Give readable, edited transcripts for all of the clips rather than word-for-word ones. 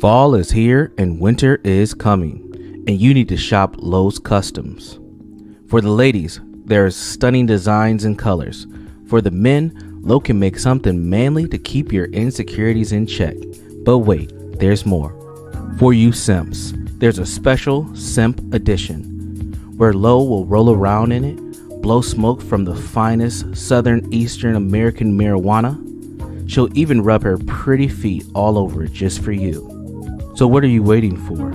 Fall is here and winter is coming, and you need to shop Lowe's Customs. For the ladies, there's stunning designs and colors. For the men, Lowe can make something manly to keep your insecurities in check. But wait, there's more. For you simps, there's a special simp edition, where Lowe will roll around in it, blow smoke from the finest Southern Eastern American marijuana. She'll even rub her pretty feet all over it just for you. So what are you waiting for?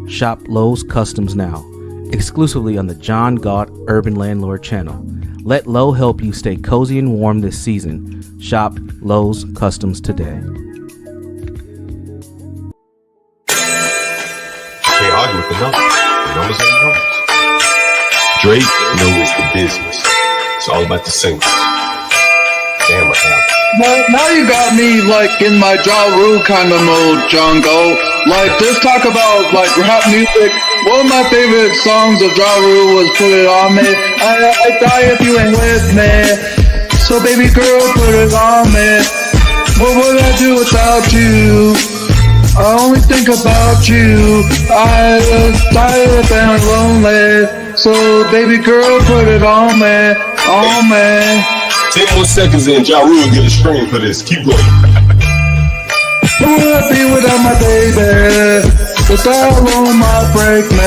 Shop Lowe's Customs now, exclusively on the John Galt Urban Landlord channel. Let Lowe help you stay cozy and warm this season. Shop Lowe's Customs today. Can't argue with the numbers. The numbers are the numbers. Drake knows the business. It's all about the singles. Damn, what happened? Well, now you got me like in my Ja Rule kind of mode, John Galt. Like, just talk about like rap music. One of my favorite songs of Ja Rule was "Put It On Me." I die if you ain't with me. So baby girl, put it on me. What would I do without you? I only think about you. I was tired and lonely. So baby girl, put it on me, on me. 10 more seconds in, Ja Rule get a stream for this. Keep going. Who would I be without my baby? Without alone might break me.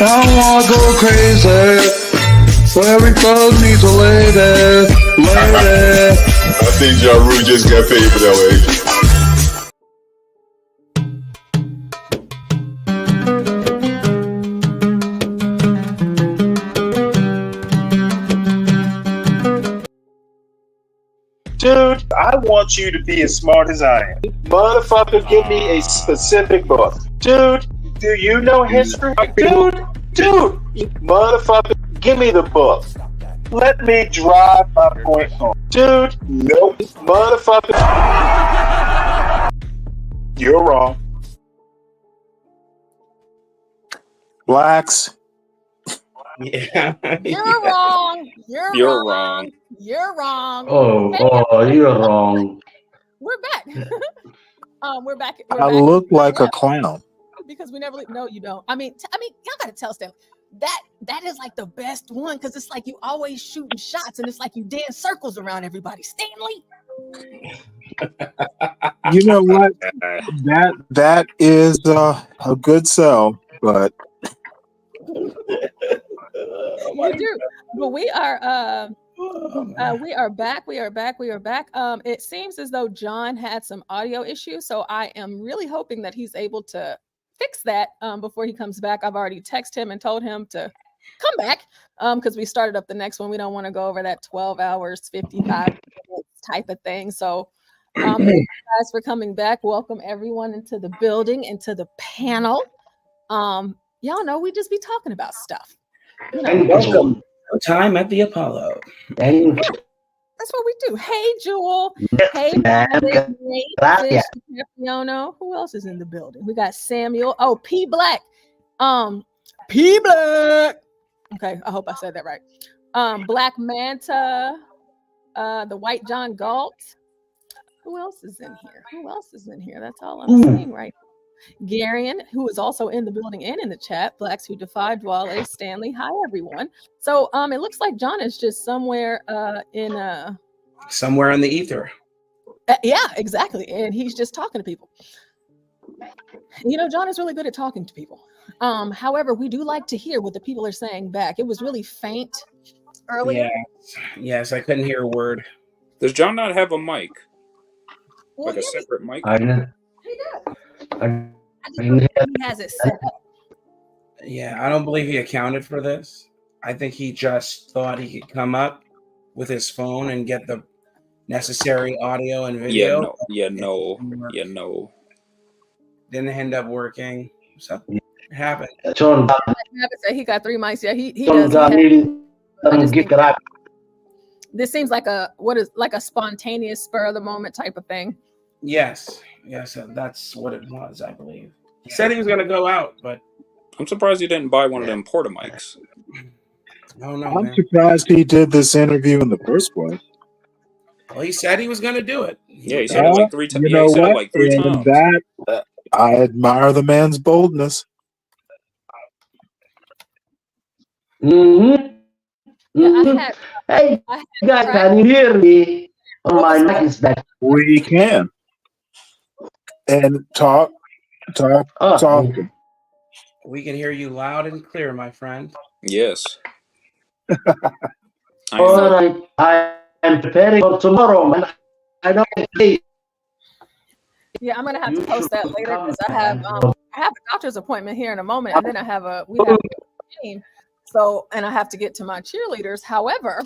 I don't wanna go crazy. So every thug needs a lady, lady. I think Ja Rule just got paid for that way. Dude, I want you to be as smart as I am. Motherfucker, give me a specific book. Dude, do you know history? Dude, motherfucker, give me the book. Let me drive my point home. Dude, nope. Motherfucker. You're wrong. Blacks. Yeah. You're wrong. You're wrong. You're wrong. You're wrong. We're back. We're back. I look like a clown. Because we never. No, you don't. I mean, y'all gotta tell Stanley that is like the best one because it's like you always shooting shots and it's like you dance circles around everybody. Stanley. You know what? That is a good sell, but. You do, but we are back. We are back. It seems as though John had some audio issues, so I am really hoping that he's able to fix that before he comes back. I've already texted him and told him to come back because we started up the next one. We don't want to go over that 12 hours, 55 minutes type of thing. So thank you guys for coming back. Welcome everyone into the building, into the panel. Y'all know we just be talking about stuff. You know, And welcome to Time at the Apollo. And that's what we do. Hey, Jewel. Hey, Nate. Who else is in the building? We got Samuel. Oh, P Black. P Black. Okay, I hope I said that right. Black Manta. The White John Galt. Who else is in here? That's all I'm seeing right now. Garion, who is also in the building and in the chat. Blacks Who Defy, Duale, Stanley. Hi, everyone. So it looks like John is just somewhere somewhere in the ether. Yeah, exactly. And he's just talking to people. You know, John is really good at talking to people. However, we do like to hear what the people are saying back. It was really faint earlier. Yes, I couldn't hear a word. Does John not have a mic? Well, Like a separate mic? I know. He does. I just don't think he has it set up. Yeah, I don't believe he accounted for this. I think he just thought he could come up with his phone and get the necessary audio and video. No. Didn't end up working. So it happened. John He got 3 mics. Yeah, he John does. I just think get this seems like a spontaneous spur of the moment type of thing. Yes, that's what it was, I believe. He said he was going to go out, but I'm surprised he didn't buy one of them porta mics. Oh no, I'm surprised he did this interview in the first place. Well, he said he was going to do it. Yeah, he said it like 3 times. You Yeah, know he said what? it like 3 times. That I admire the man's boldness. Hey, guys, can you hear me? Oh, my mic is back. We can. And talk. We can hear you loud and clear, my friend. Yes. All right, I'm preparing for tomorrow, man. I don't think. Yeah, I'm gonna have to post that later because I have a doctor's appointment here in a moment, and then we have a game. So, and I have to get to my cheerleaders. However,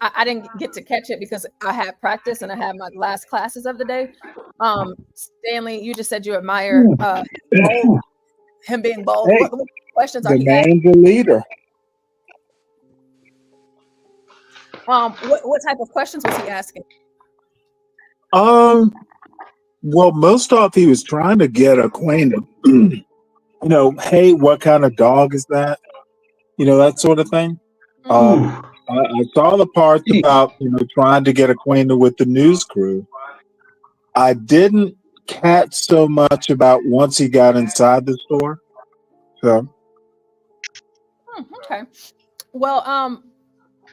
I didn't get to catch it because I had practice and I had my last classes of the day. Stanley, you just said you admire him being bold. Hey, what questions are the you asking? man's a leader. What type of questions was he asking? Well, most off he was trying to get acquainted. Hey, what kind of dog is that? That sort of thing. I saw the part about trying to get acquainted with the news crew. I didn't catch so much about once he got inside the store. So. Okay. Well,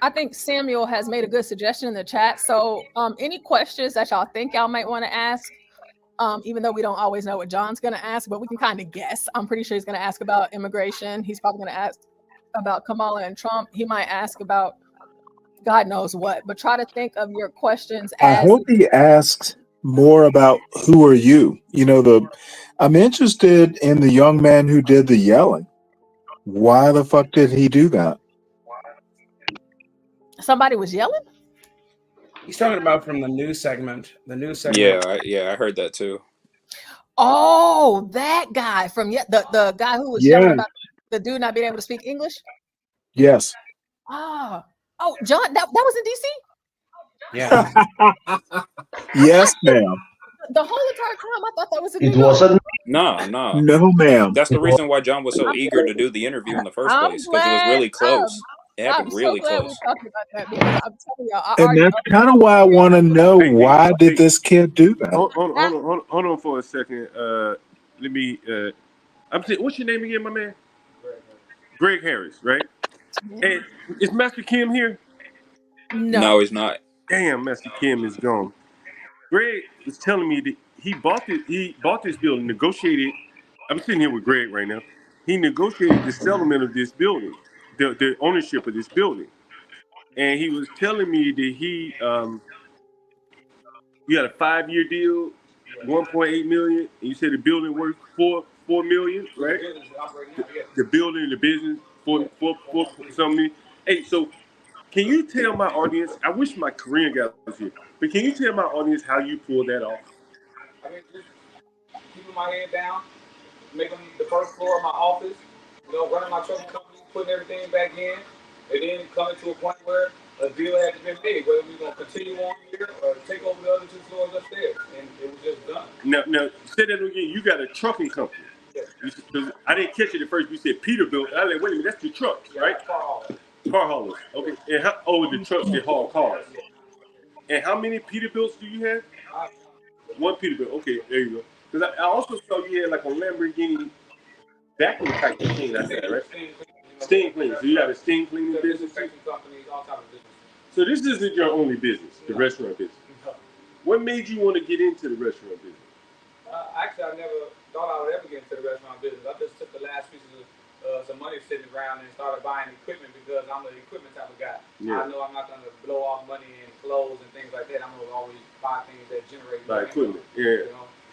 I think Samuel has made a good suggestion in the chat. So, any questions that y'all think y'all might want to ask? Even though we don't always know what John's going to ask, but we can kind of guess. I'm pretty sure he's going to ask about immigration. He's probably going to ask about Kamala and Trump. He might ask about God knows what, but try to think of your questions. I hope he asks more about who are you? I'm interested in the young man who did the yelling. Why the fuck did he do that? Somebody was yelling? He's talking about from the news segment. Yeah, I heard that too. Oh, that guy from the guy who was yelling about the dude not being able to speak English? Yes. Oh, John, that was in DC? Yeah. Yes, ma'am. The whole entire time I thought that was in It New York. wasn't. No. No, ma'am. That's the reason why John was so eager to do the interview in the first place, because it was really close. It happened really close. We're talking about that because I'm telling y'all. And that's kind of why I want to know why did this kid do that? Hold on for a second. Let me. What's your name again, my man? Greg Harris, right? And is Master Kim here? No, he's not. Damn, Master Kim is gone. Greg was telling me that he bought this building, negotiated. I'm sitting here with Greg right now. He negotiated the settlement of this building, the ownership of this building, and he was telling me that he had a 5-year deal, 1.8 million. And you said the building worth $4 million, right? The building, the business, for something. Hey, so can you tell my audience? I wish my Korean guy was here, but can you tell my audience how you pull that off? I mean, just keeping my head down, making the first floor of my office, running my trucking company, putting everything back in, and then coming to a point where a deal had to be made, whether we're going to continue on here or take over the other 2 floors upstairs, and it was just done. Now, say that again. You got a trucking company. Yes. I didn't catch it at first. You said Peterbilt. I was like, wait a minute, that's the trucks, right? Car haulers. Okay. And the trucks that haul cars. And how many Peterbilts do you have? 1 Peterbilt. Okay, there you go. Because I also saw you had like a Lamborghini vacuum type of thing. I said, right? Steam cleaning. So you have a steam cleaning business. So this isn't your only business, the restaurant business. What made you want to get into the restaurant business? Actually, I never thought I would ever get into the restaurant business. I just took the last pieces of some money sitting around and started buying equipment because I'm an equipment type of guy. Yeah. I know I'm not going to blow off money in clothes and things like that. I'm going to always buy things that generate money. Equipment, yeah.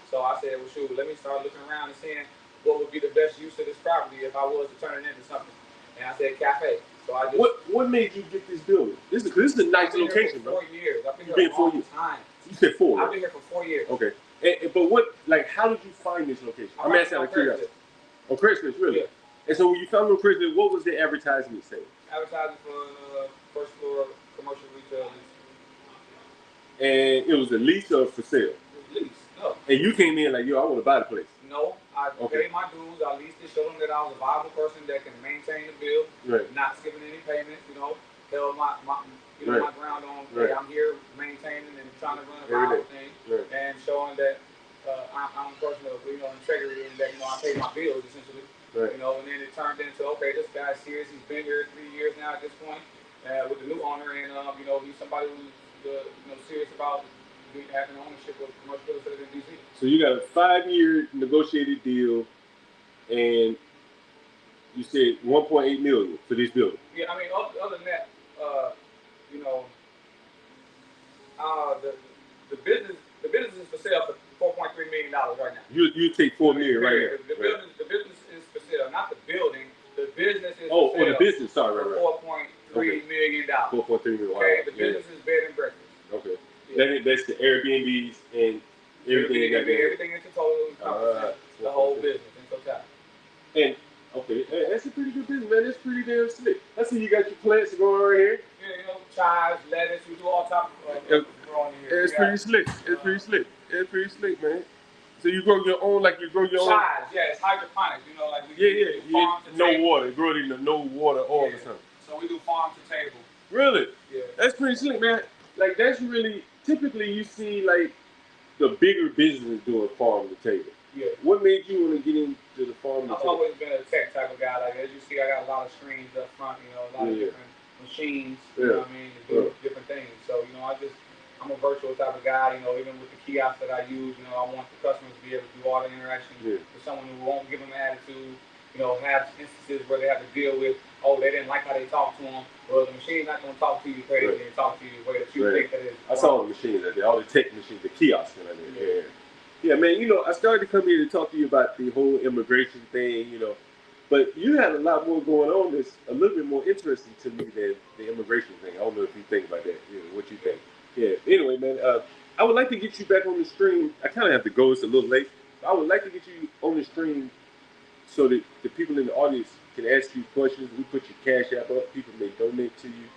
So I said, well, shoot, let me start looking around and seeing what would be the best use of this property if I was to turn it into something. And I said cafe. So I just. What made you get this building? This is a nice location, bro. 4 years. I've been here a 4 long years. time. You said 4. I've been here for 4 years. Okay. But what, like, how did you find this location? I'm asking out of curiosity. On Craigslist, really? Yeah. And so when you found it on Craigslist, what was the advertisement saying? Advertising for first floor commercial retail lease. And it was a lease or for sale? It was lease. No. And you came in like, yo, I want to buy the place. No, I paid my dues. I leased it, showed them that I was a viable person that can maintain the bill, not skipping any payments. Held my ground on. Hey, I'm here maintaining and trying to run a viable thing, and showing that I'm a person of integrity and that I pay my bills essentially. And then it turned into this guy's serious. He's been here 3 years now at this point with the new owner, and he's somebody who's serious about having ownership of commercial real estate in DC. So you got a 5-year negotiated deal, and you said $1.8 million for this building. Yeah, I mean, other than that, the business is for sale for $4.3 million right now. You take $4 million right now. The business is for sale, not the building. The business is for sale. The business. Sorry, $4.3 million. $4.3 million. Okay, the business is bed and breakfast. Okay. Yeah. That's the Airbnbs and everything. Everything in total, the whole business in totality. And that's a pretty good business, man. That's pretty damn slick. I see you got your plants going right here. Yeah, chives, lettuce, we do all types of growing here. It's pretty slick. It's pretty slick, man. So you grow your own, like you grow your own. Chives, yeah, it's hydroponics. Like we do no water. Grow it in the no water or something. So we do farm to table. Really? Yeah. That's pretty slick, man. Like that's really typically you see like the bigger businesses doing farm to table. Yeah. What made you want to get into the farm to table? I've always been a tech type of guy. Like as you see, I got a lot of screens up front. A lot of different machines. You know what I mean? To do different things. So I'm a virtual type of guy. Even with the kiosks that I use, I want the customers to be able to do all the interaction with someone who won't give them an attitude. Have instances where they have to deal with, they didn't like how they talk to them. Well, the machine's not going to talk to you crazy and talk to you the way that you think that is. I saw the machines out there, all the tech machines, the kiosks out there. Yeah, man, I started to come here to talk to you about the whole immigration thing, but you had a lot more going on that's a little bit more interesting to me than the immigration thing. I don't know if you think about that, what you think. Yeah, anyway, man, I would like to get you back on the stream. I kind of have to go, it's a little late. But I would like to get you on the stream so that the people in the audience can ask you questions. We put your Cash App up, people may donate to you,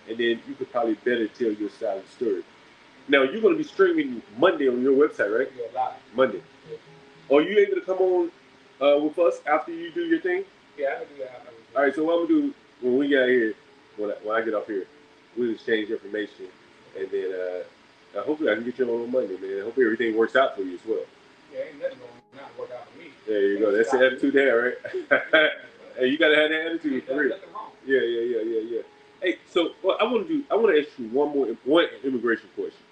and then you could probably better tell your side of the story. Now, you're going to be streaming Monday on your website, right? Yeah, live. Monday. Yeah. Are you able to come on with us after you do your thing? Yeah, I can do that. All right, so what I'm going to do when we get here, when I get off here, we'll exchange information, and then hopefully I can get you on Monday, man. Hopefully everything works out for you as well. Yeah, ain't nothing going to not work out for me. There you go. That's the attitude there, right? Hey, you got to have that attitude for real. Yeah. Hey, so what I want to ask you one immigration question.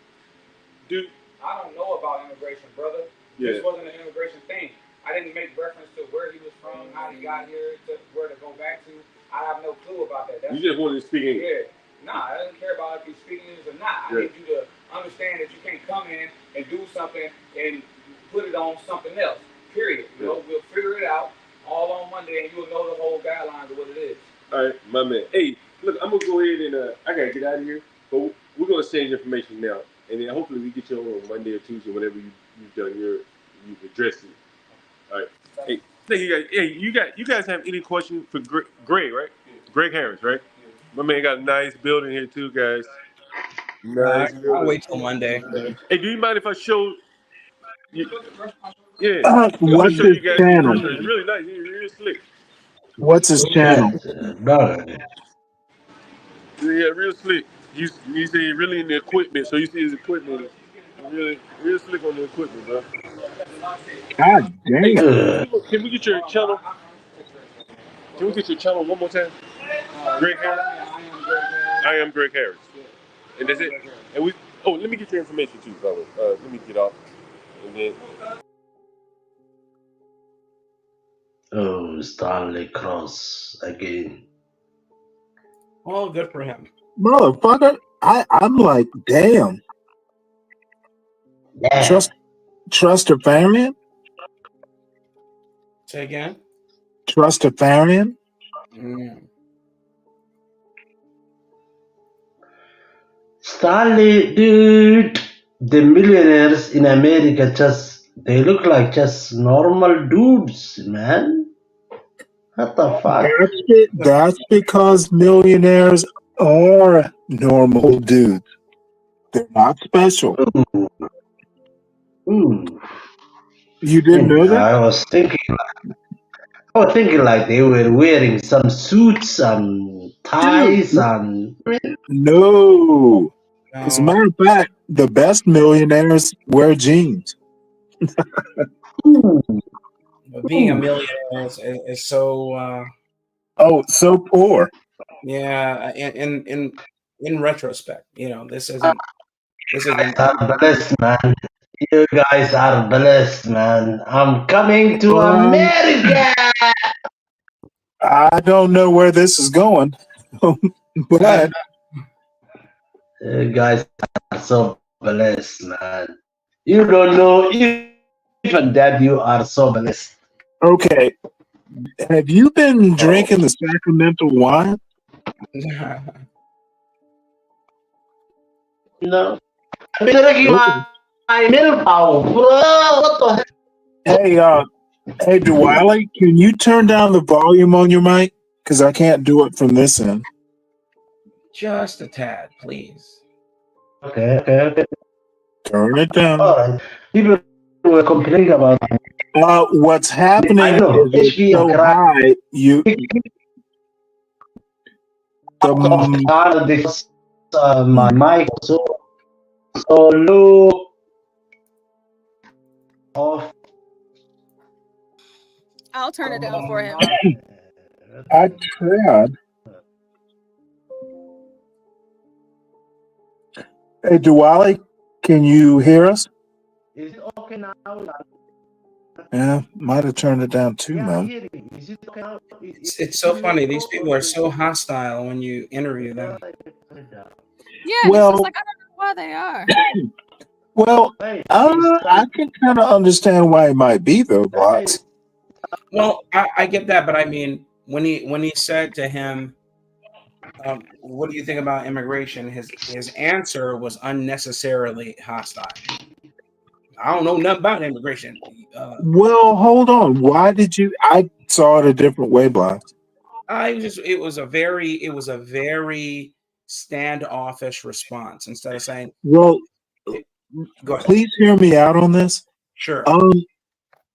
I don't know about immigration, brother. Yeah. This wasn't an immigration thing. I didn't make reference to where he was from, how he got here, to where to go back to. I have no clue about that. You just wanted to speak English? Yeah. Nah, I don't care about if you speak English or not. I need you to understand that you can't come in and do something and put it on something else, period. We'll figure it out all on Monday and you'll know the whole guidelines of what it is. All right, my man. Hey, look, I'm going to go ahead and I got to get out of here, but we're going to exchange information now. And then hopefully we get you on Monday or Tuesday, whenever you've done you've addressed it. All right. Hey, you guys have any questions for Greg, right? Yeah. Greg Harris, right? Yeah. My man got a nice building here too, guys. Nice. I'll wait till Monday. Hey, do you mind if I show you? Yeah. What's his channel? It's really nice. He's really slick. What's his channel? Yeah, real slick. You see really in the equipment, so you see his equipment. Really slick on the equipment, bro. God damn. Hey, can we get your channel? Can we get your channel one more time? Greg Harris? I am Greg Harris. And that's it? And let me get your information too, brother. Let me get off. And then... Oh, Stanley Cross again. Well, good for him. Motherfucker, I'm like, damn. Yeah. Trustafarian? Say again? Trustafarian? Stanley, dude, the millionaires in America they look like just normal dudes, man. What the fuck? That's because millionaires are normal dudes. They're not special. You didn't know that? I was thinking like they were wearing some suits and ties and. No. As a matter of fact, the best millionaires wear jeans. But being a millionaire is so. So poor. Yeah, in retrospect, this isn't. You guys are blessed, man. You guys are blessed, man. I'm coming to America. I don't know where this is going, but you guys are so blessed, man. You don't know even that you are so blessed. Okay. Have you been drinking the Sacramento wine? No. I've been drinking my milk powder, bro. What the heck? Hey, Duale, can you turn down the volume on your mic? Because I can't do it from this end. Just a tad, please. Okay. Turn it down. All right. People were complaining about what's happening is it's so high. My mic so low. Off. I'll turn it down for him. I tried. Hey, Duale, can you hear us? Is it okay now? Yeah, might have turned it down too, man. It's so funny. These people are so hostile when you interview them. Yeah, well, it's just like I don't know why they are. Well, I can kind of understand why it might be though, Blocks. Well, I get that, but I mean, when he said to him, "What do you think about immigration?" His answer was unnecessarily hostile. I don't know nothing about immigration. Well, hold on. Why did you? I saw it a different way, Blocks. It was a very standoffish response. Instead of saying, "Well, go ahead. Please hear me out on this." Sure.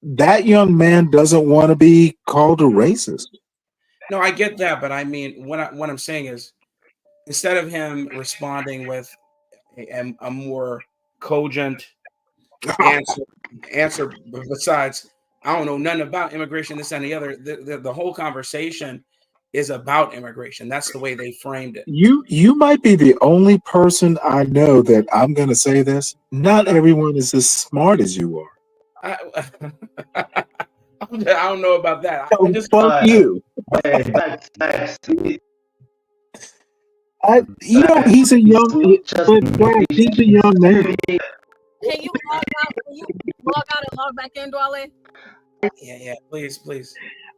That young man doesn't want to be called a racist. No, I get that, but I mean, what I'm saying is, instead of him responding with a more cogent answer besides, I don't know nothing about immigration, this and the other, the whole conversation is about immigration. That's the way they framed it. You might be the only person I know that I'm going to say this. Not everyone is as smart as you are. I don't know about that. I just fuck you. He's a young man. Can you log out? Can you log out and log back in, Duale? Yeah, please.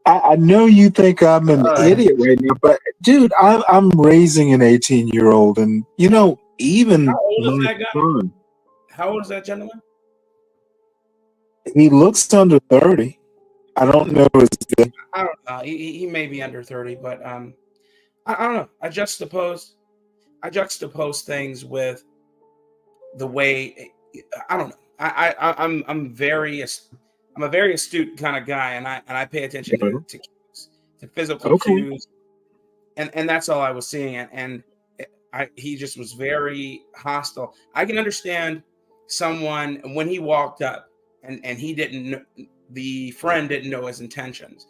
I know you think I'm an idiot right now, but dude, I'm raising an 18-year-old, and even my son. How old is that gentleman? He looks under 30. I don't know his name. I don't know. He may be under 30, but I don't know. I juxtapose things with the way I don't know. I'm a very astute kind of guy, and I pay attention to physical cues, and that's all I was seeing. And he just was very hostile. I can understand someone when he walked up and the friend didn't know his intentions.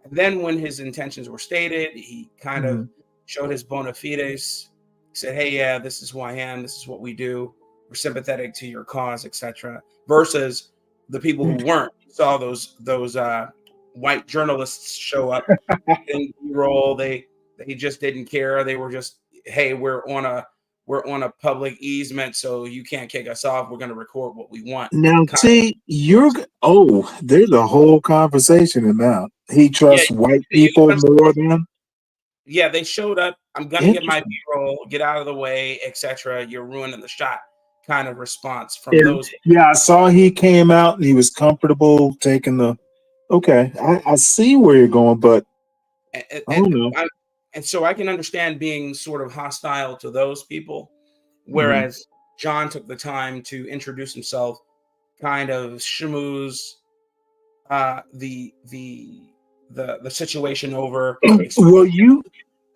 And then when his intentions were stated, he kind of showed his bona fides, said, "Hey, yeah, this is who I am. This is what we do. We're sympathetic to your cause, etc." Versus the people who weren't. You saw those white journalists show up in B-roll. They just didn't care. They were just, "Hey, we're on a public easement, so you can't kick us off. We're going to record what we want." Now, see, there's a whole conversation in that. He trusts white people more than. Yeah, they showed up. I'm gonna get my B-roll, get out of the way, etc. You're ruining the shot kind of response from those. Yeah, I saw he came out and he was comfortable taking the. Okay, I see where you're going, but I don't know. And so I can understand being sort of hostile to those people, whereas John took the time to introduce himself, kind of schmooze the situation over. Well, you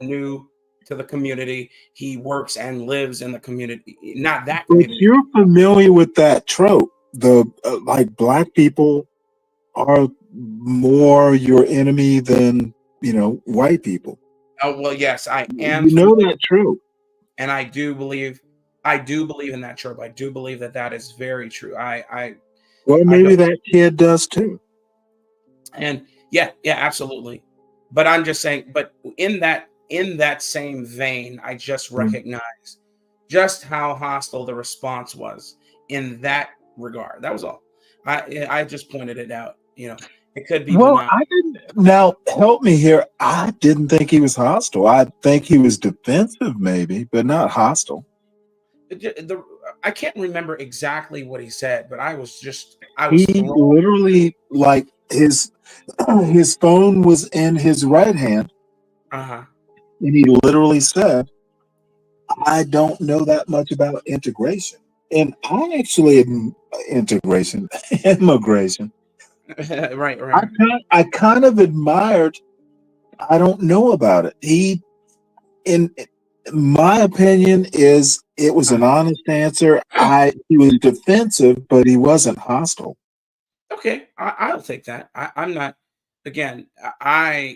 new to the community. He works and lives in the community, not that community. But you're familiar with that trope. The like black people are more your enemy than white people. Oh well, yes, I am. You know that trope, and I do believe in that trope. I do believe that is very true. Well, maybe that kid does too. And yeah, absolutely. But I'm just saying. But in that same vein, I just recognize just how hostile the response was in that regard. That was all. I just pointed it out. It could be. Well, I didn't. Now, help me here. I didn't think he was hostile. I think he was defensive, maybe, but not hostile. I can't remember exactly what he said, but He literally, like, his phone was in his right hand. And he literally said, "I don't know that much about integration." And I actually immigration. Right. I kind of admired. I don't know about it. He, in my opinion, it was an honest answer. He was defensive, but he wasn't hostile. Okay, I'll take that. I'm not. Again,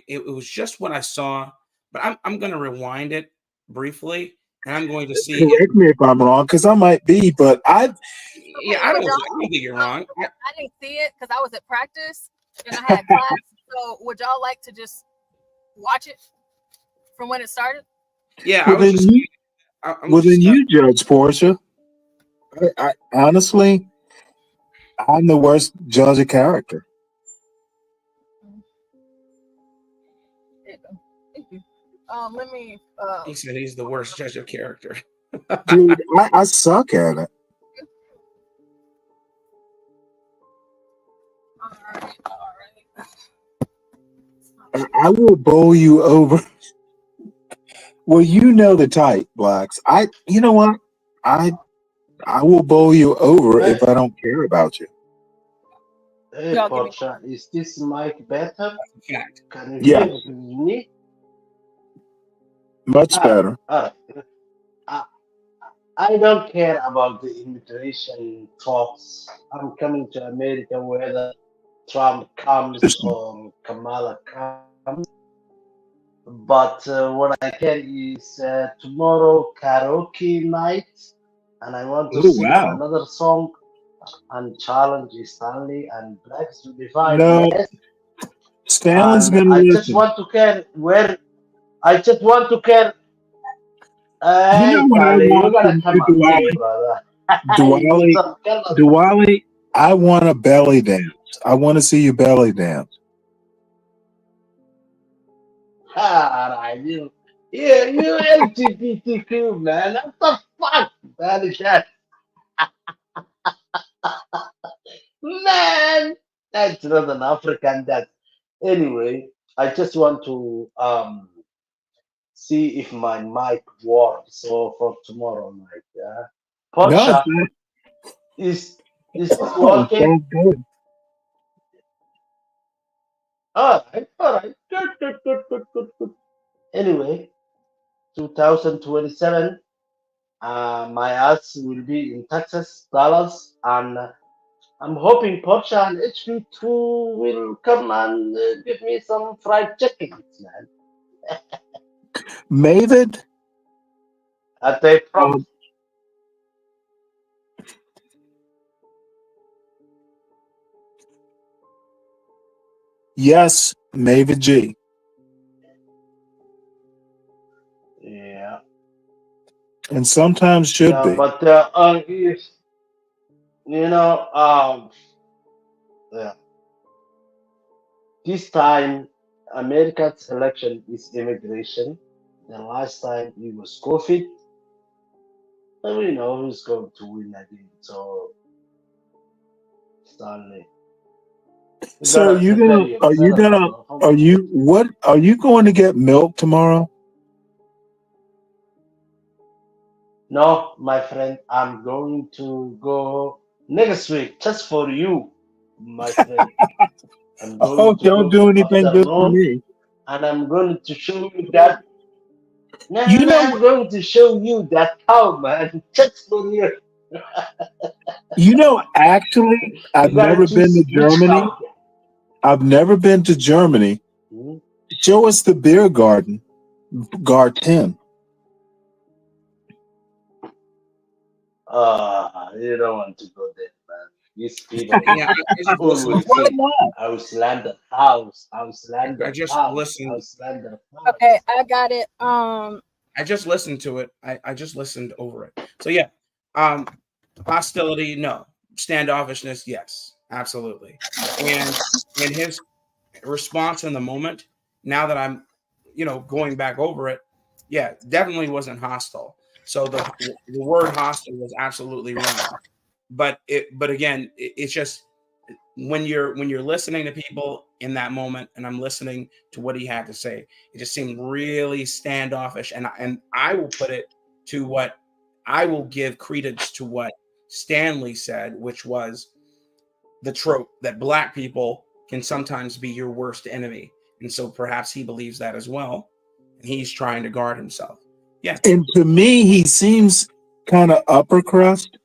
it was just what I saw, but I'm going to rewind it briefly, and I'm going to see. Correct me if I'm wrong, because I might be, but I don't think you're wrong. I didn't see it because I was at practice and I had class. So would y'all like to just watch it from when it started? Yeah, well, then you judge, Portia. I honestly, I'm the worst judge of character. Thank you. Let me. He said he's the worst judge of character. Dude, I suck at it. All right. I will bowl you over. Well, you know the type, Blacks. You know what? I will bowl you over if I don't care about you. Hey, Portia, is this mic better? Can you hear me? Much better. I don't care about the immigration talks. I'm coming to America whether Trump comes or Kamala comes. But what I care is tomorrow karaoke night, and I want to sing another song and challenge Stanley and Blacks to define. No, Stanley's gonna I listen. just want to care where. I just want to care. You know what I want from you, Duale, I want a belly dance. I want to see you belly dance. You LGBTQ, man. What the fuck, man? Man, that's not an African dance. Anyway, I just want to see if my mic works. So for tomorrow night, yeah. Portia, is this working? Good. All right. Good. Anyway, 2027, my ass will be in Texas, Dallas, and I'm hoping Portia and HV2 will come and give me some fried chicken, man. Mavid? At they promise. Yes, Mavid G. Yeah. And sometimes should be. But yeah. This time, America's election is immigration. The last time it was COVID, and we know who's going to win again. So, Stanley, you So gotta prepare yourself, bro. Come on. are you going to get milk tomorrow? No, my friend, I'm going to go next week just for you, my friend. I'm Oh, going to don't go do to anything just for afternoon, me. and I'm going to show you that. No, You know, I'm going to show you that cow, man. Just for you. actually, I've You gotta never been to choose which Germany. cow. I've never been to Germany. Hmm? Show us the beer garden, Garten. You don't want to go there, man. These people Yeah, I just listened always to Why it. say, not? Auslander, I just listened. Auslander, Okay, house. I got it. I just listened to it. I just listened over it. So yeah, hostility, no. Standoffishness, yes, absolutely. And his response in the moment, now that I'm, going back over it, yeah, definitely wasn't hostile. So the word hostile was absolutely wrong. But again, it's just when you're listening to people in that moment, and I'm listening to what he had to say, it just seemed really standoffish. And I will put it to what I will give credence to what Stanley said, which was the trope that Black people can sometimes be your worst enemy. And so perhaps he believes that as well. And he's trying to guard himself. Yeah. And to me, he seems kind of upper crust.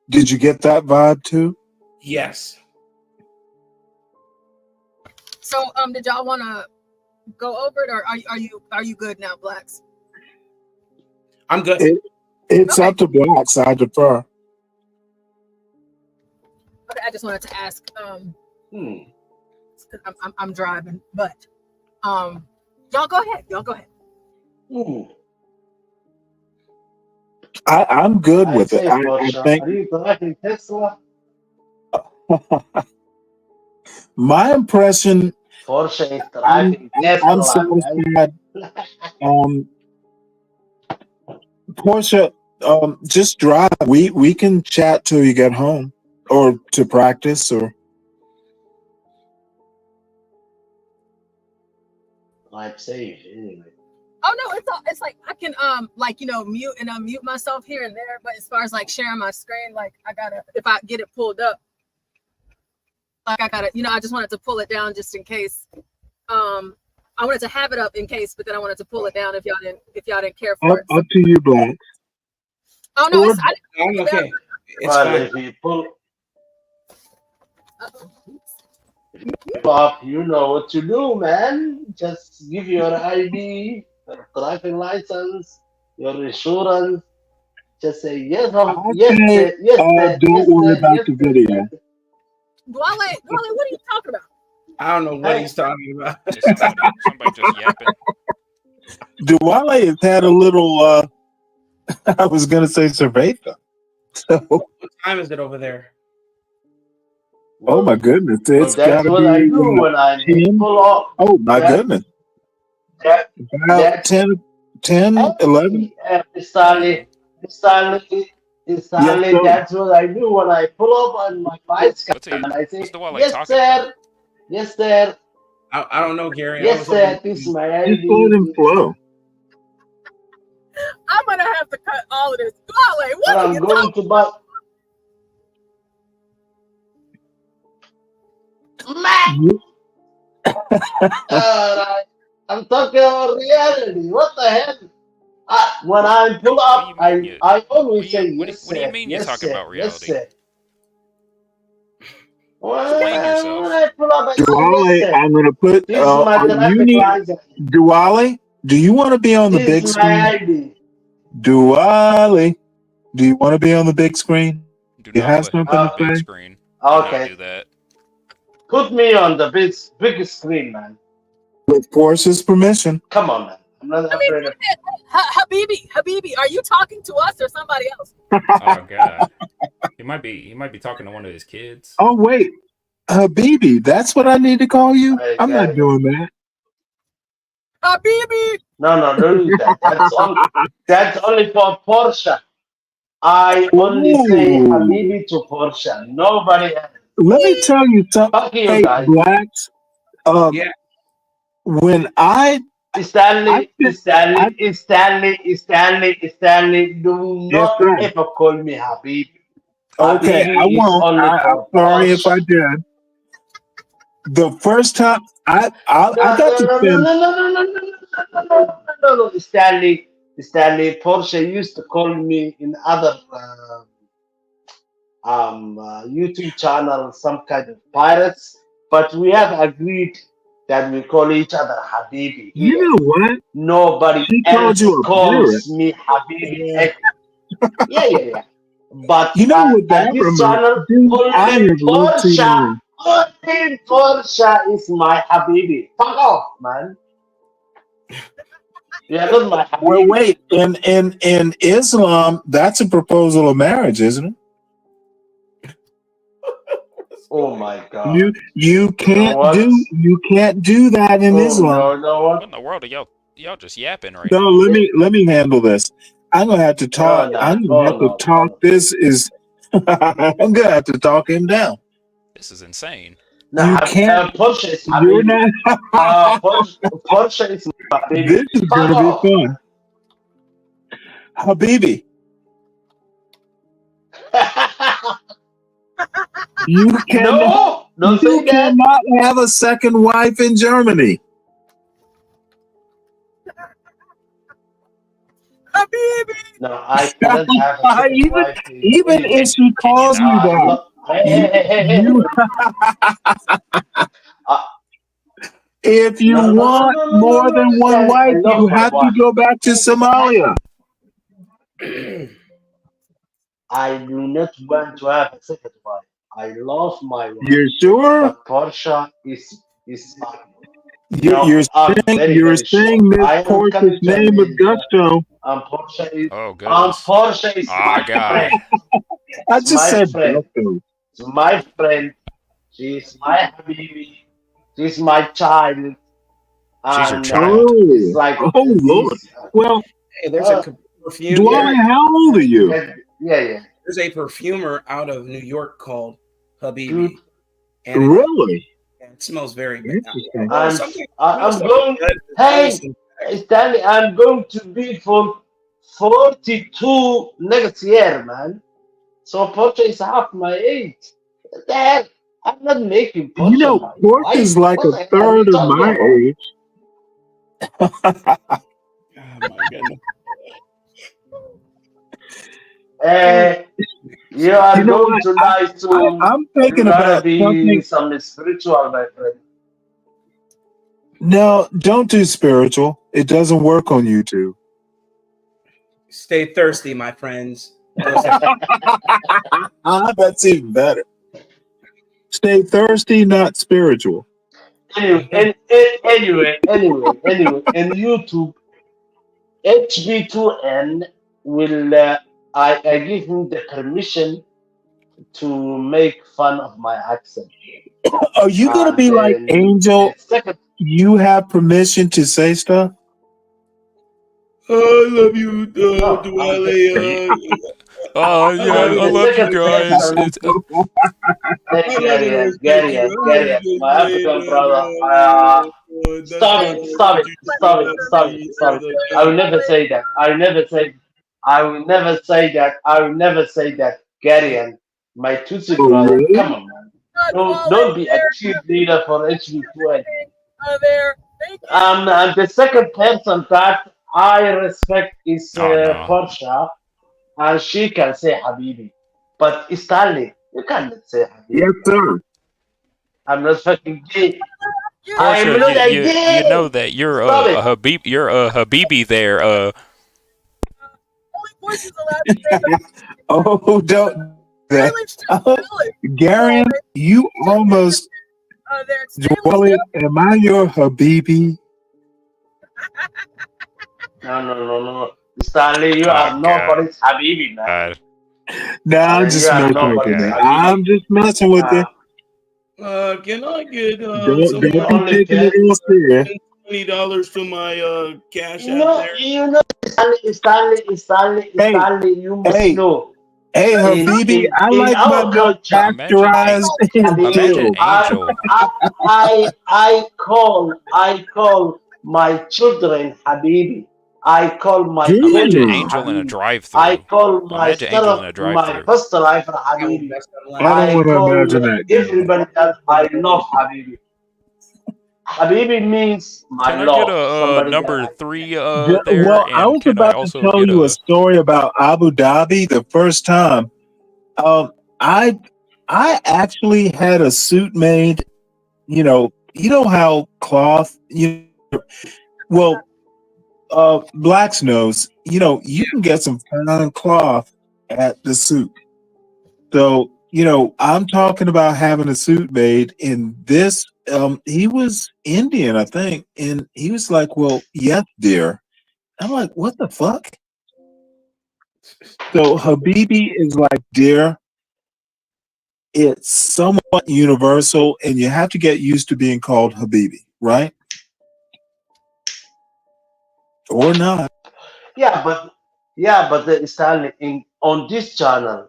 Did you get that vibe too? Yes. So did y'all want to go over it, or are you good now, Blacks? I'm good. It's Okay. up to Blacks. I defer. Okay, I just wanted to ask. 'Cause I'm driving, but y'all go ahead. I'm good I with it. say, I Porsche, think are you driving Tesla? my impression. Porsche is I'm driving Tesla, satisfied. Portia, just drive. We can chat till you get home, or to practice, or Drive safe, anyway. Oh no, it's like I can mute and unmute myself here and there, but as far as like sharing my screen, like I gotta, if I get it pulled up, like I gotta, I just wanted to pull it down just in case. I wanted to have it up in case, but then I wanted to pull it down if y'all didn't care for it. up to you, Black. Oh no, I'm okay. It's But fine. if you pull up, you know what to do, man. Just give your ID, your driving license, your insurance. Just say yes, yes, Okay, yes, don't worry about the video. Duale, what are you talking about? I don't know what he's talking about. Somebody just yapping. Duale has had a little. I was gonna say cerveza. So, What time is it over there? oh my goodness, it's that's gotta what be I do when I 10. pull up. Oh my goodness, about 10, 11. Stanley, Yes, sir. that's what I do when I pull up on my bicycle. And I say, yes, sir. Yes, sir. I don't know, Gary. Yes, sir. This is my Just let him ID. flow. I'm gonna have to cut all of this. Duale, what And are I'm you going talking to buy. Man! I'm talking about reality. What the hell? When I pull up, I always say yes, What do you mean you're talking about reality? Yes, sir. When yourself. I pull up, I say yes, Duale, sir. I'm gonna put. This is my You traffic need license. Duale. Do you want to be on the This big is screen? my ID. Duale, do you want to be on the big screen? Do You not have put him something on to the big say? screen. Do not Okay. do that. Put me on the big screen, man. With Portia's permission. Come on, man. I'm not afraid of. Habibi, are you talking to us or somebody else? Oh god, he might be talking to one of his kids. Oh wait, Habibi, that's what I need to call you. I'm not doing that. Habibi. No, don't do that. That's only for Porsche. I only say Ooh. Habibi to Porsche. Nobody else. Let me tell you something. Fuck you Hey, guys. blacks. Yeah. When Stanley, I- Stanley, do yes, not sir. ever call me Habibi. Okay, I Habibi is won't. only I'm for sorry if I Porsche. did. The first time I No, got to no, no, spend. no, no, no, no, no, no, no, no. Stanley, Porsche used to call me in other YouTube channel some kind of pirates, but we have agreed that we call each other Habibi You here. know what? Nobody She called else you a pirate. calls me Habibi. Yeah. But You know what at that this reminds? channel, Dude, I only have lived too long. Porsche is my Habibi. Fuck off, man. You are not my Well, Habibi. wait. In Islam, that's a proposal of marriage, isn't it? Oh my God. You You know can't what? do that in Oh Islam. no, What what? in the world are y'all just yapping right No, now? let me handle this. I'm gonna have to talk. No, I'm gonna have to no. talk. This is. I'm gonna have to talk him down. This is insane. No, You can't. Porsche is You're Habibi. not. Porsche is my baby. This is Fuck gonna be off. fun, Habibi. You cannot. No, don't You say that. cannot have a second wife in Germany. Habibi. No, I cannot have a second even wife. even if she Can you calls you not? that, Hey. you if you No, want more than one Stanley, I wife, love you my have to wife. go back to Somalia. I do not want to have a second wife. I love my wife. You're sure? But Porsche is mine. You're I'm very, you're very sure. saying Miss I am Portia's coming to name with America, gusto. and Porsche Oh goodness. is Ah, my God. friend. I It's just my said friend. gusto. It's my friend. She's my Habibi. She's my child. She's your And child. it's like Oh Lord. this. Well, Hey, there's a perfume. Duale, how old are you? Yeah. There's a perfumer out of New York called Habibi. Dude. And Really? it smells very bad. Interesting. I'm going. Hey, Stanley, I'm going to be for 42 next year, man. So Porsche is half my age. Dad, I'm not making Porsche. You know, my Pork wife. is like What a the hell are third you of talking my about? age. Oh my goodness. You are You know going what? to die soon. I'm thinking You're gonna about be something. some spiritual, my friend. No, don't do spiritual. It doesn't work on YouTube. Stay thirsty, my friends. That's even better. Stay thirsty, not spiritual. Anyway, in YouTube, HB2N will I give him the permission to make fun of my accent. Are you gonna be like Angel? Second, You have permission to say stuff? I love you, Duale. Oh yeah, I love you guys. It's Gary, my African brother. Stop it. I will never say that. I will never say that. Gary, my Tutsi brother. really? Come on, man. Don't be a cheerleader for HB2N. And the second person that I respect is Porsche, and she can say Habibi. But Stanley, you cannot say Habibi. Yes, sir. I'm not fucking gay. Portia, I'm not a gay. you know that you're Stop it. a Habibi there. Oh, don't. Gary, you almost. Duale, am I your Habibi? No. Stanley, you Oh, are God. nobody's Habibi, man. No, I'm just messing with you, man. I'm just messing with you. Can I get Don't be taking it all serious. $20 to my cash app No, there. you know, Stanley, you must know. Hey, Habibi, I In like my our milk culture, pasteurized and Imagine chilled. Angel. I call my children Habibi. I call my Imagine colleagues Angel in a Habibi. I drive-through. call Imagine Angel in a myself, my drive-through. first life Habibi. I don't I want to call imagine that. everybody else I love Habibi. Habibi means my Can I get love. a Somebody that number I 3 Well, there? I And was can I about to also tell get you a a... story about Abu Dhabi the first time. Um, I I actually had a suit made. You know how cloth. Well, blacks knows. You can get some fine cloth at the suit. So I'm talking about having a suit made. In this, he was Indian, I think, and he was like, "Well, yes, dear." I'm like, "What the fuck?" So Habibi is like, "Dear." It's somewhat universal, and you have to get used to being called Habibi, right? Or not. Yeah, but Stanley, on this channel,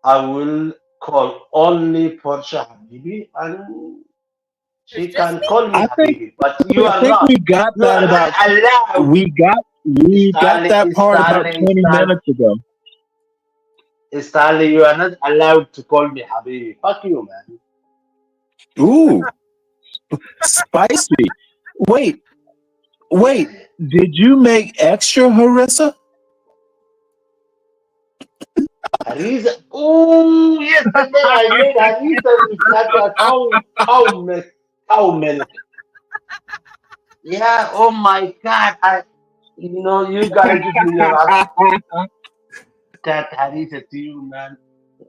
I will call only Portia Habibi, and she can call me I think Habibi. But you I are think not. we got You that are not about allowed. we got that part about 20 Stanley, minutes ago. Stanley, you are not allowed to call me Habibi. Fuck you, man. Ooh, spicy. Wait, wait. Did you make extra harissa? Harissa. Ooh, yesterday I made Harissa with that cow milk. Yeah, oh my God. You gotta give me your that Harissa to you, man.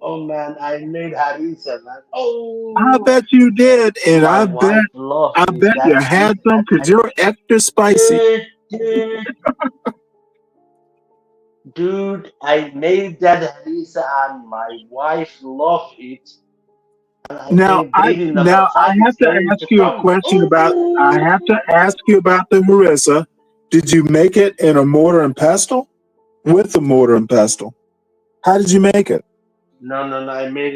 Oh man, I made Harissa, man. I Oh, bet you did, and my wife loves I it. bet you That had Harissa, some that because you're Harissa. extra spicy. Dude, I made that Harissa and my wife loved it. And I Now say, I baby number now I five have is to ready ask to you a come. question about. I have to Ooh. ask you about the harissa. Did you make it in a mortar and pestle? With the mortar and pestle. How did you make it? No. I made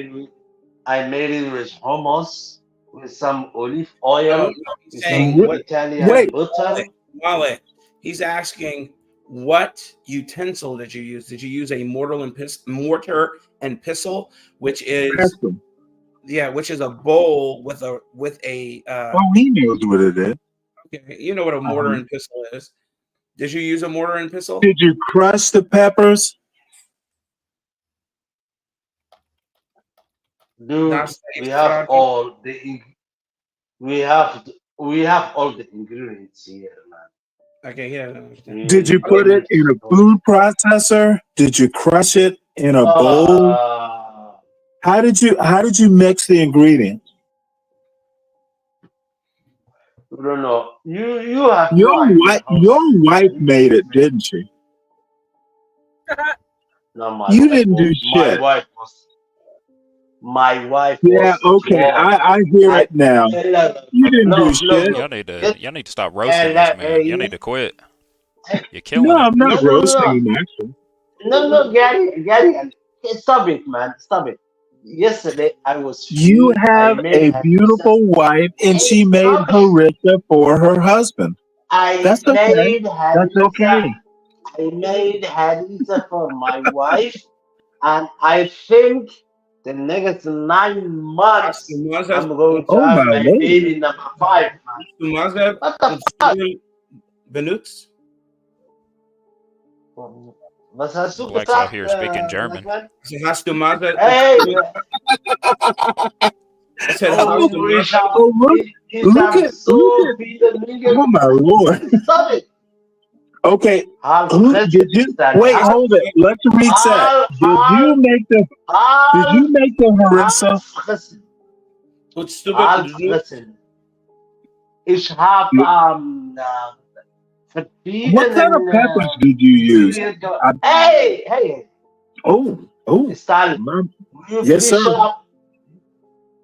it with hummus, with some olive No, oil, he's with some saying what? Italian Wait, butter. Wale, he's asking what utensil did you use? Did you use a mortar and pestle, which is pestle. which is a bowl with a Oh, he knows what it is. okay, you know what a mortar Uh-huh. and pestle is. Did you use a mortar and pestle? Did you crush the peppers? Dude, That's we have all the we have all the ingredients here, man. okay, yeah, I understand. Did you put it in a food processor? Did you crush it in a bowl? How did you mix the ingredients? I don't know. You have no idea how Your wife made it, didn't she? No, You didn't do shit. My wife Yeah, was okay. involved. I hear it now. You didn't do shit. Y'all need to stop roasting this man. Y'all need to quit. You're killing No, it. I'm not roasting him, actually. No, Gary, stop it, man, stop it. Yesterday I was You free. I have made a harissa. beautiful wife, and she made Stop it. harissa for her husband. I That's okay. made That's harissa. okay. I made harissa for my wife, and I think the next 9 months I'm going to Oh have my my lord. baby number 5, man. What the fuck? Benutz? Was hast du Blacks out gesagt, here speaking German. Blackman? Hast du Mazda? Hey! I said, Oh, hast du Mazda? Look at viele Dinge. oh my lord. Stop it! Okay. Halt Did you wait? Hold it. Let's reset. Did you make the harissa? Halt fressen. Ich habe What kind of peppers did you use? Hey! Oh, Stalin, my- will you yes, please sir. shut up?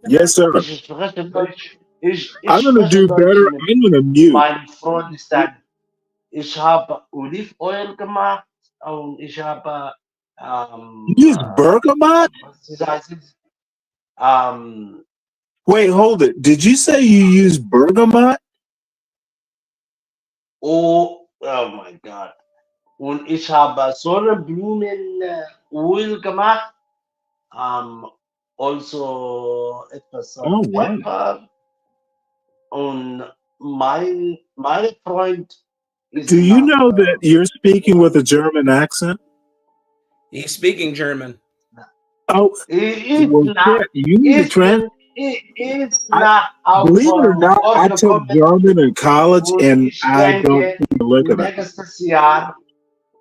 Yes, sir. Ich spreche Deutsch. I'm ich gonna do spreche Deutsch better. mit I'm gonna mute. meinem Freundestein. Ich habe Olivenöl gemacht und ich habe You use bergamot? was heißt es? Ähm, Wait, hold it. Did you say you use bergamot? oh my God. Und ich habe Sonnenblumenöl gemacht. Also etwas Oh wow. Pepper. Und mein Freund ist Do you nach know that you're speaking with a German accent? He's speaking German. Oh, ist well, nach shit. You need to ist I, nach auf believe it or not, Ort I took gekommen German in college, und and ich I don't denke, even look at it. nächstes Jahr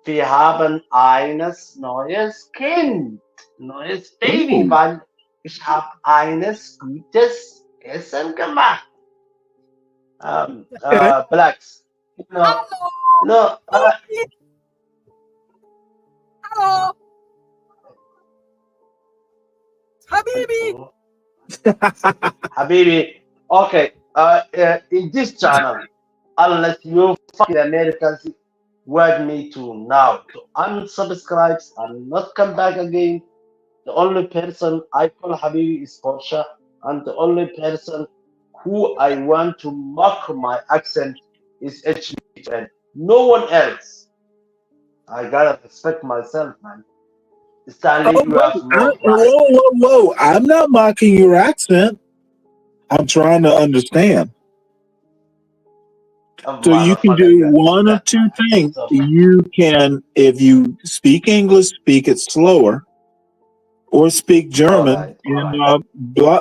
wir haben eines neues Kind, neues Baby, Oh, weil ich habe eines gutes Essen gemacht. okay. Blacks, no, no, Hello, Habibi. Habibi. Okay, in this channel, unless you fucking Americans want me to now to unsubscribe and not come back again, the only person I call Habibi is Porsche, and the only person who I want to mock my accent is HBN. No one else. I gotta respect myself, man. Stanley, Oh, you wait. have no pride. Whoa. I'm not mocking your accent. I'm trying to understand. So you can do one of two things. You can, if you speak English, speak it slower, or speak German, and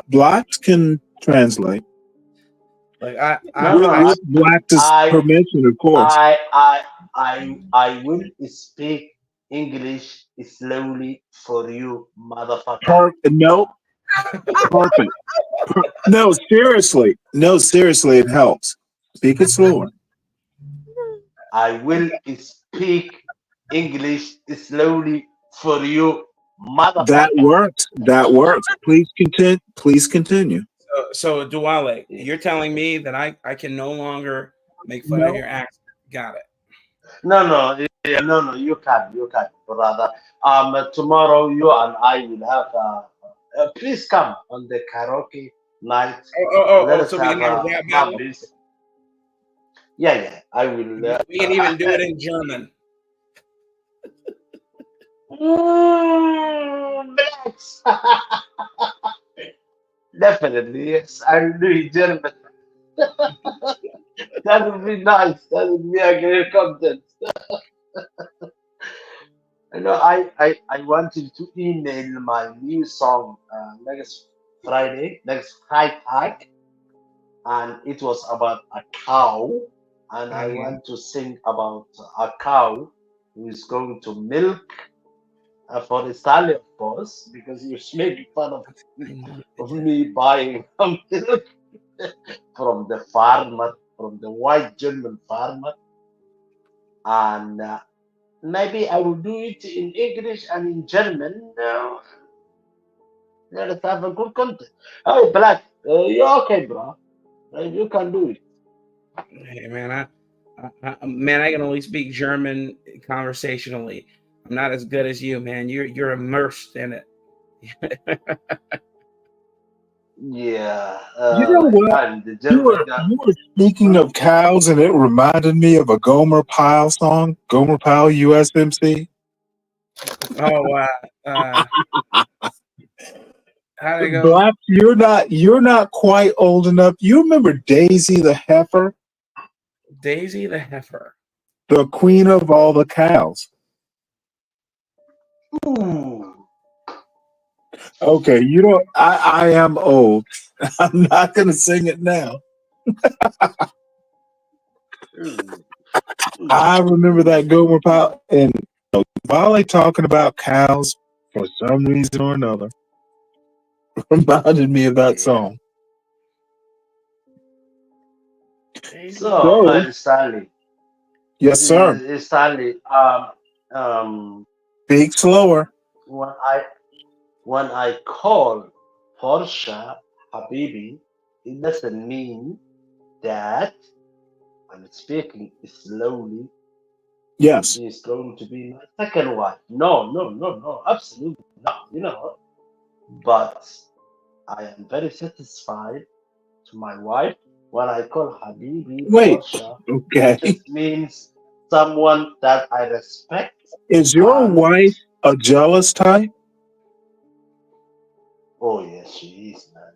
blacks can translate. Like with blacks' permission, of course. I will speak English slowly for you, motherfucker. No, perfect. No, seriously. No, seriously, it helps. Speak it slower. I will speak English slowly for you, motherfucker. That works. That works. Please continue. Please continue. So Duale, you're telling me that I can no longer make fun of your accent. Got it. No, you can, brother. Tomorrow you and I will have please come on the karaoke night. Let So us we can have a rap battle? music. Yeah, I will. We can even do it in German. Blacks. Definitely, yes. I will do it German. That would be nice. That would be a great content. I wanted to email my new song next Friday, and it was about a cow, and I want to sing about a cow who is going to milk for the stallion, of course, because you're making fun of me buying milk from the farmer, from the white German farmer, and maybe I will do it in English and in German. Let us have a good content. Oh, Black, you're okay, bro. You can do it. Hey, man, I can only speak German conversationally. I'm not as good as you, man. You're immersed in it. Yeah. You know what? You were speaking of cows, and it reminded me of a Gomer Pyle song, Gomer Pyle USMC. Oh, how'd it go? Black, you're not quite old enough. You remember Daisy the heifer? Daisy the heifer, the queen of all the cows. Ooh. Okay, you don't. I am old. I'm not gonna sing it now. I remember that Gomer Pyle and Duale talking about cows for some reason or another. Reminded me of that song. So, Stanley. Yes, sir. Stanley. Speak slower. When I call Porsche Habibi, it doesn't mean that I'm speaking slowly. Yes. She's going to be my second wife. No, absolutely not. You know, but I am very satisfied to my wife. When I call Habibi Wait. Portia, Okay. it just means someone that I respect. Is your wife a jealous type? Oh yes, she is, man.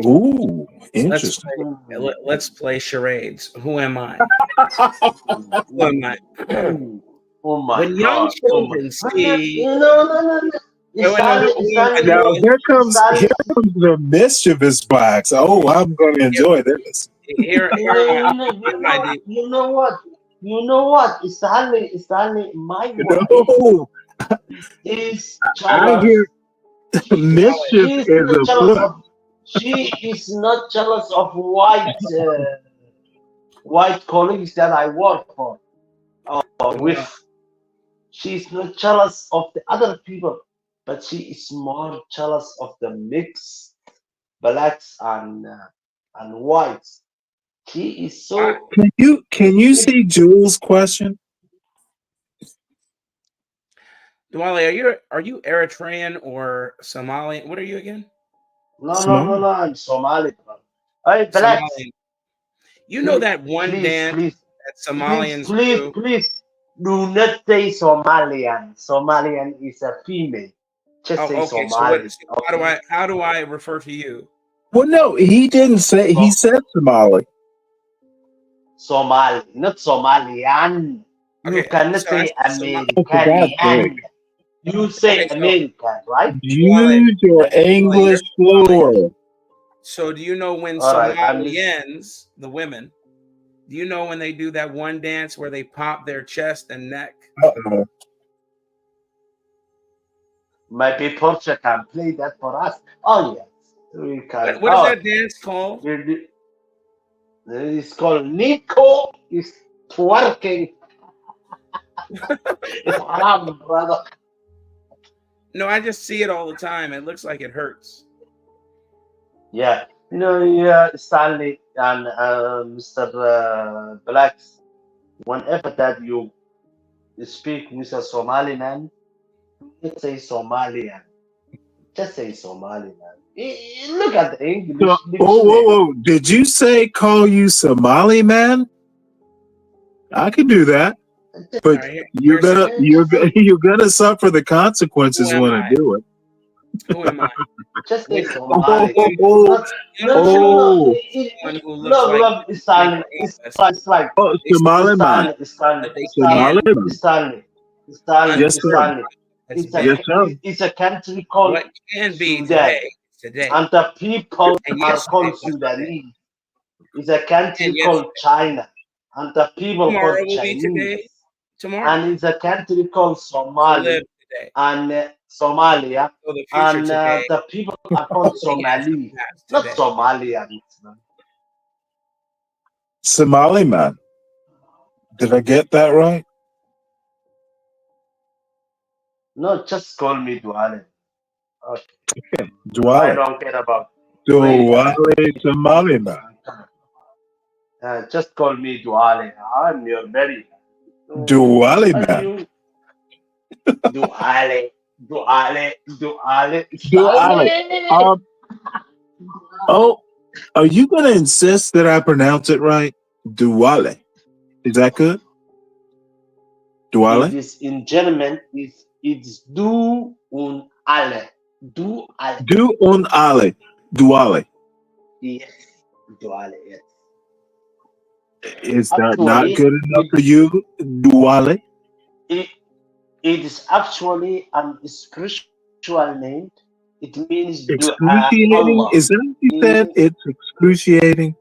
Ooh, interesting. Let's play charades. Who am I? Who am I? Oh my When young God. children see, No. Now here comes the mischievous blacks. Oh, I'm going to enjoy this. Here You know what? Stanley, my wife is I jealous. hear mischief is afoot. She is not jealous of white colleagues that I work for or with. She's not jealous of the other people, but she is more jealous of the mixed blacks and whites. She is so. Can you see Jules' question? Duale, are you Eritrean or Somalian? What are you again? No, I'm Somali, bro. Hey, blacks. Somalian. You know that one dance that Somalians do? Please, do not say Somalian. Somalian is a female. Just say Somali. So how do I refer to you? Well, no, he didn't say. He said Somali. Somali, not Somalian. You cannot say American. You say American, right? Use your English plural. So do you know when All Somalians, the women, do you know when they do that one dance where they pop their chest and neck? Uh-oh. Maybe Portia can play that for us. Oh yes, we can. What is that dance called? It's called Nico is twerking. It's haram, brother. No, I just see it all the time. It looks like it hurts. Yeah, Stanley and Mr. Blacks. Whenever that you speak with a Somali man, just say Somalian. Just say Somali man. Look at the English. Whoa! Did you say call you Somali man? I can do that, but you're gonna suffer the consequences when I do it. Who am I? Just say Somali. No, Stanley. It's like Somali man. Stanley. Yes, sir. It's a country called what can be Sudan. Today. And the people are called Sudanese. It's a country called China. And the people Tomorrow called will Chinese. be today. Tomorrow. And it's a country called Somalia. And Somalia. So the and today, the people are called Somali. Not Somalians. Somali man. Did I get that right? No, just call me Duale. Okay. Duale. I don't care about Duale Somali man. Just call me Duale. I'm your buddy. Duale man. Duale. Are you going to insist that I pronounce it right? Duale. Is that good? Duale? It is in German. It's du und alle. Du und alle. Duale. Yes. Duale, yes. Is that not good enough for you, Duale? It is actually a spiritual name. It means excruciating. Is that what you said? It's excruciating.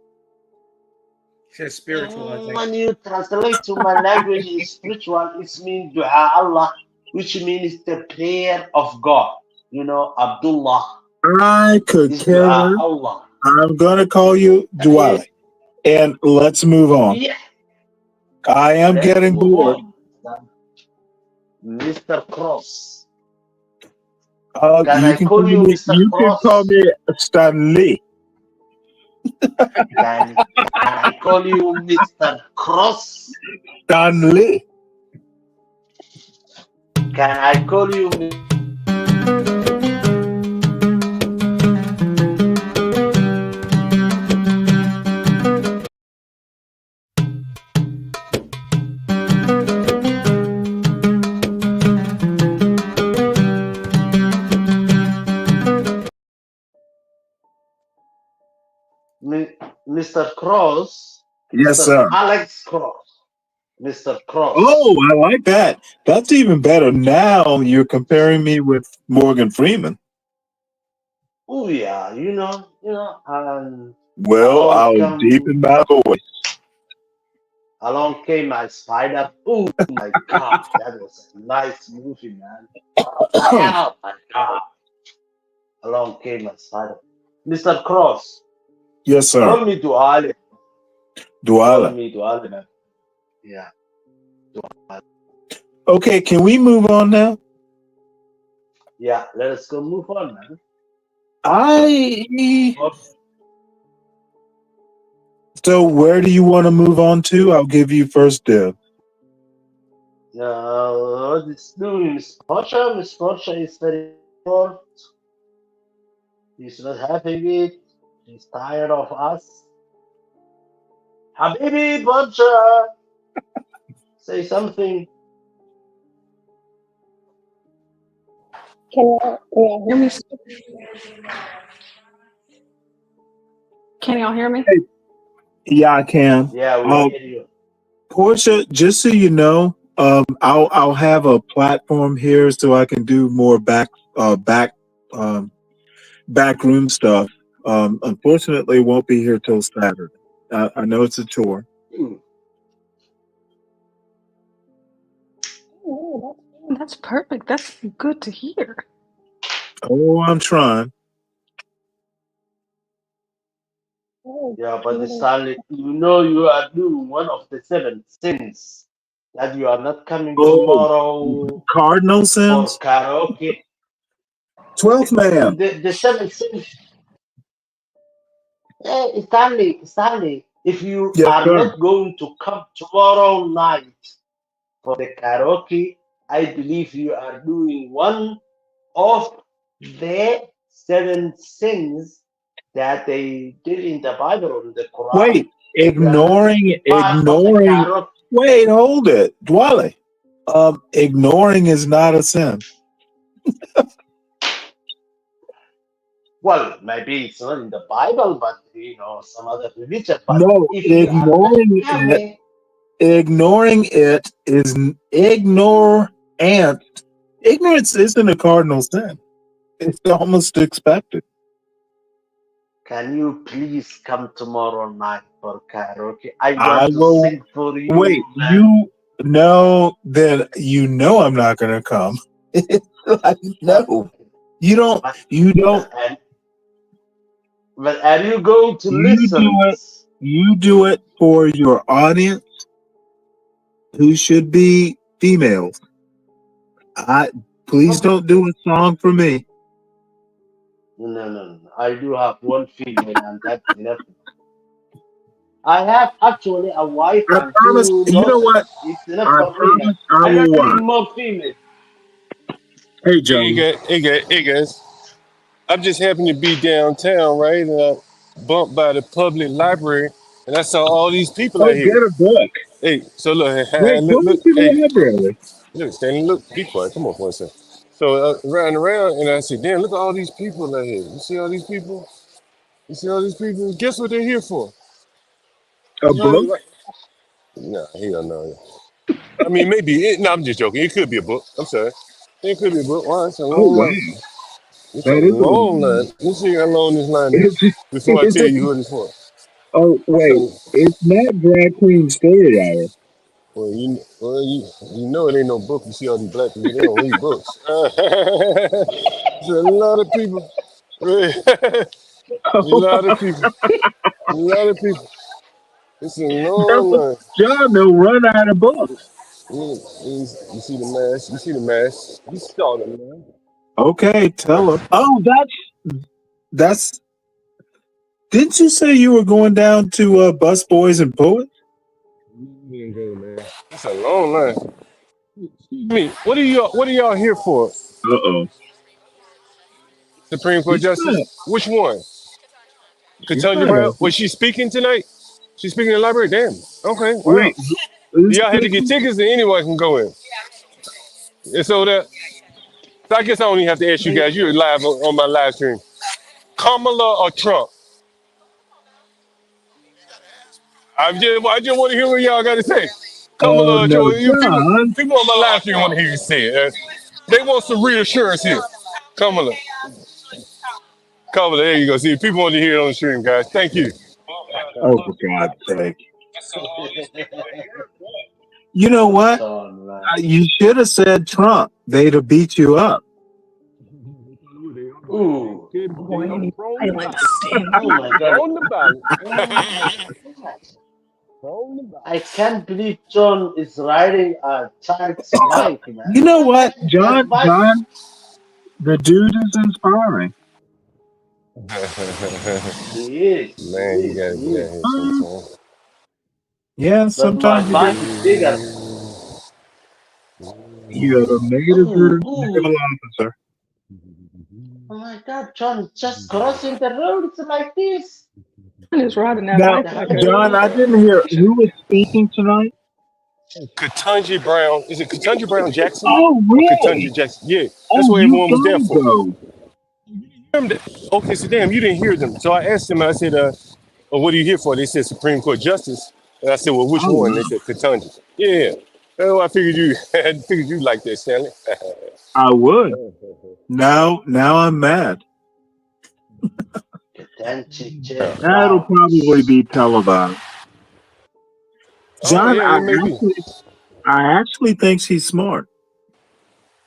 It's spiritual. I think. When you translate to my language, it's spiritual. It means Dua Allah, which means the prayer of God. You know, Abdullah. I could care less. I'm gonna call you Duale, and let's move on. Yeah. I am getting bored. Mr. Cross. You can call me Stanley. Can I call you Mr. Cross? Stanley. Can I call you Mr. Cross? Yes, Mr. sir. Alex Cross. Mr. Cross. Oh, I like that. That's even better. Now you're comparing me with Morgan Freeman. Oh yeah, Well, I'll deepen my voice. Along came my spider. Oh my god, that was a nice movie, man. Oh my god. Along came my spider. Mr. Cross. Yes, sir. Call me Duale. Duale. Call me Duale, man. Yeah. Duale. Okay, can we move on now? Yeah, let us go move on, man. So where do you want to move on to? I'll give you first dibs. No, this doing Miss Portia. Miss Portia is very short. He's not having it. He's tired of us. Habibi Portia, say something. Can y'all hear me? Can y'all hear me? Yeah, I can. Yeah, we hear you. Portia, just so you know, I'll have a platform here so I can do more backroom stuff. Unfortunately, won't be here till Saturday. I know it's a chore. Oh, that's perfect. That's good to hear. Oh, I'm trying. Yeah, but Stanley, you are doing one of the 7 sins that you are not coming tomorrow. Cardinal sins? For karaoke. 12th man. The 7 sins. Hey, Stanley, if you are not going to come tomorrow night for the karaoke, I believe you are doing one of the 7 sins that they did in the Bible or in the Quran. Wait, ignoring. Wait, hold it, Duale. Ignoring is not a sin. Well, maybe it's not in the Bible, but some other religion. But No, if ignoring it is ignorant. Ignorance isn't a cardinal sin. It's almost expected. Can you please come tomorrow night for karaoke? I want to sing for you. Wait, then I'm not gonna come. No, you don't. But are you going to listen? You do it for your audience, who should be females. Please don't do a song for me. No. I do have one female, and that's enough. I have actually a wife and promise, 2 you know what? It's enough for me. I don't need more females. Hey, John. Hey, guys. I'm just happened to be downtown, right? And I bumped by the public library, and I saw all these people out here. Get a book. Hey, so look, Wait, look, to the library. Look, Stanley, look, be quiet. Come on for a second. So riding around, and I said, damn, look at all these people out here. You see all these people? Guess what they're here for? A book? No, hell no. I mean, maybe. No, I'm just joking. It could be a book. I'm sorry. It could be a book. Wow, it's a long line. It's a long line. Let's see how long this line is before I tell you who it is for. Oh, wait. It's not Drag Queen Story Hour. Well, you know it ain't no book. You see all these black people, they don't read books. There's a lot of people. A lot of people. It's a long line. John, they'll run out of books. You see the mask. You saw them, man. Okay, tell her. Oh, that's Didn't you say you were going down to Busboys and Poets? Man. That's a long line. Excuse me. What are y'all here for? Uh-oh. Supreme Court Justice? Which one? Ketanji Brown? Was she speaking tonight? She's speaking in the library? Damn. Okay. Wow. Well, who's Y'all had to get speaking? tickets and anyone can go in. And so I guess I don't even have to ask you guys. You're live on my live stream. Kamala or Trump? I just want to hear what y'all got to say. Oh Kamala or no, Trump? John. People on my live stream want to hear you say it. They want some reassurance here. Kamala. Kamala, there you go. See, people want to hear it on the stream, guys. Thank you. Oh, for God's sake. You know what? You should have said Trump. They'd have beat you up. Ooh. Oh my God. On the ballot. I can't believe John is riding a child's bike, man. You know what, John? John, the dude is inspiring. He is. Man, you gotta get out here sometimes. Yeah, But sometimes my bike is bigger. you're a negative officer. Oh my God, John, just crossing the road. It's like this. Is riding that Now, bike like John, I didn't hear who was speaking tonight. Ketanji Brown. Is it Ketanji Brown Jackson? Oh, Or really? Ketanji Jackson? Yeah, that's what you everyone was there for. go. Okay, so damn, you didn't hear them. So I asked them, I said, what are you here for? They said Supreme Court Justice. And I said, well, which one? They said Ketanji. Yeah. Oh, I figured you like that, Stanley. I would. Now I'm mad. That'll probably be televised. John, I actually think she's smart.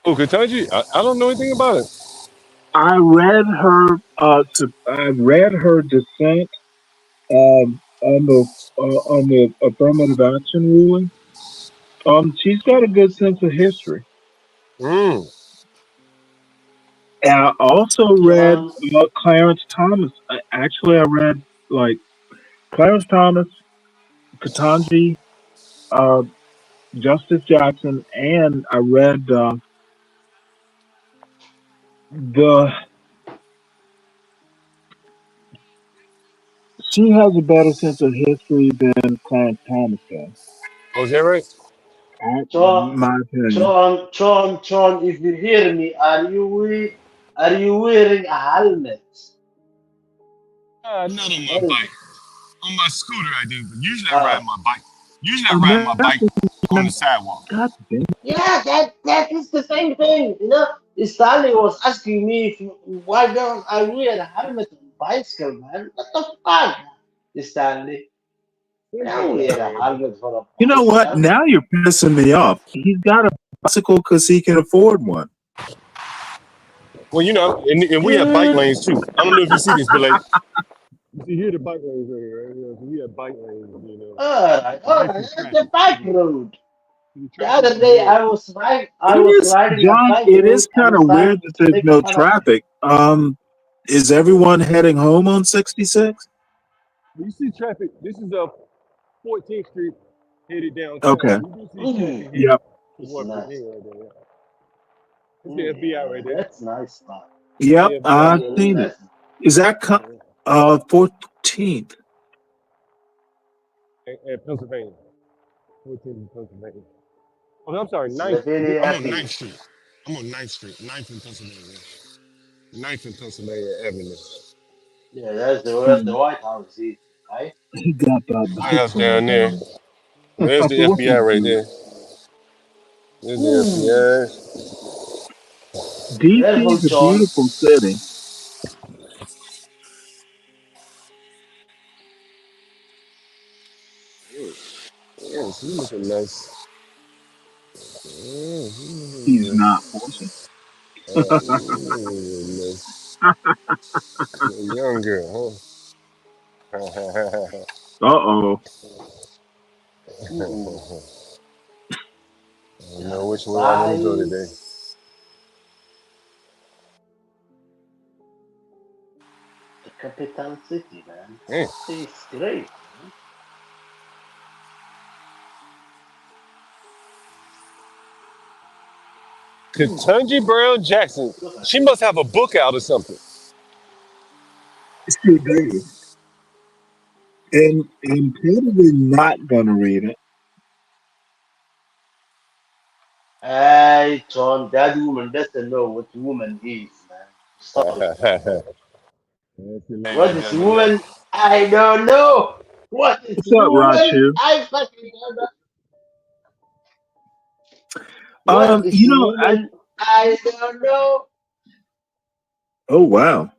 Oh, Ketanji? I don't know anything about it. I read her dissent on the affirmative action ruling. She's got a good sense of history. And I also read Clarence Thomas. Actually, I read like Clarence Thomas, Ketanji, Justice Jackson, and I read she has a better sense of history than Clarence Thomas does. Oh, is that right? My opinion. John, if you hear me, are you wearing a helmet? Not on my bike. On my scooter, I do. But usually I ride my bike. Usually I ride my bike on the sidewalk. Yeah, that is the same thing. You know, Stanley was asking me why don't I wear a helmet on bicycle, man? What the fuck, Stanley? You don't wear a helmet for a bicycle. You know what? Now you're pissing me off. He's got a bicycle because he can afford one. Well, you know, and we have bike lanes too. I don't know if you see this, but like, you see here the bike lanes right here, right? You know, so we have bike lanes, you know. All right. That's the bike road. The other day I was riding John, a bike. it is kind of weird that there's no traffic. Is everyone heading home on 66? You see traffic. This is 14th Street headed downtown. Okay. You do see traffic here. Yep. It's nice. It's the FBI right there. That's nice stuff. Yep, I've seen it. Is that 14th? At Pennsylvania. 14th in Pennsylvania. Oh, I'm sorry, 9th. I'm on 9th Street. I'm on 9th Street. 9th in Pennsylvania. 9th in Pennsylvania Avenue. Yeah, that's where the White House is, right? He got that White House down there. There's the FBI right there. There's the FBI. DC is a beautiful city. Yes, he's looking nice. He's not forcing. Young girl, huh? Uh-oh. I don't know which way I want to go today. capital city, man. Man. It's great. Ketanji Brown Jackson. She must have a book out or something. She did. And I'm probably not gonna read it. Hey, John, that woman doesn't know what woman is, man. Stop it. What is woman? I don't know. What is What's up, woman? Rashu? I fucking don't know. What is woman? I don't know. Oh wow.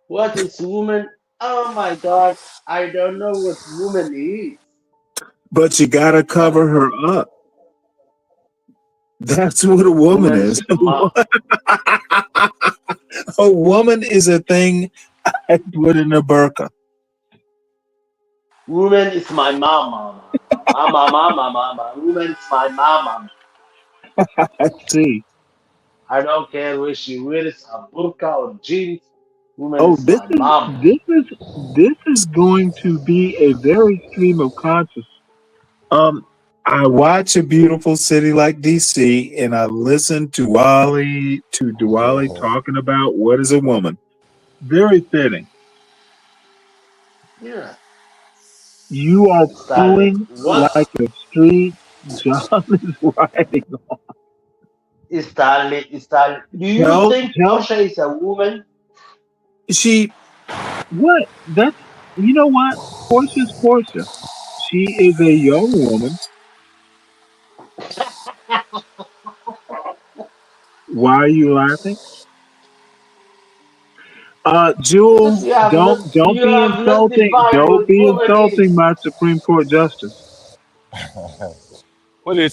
What is woman? Oh my God, I don't know what woman is. But you gotta cover her up. That's what a woman is. A woman is a thing I put in a burqa. Woman is my mama. Mama. Woman is my mama. I see. I don't care where she wears a burqa or jeans. Woman Oh, is my mama. this is going to be a very stream of conscious. I watch a beautiful city like DC, and I listen to Duale talking about what is a woman. Very fitting. Yeah. You are pulling like a street John is riding on. Stanley. Do you think Portia is a woman? What? That's, you know what? Portia's Portia. She is a young woman. Why are you laughing? Jewel, don't be insulting. Don't be insulting my Supreme Court justice. What did it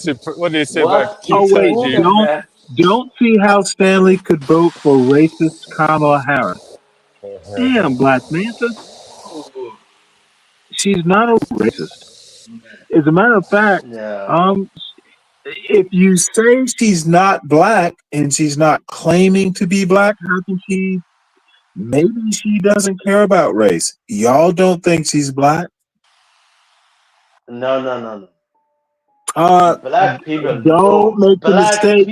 say about Oh wait, Ketanji? don't see how Stanley could vote for racist Kamala Harris. Damn, Black Manta. She's not a racist. As a matter of fact, if you say she's not black and she's not claiming to be black, how can she? Maybe she doesn't care about race. Y'all don't think she's black? No. Black people don't make the mistake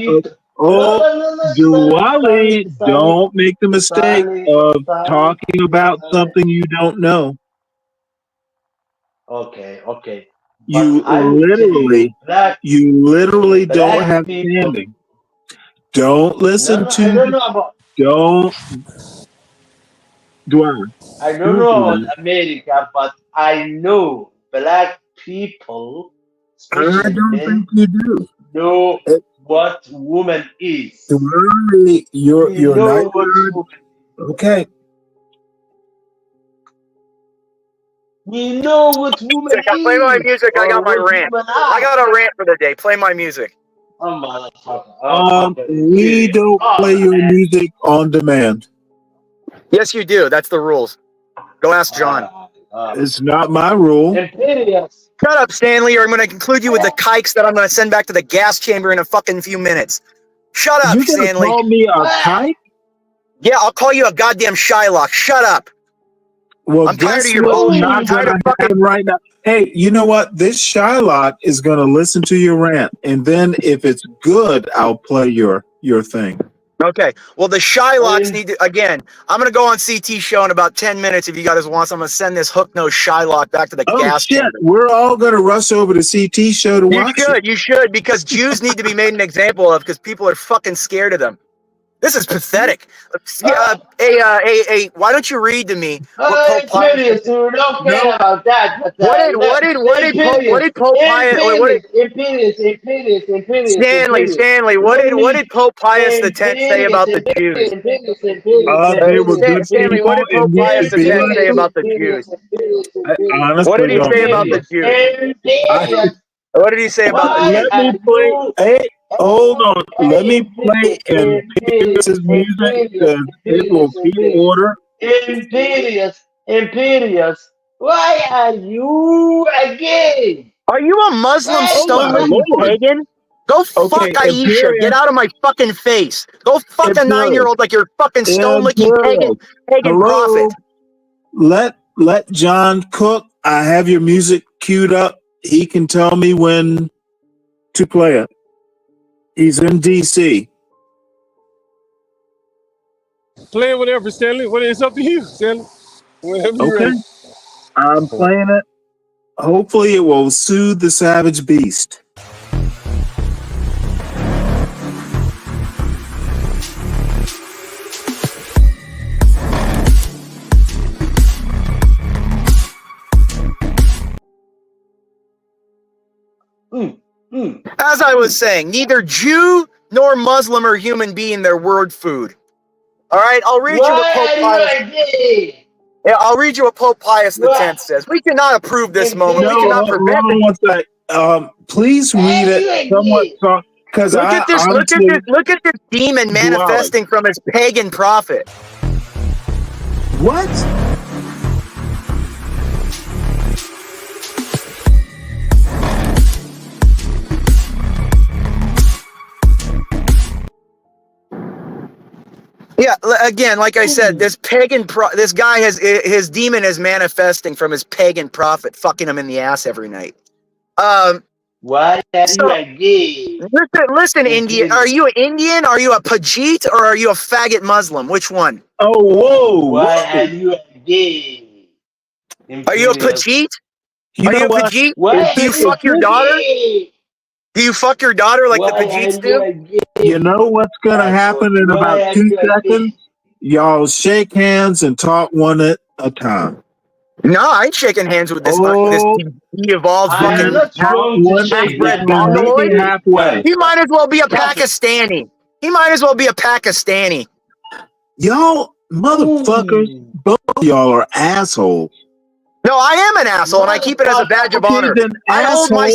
of Duale. Don't make the mistake of talking about something you don't know. Okay. You literally don't have standing. Don't listen to. Don't. Duale. I don't know about America, but I know black people, I don't think you do. Know what woman is. Duale, you're not good. Okay. We know what woman is. Play my music. I got my rant. I got a rant for the day. Play my music. We don't play your music on demand. Yes, you do. That's the rules. Go ask John. It's not my rule. Shut up, Stanley, or I'm going to conclude you with the kikes that I'm going to send back to the gas chamber in a fucking few minutes. Shut up, Stanley. You gonna call me a kike? Yeah, I'll call you a goddamn Shylock. Shut up. Well, I'm tired of your bullshit. I'm tired of fucking right now. Hey, you know what? This Shylock is going to listen to your rant, and then if it's good, I'll play your thing. Okay. Well, the Shylocks need to, again, I'm going to go on CT show in about 10 minutes if you guys want. So I'm going to send this hook-nosed Shylock back to the gas chamber. We're all going to rush over to CT show to watch it. You should, because Jews need to be made an example of because people are fucking scared of them. This is pathetic. Why don't you read to me what Pope Pius? Don't care about that. But, what did Pope Pius? Stanley, what did Pope Pius X say about the Jews? Stanley, what did Pope Pius X say about the Jews? What did he say about the Jews? What did he say about the Jews? Let me play. Hey, hold on. Let me play and Pierce's music because it will keep order. Imperious. Why are you again? Are you a Muslim stoner, you pagan? Go fuck Aisha. Imperious. Get out of my fucking face. Go fuck a Imperious. 9-year-old like you're fucking stone-licking pagan Hello? prophet. Let John cook. I have your music queued up. He can tell me when to play it. He's in DC. Play it whatever, Stanley. Well, it's up to you, Stanley. Whenever you're Okay. ready. I'm playing it. Hopefully it will soothe the savage beast. As I was saying, neither Jew nor Muslim or human being their word food. All right, I'll read you what Pope Pius. Yeah, I'll read you what Pope Pius X says. We cannot approve this moment. We cannot prevent it. Please read it somewhat soft, because look at this. Look at this demon manifesting from his pagan prophet. What? Yeah, again, like I said, this this guy has his demon is manifesting from his pagan prophet, fucking him in the ass every night. Why are you a gay? Listen, Indian. Are you an Indian? Are you a Pajit? Or are you a faggot Muslim? Which one? Oh, whoa! Why are you a gay? Are you a Pajit? Are you a Pajit? Do you fuck your daughter? Do you fuck your daughter like the Pajits do? You know what's going to happen in about 2 seconds? Y'all shake hands and talk one at a time. No, I ain't shaking hands with this evolved fucking half-bred mongoloid. Halfway. He might as well be a Pakistani. He might as well be a Pakistani. Y'all motherfuckers, both of y'all are assholes. No, I am an asshole, and I keep it as a badge of honor. I hold my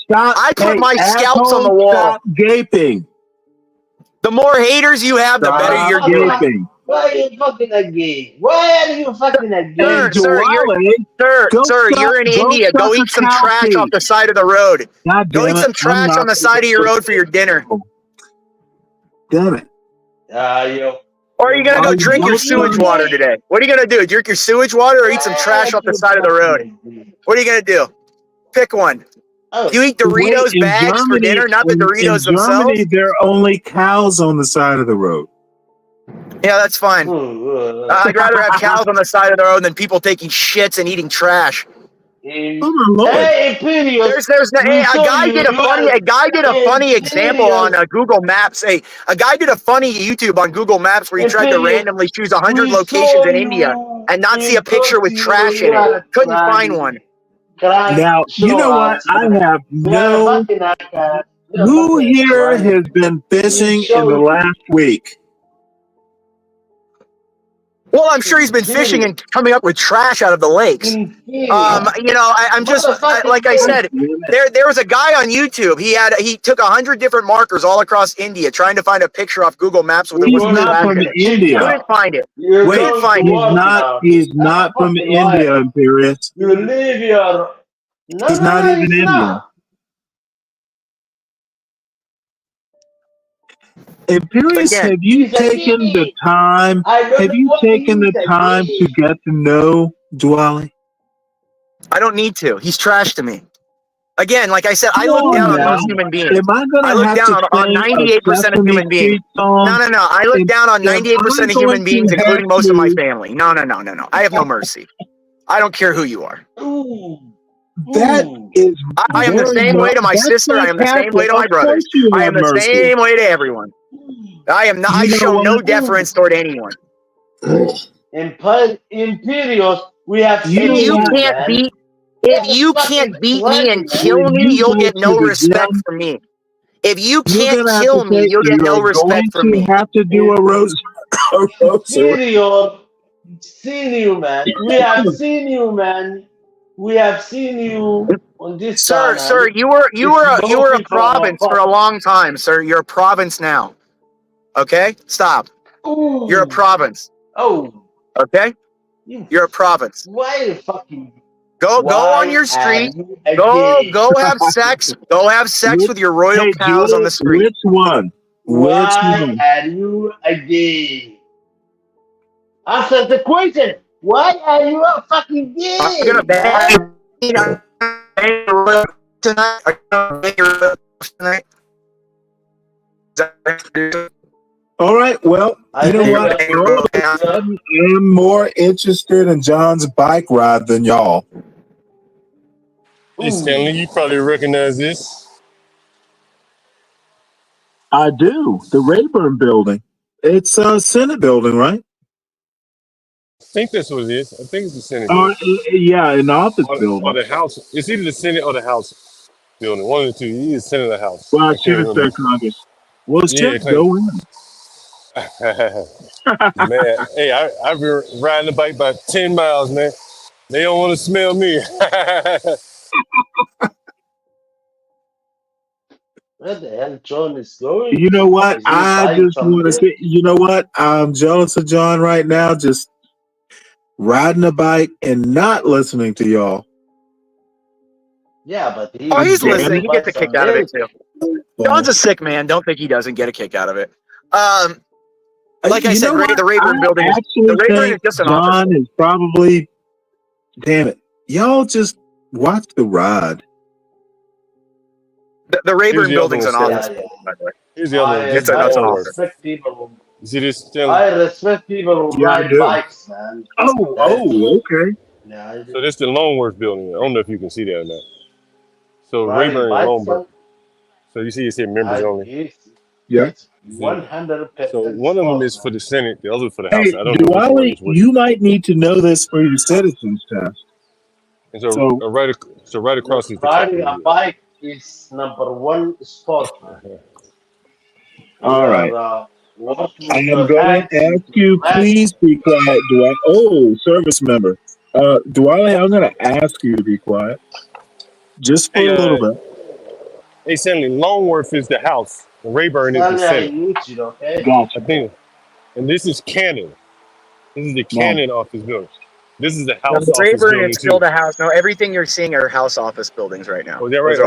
I put my scalps on the wall. Stop gaping. The more haters you have, the better you're doing. Why are you fucking a gay? Why are you fucking a gay? Sir, you're in India. Go eat some trash off the side of the road. Go eat some trash on the side of your road for your dinner. Damn it. Or are you going to go drink your sewage water today? What are you going to do? Drink your sewage water or eat some trash off the side of the road? What are you going to do? Pick one. You eat Doritos bags for dinner, not the Doritos themselves? In Germany, there are only cows on the side of the road. Yeah, that's fine. I'd rather have cows on the side of the road than people taking shits and eating trash. Hey, Imperious. A guy did a funny example on Google Maps. A guy did a funny YouTube on Google Maps where he tried to randomly choose 100 locations in India and not see a picture with trash in it. Couldn't find one. Now, you know what? I have no... Who here has been fishing in the last week? Well, I'm sure he's been fishing and coming up with trash out of the lakes. I'm just like I said. There was a guy on YouTube. He took 100 different markers all across India, trying to find a picture off Google Maps with He's not from India. Couldn't find it. He's not from India, Imperious. You live your. He's not even Indian. Imperious, have you taken the time? Have you taken the time to get to know Duale? I don't need to. He's trash to me. Again, like I said, I look down on most human beings. I look down on 98% of human beings. No. I look down on 98% of human beings, including most of my family. No. I have no mercy. I don't care who you are. That is. I am the same way to my sister. I am the same way to my brothers. I am the same way to everyone. I am not. I show no deference toward anyone. Imperious, we have. If you can't beat me and kill me, you'll get no respect from me. If you can't kill me, you'll get no respect from me. You have to do a rose. Imperious, seen you, man. We have seen you, man. We have seen you on this. Sir, you were a province for a long time, sir. You're a province now. Okay? Stop. Ooh. You're a province. Oh. Okay? You're a province. Why the fucking Go on your street. Go have sex. Go have sex with your royal cows on the street. Which one? Why are you gay? Answer the question. Why are you a fucking gay? I'm gonna ban you tonight. Are you gonna ban your tonight? All right. Well, you know what? I'm more interested in John's bike ride than y'all. Hey, Stanley, you probably recognize this. I do. The Rayburn building. It's a Senate building, right? I think that's what it is. I think it's the Senate building. Yeah, an office building. Or the House. It's either the Senate or the House building. One of the two. Either Senate or the House. Well, I should have said Congress. Well, it's just go in. Man, hey, I've been riding the bike about 10 miles, man. They don't want to smell me. Where the hell John is going? You know what? I just want to say, you know what? I'm jealous of John right now, just riding a bike and not listening to y'all. Yeah, but he's listening. He gets a kick out of it, too. John's a sick man. Don't think he doesn't get a kick out of it. Like I said, the Rayburn building. The Rayburn is just an office. John is probably, damn it. Y'all just watch the ride. The Rayburn building's an office. By the way. Here's the other one. That's an office. You see this? I respect people who ride bikes, man. Oh, okay. Yeah, so this is the Longworth building. I don't know if you can see that or not. So Rayburn and Longworth. So you see it here, members only. Yeah. 100%. So one of them is for the Senate, the other for the House. Hey, I don't know. Duale, you might need to know this for your citizens test. And so right across is the riding a bike is #1 sport. All right. I am going to ask you, please be quiet, Duale. Oh, service member. Duale, I'm going to ask you to be quiet. Just for a little bit. Hey, Stanley, Longworth is the House. And Rayburn is the Senate. Gotcha. I think. And this is Cannon. This is the Cannon office building. This is the House the office Rayburn building. is still the House. No, everything you're seeing are House office buildings right now. Oh, is that right?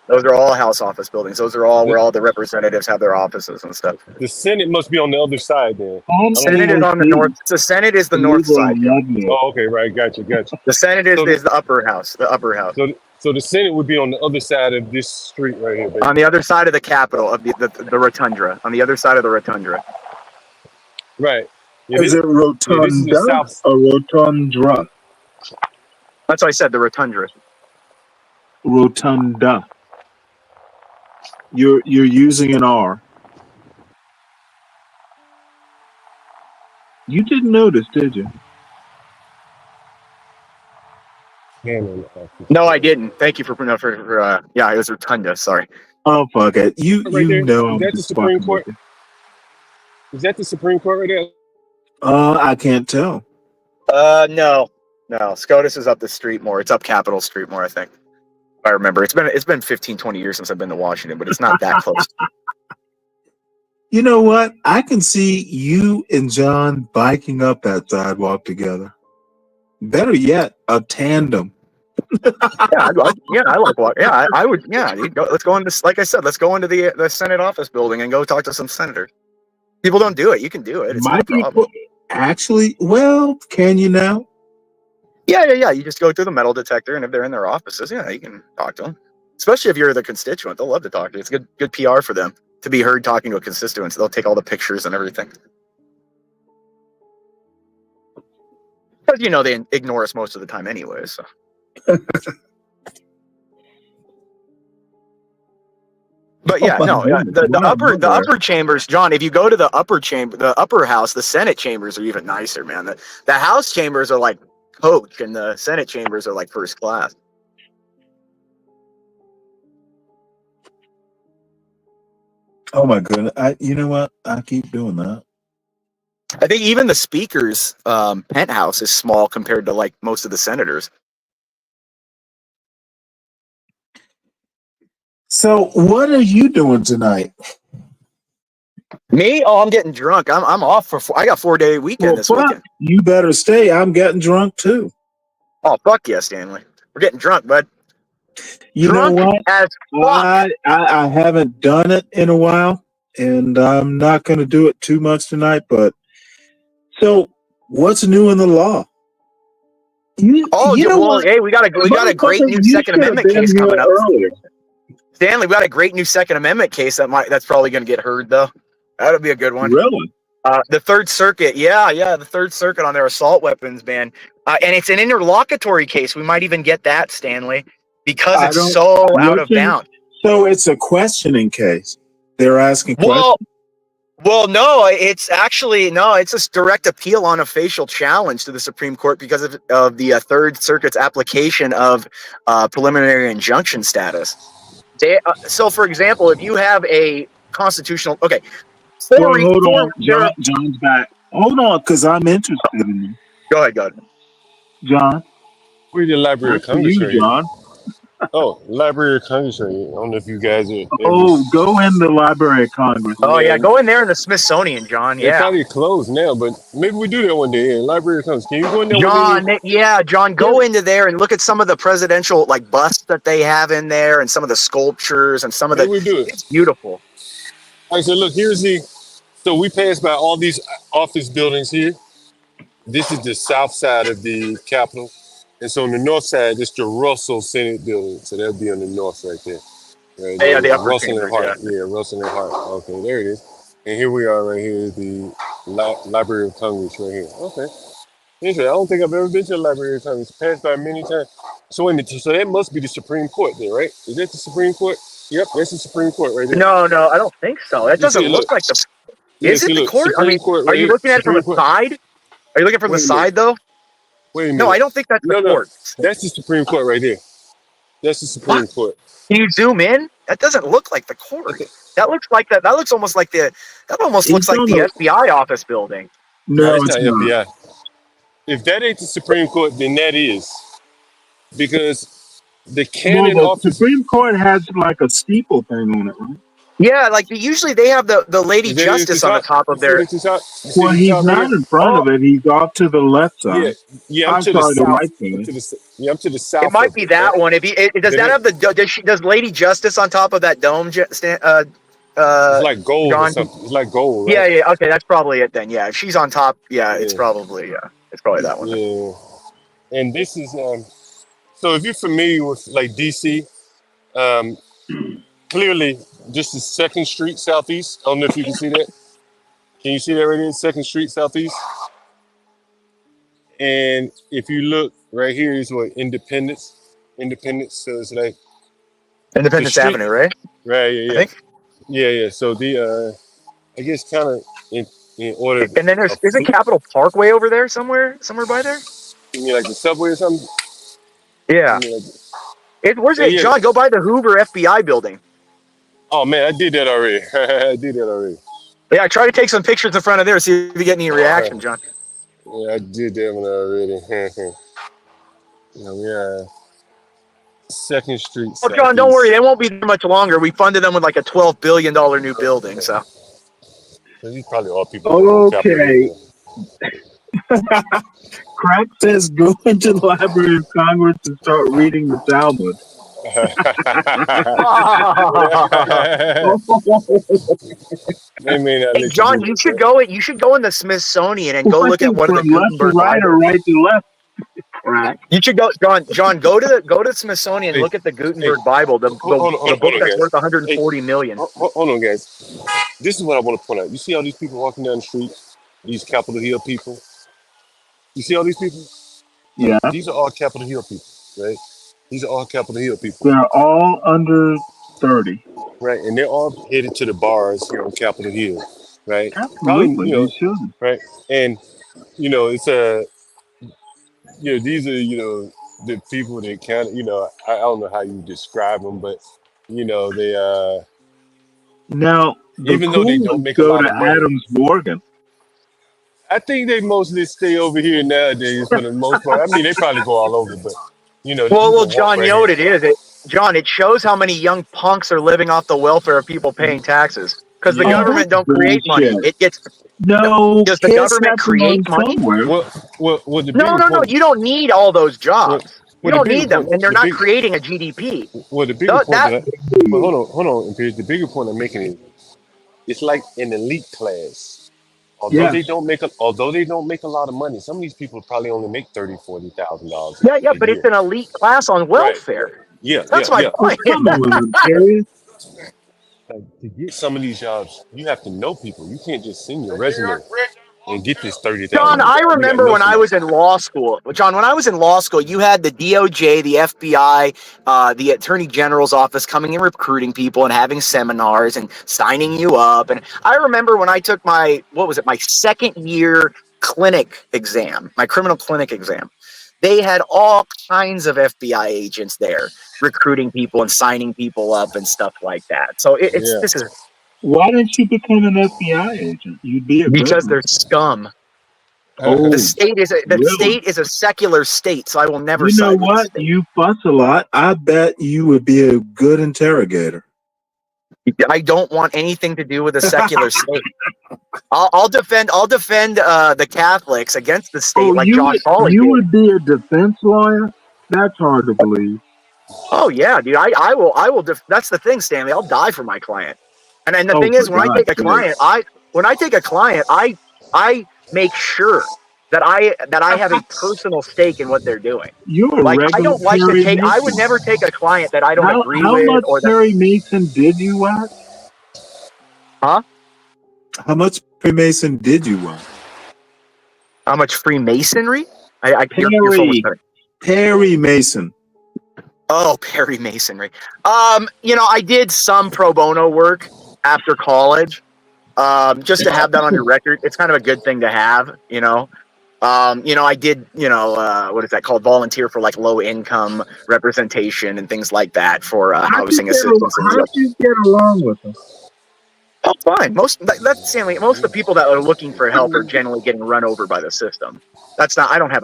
Those are all House office buildings. Those are all where all the representatives have their offices and stuff. The Senate must be on the other side then. The Senate is on the north. The Senate is the north side. Oh, okay, right. Gotcha. The Senate is the upper house. The upper house. So the Senate would be on the other side of this street right here. Basically. On the other side of the Capitol, of the rotunda. On the other side of the rotunda. Right. Yeah, is it rotunda or rotundra? That's what I said, the rotunda. Rotunda. You're using an R. You didn't notice, did you? No, I didn't. Thank you for yeah, it was rotunda. Sorry. Oh, fuck it. You know. Is that the Supreme Court? Is that the Supreme Court right there? I can't tell. No. SCOTUS is up the street more. It's up Capitol Street more, I think. I remember. It's been 15, 20 years since I've been to Washington, but it's not that close. You know what? I can see you and John biking up that sidewalk together. Better yet, a tandem. I like walking. Yeah, I would. Yeah, let's go into. Like I said, let's go into the Senate office building and go talk to some senators. People don't do it. You can do it. It's not a problem. Actually, well, can you now? Yeah. You just go through the metal detector, and if they're in their offices, yeah, you can talk to them. Especially if you're the constituent, they'll love to talk to you. It's good PR for them to be heard talking to a constituent. So they'll take all the pictures and everything. Because they ignore us most of the time anyway. So. But yeah, the upper chambers, John. If you go to the upper chamber, the upper house, the Senate chambers are even nicer, man. The House chambers are like coach, and the Senate chambers are like first class. Oh my goodness! You know what? I keep doing that. I think even the speaker's penthouse is small compared to like most of the senators. So, what are you doing tonight? Me? Oh, I'm getting drunk. I'm off I got 4-day weekend this weekend. You better stay. I'm getting drunk too. Oh, fuck yeah, Stanley. We're getting drunk, bud. You drunk know what? As fuck. I haven't done it in a while, and I'm not going to do it too much tonight. But so, what's new in the law? Hey, we got a great new Second Amendment case coming up. Earlier. Stanley, we got a great new Second Amendment case that's probably going to get heard though. That'll be a good one. Really? The Third Circuit, the Third Circuit on their assault weapons ban, and it's an interlocutory case. We might even get that, Stanley, because it's so out of bounds. So it's a questioning case. They're asking questions. Well, no, it's a direct appeal on a facial challenge to the Supreme Court because of the Third Circuit's application of preliminary injunction status. So, for example, if you have a constitutional, hold on, John's back. Hold on, because I'm interested in you. Go ahead, John. We're the Library of Congress, John. Oh, Library of Congress. I don't know if you guys are. Go in the Library of Congress. Oh, yeah, go in there in the Smithsonian, John. Yeah. It's probably closed now, but maybe we do that one day. Library of Congress. Can you go in there? John, go into there and look at some of the presidential busts that they have in there and some of the sculptures and some of the. We do it. It's beautiful. All right, so look, so we passed by all these office buildings here. This is the south side of the Capitol. And so on the north side, it's the Russell Senate building. So that'll be on the north right there. Right there. The upper Russell chamber, and Hart. Yeah, Russell and Hart. Okay, there it is. And here we are right here, the Library of Congress right here. Okay. Interesting. I don't think I've ever been to the Library of Congress. Passed by many times. So wait a minute. So that must be the Supreme Court there, right? Is that the Supreme Court? Yep, that's the Supreme Court right there. No, I don't think so. That doesn't look like the. Is it the court? I mean, are you looking at it from the side? Are you looking from the side though? Wait a minute. No, I don't think that's the court. That's the Supreme Court right there. That's the Supreme Court. Can you zoom in? That doesn't look like the court. Okay. That looks like that. That looks almost like the. That almost looks like the FBI office building. No, it's not FBI. If that ain't the Supreme Court, then that is, because the canon office. Supreme Court has like a steeple thing on it, right? Yeah, usually they have the Lady Justice on the top of their. Well, he's not in front of it. He's off to the left side. Yeah, I'm to the south. I'm to the south. It might be that one. Does that have the? Does Lady Justice on top of that dome? It's like gold or something. It's like gold. Right? Yeah. Okay, that's probably it then. Yeah, if she's on top, it's probably that one. Yeah, and this is so if you're familiar with DC, clearly. This is 2nd Street Southeast. I don't know if you can see that. Can you see that right here? 2nd Street Southeast. And if you look right here is what Independence. So it's like Independence Avenue, right? Right. Yeah. I think. Yeah. So the I guess kind of in order. And then isn't Capitol Parkway over there somewhere by there? You mean like the subway or something? Yeah. Where's it? John, go by the Hoover FBI building. Oh man, I did that already. Yeah, I try to take some pictures in front of there, see if you get any reaction, John. Yeah, I did that one already. Yeah. 2nd Street. Oh, John, don't worry, they won't be there much longer. We funded them with like a $12 billion new building, so. These probably all people. Okay. Crack says go into the Library of Congress and start reading the Talmud. Hey, John, you should go in the Smithsonian and go look at one of the Gutenberg right or right to left. Right. You should go, John. Go to the Smithsonian and look at the Gutenberg Bible, the book that's worth $140 million. Hold on, guys. This is what I want to point out. You see all these people walking down the street? These Capitol Hill people. You see all these people? Yeah. These are all Capitol Hill people, right? These are all Capitol Hill people. They're all under 30. Right, and they're all headed to the bars here on Capitol Hill, right? Absolutely, Probably, right? And, it's these are, the people that kind of, I don't know how you describe them, but, they, now, even though they don't make a lot of money. Adams Morgan. I think they mostly stay over here nowadays for the most part. I mean, they probably go all over, but, Well, John, you know what it is? John, it shows how many young punks are living off the welfare of people paying taxes. Because the government don't create money. It gets... No. Does the government create money? Well, Well, the No, bigger no, no. point. You don't need all those Well, jobs. You the don't bigger need them, point. and they're The not big. creating a GDP. Well, the bigger point That that. But hold on, Imperius. The bigger point I'm making is it's like an elite class. Although Yes. they don't make a lot of money, some of these people probably only make $30,000-$40,000 yeah, a but it's year. an elite class on Right. welfare. Yeah. That's my Oh, point. come on, Imperius. Like, to get some of these jobs, you have to know people. You can't just send your resume and get this John, 30,000 I job. You got to remember know when I somebody. was in law school. John, when I was in law school, you had the DOJ, the FBI, the Attorney General's office coming and recruiting people and having seminars and signing you up. And I remember when I took my second year clinic exam, my criminal clinic exam. They had all kinds of FBI agents there recruiting people and signing people up and stuff like that. So Yeah. this is Why didn't you become an FBI agent? You'd be a good because one. they're scum. Oh, The state really? is a secular state, so I will never You know side with the what? state. You fuss a lot. I bet you would be a good interrogator. I don't want anything to do with a secular state. I'll defend the Catholics against the state, like John Paul you did. would be a defense lawyer? That's hard to believe. Oh yeah, dude. I will. That's the thing, Stanley. I'll die for my client. And the Oh, thing for is, when I God's take a client, sake. I make sure that I have a personal stake in what they're doing. You're a Like I regular don't like to Perry take. I would Mason. never take a client that I don't agree How with much or that. Perry Mason did you want? Huh? How much Perry Mason did you want? How much Freemasonry? Your phone was cutting. Perry Mason. Oh, Perry Masonry. I did some pro bono work after college, just to have that on your record. It's kind of a good thing to have, I did, what is that called? Volunteer for like low income representation and things like that for housing assistance. How did you get along with him? Oh, fine. Most of the people that are looking for help are generally getting run over by the system. That's not. I don't have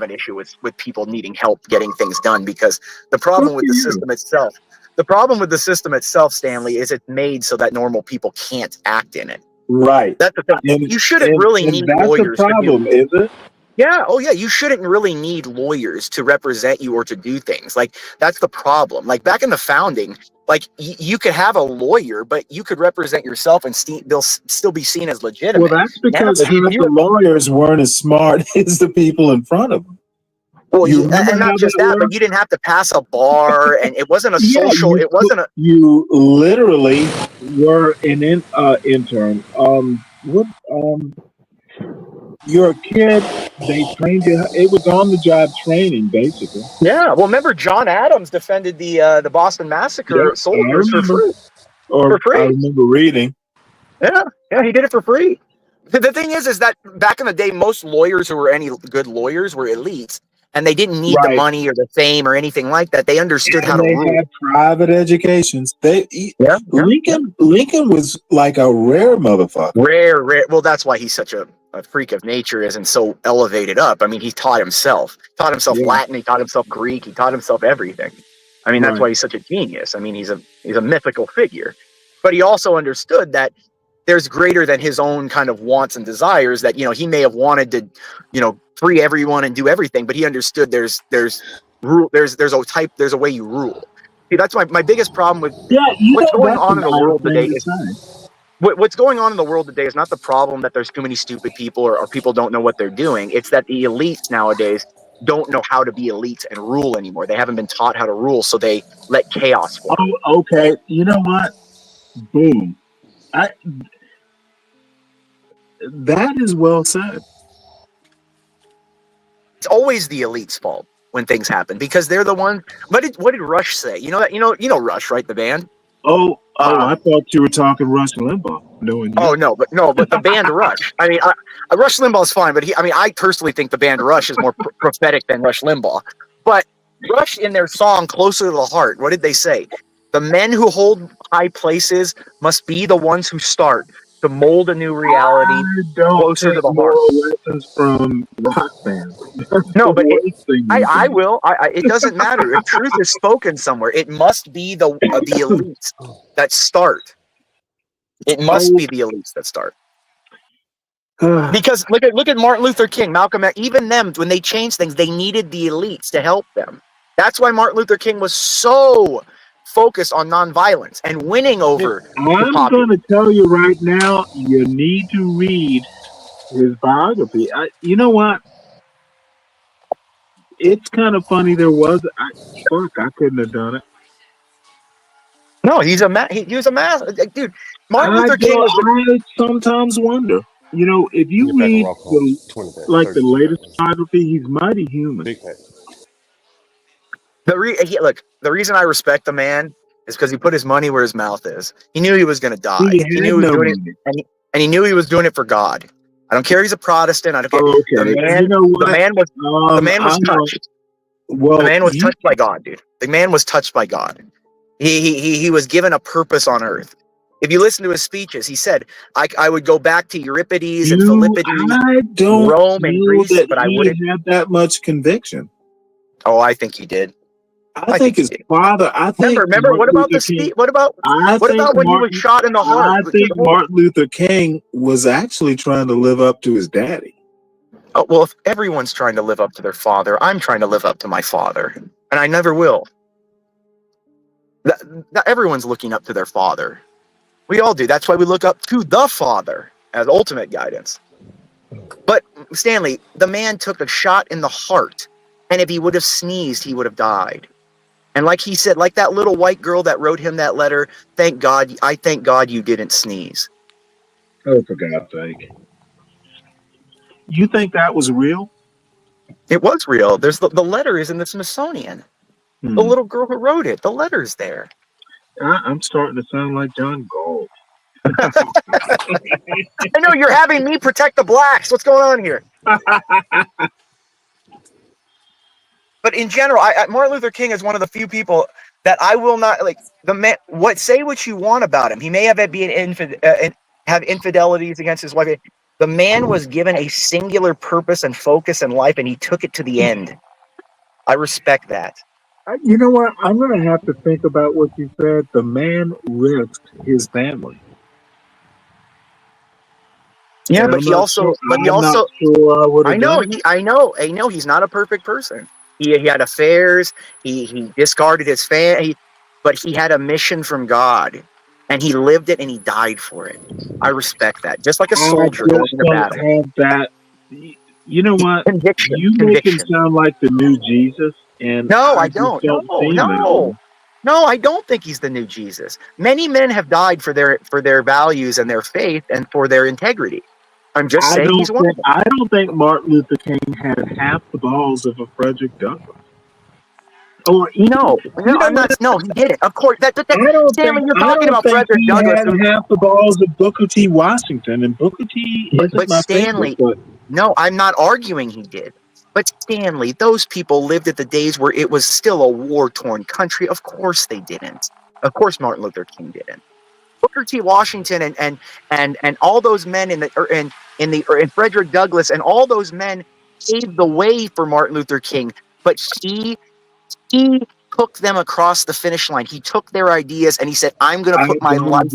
an issue with people needing help getting things done, because the problem with the system itself. The problem with the system itself, Stanley, is it's made so that normal people can't act in it. Right. That's the thing. You shouldn't really need lawyers. That's the problem, is it? Yeah. Oh, yeah. You shouldn't really need lawyers to represent you or to do things. Like, that's the problem. Like, back in the founding, like, you could have a lawyer, but you could represent yourself and they'll still be seen as legitimate. Well, that's because the lawyers weren't as smart as the people in front of them. Well, and not just that, but you didn't have to pass a bar, and it wasn't a social. It wasn't a. You literally were an intern. You're a kid. They trained you. It was on the job training, basically. Yeah. Well, remember John Adams defended the Boston Massacre soldiers for free. For free. I remember reading. Yeah, he did it for free. The thing is that back in the day, most lawyers who were any good lawyers were elites. And they didn't need the money or the fame or anything like that. They understood how to rule. They had private educations. Lincoln was like a rare motherfucker. Rare. Well, that's why he's such a freak of nature, isn't so elevated up. I mean, he taught himself. Latin. He taught himself Greek. He taught himself everything. I mean, that's why he's such a genius. I mean, he's a mythical figure. But he also understood that there's greater than his own kind of wants and desires, that, he may have wanted to, free everyone and do everything, but he understood there's a way you rule. See, that's my biggest problem with what's going on in the world today. What's going on in the world today is not the problem that there's too many stupid people or people don't know what they're doing. It's that the elites nowadays don't know how to be elites and rule anymore. They haven't been taught how to rule, so they let chaos form. Oh, okay. You know what? Boom. That is well said. It's always the elite's fault when things happen, because they're the ones. What did Rush say? You know Rush, right? The band. I thought you were talking Rush Limbaugh. But the band Rush. I mean, Rush Limbaugh's fine, but I personally think the band Rush is more prophetic than Rush Limbaugh. But Rush, in their song "Closer to the Heart," what did they say? The men who hold high places must be the ones who start to mold a new reality closer to the heart. Lessons from rock bands. No, but I will. It doesn't matter. If truth is spoken somewhere, it must be the elites that start. It must be the elites that start. Because look at Martin Luther King, Malcolm X, even them, when they changed things, they needed the elites to help them. That's why Martin Luther King was so focused on nonviolence and winning over. I'm going to tell you right now, you need to read his biography. You know what? It's kind of funny. I couldn't have done it. No, he was a dude. Martin Luther King was. I sometimes wonder. You know, if you read the latest biography, he's mighty human. Look, the reason I respect the man is because he put his money where his mouth is. He knew he was going to die. He knew he was doing it, and he knew he was doing it for God. I don't care. He's a Protestant. I don't care. Okay. The man was touched. Well, the man was touched by God, dude. The man was touched by God. He was given a purpose on earth. If you listen to his speeches, he said, "I would go back to Euripides and Philippides, Rome and Greece, but I wouldn't have that much conviction." Oh, I think he did. I think his father. Remember. What about the speech? What about when he was shot in the heart? I think Martin Luther King was actually trying to live up to his daddy. Oh, well, if everyone's trying to live up to their father, I'm trying to live up to my father, and I never will. Everyone's looking up to their father. We all do. That's why we look up to the Father as ultimate guidance. But Stanley, the man took a shot in the heart, and if he would have sneezed, he would have died. And like he said, like that little white girl that wrote him that letter, thank God you didn't sneeze. Oh, for God's sake. You think that was real? It was real. There's the letter is in the Smithsonian. The little girl who wrote it, the letter's there. I'm starting to sound like John Galt. I know, you're having me protect the blacks. What's going on here? But in general, Martin Luther King is one of the few people that I will not like. The man, say what you want about him. He may have have infidelities against his wife. The man was given a singular purpose and focus in life, and he took it to the end. I respect that. You know what? I'm going to have to think about what you said. The man risked his family. Yeah, but he also. I know he's not a perfect person. He had affairs. He discarded his family, but he had a mission from God, and he lived it and he died for it. I respect that. Just like a soldier going to battle. You know what? Conviction. You make him sound like the new Jesus. And no, I don't. No, I don't think he's the new Jesus. Many men have died for their values and their faith and for their integrity. I'm just saying he's one of them. I don't think Martin Luther King had half the balls of a Frederick Douglass. No, I'm not. No, he didn't. Of course, Stanley, you're talking about Frederick Douglass. He had half the balls of Booker T. Washington, and Booker T. isn't my Stanley, favorite. No, I'm not arguing he did. But Stanley, those people lived at the days where it was still a war-torn country. Of course they didn't. Of course Martin Luther King didn't. Booker T. Washington and all those men in Frederick Douglass and all those men paved the way for Martin Luther King. But he took them across the finish line. He took their ideas and he said, "I'm going to put my life."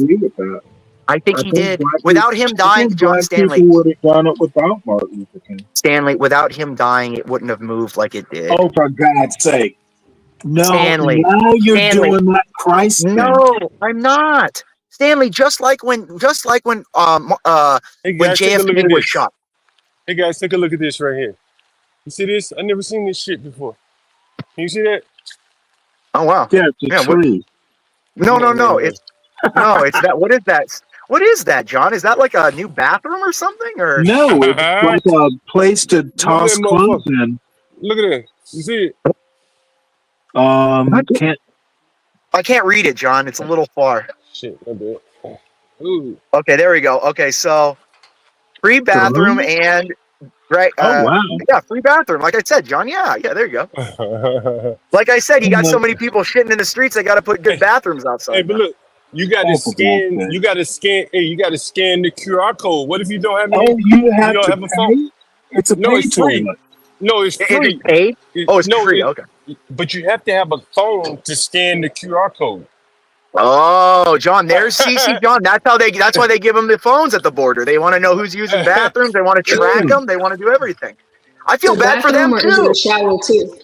I think he did. Without him dying, John Stanley. People would have done it without Martin Luther King. Stanley, without him dying, it wouldn't have moved like it did. Oh, for God's sake! No, Stanley, now you're doing that Christ thing. No, I'm not. Stanley, just like when JFK was shot. Hey guys, take a look at this right here. You see this? I never seen this shit before. Can you see that? Oh wow! Yeah, it's a tree. No. It's that. What is that? What is that, John? Is that like a new bathroom or something? Or no, it's like a place to toss clothes in. Look at that. You see it? I can't read it, John. It's a little far. Shit, I bet. Ooh. Okay, there we go. Okay, so free bathroom and right. Wow. Yeah, free bathroom. Like I said, John. Yeah, there you go. Like I said, you got so many people shitting in the streets. They got to put good bathrooms outside. Hey, but look. You got to scan. You got to scan. Hey, you got to scan the QR code. What if you don't have? You don't have a phone. It's a it's free. No, it's free. Is it paid? It's free. Okay. But you have to have a phone to scan the QR code. Oh, John, there's CC John. That's why they give them the phones at the border. They want to know who's using bathrooms. They want to track them. They want to do everything. I feel bad for them or is it too. a shower too?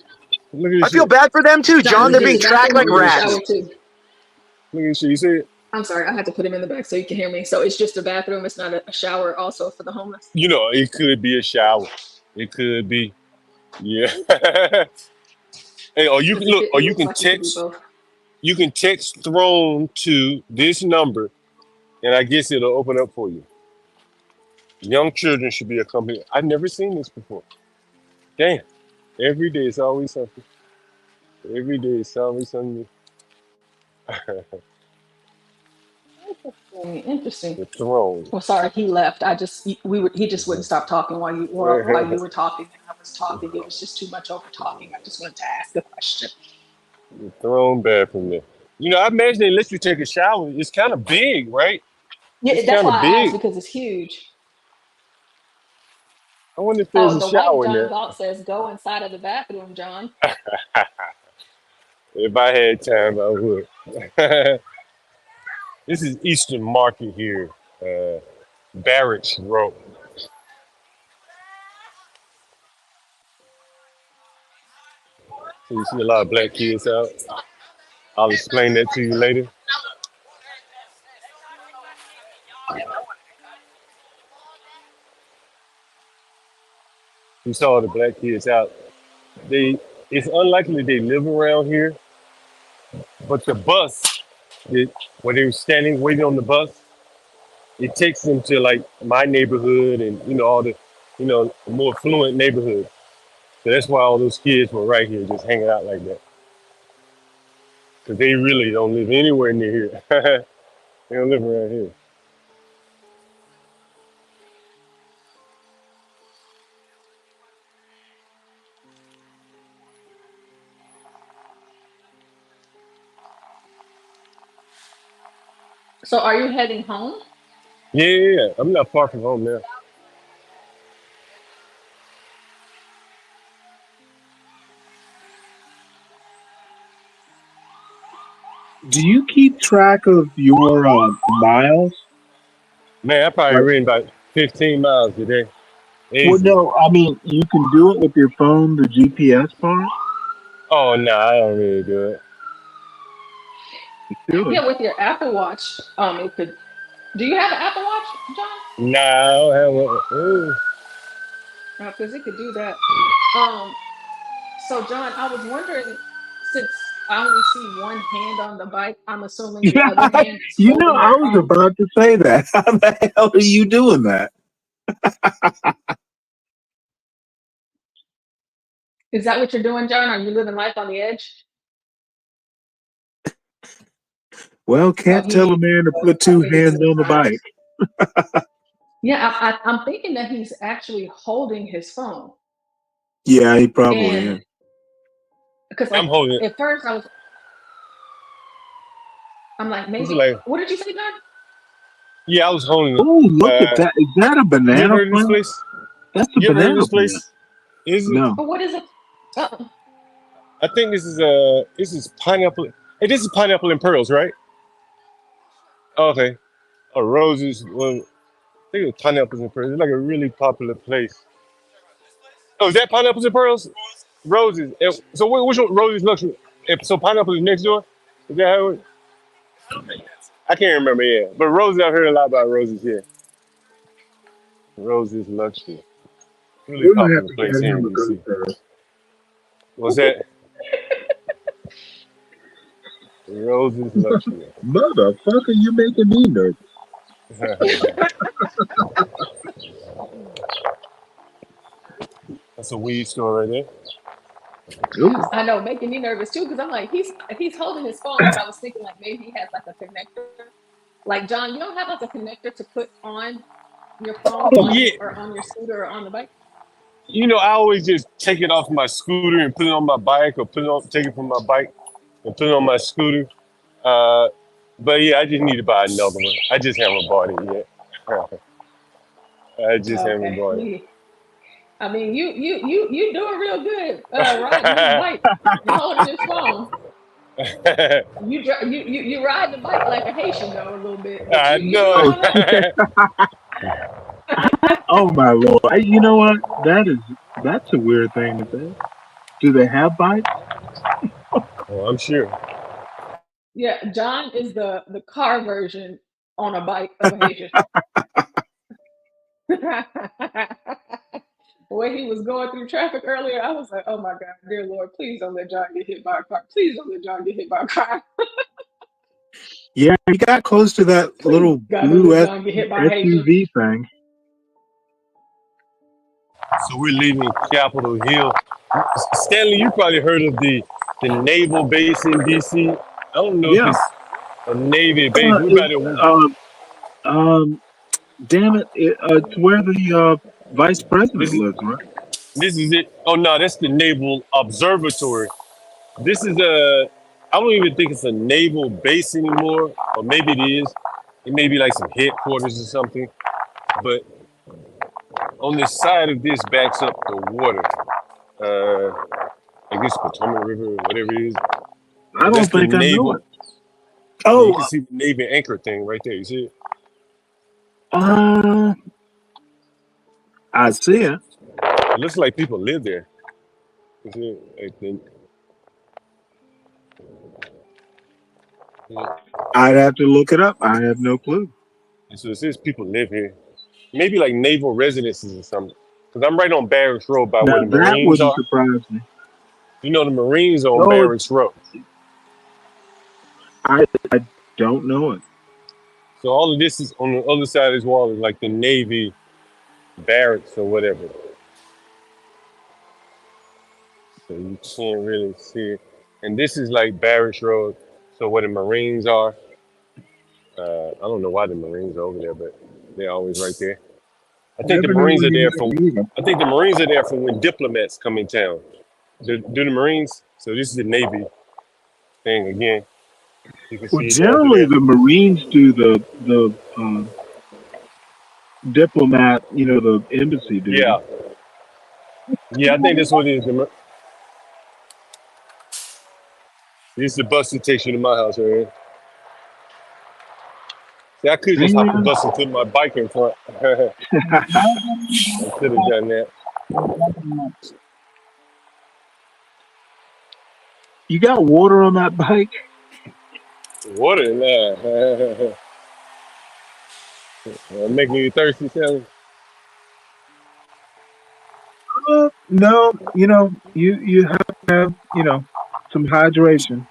I feel bad for them too, John. They're being tracked like rats. Shower too? Look at you see it. I'm sorry, I had to put him in the back so you can hear me. So it's just a bathroom. It's not a shower also for the homeless. You know, it could be a shower. It could be. Yeah. Hey, or you can look, or you can text. You can text Throne to this number, and I guess it'll open up for you. Young children should be accompanied. I've never seen this before. Damn. Every day it's always something. Every day it's always something. Interesting. The Throne. Well, sorry, he left. He just wouldn't stop talking while you were talking. And I was talking. It was just too much over talking. I just wanted to ask a question. The Throne bathroom there. You know, I imagine they let you take a shower. It's kind of big, right? Yeah, that's why I asked, because it's huge. I wonder if there's a shower in there. Galt says, "Go inside of the bathroom, John." If I had time, I would. This is Eastern Market here, Barracks Road. So you see a lot of black kids out. I'll explain that to you later. You saw the black kids out. It's unlikely they live around here, but the bus, where they were standing waiting on the bus, it takes them to like my neighborhood and all the more affluent neighborhoods. So that's why all those kids were right here, just hanging out like that. Because they really don't live anywhere near here. They don't live around here. So are you heading home? Yeah. I'm not far from home now. Do you keep track of your miles? Man, I probably ran about 15 miles today. Easy. Well, no, I mean, you can do it with your phone, the GPS part. Oh, no, I don't really do it. Yeah, with your Apple Watch, it could. Do you have an Apple Watch, John? No, I don't have one. Because it could do that. So, John, I was wondering, since I only see one hand on the bike, I'm assuming the other hand. I was about to say that. How the hell are you doing that? Is that what you're doing, John? Are you living life on the edge? Well, can't tell a man to put two hands on the bike. Yeah, I'm thinking that he's actually holding his phone. Yeah, he probably is. Because I'm holding it. At first I'm like, maybe. What did you say, John? Yeah, I was holding it. Oh, look at that. Is that a banana? You ever heard of this place? That's a banana this place? Is it? No. What is it? I think this is pineapple. Hey, this is Pineapple and Pearls, right? Okay. Oh, Roses. Well, I think it was Pineapples and Pearls. It's like a really popular place. Oh, is that Pineapples and Pearls? Roses. So which one? Roses Luxury. So Pineapple is next door? Is that how it? I can't remember, yeah. But Roses, I've heard a lot about Roses here. Roses Luxury. Really popular place here in DC. What's that? Roses Luxury. Motherfucker, you making me nervous. That's a weed store right there. Ooh. I know, making me nervous too, because I'm like, he's holding his phone, and I was thinking like maybe he has like a connector. Like, John, you don't have like a connector to put on your phone or on your scooter or on the bike? I always just take it off my scooter and put it on my bike, or take it from my bike and put it on my scooter. But yeah, I just need to buy another one. I just haven't bought it yet. I just haven't bought it. I mean, you doing real good, riding this bike, holding this phone. You ride the bike like a Haitian though a little bit, but I you do it know. on that. Oh my lord! You know what? That's a weird thing to say. Do they have bikes? Oh, I'm sure. Yeah, John is the car version on a bike of a Haitian. When he was going through traffic earlier, I was like, "Oh my God, dear Lord, please don't let John get hit by a car. Please don't let John get hit by a car. Yeah, he got close to that little God, don't blue let John get hit by a Haitian." SUV thing. So we're leaving Capitol Hill. Stanley, you probably heard of the naval base in DC. I don't know if Yeah. it's a Navy base. We're about to. Damn it! It's where the vice president lives, right? This is it. Oh no, that's the Naval Observatory. This is a. I don't even think it's a naval base anymore, or maybe it is. It may be like some headquarters or something. But on the side of this backs up the water. I guess Potomac River or whatever it is. I don't think I know it. Oh, you Oh, can see the Navy anchor thing right there. You see it? I see it. It looks like people live there. You see it? Like I'd have to look it up. I have no clue. And so it says people live here. Maybe like naval residences or something. Because I'm right on Barracks Road by where Now the that Marines wouldn't are. surprise me. You know the Marines are on No, Barracks Road. I don't know it. So all of this is on the other side of this wall is like the Navy barracks or whatever. So you can't really see it. And this is like Barracks Road. So where the Marines are. I don't know why the Marines are over there, but they're always right there. I think the Never knew Marines are you there had for. either. I think the Marines are there for when diplomats come in town. Do the Marines? So this is the Navy thing again. You can Well, see it down to generally there. the Marines do the diplomat, the embassy duty. Yeah, yeah. I think that's what it is. This is the bus that takes you to my house, right here. See, I could just hop the bus and put my bike in front. I could have done that. You got water on that bike? Water, nah. Making you thirsty, Sally? No, you have to have some hydration.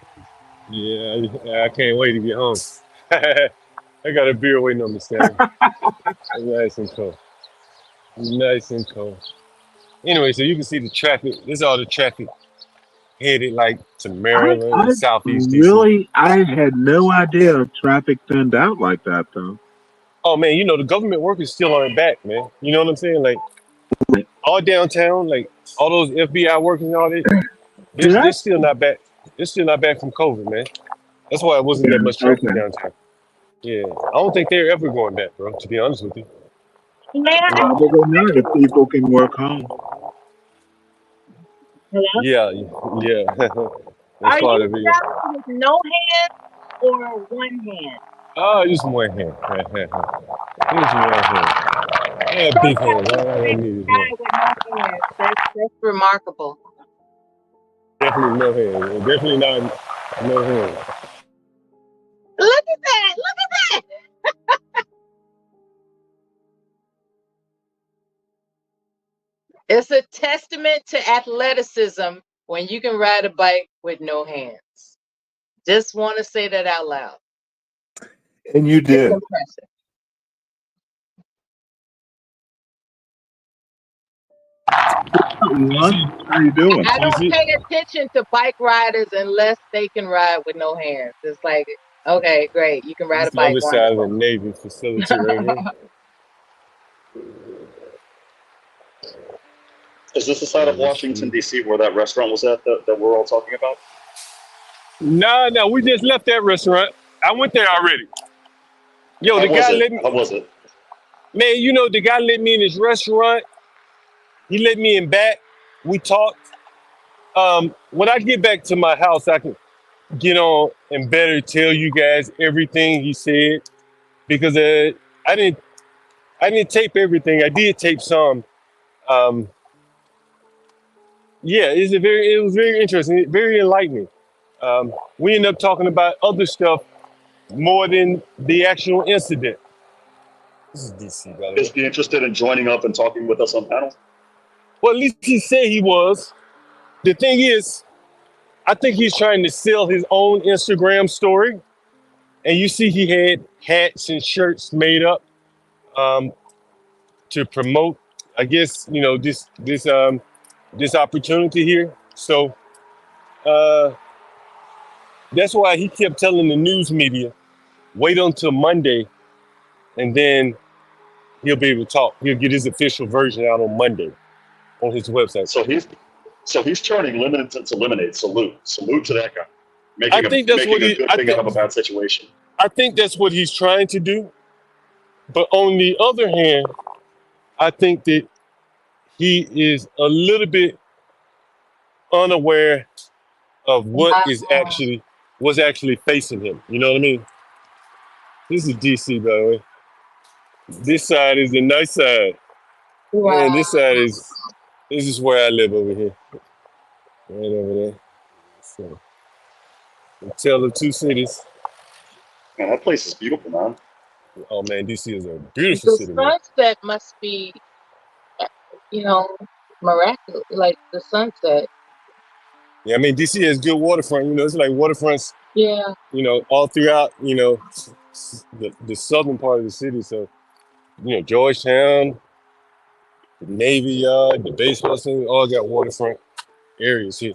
Yeah, I can't wait to get home. I got a beer waiting on me, Sally. Nice and cold. Nice and cold. Anyway, so you can see the traffic. This is all the traffic headed like to Maryland and Southeast DC. I had no idea traffic thinned out like that, though. Oh man, the government workers still aren't back, man. You know what I'm saying? Like all downtown, like all those FBI workers and all that, they're still not back. They're still not back from COVID, man. That's why it wasn't that much traffic downtown. Yeah, I don't think they're ever going back, bro. To be honest with you. Probably not if people can work home. Yeah. That's part of it. With no hand or one hand? Oh, just one hand. Just one hand. Yeah, big hand. All I need is one. That's remarkable. Definitely no hand. Definitely not no hand. Look at that! Look at that! It's a testament to athleticism when you can ride a bike with no hands. Just want to say that out loud. And you did. It's impressive. How you doing? I don't pay attention to bike riders unless they can ride with no hands. It's like, okay, great, you can ride a bike. This is the other side of the Navy facility right here. Is this the side of Washington, D.C. where that restaurant was at that we're all talking about? No, we just left that restaurant. I went there already. Yo, the guy let me. How was it? Man, the guy let me in his restaurant. He let me in back. We talked. When I get back to my house, I can. get on and better tell you guys everything he said because I didn't I didn't tape everything. I did tape some. Um, yeah, it was very interesting, very enlightening. We ended up talking about other stuff more than the actual incident. This is DC, by the way. Is he interested in joining up and talking with us on panel? Well, at least he said he was. The thing is, I think he's trying to sell his own Instagram story. And you see he had hats and shirts made up um, to promote, I guess, this opportunity here. So uh, that's why he kept telling the news media, wait until Monday, and then he'll be able to talk. He'll get his official version out on Monday on his website. So he's turning limited to lemonade. Salute to that guy. I think that's what making a good thing out of a bad situation. I think that's what he's trying to do. But on the other hand, I think that he is a little bit unaware of what's actually facing him. You know what I mean? This is DC, by the way. This side is the nice side. Wow. And this is where I live over here. Right over there. So the tale of two cities. Man, that place is beautiful, man. Oh man, DC is a beautiful The city, man. sunset must be, miraculous. Like the sunset. Yeah, I mean DC has good waterfront. It's like waterfronts. Yeah. All throughout. The southern part of the city. So Georgetown, the Navy Yard, the baseball center, all got waterfront areas here.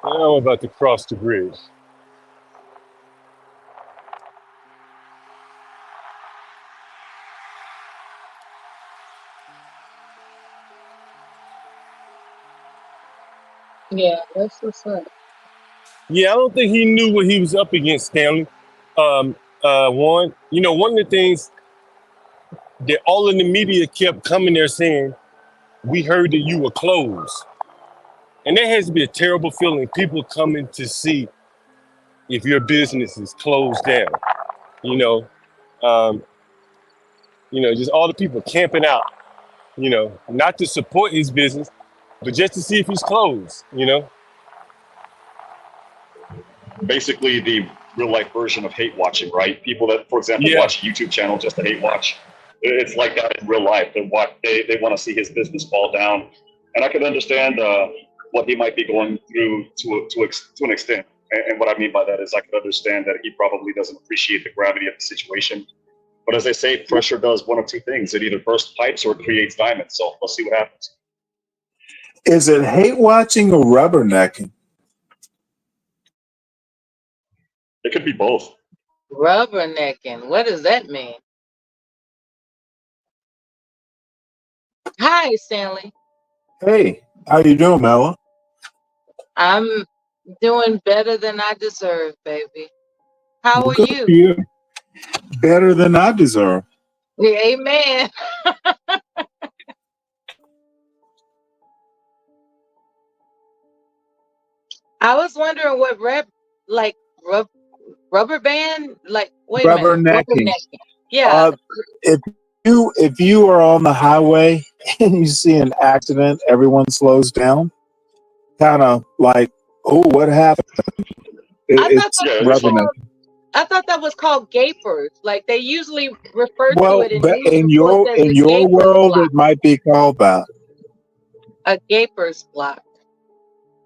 Now I'm about to cross the bridge. Yeah, that's what's up. Yeah, I don't think he knew what he was up against, Stanley. One of the things that all in the media kept coming there saying, we heard that you were closed. And that has to be a terrible feeling, people coming to see if your business is closed down. Just all the people camping out, not to support his business, but just to see if he's closed, Basically, the real life version of hate watching, right? People that, for example, watch a YouTube channel just to hate watch. It's like that in real life. They want to see his business fall down, and I can understand what he might be going through to an extent. And what I mean by that is I can understand that he probably doesn't appreciate the gravity of the situation. But as they say, pressure does one of two things: it either bursts pipes or it creates diamonds. So let's see what happens. Is it hate watching or rubbernecking? It could be both. Rubbernecking. What does that mean? Hi, Stanley. Hey, how you doing, Mella? I'm doing better than I deserve, baby. How are Good you? for you. Better than I deserve. Yeah, amen. I was wondering what rubber band, like, wait a minute. Rubbernecking. Yeah. If you are on the highway and you see an accident, everyone slows down. Kind of like, oh, what happened? It's rubbernecking. I thought that was called gapers. Like they usually refer Well, to it but in news your reports as a your gaper's world, block. it might be called that. A gaper's block.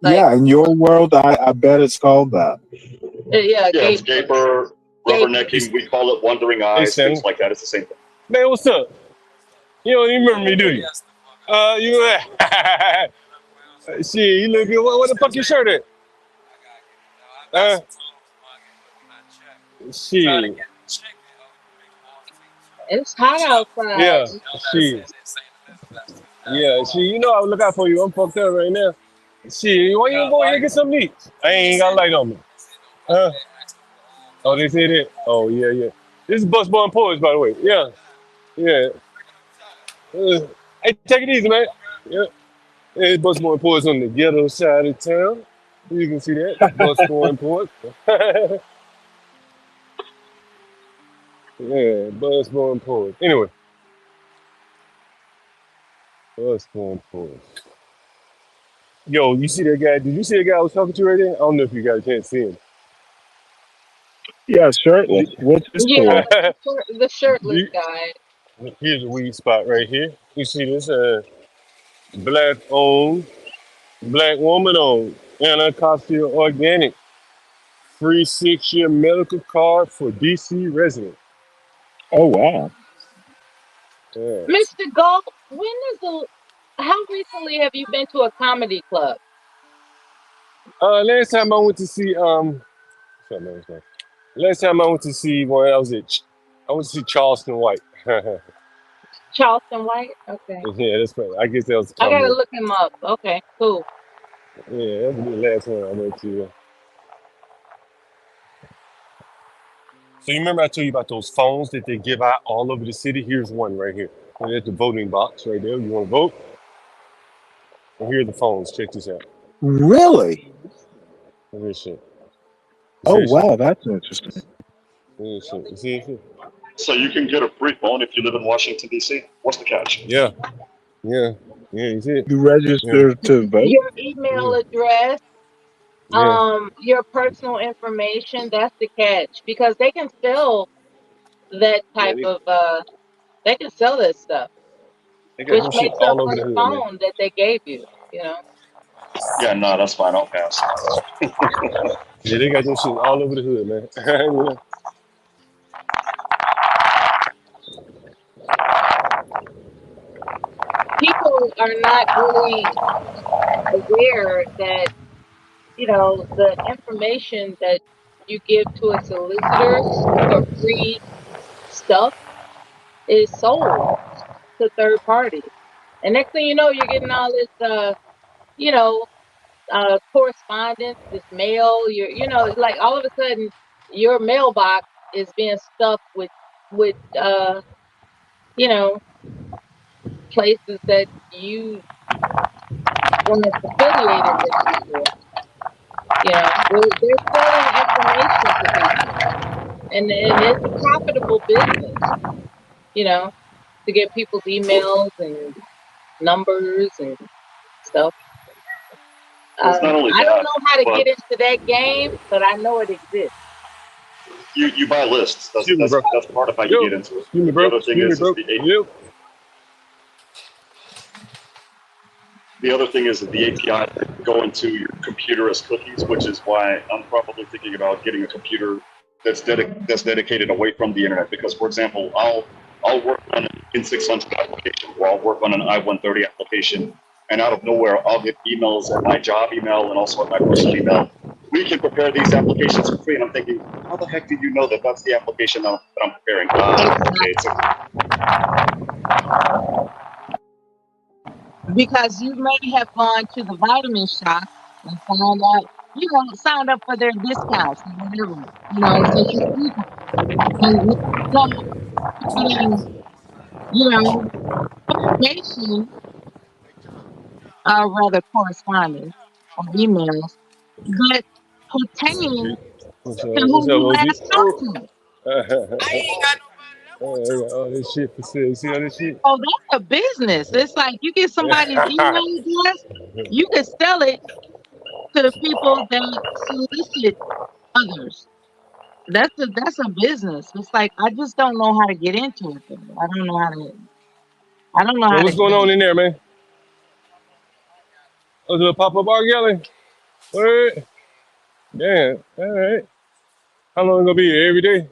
Yeah, in your world, I bet it's called that. Yeah, it's gaper, rubbernecking. We call it wandering eyes, things like that. It's the same thing. Man, what's up? You don't even remember me, do you? Shit, you look good. What the fuck your shirt at? Shit. It's hot outside. Yeah, shit. Yeah, shit, I would look out for you. I'm fucked up right now. Shit, why you don't go here and get something to eat? I ain't got light on me. Oh, they say that? Oh, yeah. This is Bus Bar and Poise, by the way. Yeah. Hey, take it easy, man. Yeah. Hey, Busboy Import's on the ghetto side of town. You can see that. Busboy Import. Yeah, Busboy Import. Anyway, Busboy Import. Yo, you see that guy? Did you see that guy I was talking to right there? I don't know if you got a chance to see him. Yeah, shirtless. What's his Yeah, story? the shirtless You- guy. Here's a weed spot right here. You see this? Black owned, black woman owned, Anacostia Organic. Free 6-year medical card for DC residents. Oh wow. Yeah. Mr. Galt, how recently have you been to a comedy club? Last time I went to see sorry, man, sorry. Last time I went to see one, I went to see Charleston White. Yeah, Charleston White? Okay. that's funny. I guess that was a I gotta compliment. look him up. Okay, cool. Yeah, that was the last one I went to. So you remember I told you about those phones that they give out all over the city? Here's one right here. And there's the voting box right there. You want to vote? And here are the phones. Check this out. Really? Look at this shit. Oh See this shit? wow, that's interesting. Look at this shit. You see this shit? So you can get a free phone if you live in Washington, D.C.? What's the catch? Yeah. Yeah. Yeah, you see it? You Yeah. register to vote? Your email address, Yeah. your personal information, that's the catch. Because they can sell that type of they can sell this stuff. They got Which this shit makes up all over for the the hood, man. phone that they gave you, you know. Yeah, no, that's fine. I'll pass. Yeah, they got this shit all over the hood, man. You know? People are not really aware that, you know, the information that you give to a solicitor for free stuff is sold to third parties. And next thing you know, you're getting all this you know, correspondence, this mail, you know, like all of a sudden your mailbox is being stuffed with you know, places that you weren't affiliated with before. You know, they're selling information to people, and it's a profitable business. You know, to get people's emails and numbers and stuff. Well, it's not only I don't that, know how to but get into that game, but I know it exists. you buy lists. Excuse me, bro. That's part of how you Yo, get into it. excuse me, The bro. other thing Excuse me, is bro. Yo. the other thing is that the API go into your computer as cookies, which is why I'm probably thinking about getting a computer that's dedicated away from the internet. Because, for example, I'll work on an N600 application, or I'll work on an I-130 application, and out of nowhere, I'll get emails at my job email and also at my personal email. We can prepare these applications for free, and I'm thinking, how the heck did you know that that's the application that I'm preparing? Because you may have gone to the vitamin shop and found out, you know, signed up for their discounts or whatever, you know, so and getting, you know, information, rather correspondence or emails that pertain What's to up, who you OG? last talked to. All this shit for sale. You see all this shit? Oh, that's a business. It's like you get somebody's email address, you can sell it to the people that solicit others. That's a business. It's like I just don't know how to get into it. Though. I don't know how to. I don't know So how to what's going get on it. in there, man? Oh, the pop-up art gallery? Word? Yeah, all right. How long gonna be here? Every day?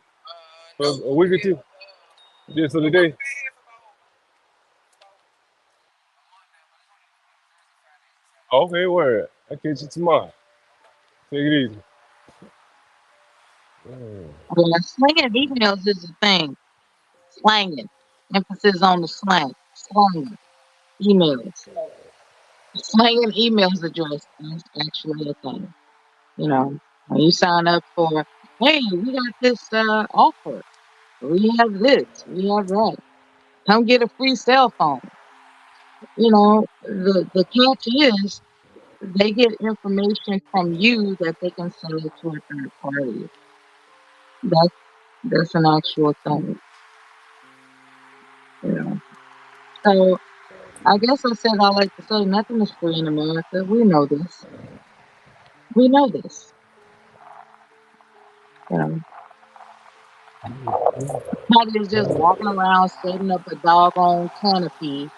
For a week or two? Just for the day? Okay, word. I'll catch you tomorrow. Take it easy. Yeah, slanging emails is a thing. Slanging. Emphasis on the slang. Slanging emails. Slanging emails address is actually a thing. You know, when you sign up for, hey, we got this offer. We have this. We have that. Come get a free cell phone. The catch is they get information from you that they can sell it to a third party. That's an actual thing. So I guess I said I like to say nothing is free in America. We know this. We know this. Somebody is just walking around setting up a doggone canopy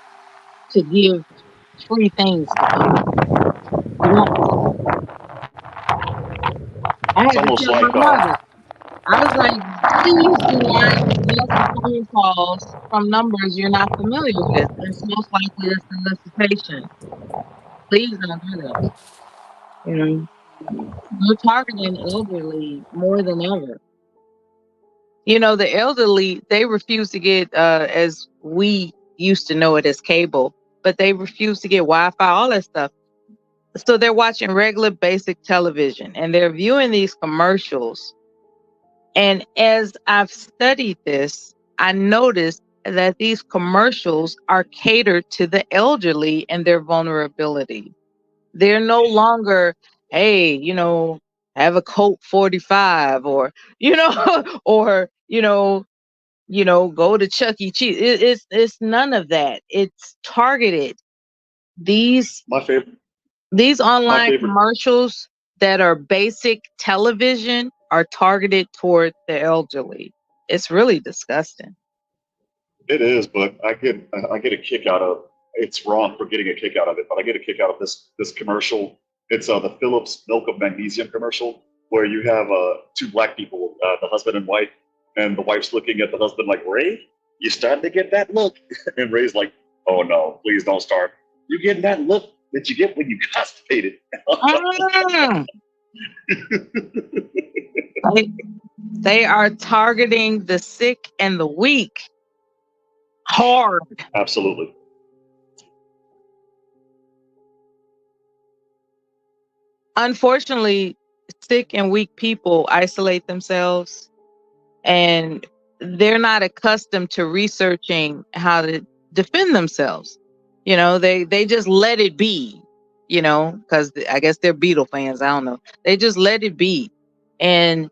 to give free things to people. I had to almost tell my like mother. I was like, please do not answer phone calls from numbers you're not familiar with. It's most likely a solicitation. Please don't do that. They're targeting elderly more than ever. The elderly, they refuse to get, as we used to know it, as cable, but they refuse to get Wi-Fi, all that stuff. So they're watching regular basic television and they're viewing these commercials. And as I've studied this, I noticed that these commercials are catered to the elderly and their vulnerability. They're no longer, hey, have a Colt 45 or, or, go to Chuck E. Cheese. It's none of that. It's targeted. These online commercials that are basic television are targeted toward the elderly. It's really disgusting. It is, but I get a kick out of. It's wrong for getting a kick out of it, but I get a kick out of this commercial. It's the Phillips Milk of Magnesium commercial, where you have two black people, the husband and wife, and the wife's looking at the husband like, Ray, you starting to get that look? And Ray's like, oh no, please don't start. You're getting that look that you get when you constipated. They are targeting the sick and the weak hard. Absolutely. Unfortunately, sick and weak people isolate themselves and they're not accustomed to researching how to defend themselves. They just let it be, because I guess they're Beatle fans. I don't know. They just let it be. And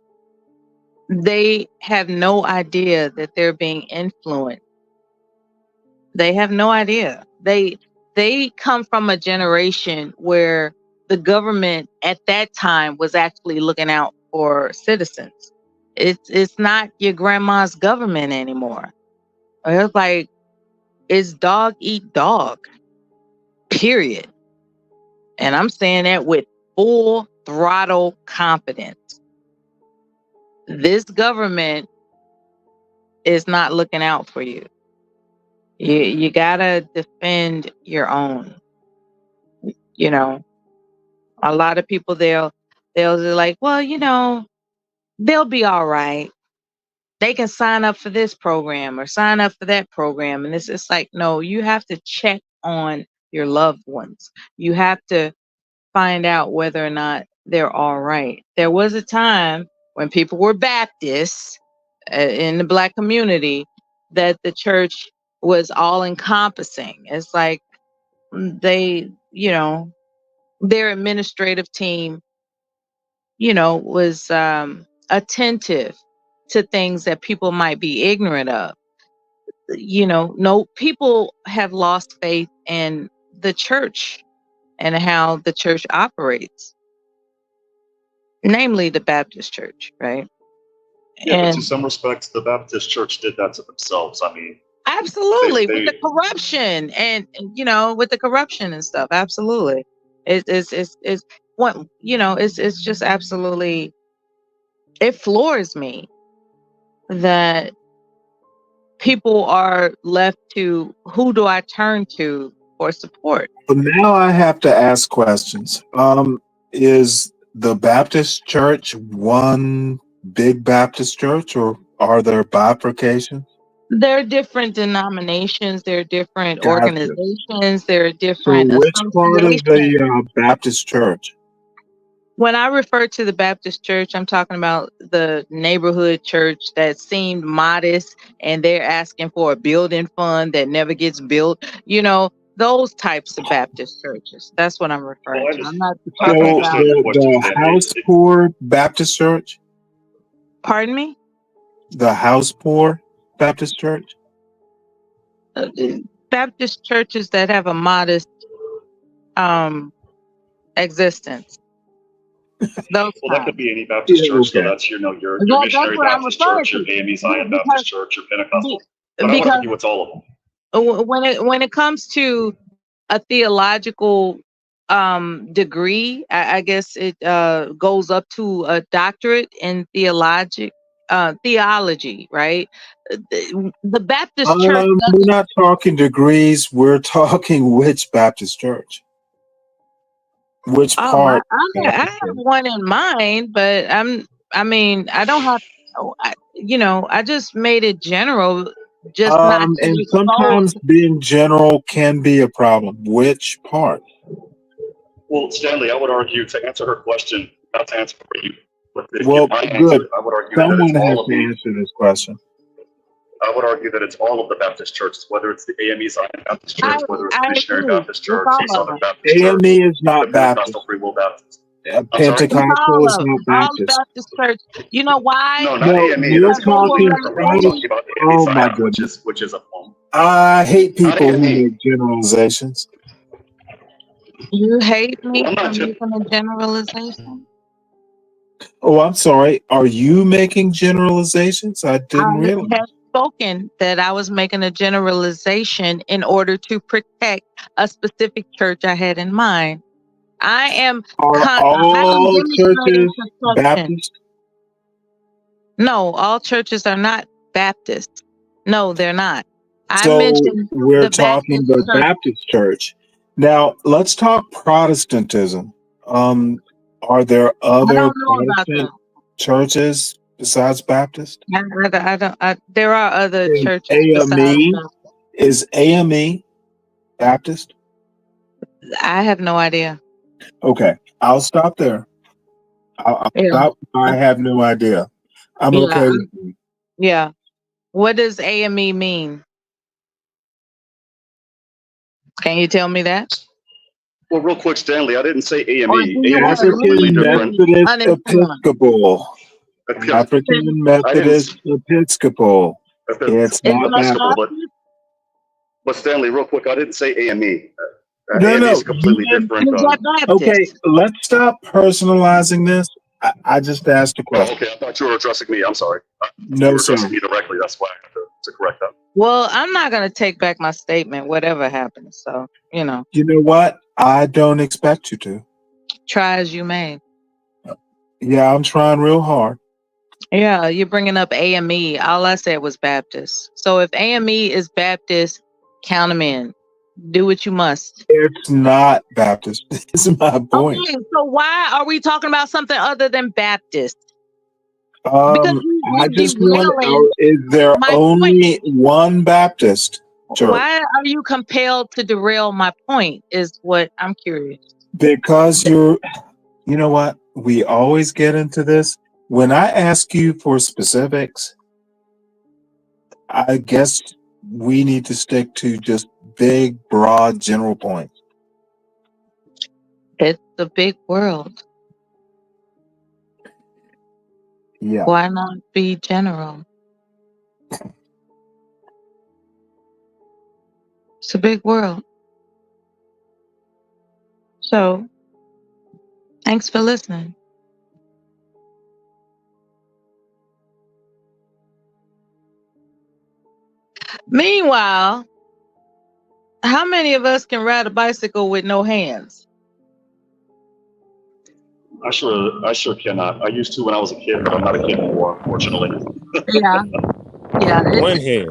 they have no idea that they're being influenced. They have no idea. They come from a generation where the government at that time was actually looking out for citizens. It's not your grandma's government anymore. It's like it's dog eat dog. Period. And I'm saying that with full throttle confidence. This government is not looking out for you. You gotta defend your own. A lot of people they'll be like, well, they'll be all right. They can sign up for this program or sign up for that program. And it's like, no, you have to check on your loved ones. You have to find out whether or not they're all right. There was a time when people were Baptists in the Black community that the church was all encompassing. It's like they, their administrative team, was attentive to things that people might be ignorant of. No, people have lost faith in the church and how the church operates, namely the Baptist church, right? Yeah, but to some respects, the Baptist church did that to themselves. I mean, absolutely, with the corruption and with the corruption and stuff. Absolutely, it's what it's just absolutely. It floors me that people are left to who do I turn to for support. But now I have to ask questions. Is the Baptist church one big Baptist church, or are there bifurcations? There are different denominations. There are different organizations. There are different. So which part of the Baptist church? When I refer to the Baptist church, I'm talking about the neighborhood church that seemed modest and they're asking for a building fund that never gets built. those types of Baptist churches. That's what I'm referring to. I'm not So talking about. the House Poor Baptist Church, Pardon me? the House Poor Baptist Church. Baptist churches that have a modest existence. Those Well, that could be any Baptist church. So that's your missionary Baptist church, your AME Zion Baptist church, your Pentecostal. But I would argue it's all of them. When it comes to a theological degree, I guess it goes up to a doctorate in theology, right? The Baptist church. We're not talking degrees. We're talking which Baptist church. Which part? I have one in mind, but I mean, I don't have. I just made it general. Just not. And sometimes being general can be a problem. Which part? Well, Stanley, I would argue to answer her question, not to answer for you, but to Well, give my good. answer, I would argue that Someone it's all has of to the. answer this question. I would argue that it's all of the Baptist churches, whether it's the AME Zion Baptist Church, whether it's the Missionary Baptist Church, the Southern Baptist Church, AME is not the Baptist. Pentecostal Free Will Baptist. Pentecostal is not All Baptist. Baptist church. You know why? No, not AME. We're That's talking I'm talking about AME Oh my Zion, goodness. which is a form. I hate Not people who AME. make generalizations. You hate me I'm for not making a generalization? Oh, I'm sorry. Are you making generalizations? I didn't I realize. have spoken that I was making a generalization in order to protect a specific church I had in mind. I am Are all demonstrating churches protection. Baptist? No, all churches are not Baptist. No, they're not. I So mentioned we're the talking Baptist the church. Baptist church. Now let's talk Protestantism. Are there I other don't know about that. Protestant churches besides Baptist? There are other Is churches besides AME Baptist. is AME Baptist? I have no idea. Okay, I'll stop there. I'll Yeah. stop. I have no idea. I'm Yeah. okay with you. Yeah. What does AME mean? Can you tell me that? Well, real quick, Stanley, I didn't say AME. Or do you AME want is completely African different. Methodist uninformed? Episcopal. African Methodist Episcopal. It's It's not not Baptist. Baptist? But Stanley, real quick, I didn't say AME. No, AME no. is completely you different. Is that Baptist? Okay, let's stop personalizing this. I just asked a Oh, question. okay, I thought you were addressing me. I'm sorry. No, you were sir. addressing me directly. That's why I had to correct that. Well, I'm not going to take back my statement, whatever happens. So, You know what? I don't expect you to. try as you may. Yeah, I'm trying real hard. Yeah, you're bringing up AME. All I said was Baptist. So if AME is Baptist, count them in. Do what you must. It's not Baptist. This is my point. Okay, so why are we talking about something other than Baptist? Because I just want. Is there my only one Baptist church? Why are you compelled to derail my point? Is what I'm curious. Because you know what? We always get into this. When I ask you for specifics, I guess we need to stick to just big, broad, general points. It's a big world. Yeah. Why not be general? It's a big world. So, thanks for listening. Meanwhile, how many of us can ride a bicycle with no hands? I sure cannot. I used to when I was a kid, but I'm not a kid anymore, unfortunately. Yeah. One hand.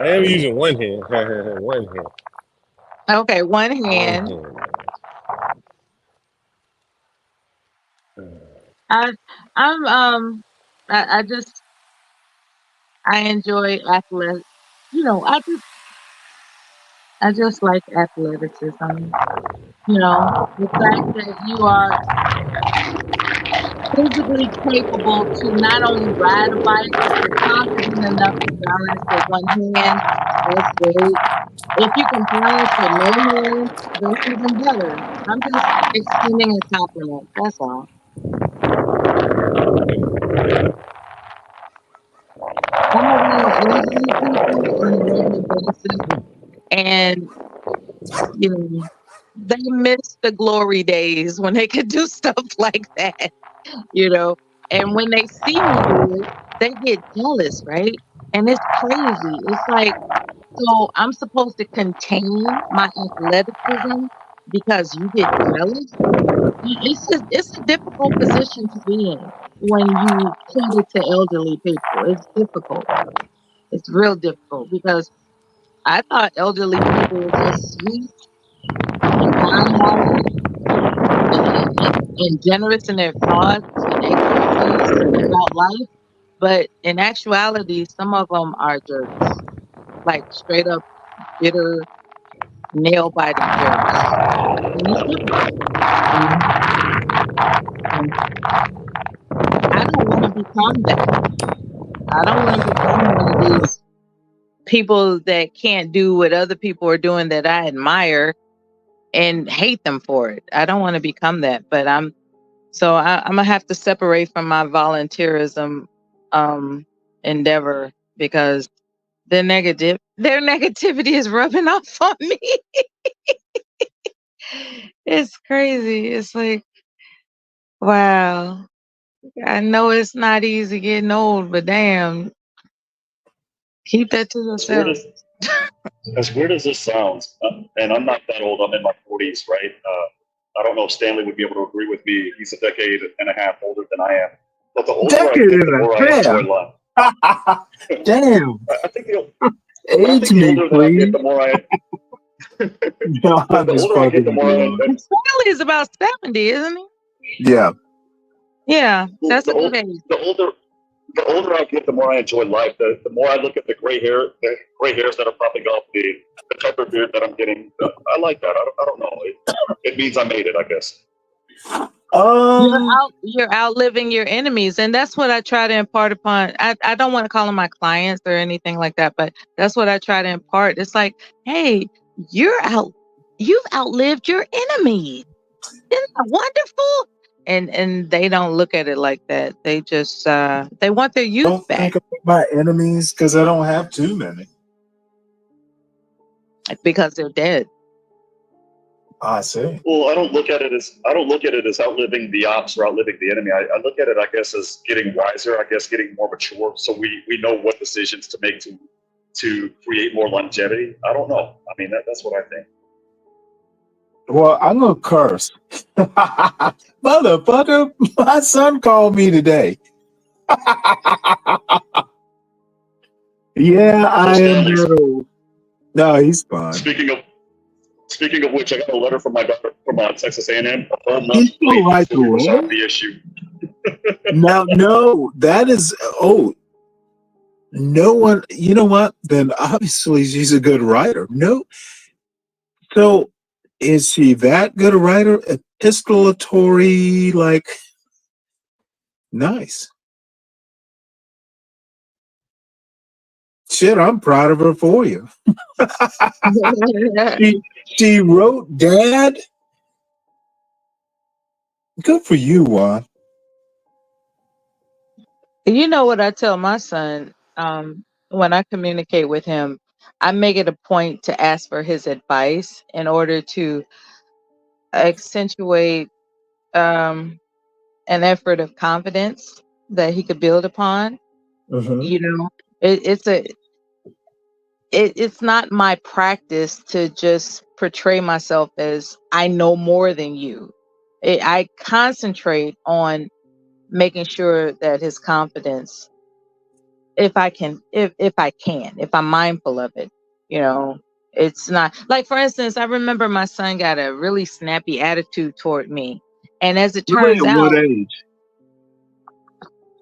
I am using one hand. One hand. Okay, one hand. I enjoy athletics. I just like athleticism. The fact that you are physically capable to not only ride a bike, but you're confident enough to balance with one hand. That's great. If you can pass with no hair, that's even better. I'm just extending a compliment. That's all. I'm around elderly people on a regular basis, and you know, they miss the glory days when they could do stuff like that. You know, and when they see me do it, they get jealous, right? And it's crazy. It's like, so I'm supposed to contain my athleticism because you get jealous. It's a difficult position to be in when you cater to elderly people. It's difficult. It's real difficult because I thought elderly people were just sweet and kind-hearted and generous in their thoughts and expertise about life. But in actuality, some of them are jerks, like straight up bitter, nail biting jerks. And it's difficult. And I don't want to become that. I don't want to become one of these people that can't do what other people are doing that I admire and hate them for it. I don't want to become that. But I'm gonna have to separate from my volunteerism endeavor because their negativity is rubbing off on me. It's crazy. It's like, wow. I know it's not easy getting old, but damn, keep that to yourself. As weird as this sounds, and I'm not that old, I'm in my 40s, right? I don't know if Stanley would be able to agree with me. He's a decade and a half older than I am. But the older I get, the more I enjoy life. Damn. I think the Age me, older that I get, the more I... No, I'm just older I get, the fucking more I... with Stanley is about 70, isn't he? you. Yeah. Yeah, that's a good age. The older I get, the more I enjoy life. The more I look at the gray hairs that are popping off, the type of beard that I'm getting. I like that. I don't know. It means I made it, I guess. You're outliving your enemies, and that's what I try to impart upon. I don't want to call them my clients or anything like that, but that's what I try to impart. It's like, hey, you've outlived your enemy. Isn't that wonderful? And they don't look at it like that. They just they want their youth Don't back. think about my enemies because I don't have too many. Because they're dead. I see. Well, I don't look at it as outliving the ops or outliving the enemy. I look at it, I guess, as getting wiser. I guess getting more mature, so we know what decisions to make to create more longevity. I don't know. I mean, that's what I think. Well, I'm gonna curse. Motherfucker, my son called me today. Yeah, I am that old. No, he's fine. Speaking of which, I got a letter from my daughter from Texas A&M. A whole month He's still right before we away. resolve the issue. Now, no, that is no one. You know what? Then obviously she's a good writer. No, so is she that good a writer? Epistolatory, like nice. Shit, I'm proud of her for you. she wrote Dad. Good for you, Juan. You know what I tell my son when I communicate with him, I make it a point to ask for his advice in order to accentuate an effort of confidence that he could build upon. You know, it's not my practice to just portray myself as I know more than you. I concentrate on making sure that his confidence, if I'm mindful of it, you know, it's not like, for instance, I remember my son got a really snappy attitude toward me. And as it turns At out, what age?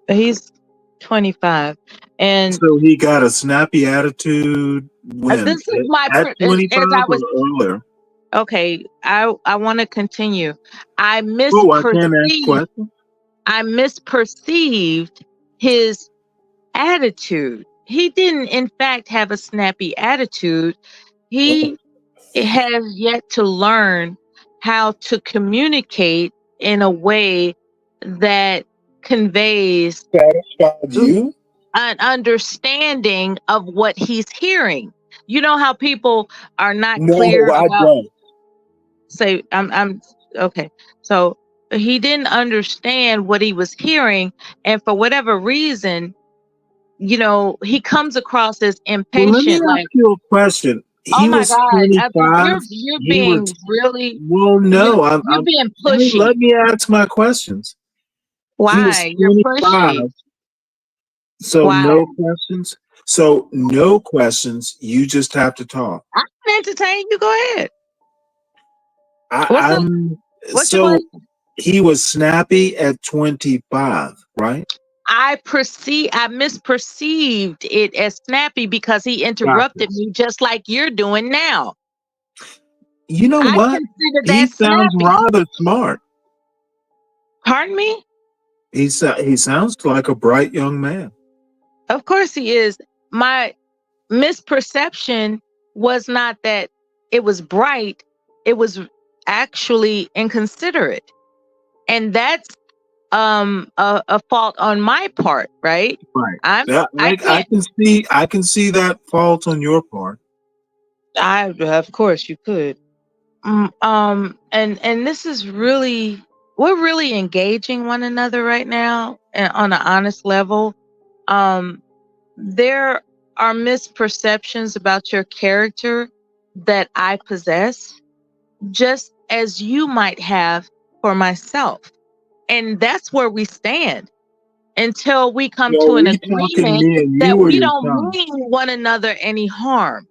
he's 25. And so he got a snappy attitude when? This is my At 25 or earlier? Okay, I want to continue. I misperceived his attitude. He didn't, in fact, have a snappy attitude. he has yet to learn how to communicate in a way that conveys you an understanding of what he's hearing. You know how people are not clear I about don't. say I'm okay. So he didn't understand what he was hearing, and for whatever reason, you know, he comes across as Well, let me impatient, ask like, you a question. oh He my was God, 25. you're He was. being really Well, no, you're being let pushy. me ask my questions. He was Why? You're 25. pushy. So Why? no questions. So no questions. You just have to talk. I can entertain you. Go ahead. I'm What's so your question? he was snappy at 25, right? I misperceived it as snappy because he interrupted me just like you're doing now. You know I what? consider He that sounds snappy. rather smart. Pardon me? He sounds like a bright young man. Of course he is. My misperception was not that it was bright. It was actually inconsiderate. And that's a fault on my part, right? Right. I can't. I can see that fault on your part. Of course you could. And this is really, we're really engaging one another right now and on an honest level. There are misperceptions about your character that I possess, just as you might have for myself. And that's where we stand until we come to an agreement that we don't mean one another any harm.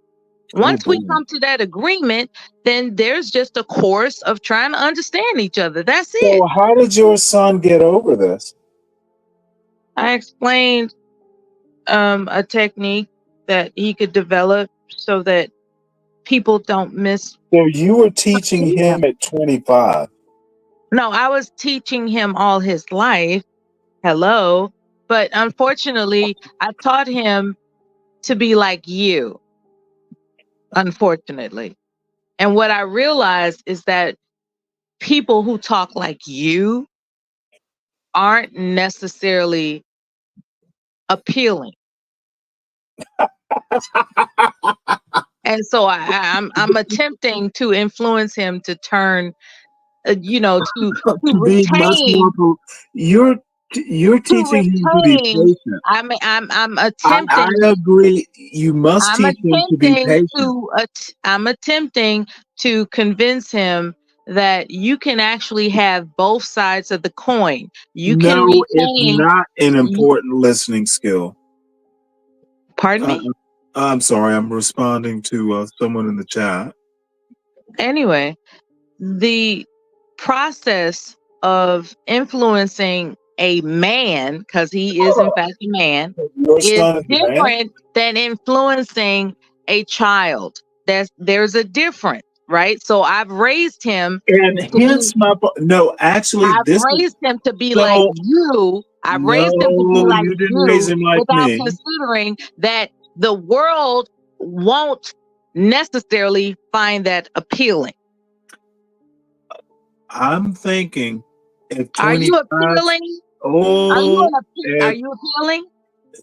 Once we come to that agreement, then there's just a course of trying to understand each other. That's it. So how did your son get over this? I explained a technique that he could develop so that people don't miss. So you were teaching him at 25. No, I was teaching him all his life. Hello. But unfortunately, I taught him to be like you. Unfortunately. And what I realized is that people who talk like you aren't necessarily appealing. And so I'm attempting to influence him to turn, to Be much retain. more. You're teaching him to be patient. I'm attempting. I agree. You must teach him to be patient. I'm attempting to convince him that you can actually have both sides of the coin. You can retain. It's not an important listening skill. Pardon me? I'm sorry. I'm responding to someone in the chat. Anyway, the process of influencing a man, because he is in fact a man, is different than influencing a child. There's a difference, right? So I've raised him, and hence I've raised him to be like you. I've raised him to be like you didn't raise him like without me. considering that the world won't necessarily find that appealing. I'm thinking at 25. Are you appealing? Are you appealing?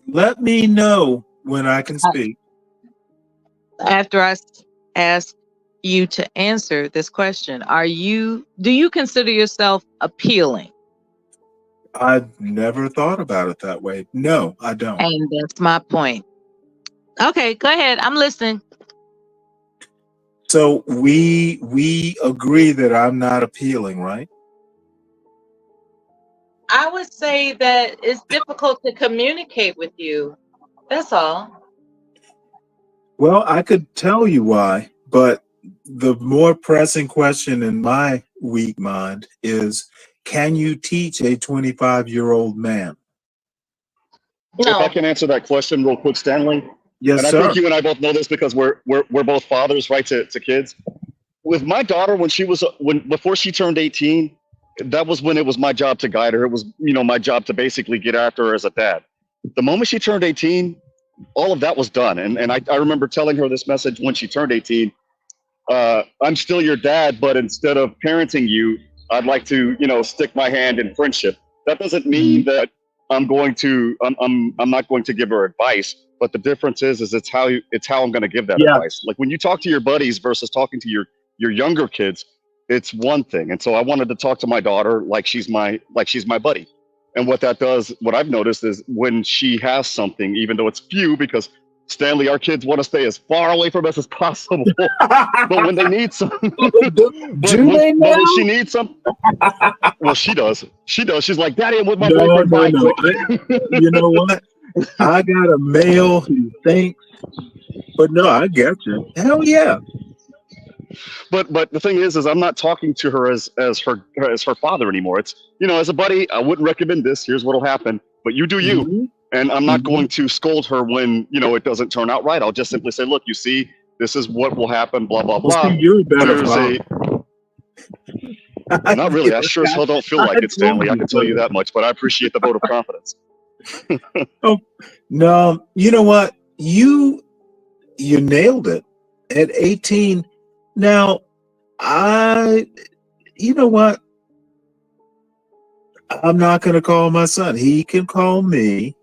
Let me know when I can speak. After I ask you to answer this question, do you consider yourself appealing? I've never thought about it that way. No, I don't. And that's my point. Okay, go ahead. I'm listening. So we agree that I'm not appealing, right? I would say that it's difficult to communicate with you. That's all. Well, I could tell you why, but the more pressing question in my weak mind is, can you teach a 25-year-old man? No. If I can answer that question real quick, Stanley. Yes, and sir. I think you and I both know this because we're both fathers, right, to kids. With my daughter, before she turned 18, that was when it was my job to guide her. It was, my job to basically get after her as a dad. The moment she turned 18, all of that was done. And I remember telling her this message when she turned 18. I'm still your dad, but instead of parenting you, I'd like to, stick my hand in friendship. That doesn't mean that I'm not going to give her advice, but the difference is it's how I'm going to give that advice. Like when you talk to your buddies versus talking to your younger kids, it's one thing. And so I wanted to talk to my daughter like she's my buddy. And what that does, what I've noticed is when she has something, even though it's few, because Stanley, our kids want to stay as far away from us as possible. But when they need some, when she needs some, well, she does. She's like, Daddy, I'm with my boyfriend. Bye. You know what? I got a male who thinks, but no, I get you. Hell yeah. But the thing is I'm not talking to her as her father anymore. It's, as a buddy, I wouldn't recommend this. Here's what'll happen. But you do you. Mm-hmm. And I'm not going to scold her when, it doesn't turn out right. I'll just simply say, look, you see, this is what will happen, blah, blah, blah. See, you're better Not really. I sure as hell don't feel like it, Stanley. I can tell you that much, but I appreciate the vote of confidence. Oh, no, you know what? You nailed it at 18. Now, you know what? I'm not going to call my son. He can call me.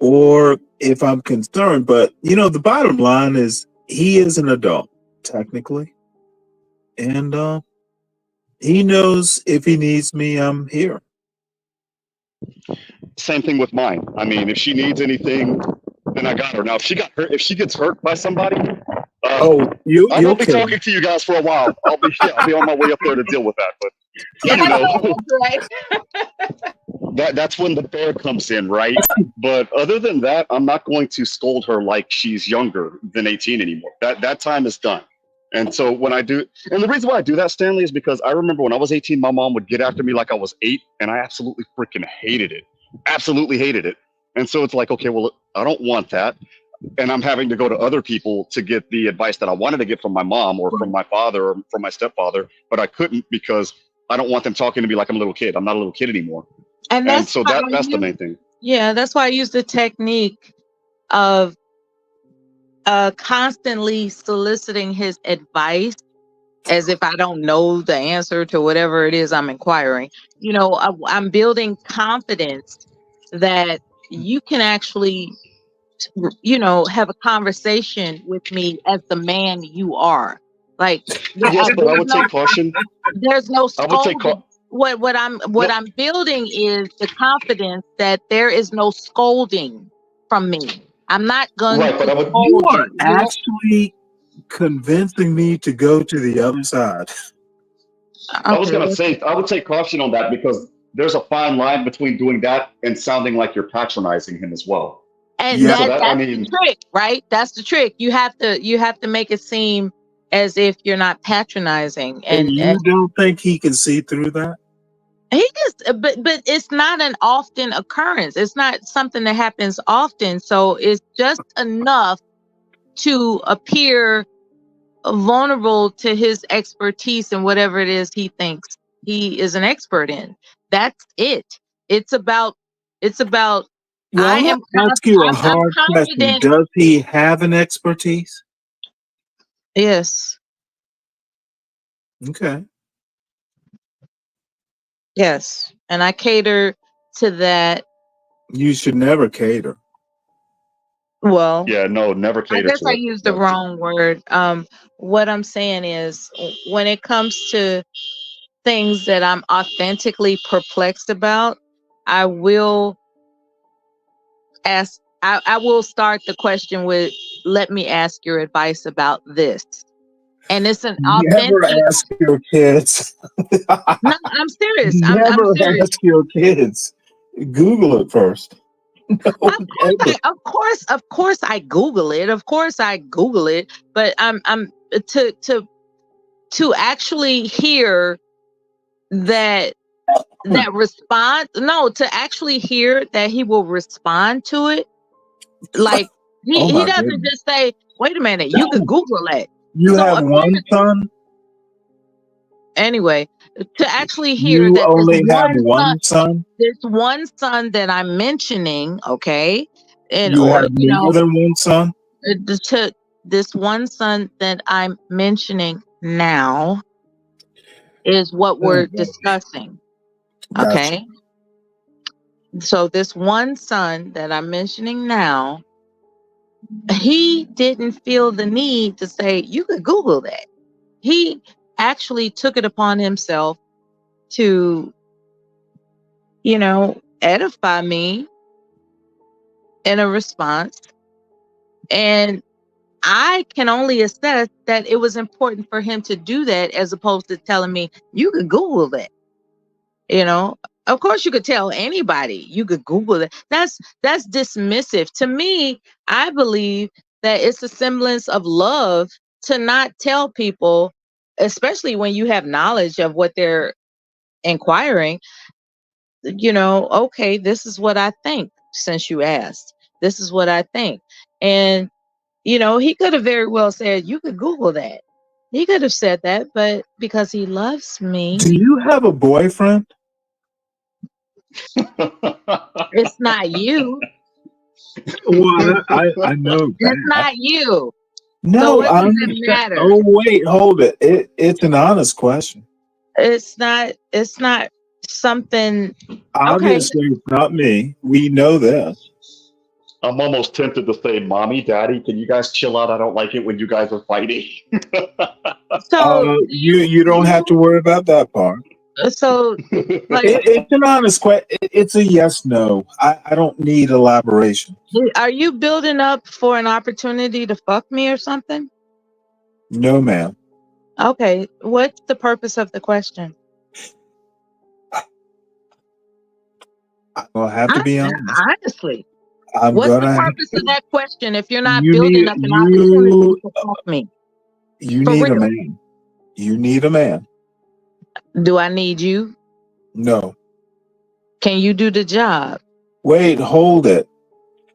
Or if I'm concerned, but the bottom line is he is an adult, technically. And he knows if he needs me, I'm here. Same thing with mine. I mean, if she needs anything, then I got her. Now, if she gets hurt by somebody, I won't be talking to you guys for a while. I'll be on my way up there to deal with that. But that's when the bear comes in, right? But other than that, I'm not going to scold her like she's younger than 18 anymore. That time is done. And so when I do, and the reason why I do that, Stanley, is because I remember when I was 18, my mom would get after me like I was 8, and I absolutely freaking hated it. Absolutely hated it. And so it's like, okay, well, I don't want that. And I'm having to go to other people to get the advice that I wanted to get from my mom or from my father or from my stepfather, but I couldn't because I don't want them talking to me like I'm a little kid. I'm not a little kid anymore. And so that's the main thing. Yeah, that's why I use the technique of constantly soliciting his advice as if I don't know the answer to whatever it is I'm inquiring. I'm building confidence that you can actually, have a conversation with me as the man you are. Like, yes, but I would take caution. There's no scolding. What I'm building is the confidence that there is no scolding from me. I'm not going to scold you. Are actually convincing me to go to the other side. I was going to say, I would take caution on that because there's a fine line between doing that and sounding like you're patronizing him as well. And that's the trick, right? That's the trick. You have to make it seem as if you're not patronizing. And you don't think he can see through that? He just, but it's not an often occurrence. It's not something that happens often. So it's just enough to appear vulnerable to his expertise and whatever it is he thinks he is an expert in. That's it. It's about. Well, I am ask you a hard question. Does he have an expertise? Yes. Okay. Yes, and I cater to that. You should never cater. Well, yeah, no, never cater. I guess I used the wrong word. What I'm saying is, when it comes to things that I'm authentically perplexed about, I will ask. I will start the question with, "Let me ask your advice about this." And it's an authentic. Never ask your kids. No, I'm serious. Never I'm serious. ask your kids. Google it first. No, of course, I Google it. Of course, I Google it. But I'm to actually hear that response. No, to actually hear that he will respond to it. Like he doesn't just say, "Wait a minute, you can Google it." You have one son? Anyway, to actually hear you that only have one son? There's one son that I'm mentioning, okay, You have more than one son? This one son that I'm mentioning now is what we're discussing. Gotcha. Okay. So this one son that I'm mentioning now, he didn't feel the need to say, you could Google that. He actually took it upon himself to, edify me in a response. And I can only assess that it was important for him to do that as opposed to telling me, you could Google that. Of course you could tell anybody you could Google it. That's dismissive. To me, I believe that it's a semblance of love to not tell people, especially when you have knowledge of what they're inquiring, okay, this is what I think since you asked. This is what I think. And, he could have very well said, you could Google that. He could have said that, but because he loves me. Do you have a boyfriend? It's not you. Well, I know. It's not you. No, so what does it matter? Oh wait, hold it. It's an honest question. It's not something. Obviously, it's not me. We know this. I'm almost tempted to say, "Mommy, Daddy, can you guys chill out? I don't like it when you guys are fighting." So you don't have to worry about that part. So, like, it's an honest question. It's a yes, no. I don't need elaboration. Are you building up for an opportunity to fuck me or something? No, ma'am. Okay. What's the purpose of the question? I'll have to be honest. Honestly. What's the purpose of that question if you're not building up an opportunity to fuck me? You need a man. You need a man. Do I need you? No. Can you do the job? Wait, hold it.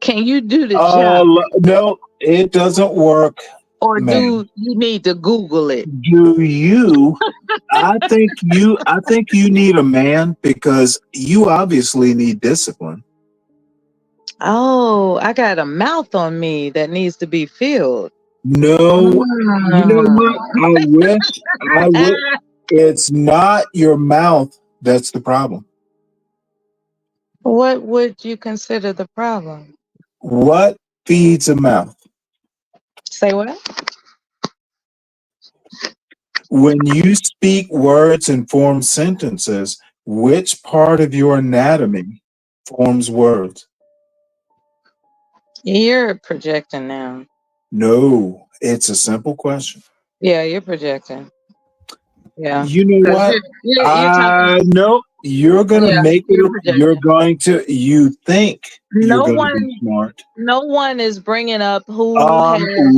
Can you do the job? No, it doesn't work. Or do you need to Google it? Do you? I think you need a man because you obviously need discipline. Oh, I got a mouth on me that needs to be filled. No, you know what? I wish. It's not your mouth that's the problem. What would you consider the problem? What feeds a mouth? Say what? When you speak words and form sentences, which part of your anatomy forms words? You're projecting now. No, it's a simple question. Yeah, you're projecting. Yeah. You know what? No, you're gonna make it. You're going to. You think you're going to be smart. No one is bringing up who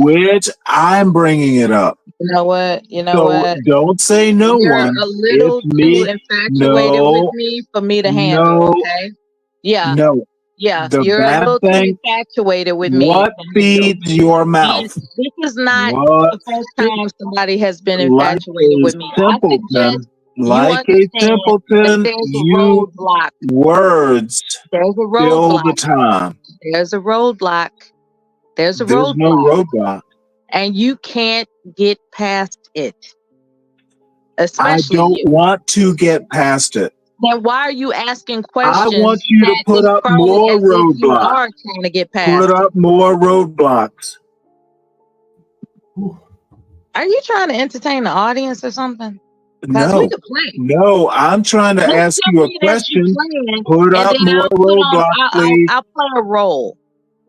which I'm bringing it up. You know what? You know what? Don't say no You're one. a little too infatuated with me for me to handle. Okay. Yeah. No. Yeah. The You're a little too infatuated with me. What feeds your mouth? This is not the first time somebody has been infatuated with me. Like a simpleton, you words There's a roadblock. fill the time. There's a roadblock. There's no roadblock. And you can't get past it. I don't want to get past it. Then why are you asking questions? I want you to put up more roadblocks. You are trying to get past. Put up more roadblocks. Are you trying to entertain the audience or something? No, we could play. No, I'm trying to ask you a question. Put up more roadblocks, please. I'll play a role.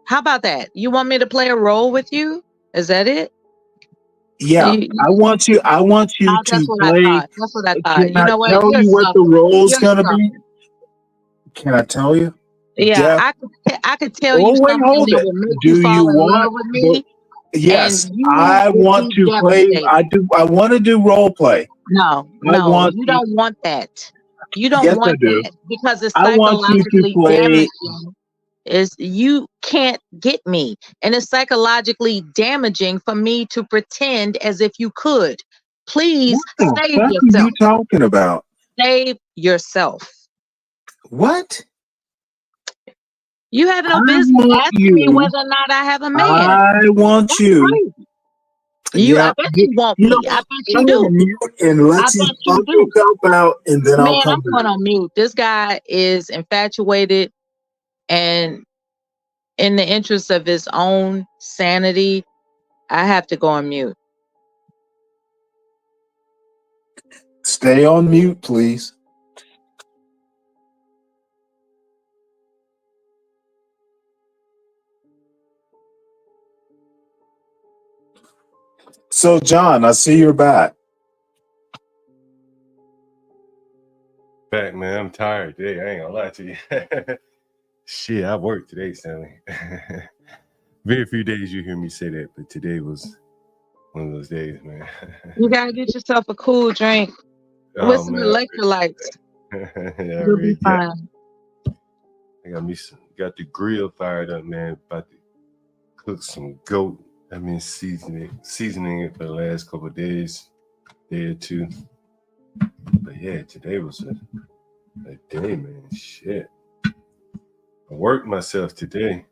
How about that? You want me to play a role with you? Is that it? Yeah, I want you to play. That's what I thought. Can I tell you what the role's gonna be? Can I tell you? Yeah, I could tell you something that would make you fall in love with me. Yes, I want to play. I want to do role play. No, you don't want that. You don't want that because it's psychologically damaging. You can't get me, and it's psychologically damaging for me to pretend as if you could. Please save yourself. What are you talking about? Save yourself. What? You have no I business want asking me you. whether or not I have a man. I want That's you. crazy. I bet you want You know me. I what? bet you I'm do. on mute and I let you bet you fuck do. yourself out, and then I'll Man, come I'm going back. on mute. This guy is infatuated, and in the interest of his own sanity, I have to go on mute. Stay on mute, please. So, John, I see you're back. Back, man. I'm tired today. I ain't gonna lie to you. Shit, I worked today, Stanley. Very few days you hear me say that, but today was one of those days, man. You gotta get yourself a cool drink with some electrolytes. Yeah, You'll be fine. I got the grill fired up, man. About to cook some goat. I've been seasoning it for the last couple of days, day or two. But yeah, today was a day, man. Shit. I worked myself today.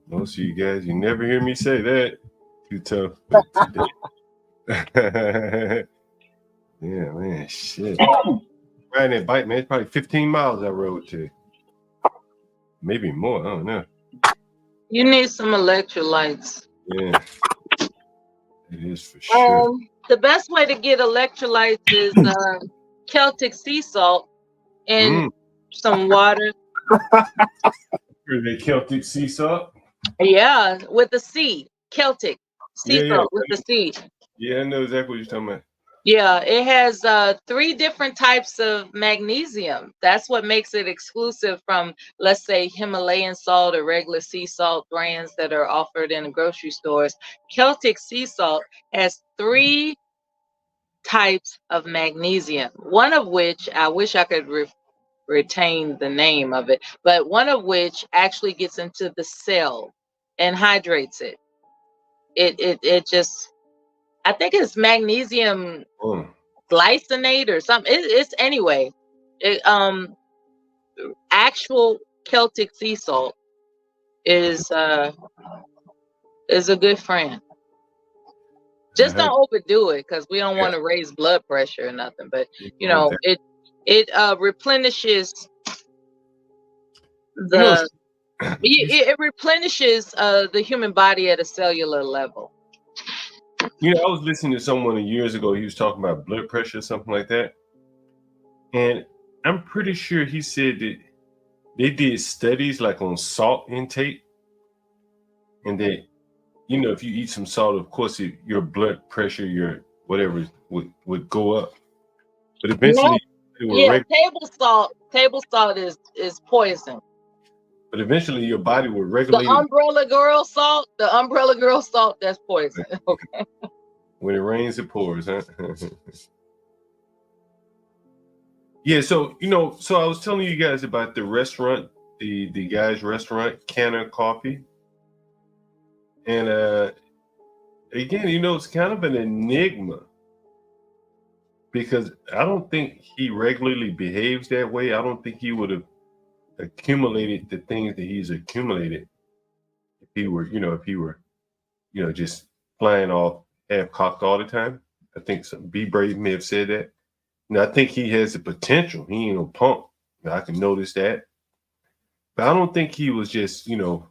Most of you guys, you never hear me say that. Too tough, but today. Yeah, man, shit. Riding that bike, man, it's probably 15 miles I rode today. Maybe more, I don't know. You need some electrolytes. Yeah, it is for sure. The best way to get electrolytes is Celtic sea salt and some water. Are they Celtic sea salt? Yeah, with the C. Celtic sea salt with the C. Yeah, I know exactly what you're talking about. Yeah, it has 3 different types of magnesium. That's what makes it exclusive from, let's say, Himalayan salt or regular sea salt brands that are offered in the grocery stores. Celtic sea salt has 3 types of magnesium, one of which I wish I could retain the name of it, but one of which actually gets into the cell and hydrates it. It just, I think it's magnesium glycinate or something. It's anyway. Actual Celtic sea salt is a good friend. Just don't overdo it, because we don't want to raise blood pressure or nothing. But you know, it replenishes it replenishes the human body at a cellular level. You know, I was listening to someone years ago. He was talking about blood pressure or something like that. And I'm pretty sure he said that they did studies like on salt intake. And that, you know, if you eat some salt, of course, your blood pressure, your whatever would go up. But eventually, table salt is poison. But eventually, your body will regulate. The umbrella girl salt, that's poison. Okay. When it rains, it pours, huh? Yeah, so I was telling you guys about the restaurant, the guy's restaurant, Canner Coffee. And again, it's kind of an enigma, because I don't think he regularly behaves that way. I don't think he would have accumulated the things that he's accumulated if he were just flying off half-cocked all the time. I think B. Brave may have said that. I think he has the potential. He ain't no punk. I can notice that. But I don't think he was just, a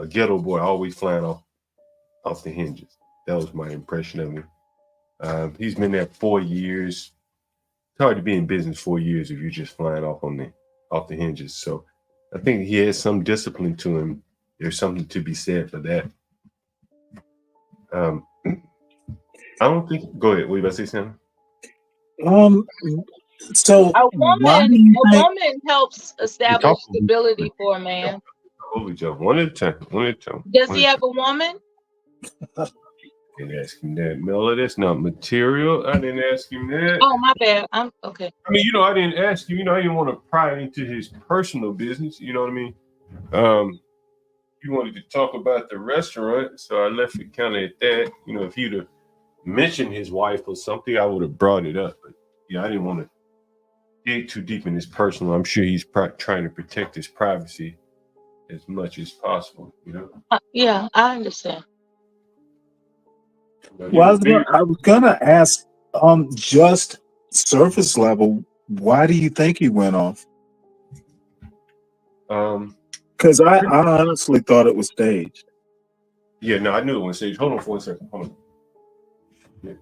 ghetto boy always flying off the hinges. That was my impression of him. He's been there 4 years. It's hard to be in business 4 years if you're just flying off the hinges. So I think he has some discipline to him. There's something to be said for that. I don't think. Go ahead. What you about to say, Sam? So a woman helps establish stability for a man. One at a time. Does he have a woman? Didn't ask him that, Mella. That's not material. I didn't ask him that. Oh, my bad. I'm okay. I mean, I didn't ask you. I didn't want to pry into his personal business. You know what I mean? You wanted to talk about the restaurant, so I left it kind of at that. If he'd have mentioned his wife or something, I would have brought it up. But I didn't want to dig too deep in his personal. I'm sure he's trying to protect his privacy. as much as possible. Yeah, I understand. Well, I was gonna ask, just surface level, why do you think he went off? Because I honestly thought it was staged. Yeah, no, I knew it was staged. Hold on for 1 second. Hold on. Yeah.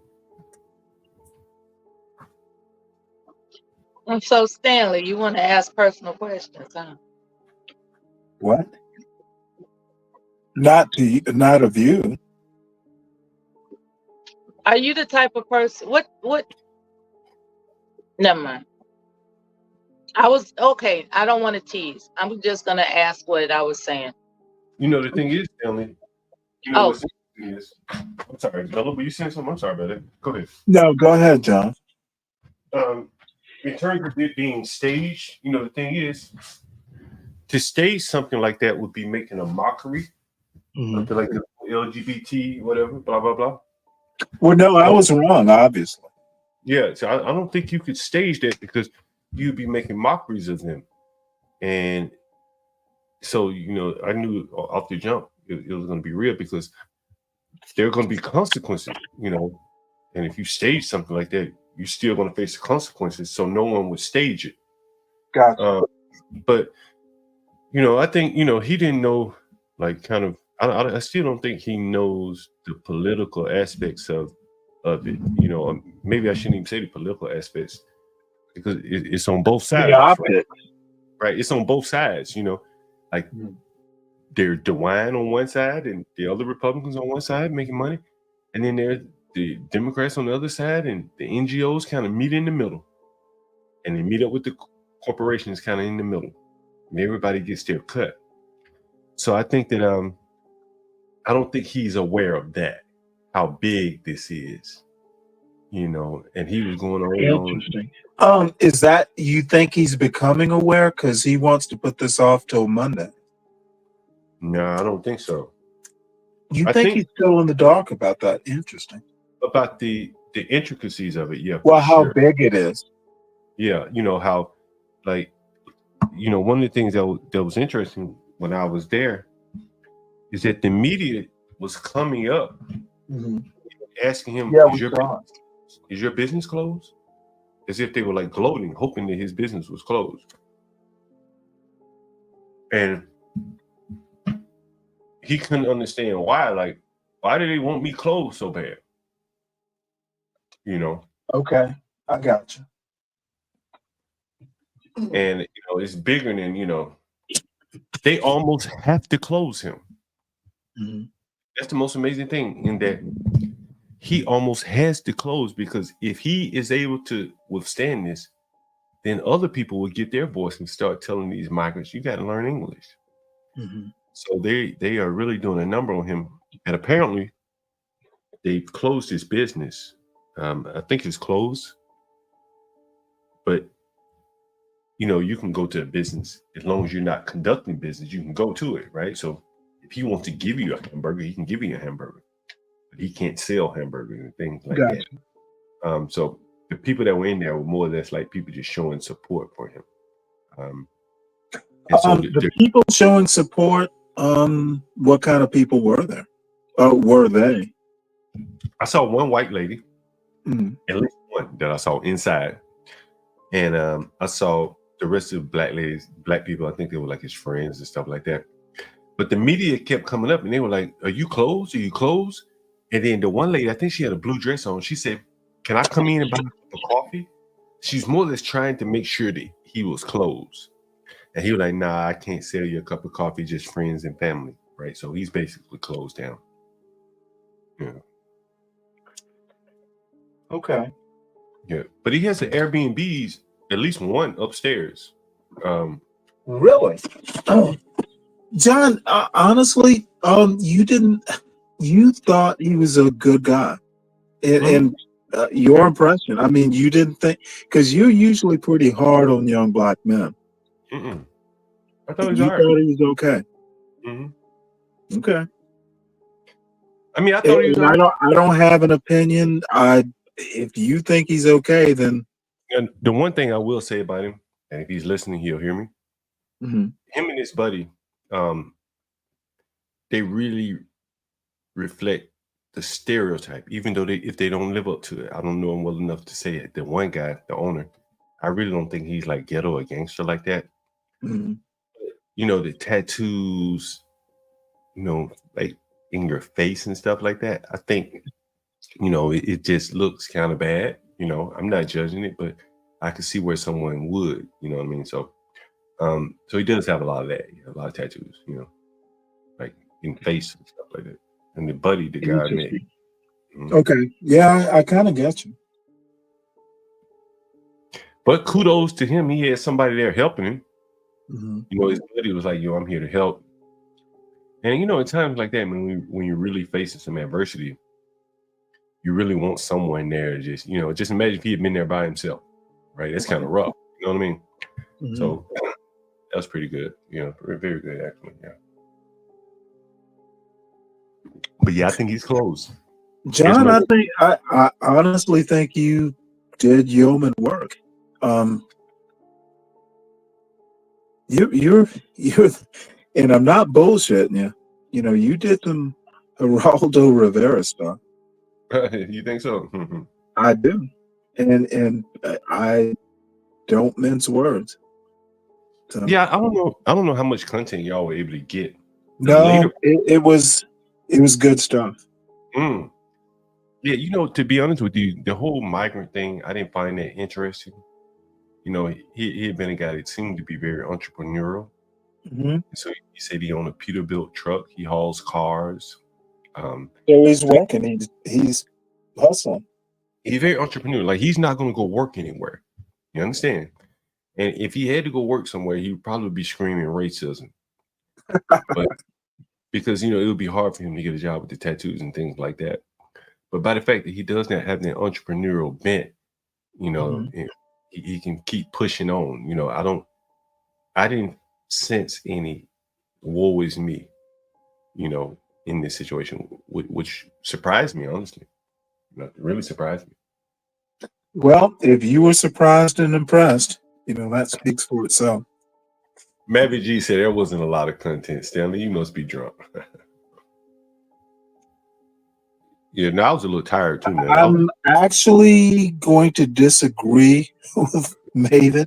And so, Stanley, you want to ask personal questions, huh? What? Not of you. Are you the type of person? What? Never mind. I was okay. I don't want to tease. I'm just gonna ask what I was saying. The thing is, Stanley. What's interesting is, I'm sorry, Bella, were you saying something? I'm sorry about that. Go ahead. No, go ahead, John. In terms of it being staged, the thing is, to stage something like that would be making a mockery of like the LGBT, whatever, blah blah blah. Well, no, I was wrong, obviously. Yeah, so I don't think you could stage that because you'd be making mockeries of them, and so I knew off the jump it was going to be real because there are going to be consequences, and if you stage something like that, you're still going to face the consequences. So no one would stage it. Gotcha. But I think he didn't know, like, kind of. I still don't think he knows the political aspects of it. Maybe I shouldn't even say the political aspects because it's on both sides. Right? It's on both sides. Like there's DeWine on one side and the other Republicans on one side making money, and then there's the Democrats on the other side, and the NGOs kind of meet in the middle, and they meet up with the corporations kind of in the middle, and everybody gets their cut. So I think that I don't think he's aware of that, how big this is, and he was going on. Interesting. Is that you think he's becoming aware because he wants to put this off till Monday? No, I don't think so. I think he's still in the dark about that. Interesting. About the intricacies of it, yeah. Well, how big it is. Yeah, how, like, one of the things that was interesting when I was there is that the media was coming up asking him, is your business closed? As if they were like gloating, hoping that his business was closed. And he couldn't understand why. Like, why do they want me closed so bad? Okay, I got you. And it's bigger than they almost have to close him. That's the most amazing thing, in that he almost has to close, because if he is able to withstand this, then other people will get their voice and start telling these migrants, you got to learn English. So they are really doing a number on him, and apparently they've closed his business. I think it's closed, but you can go to a business as long as you're not conducting business. You can go to it, right? So if he wants to give you a hamburger, he can give you a hamburger, but he can't sell hamburgers and things like that. So the people that were in there were more or less like people just showing support for him. And so the people showing support, what kind of people were there? Were they? I saw one white lady, at least one that I saw inside, and I saw the rest of the black people. I think they were like his friends and stuff like that. But the media kept coming up and they were like, are you closed? Are you closed? And then the one lady, I think she had a blue dress on. She said, can I come in and buy a cup of coffee? She's more or less trying to make sure that he was closed. And he was like, nah, I can't sell you a cup of coffee, just friends and family. Right. So he's basically closed down. Yeah. Okay. Yeah. But he has an Airbnbs, at least one upstairs. Really? John, honestly, you thought he was a good guy. And your impression, I mean, you didn't think, because you're usually pretty hard on young black men. I thought he was okay. Okay. I mean, I thought he was I don't have an opinion. If you think he's okay, then. And the one thing I will say about him, and if he's listening, he'll hear me. Him and his buddy they really reflect the stereotype, even though if they don't live up to it. I don't know him well enough to say it. The one guy, the owner, I really don't think he's like ghetto or gangster like that. Mm-hmm. You know, the tattoos, you know, like in your face and stuff like that. I think, you know, it just looks kind of bad. You know, I'm not judging it, but I can see where someone would, you know what I mean? So, so he does have a lot of that, a lot of tattoos, you know, like in face and stuff like that. And the buddy, the guy I met. Okay. Yeah, I kind of get you. But kudos to him. He had somebody there helping him. Mm-hmm. You know, his buddy was like, yo, I'm here to help. And, you know, at times like that, when you're really facing some adversity, you really want someone there to just, you know, just imagine if he had been there by himself, right? That's kind of rough. You know what I mean? Mm-hmm. So that was pretty good. You know, very good, actually. Yeah. But yeah, I think he's close. John, I honestly think you did yeoman work. You're, and I'm not bullshitting you. You know, you did some Geraldo Rivera stuff. You think so? I do, and I don't mince words. So. Yeah, I don't know how much content y'all were able to get. No, it was good stuff. Yeah, you know, to be honest with you, the whole migrant thing, I didn't find that interesting. You know, he had been a guy that seemed to be very entrepreneurial. Mm-hmm. So he said he owned a Peterbilt truck. He hauls cars. So he's working. He's hustling. He's very entrepreneurial. Like, he's not going to go work anywhere. You understand? And if he had to go work somewhere, he'd probably be screaming racism. But because, you know, it would be hard for him to get a job with the tattoos and things like that. But by the fact that he does not have that entrepreneurial bent, you know, he can keep pushing on. You know, I didn't sense any woe is me, you know, in this situation, which surprised me, honestly. You know, it really surprised me. Well, if you were surprised and impressed, you know, that speaks for itself. Mavy G said there wasn't a lot of content. Stanley, you must be drunk. Yeah, now I was a little tired too, man. I'm actually going to disagree with Maven.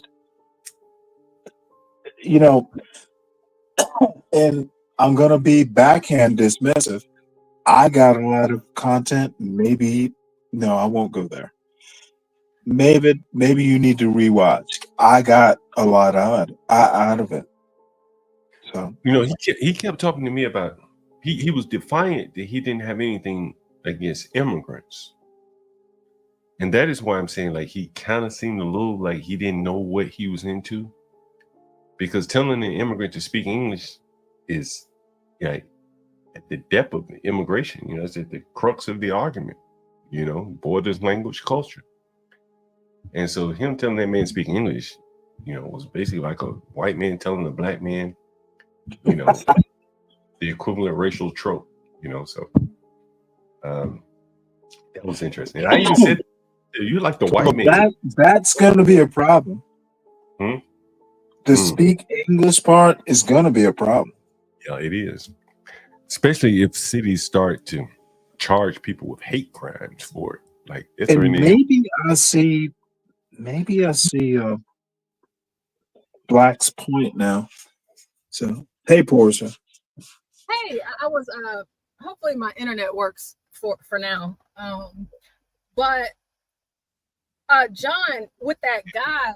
You know, and I'm going to be backhand dismissive. I got a lot of content. Maybe, no, I won't go there. Maybe you need to rewatch. I got a lot out of it. So, you know, he kept talking to me about he was defiant that he didn't have anything against immigrants. And that is why I'm saying, like, he kind of seemed a little like he didn't know what he was into. Because telling an immigrant to speak English is, like, at the depth of immigration. You know, it's at the crux of the argument. You know, borders, language, culture. And so him telling that man speaking English, you know, was basically like a white man telling a black man, you know, the equivalent racial trope, you know. So that was interesting. And I even said, you like the white man. That's going to be a problem. The speak English part is going to be a problem. Yeah, it is. Especially if cities start to charge people with hate crimes for it. Like, it's and maybe I see Black's point now. So, hey, Portia. Hey, I was hopefully my internet works for now. But John, with that guy,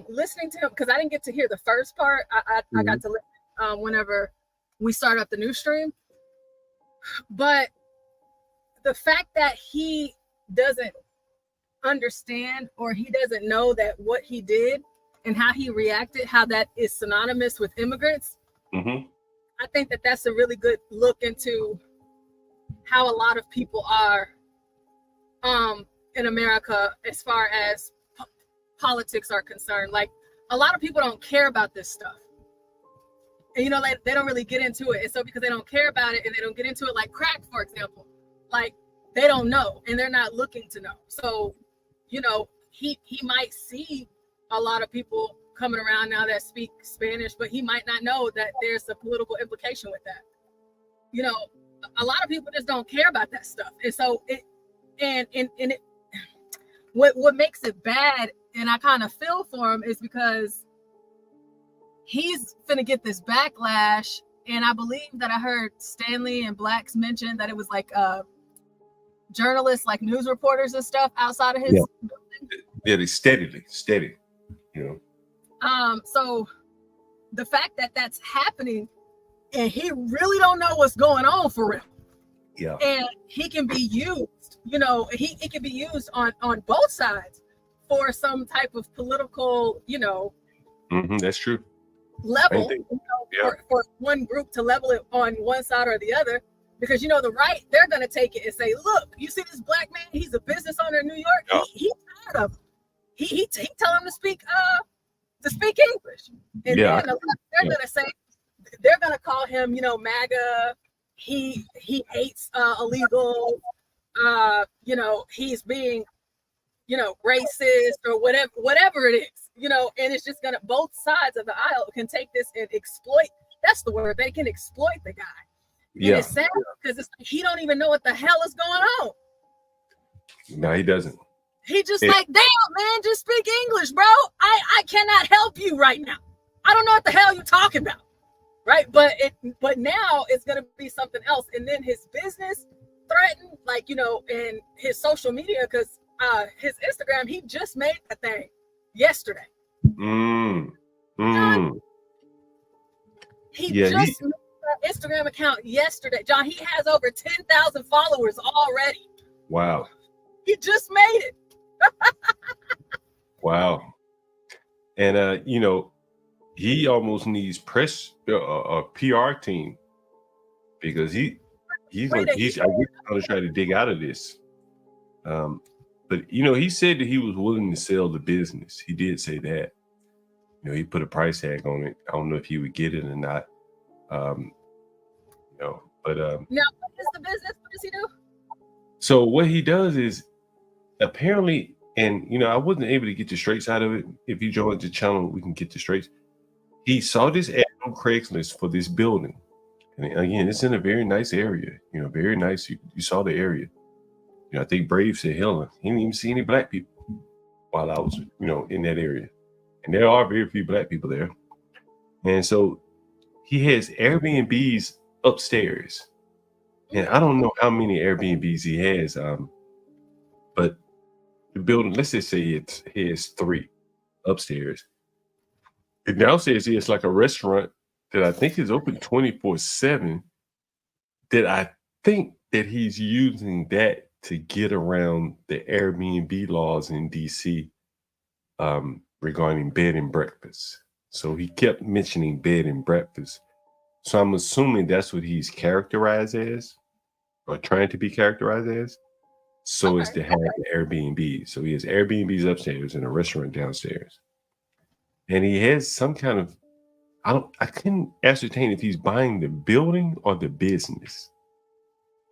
listening to him, because I didn't get to hear the first part. I got to listen whenever we started up the new stream. But the fact that he doesn't understand, or he doesn't know that what he did and how he reacted, how that is synonymous with immigrants. I think that that's a really good look into how a lot of people are in America as far as politics are concerned. Like, a lot of people don't care about this stuff. And, you know, they don't really get into it. And so because they don't care about it and they don't get into it, like crack, for example, like, they don't know and they're not looking to know. So, you know, he might see a lot of people coming around now that speak Spanish, but he might not know that there's a political implication with that. You know, a lot of people just don't care about that stuff. And so what makes it bad, and I kind of feel for him, is because he's finna get this backlash. And I believe that I heard Stanley and Blacks mention that it was like journalists, like news reporters and stuff outside of his building. Yeah, they steady, you know. So the fact that that's happening and he really don't know what's going on for real. Yeah. And he can be used, you know, it can be used on both sides for some type of political, you know, that's true. Level, for one group to level it on one side or the other, because, you know, the right, they're going to take it and say, look, you see this black man, he's a business owner in New York. Yeah. He's tired of him. He tell him to speak English. And then they're going to say, they're going to call him, you know, MAGA. He hates illegal, you know, he's being, you know, racist or whatever it is, you know, and it's just gonna, both sides of the aisle can take this and exploit. That's the word. They can exploit the guy. And it's sad because he don't even know what the hell is going on. No, he doesn't. He just like, damn, man, just speak English, bro. I cannot help you right now. I don't know what the hell you're talking about. Right. But now it's gonna be something else. And then his business threatened, like, you know, and his social media, because his Instagram, he just made that thing yesterday. He made an Instagram account yesterday. John, he has over 10,000 followers already. Wow. He just made it. Wow. And you know, he almost needs press a PR team, because he's going to try to dig out of this. But, you know, he said that he was willing to sell the business. He did say that. You know, he put a price tag on it. I don't know if he would get it or not. You know, but now, what is the business? What does he do? So what he does is, apparently, and, you know, I wasn't able to get the straights out of it. If you join the channel, we can get the straights. He saw this ad on Craigslist for this building. And again, it's in a very nice area, you know, very nice. You saw the area. You know, I think Brave said, hell, he didn't even see any black people while I was, you know, in that area. And there are very few black people there. And so he has Airbnbs upstairs. And I don't know how many Airbnbs he has, but the building, let's just say he has 3 upstairs. It downstairs is like a restaurant that I think is open 24/7, that I think that he's using that to get around the Airbnb laws in DC regarding bed and breakfast. So he kept mentioning bed and breakfast. So I'm assuming that's what he's characterized as, or trying to be characterized as, so as to have the Airbnb. So he has Airbnbs upstairs and a restaurant downstairs. And he has some kind of, I couldn't ascertain if he's buying the building or the business.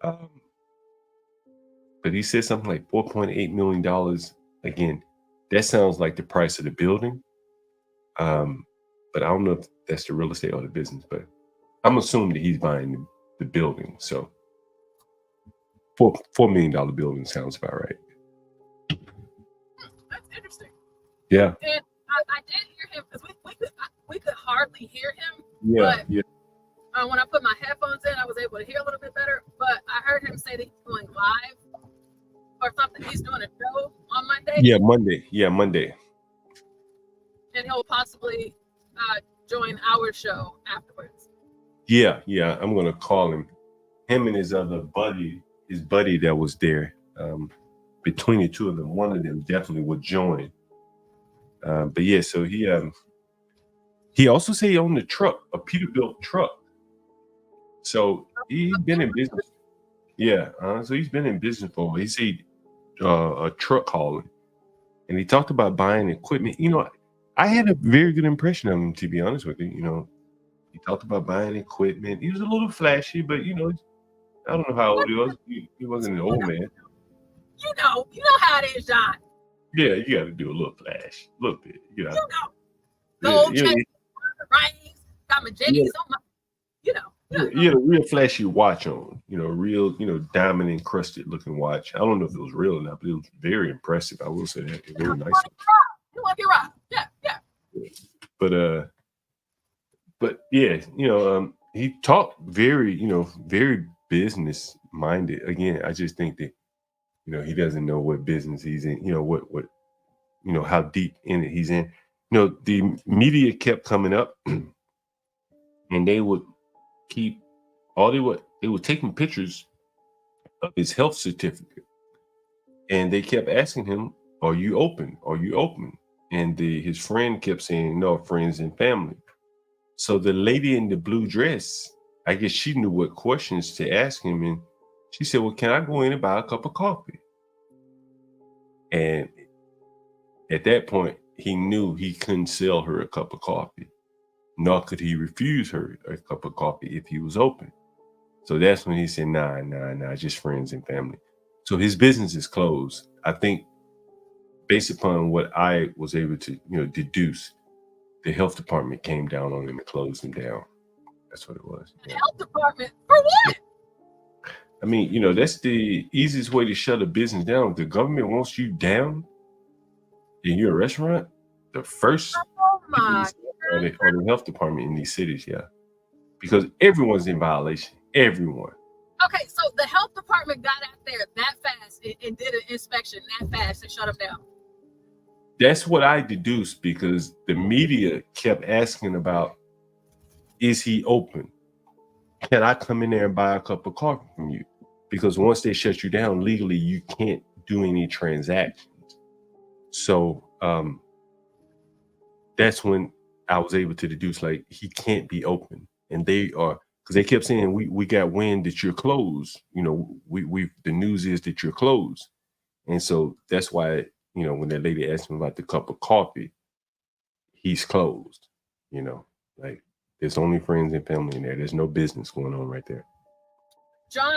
But he said something like $4.8 million. Again, that sounds like the price of the building. But I don't know if that's the real estate or the business, but I'm assuming that he's buying the building. So $4 million building sounds about right. That's interesting. Yeah. And I did hear him, because we could hardly hear him. Yeah. But when I put my headphones in, I was able to hear a little bit better. But I heard him say that he's going live or something. He's doing a show on Monday. Yeah, Monday. And he'll possibly join our show afterwards. Yeah. I'm gonna call him. Him and his other buddy, that was there. Between the two of them, one of them definitely would join. But yeah, so he also said he owned a truck, a Peterbilt truck. So he's been in business. Yeah, so he's been in business for a while. He said a truck hauling, and he talked about buying equipment. You know, I had a very good impression of him, to be honest with you. You know, he talked about buying equipment. He was a little flashy, but you know, I don't know how old he was. He wasn't an old man. You know how it is, John. Yeah, you got to do a little flash, a little bit. You know. gold Yeah, chain, rings, got my J's on my, you know. Yeah, real flashy watch on, real, diamond encrusted looking watch. I don't know if it was real or not, but it was very impressive. I will say that. Very nice. You want to get right? Yeah. But yeah, he talked very, very business minded. Again, I just think that, he doesn't know what business he's in, how deep in it he's in. The media kept coming up and they would keep they were taking pictures of his health certificate, and they kept asking him, "Are you open? Are you open?" And his friend kept saying, "No, friends and family." So the lady in the blue dress, I guess she knew what questions to ask him, and she said, "Well, can I go in and buy a cup of coffee?" And at that point, he knew he couldn't sell her a cup of coffee, nor could he refuse her a cup of coffee if he was open. So that's when he said, nah, just friends and family. So his business is closed. I think based upon what I was able to, deduce, the health department came down on him and closed him down. That's what it was. The health department? For what? I mean, that's the easiest way to shut a business down. If the government wants you down in your restaurant, the first or the health department in these cities, yeah. Because everyone's in violation. Everyone. Okay, so the health department got out there that fast and did an inspection that fast and shut them down. That's what I deduced, because the media kept asking about, is he open? Can I come in there and buy a cup of coffee from you? Because once they shut you down legally, you can't do any transactions. So that's when I was able to deduce, like, he can't be open. And they are, because they kept saying, we got wind that you're closed. The news is that you're closed. And so that's why, when that lady asked him about the cup of coffee, he's closed. Like, there's only friends and family in there. There's no business going on right there. John,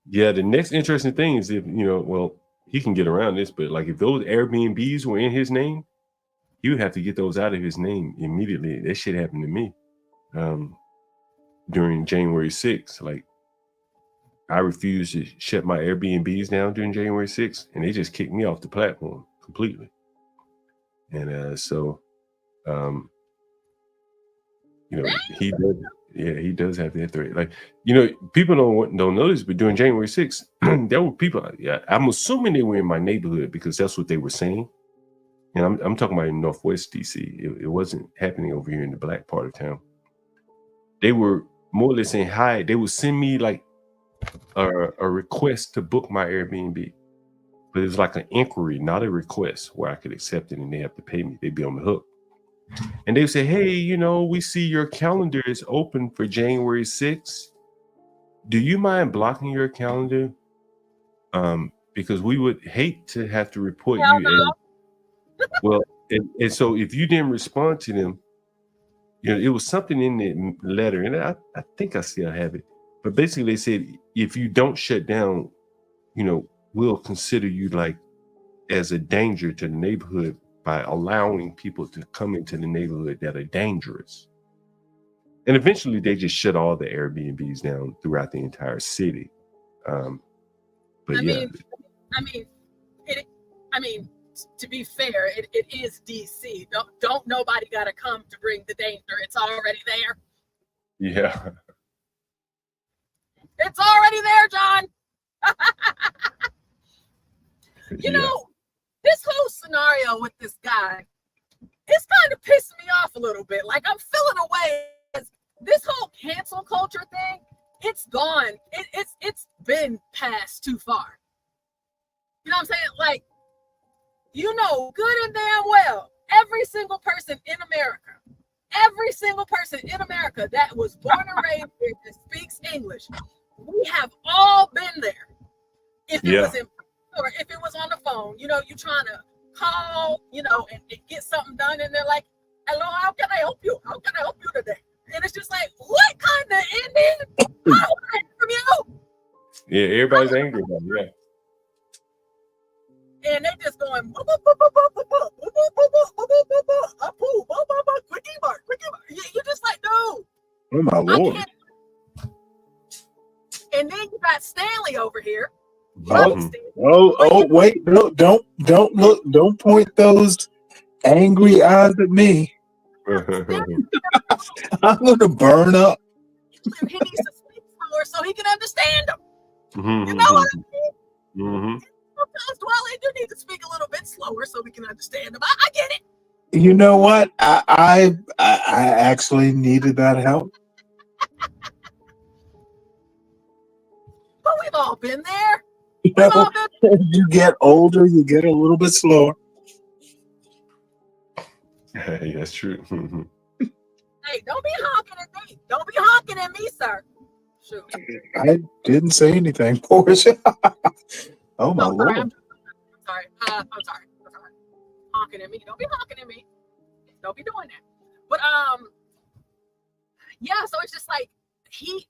Yeah, the next interesting thing is if, he can get around this, but like if those Airbnbs were in his name, he would have to get those out of his name immediately. That shit happened to me during January 6th. Like, I refused to shut my Airbnbs down during January 6th, and they just kicked me off the platform completely. And he does have that threat. Like, people don't know this, but during January 6th, there were people. Yeah, I'm assuming they were in my neighborhood because that's what they were saying. And I'm talking about in Northwest DC. It wasn't happening over here in the black part of town. They were more or less saying hi. They would send me like a request to book my Airbnb, but it was like an inquiry, not a request where I could accept it and they have to pay me. They'd be on the hook. And they would say, hey, we see your calendar is open for January 6th. Do you mind blocking your calendar? Because we would hate to have to report you. Well, and so if you didn't respond to them, it was something in the letter, and I think I still have it. But basically, they said, if you don't shut down, we'll consider you like as a danger to the neighborhood by allowing people to come into the neighborhood that are dangerous. And eventually, they just shut all the Airbnbs down throughout the entire city. To be fair, it is DC. Don't nobody gotta come to bring the danger. It's already there. Yeah. It's already there, John. This whole scenario with this guy, it's kind of pissing me off a little bit. Like, I'm feeling away. This whole cancel culture thing, it's gone. It's been passed too far. You know what I'm saying? Like, good and damn well, every single person in America that was born and raised here that speaks English, we have all been there. If it was in or if it was on the phone, you trying to call, and get something done, and they're like, hello, how can I help you? How can I help you today? And it's just like, what kind of Indian? How can I help you? Yeah, everybody's angry about it, and they just going boop, boop, boop, boop, boop, boop, boop, boop, boop, quickie mark. You just like, no. Oh my Lord. And then you got Stanley over here. Wait, no, don't look, don't point those angry eyes at me. I'm gonna burn up. He needs to speak slower so he can understand them. You know what I mean? Sometimes, Duale, you need to speak a little bit slower so we can understand them. I get it. You know what? I actually needed that help. But we've all been there. You know, as you get older, you get a little bit slower. Hey, that's true. Hey, don't be honking at me. Don't be honking at me, sir. Shoot. I didn't say anything, Portia. Oh my Lord. I'm sorry. I'm sorry. Honking at me. Don't be honking at me. Don't be doing that. But yeah. So it's just like he's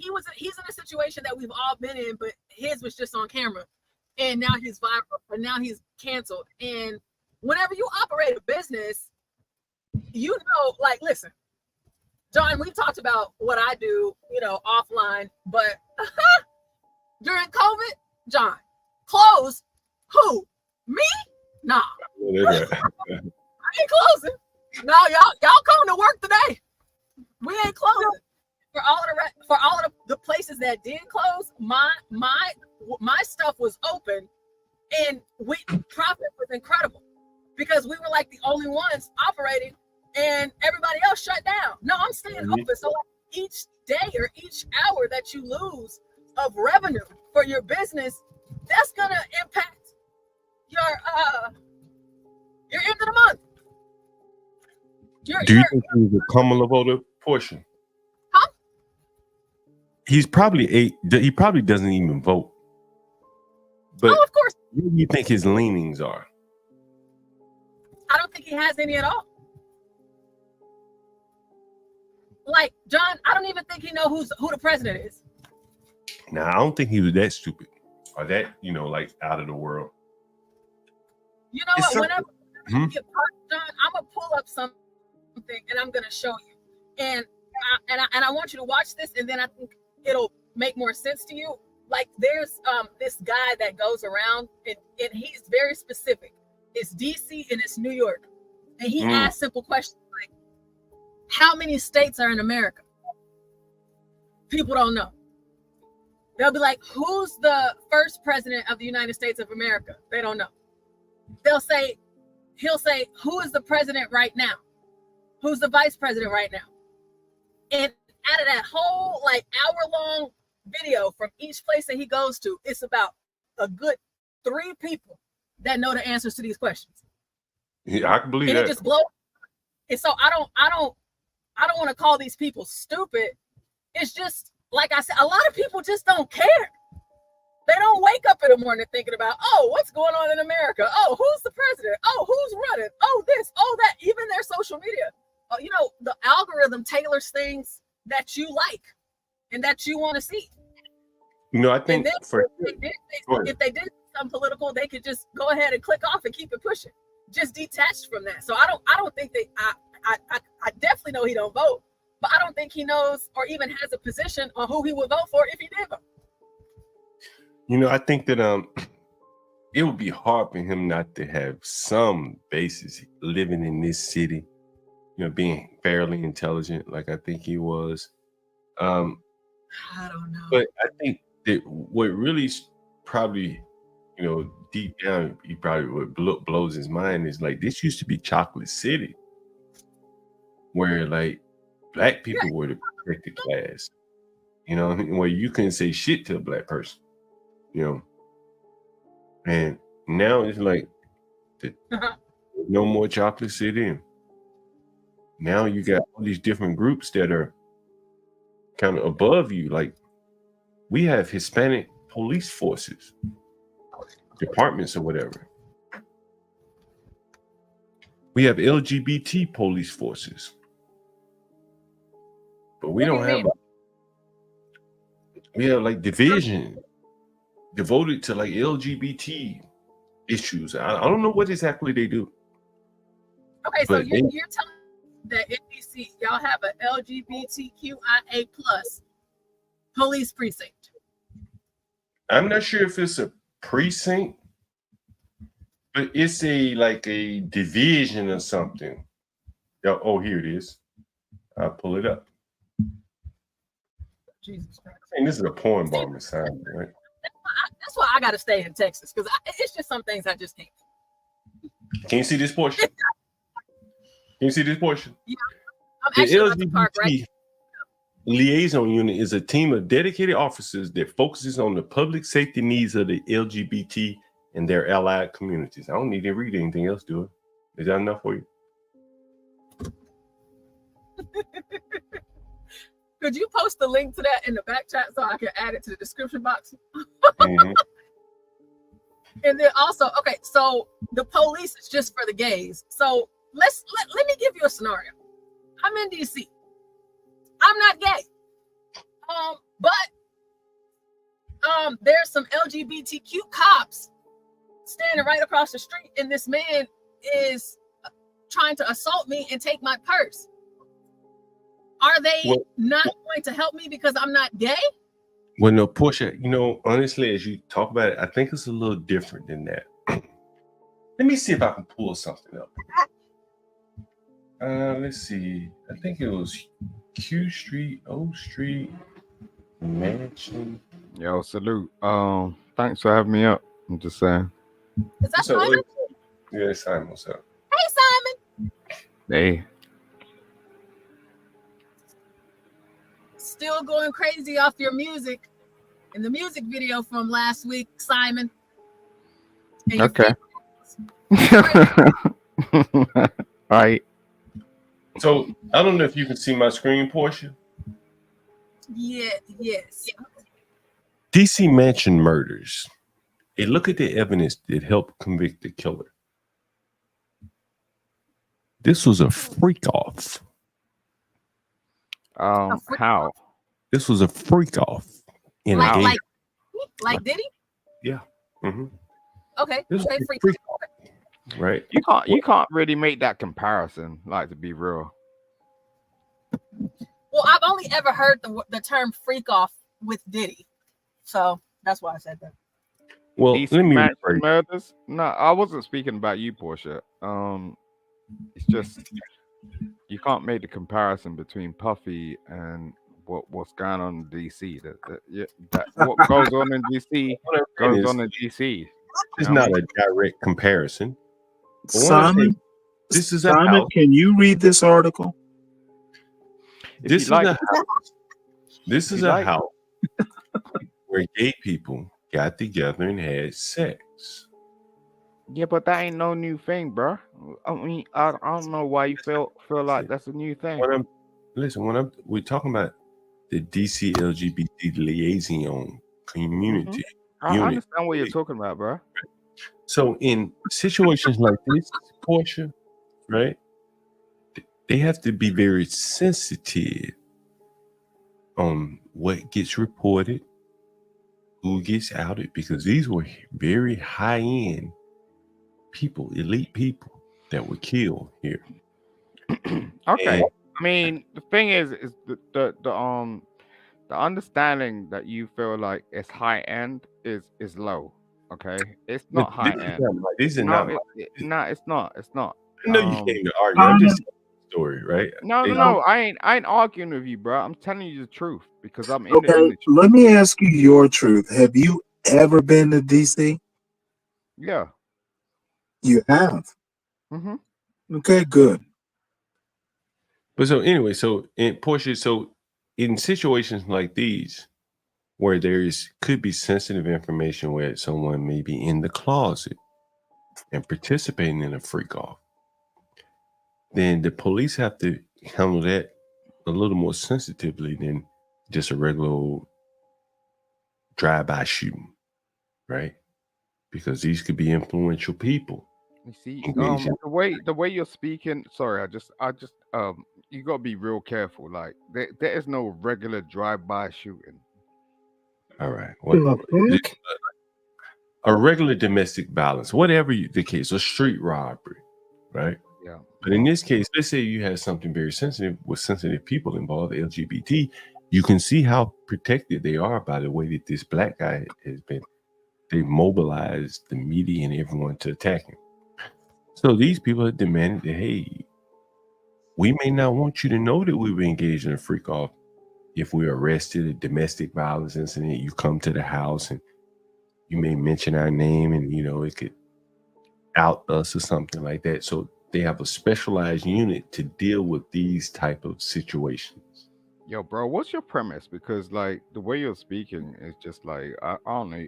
in a situation that we've all been in, but his was just on camera, and now he's viral, and now he's canceled. And whenever you operate a business, you know, like, listen, John, we talked about what I do, you know, offline, but during COVID, John, close who? Me? Nah. I ain't closing. No, y'all come to work today. We ain't closing. For all of the places that did close, my stuff was open, and profit was incredible because we were like the only ones operating, and everybody else shut down. No, I'm staying open. So like each day or each hour that you lose of revenue for your business, that's gonna impact your end of the month. Do you think he was a Kamala voter portion? Huh? He probably doesn't even vote. But of course. What do you think his leanings are? I don't think he has any at all. Like, John, I don't even think he knows who the president is. Nah, I don't think he was that stupid or that, you know, like out of the world. You know what? Whenever you get parked, John, I'm gonna pull up something and I'm gonna show you. And I want you to watch this, and then I think it'll make more sense to you. Like, there's this guy that goes around, and he's very specific. It's DC and it's New York, and he asks simple questions like, "How many states are in America?" People don't know. They'll be like, "Who's the first president of the United States of America?" They don't know. He'll say, "Who is the president right now? Who's the vice president right now?" And out of that whole like hour-long video from each place that he goes to, it's about a good 3 people that know the answers to these questions. Yeah, I can believe and that. It just blows. And so I don't want to call these people stupid. It's just like I said, a lot of people just don't care. They don't wake up in the morning thinking about, oh, what's going on in America? Oh, who's the president? Oh, who's running? Oh, this, oh, that. Even their social media. You know, the algorithm tailors things that you like and that you want to see. You know, I think if they did something political, they could just go ahead and click off and keep it pushing, just detached from that. So I don't think I definitely know he don't vote, but I don't think he knows or even has a position on who he would vote for if he did vote. You know, I think that it would be hard for him not to have some basis living in this city, you know, being fairly intelligent like I think he was. I don't know. But I think that what really probably, you know, deep down, he probably what blows his mind is like, this used to be Chocolate City, where like black people were the protected class, you know, where you couldn't say shit to a black person, you know. And now it's like no more Chocolate City. Now you got all these different groups that are kind of above you. Like, we have Hispanic police forces, departments or whatever. We have LGBT police forces. But we don't have, we have like division devoted to like LGBT issues. I don't know what exactly they do. Okay, so But you're telling me that in DC y'all have an LGBTQIA plus police precinct. I'm not sure if it's a precinct, but it's like a division or something. Oh, here it is. I'll pull it up. Jesus Christ. And this is a porn bomb assignment, right? That's why I got to stay in Texas, because it's just some things I just can't. Can you see this portion? Can you see this portion? Yeah, I'm The actually about to park LGBT right. Liaison Unit is a team of dedicated officers that focuses on the public safety needs of the LGBT and their allied communities. I don't need to read anything else, do it? Is that enough for you? Could you post the link to that in the back chat so I can add it to the description box? Mm-hmm. And then also, okay, so the police is just for the gays. So let me give you a scenario. I'm in DC. I'm not gay. But there's some LGBTQ cops standing right across the street, and this man is trying to assault me and take my purse. Are they not going to help me because I'm not gay? Well, no, Portia, honestly, as you talk about it, I think it's a little different than that. Let me see if I can pull something up. Let's see. I think it was Q Street, O Street, Mansion. Yo, salute. Thanks for having me up. I'm just saying. Is that Simon? Yeah, Simon, what's up? Hey, Simon. Hey. Still going crazy off your music in the music video from last week, Simon. Okay. Right. So I don't know if you can see my screen, Portia. Yeah, yes. DC Mansion murders. A look at the evidence that helped convict the killer. This was a freak off. How? This was a freak off in a game. Like Diddy? Yeah. Mm-hmm. Okay. This Okay, was a freak. freak off. Right. You can't really make that comparison, like, to be real. Well, I've only ever heard the term freak off with Diddy. So that's why I said that. Well, DC let me Mansion rephrase. murders. No, I wasn't speaking about you, Portia. It's just you can't make the comparison between Puffy and what's going on in DC. What goes on in DC goes on in DC. It's not a direct comparison. Simon, this is Simon, can you read this article? This is a house. This is a house where gay people got together and had sex. Yeah, but that ain't no new thing, bro. I mean, I don't know why you feel like that's a new thing. We're talking about the DC LGBT Liaison community. I understand what you're talking about, bro. So in situations like this, Portia, right? They have to be very sensitive on what gets reported, who gets outed, because these were very high-end people, elite people that were killed here. Okay. I mean, the thing is the understanding that you feel like it's high end is low. Okay, it's not high end. These are not. It's not. It's not. I know you came to argue. I'm just saying the story, right? No. I ain't arguing with you, bro. I'm telling you the truth because I'm in the Okay, industry. let me ask you your truth. Have you ever been to DC? Yeah. You have. Mm-hmm. Okay, good. But so anyway, in situations like these, where could be sensitive information where someone may be in the closet and participating in a freak off, then the police have to handle that a little more sensitively than just a regular old drive-by shooting, right? Because these could be influential people. You see, the way you're speaking. Sorry, I just you gotta be real careful. Like there is no regular drive-by shooting. All right. A regular domestic violence, whatever the case, a street robbery, right? Yeah. But in this case, let's say you have something very sensitive with sensitive people involved, LGBT, you can see how protected they are by the way that this black guy has been. They mobilized the media and everyone to attack him. So these people have demanded that, hey, we may not want you to know that we were engaged in a freak off. If we're arrested, a domestic violence incident, you come to the house and you may mention our name and, it could out us or something like that. So they have a specialized unit to deal with these type of situations. Yo, bro, what's your premise? Because like the way you're speaking is just like I don't know.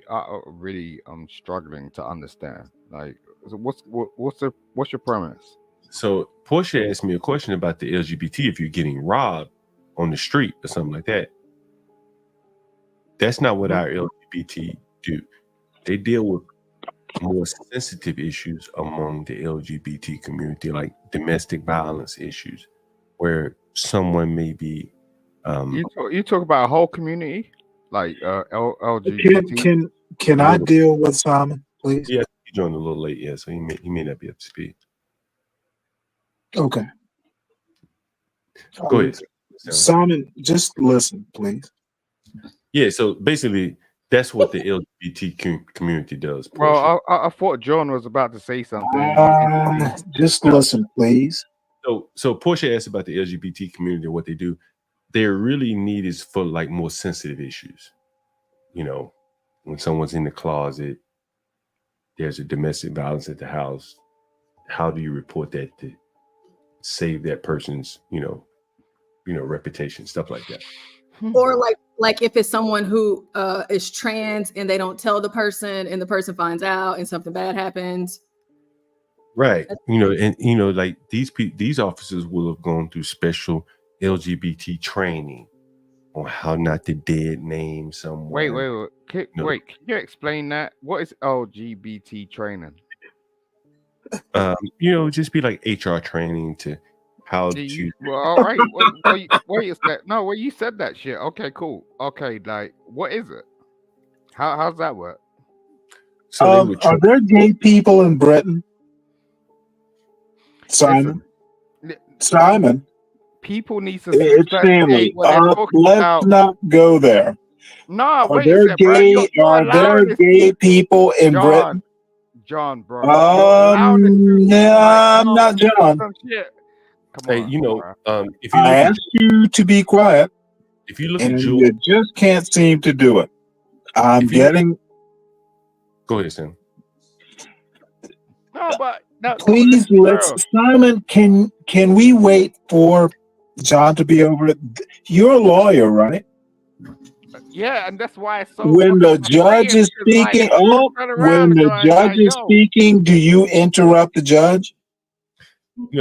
I'm struggling to understand. Like, so what's your premise? So Portia asked me a question about the LGBT. If you're getting robbed on the street or something like that, that's not what our LGBT do. They deal with more sensitive issues among the LGBT community, like domestic violence issues, where someone may be. You talk about a whole community, like LGBT. Can I deal with Simon, please? Yeah, he joined a little late, yeah, so he may not be up to speed. Okay. Go ahead, Simon. Just listen, please. Yeah, so basically, that's what the LGBT community does. Well, I thought John was about to say something. Just listen, please. So Portia asked about the LGBT community, what they do. Their really need is for like more sensitive issues. When someone's in the closet, there's a domestic violence at the house. How do you report that to save that person's, reputation, stuff like that? Or like if it's someone who is trans and they don't tell the person and the person finds out and something bad happens. Right. Like these officers will have gone through special LGBT training on how not to dead name someone. Wait. Can you explain that? What is LGBT training? Just be like HR training to how to. Well, all right. Wait a sec. No, well, you said that shit. Okay, cool. Okay, like, what is it? How's that work? So are there gay people in Britain? Simon. People need to. It's Stanley. Let's not go there. No, are there gay people in Britain? John, bro. Yeah, I'm not John. Hey, if you I asked you to be quiet, if you look and at Jewel, you just can't seem to do it. Go ahead, Sam. No, but please Simon. Can we wait for John to be over it? You're a lawyer, right? Yeah, and that's why it's so. When the judge is speaking, speaking, do you interrupt the judge?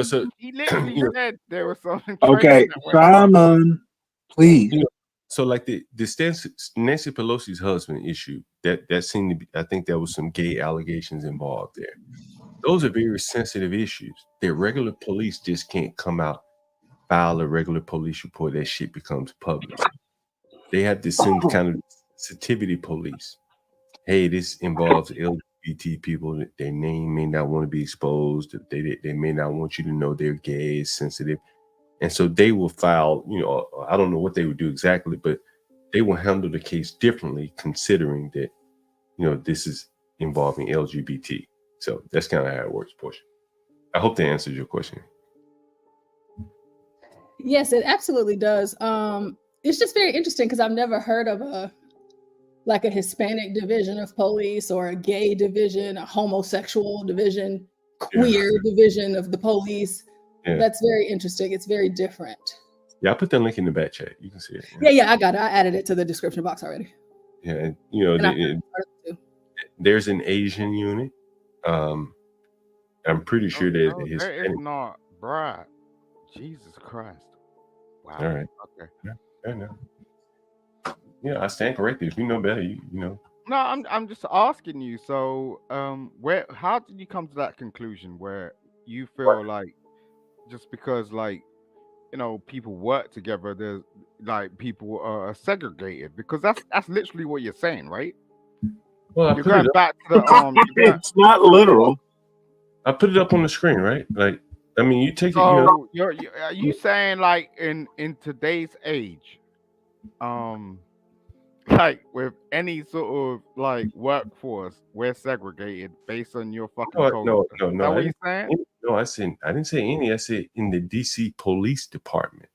So he literally said there was something. Okay, Simon, please. So like the Nancy Pelosi's husband issue, that seemed to be, I think there was some gay allegations involved there. Those are very sensitive issues. The regular police just can't come out, file a regular police report. That shit becomes public. They have to send kind of sensitivity police. Hey, this involves LGBT people. Their name may not want to be exposed. They may not want you to know they're gay, it's sensitive. And so they will file, I don't know what they would do exactly, but they will handle the case differently considering that, this is involving LGBT. So that's kind of how it works, Portia. I hope that answers your question. Yes, it absolutely does. It's just very interesting because I've never heard of a Hispanic division of police or a gay division, a homosexual division, queer division of the police. Yeah. That's very interesting. It's very different. Yeah, I put that link in the back chat. You can see it. Yeah, I got it. I added it to the description box already. Yeah, and there's an Asian unit. I'm pretty sure there's a Hispanic. There is not, bruh. Jesus Christ. Wow. All right. Okay. Yeah, I know. Yeah, I stand corrected. If you know better, you know. No, I'm just asking you. So, how did you come to that conclusion where you feel like just because people work together, there's people are segregated? Because that's literally what you're saying, right? Well, you're going back to the it's not literal. I put it up on the screen, right? I mean, you take it. So are you saying like in today's age, like with any sort of like workforce, we're segregated based on your fucking culture? No. Is that what you're saying? I didn't say any. I said in the DC Police Department,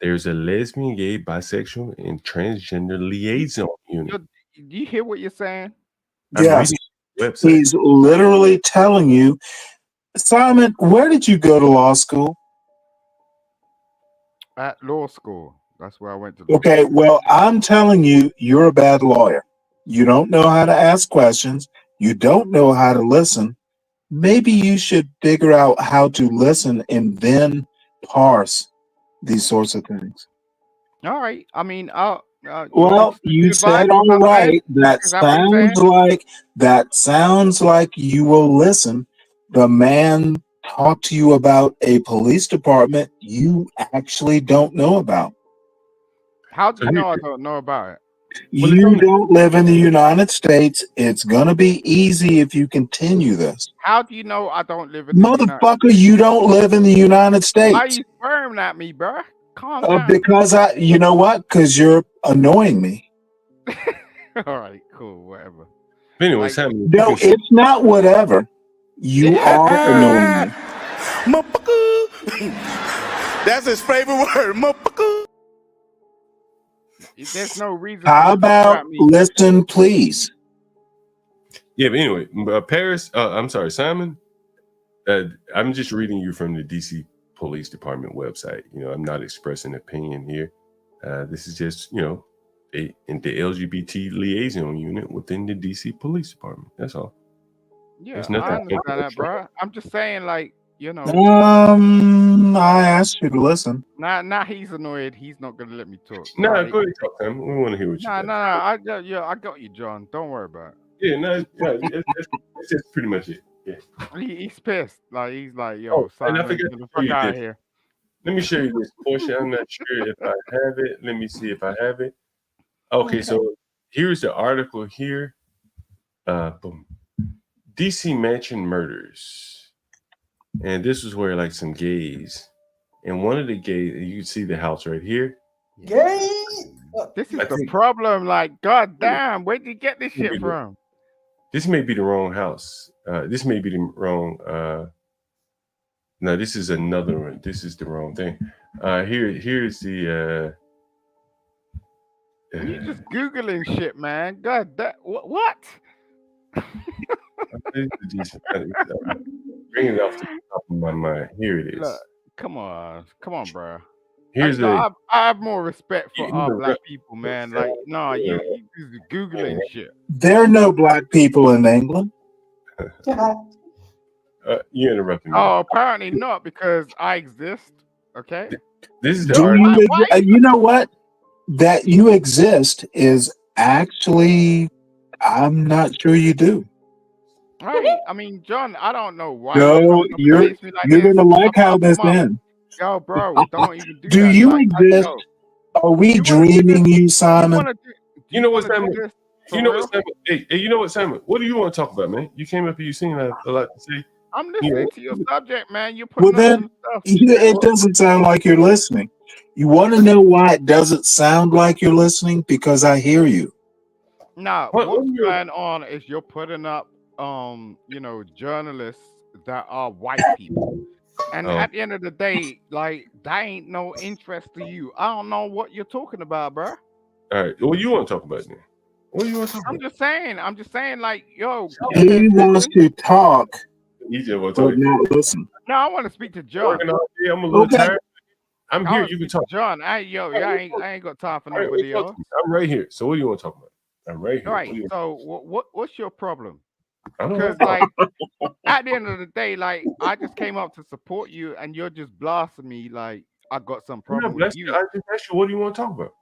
there's a lesbian, gay, bisexual, and transgender liaison unit. Do you hear what you're saying? Yes, he's literally telling you, Simon. Where did you go to law school? At law school. That's where I went to. Okay, well, I'm telling you, you're a bad lawyer. You don't know how to ask questions. You don't know how to listen. Maybe you should figure out how to listen and then parse these sorts of things. All right. I mean, Well, you said all right. That sounds like you will listen. The man talked to you about a police department you actually don't know about. How do you know I don't know about it? You don't live in the United States. It's gonna be easy if you continue this. How do you know I don't live in the Motherfucker, you don't live in the United States. Why are you swearing at me, bro? Calm down. Because you know what? Because you're annoying me. All right, cool, whatever. Anyway, no, it's not whatever. You are annoying me. Motherfucker. That's his favorite word, motherfucker. There's no reason. How about listen, please? Yeah, but anyway, Paris. I'm sorry, Simon. I'm just reading you from the DC Police Department website. I'm not expressing opinion here. This is just in the LGBT liaison unit within the DC Police Department. That's all. Yeah, There's nothing I understand that, bro. I'm just saying, like, I asked you to listen. Now he's annoyed. He's not gonna let me talk. No, Right. go ahead, talk, Sam. We want to hear what you got. No. I got you, John. Don't worry about it. Yeah, no, it's just pretty much it. Yeah. He's pissed. Like he's like, yo, Simon, and I forgot get the to show fuck you out of this. here. Let me show you this portion. I'm not sure if I have it. Let me see if I have it. Okay, so here's the article here. Boom. DC Mansion Murders. And this is where like some gays. And one of the gays, you can see the house right here. Gay. This is the problem. Like, goddamn, where'd you get this shit from? This may be the wrong house. This may be the wrong. No, this is another one. This is the wrong thing. Here's the. You just googling shit, man. God, what? Bring it off the top of my mind. Here it is. Look, come on, bro. Here's I have more respect for our black people, man. Like, no, you just googling shit. There are no black people in England. You interrupted me. Oh, apparently not, because I exist. Okay. This is the article. You know what? That you exist is actually, I'm not sure you do. Right. I mean, John, I don't know why. No, you're gonna like how this ends. Yo, bro, don't even do Do that. you Like, exist? Are we dreaming you, Simon? You know what, Simon? You know what, Simon? Hey, you know what, Simon? What do you want to talk about, man? You came up here, you seem a lot to say. I'm listening to your subject, man. You're putting Well, then stuff. it doesn't sound like you're listening. You want to know why it doesn't sound like you're listening? Because I hear you. Nah, what's going on is you're putting up, journalists that are white people. And at the end of the day, like, that ain't no interest to you. I don't know what you're talking about, bro. All right. What do you want to talk about then? What do you want to talk about? I'm just saying, like, yo. He wants to talk, but not listen. No, I want to speak to John. I'm a little tired. I'm here. You can talk. John, I ain't got time for nobody else. I'm right here. So what do you want to talk about? I'm right here. All right. So what's your problem? Because like at the end of the day, like I just came up to support you, and you're just blasting me like I got some problem with you. I just asked you, what do you want to talk about?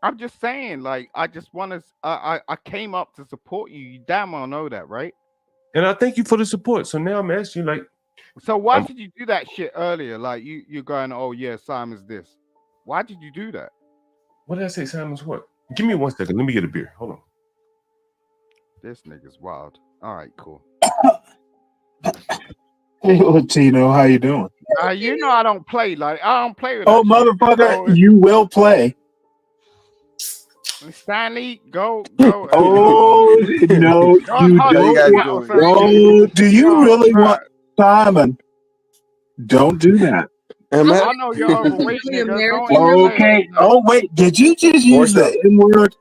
I'm just saying, like I just want to. I came up to support you. You damn well know that, right? And I thank you for the support. So now I'm asking you, like, so why did you do that shit earlier? Like you're going, oh yeah, Simon's this. Why did you do that? What did I say? Simon's what? Give me 1 second. Let me get a beer. Hold on. This nigga's wild. All right, cool. Hey, Latino, how you doing? You know I don't play with Oh, that shit. motherfucker, So, you will play. Stanley, go. Oh, no, you don't. Oh, do you really want Simon? Don't do that. I know you're overweight, nigga. Don't Okay. Oh, wait. Did you just use the N word?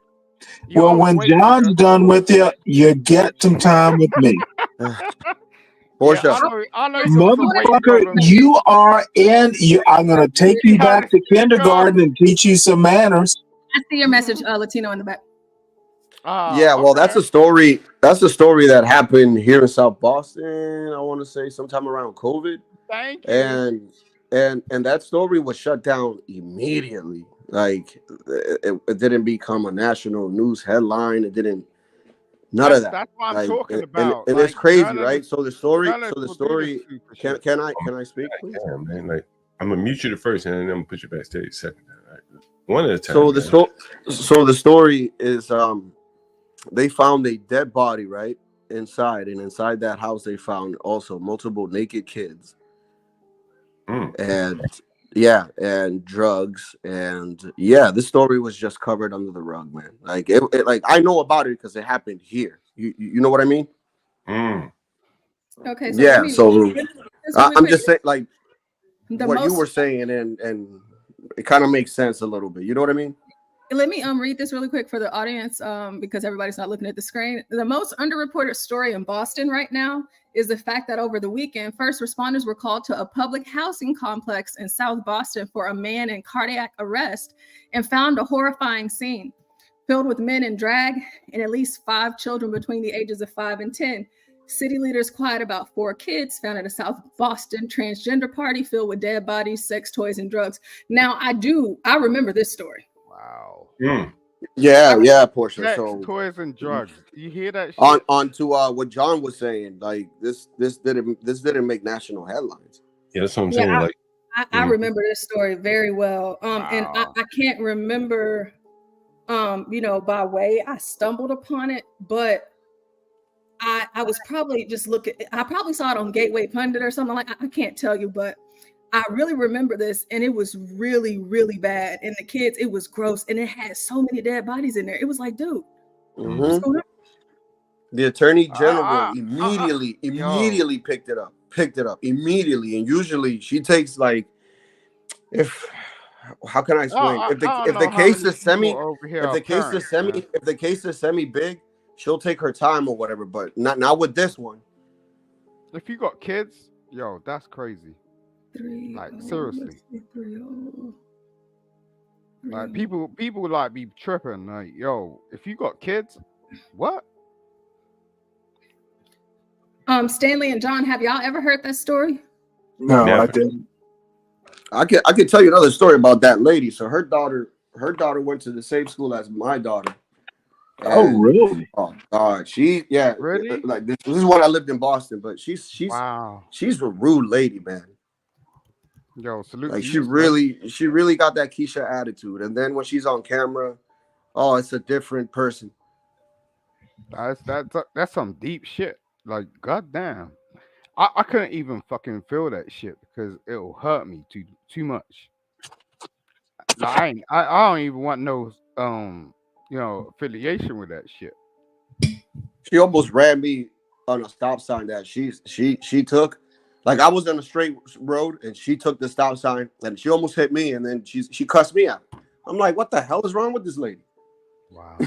Well, when John's done with you, you get some time with me. Portia. I know Motherfucker, you are in. I'm going to take you back to kindergarten and teach you some manners. I see your message, Latino in the back. Yeah, well, that's a story. That's a story that happened here in South Boston. I want to say sometime around COVID. Thank you. And that story was shut down immediately. Like it didn't become a national news headline. It didn't. None of that. That's what I'm Like, talking about. And Like, it's crazy, none of right? the- So the story. none of So the the story. super Can I speak, please? Yeah, man. Like I'm gonna mute you the first, and then I'm gonna put you backstage second. Right? One at a time. So the story is they found a dead body right inside, and inside that house they found also multiple naked kids, and drugs, and this story was just covered under the rug, man. Like it like I know about it because it happened here. You know what I mean? Okay. So Yeah. let me- So really I'm quick. just saying, like The what you most- were saying, and it kind of makes sense a little bit. You know what I mean? Let me read this really quick for the audience because everybody's not looking at the screen. The most underreported story in Boston right now is the fact that over the weekend, first responders were called to a public housing complex in South Boston for a man in cardiac arrest and found a horrifying scene filled with men in drag and at least 5 children between the ages of 5 and 10. City leaders quiet about 4 kids found at a South Boston transgender party filled with dead bodies, sex toys, and drugs. Now, I remember this story. Wow. Yeah, Portia. Sex, So toys, and drugs. You hear that shit? on to what John was saying, like this didn't make national headlines. Yeah, that's what I'm saying. Like I remember this story very well. And I can't remember, by way I stumbled upon it, but I was probably just looking. I probably saw it on Gateway Pundit or something like. I can't tell you, but I really remember this, and it was really, really bad. And the kids, it was gross, and it had so many dead bodies in there. It was like, dude, what's going on? The attorney general immediately picked it up immediately, and usually she takes like how can I explain? If the case is semi big, she'll take her time or whatever, but not with this one. If you got kids, yo, that's crazy. Like seriously. Like people like be tripping. Like, yo, if you got kids, what? Stanley and John, have y'all ever heard that story? No, I didn't. I could tell you another story about that lady. So her daughter went to the same school as my daughter. Oh, really? Oh God, really? Like this is when I lived in Boston, but she's a rude lady, man. Yo, salute. Like she really got that Keisha attitude, and then when she's on camera, oh, it's a different person. That's some deep shit. Like, goddamn, I couldn't even fucking feel that shit because it'll hurt me too much. Like, I don't even want no affiliation with that shit. She almost ran me on a stop sign that she took. Like I was on a straight road and she took the stop sign and she almost hit me and then she cussed me out. I'm like, what the hell is wrong with this lady? Wow.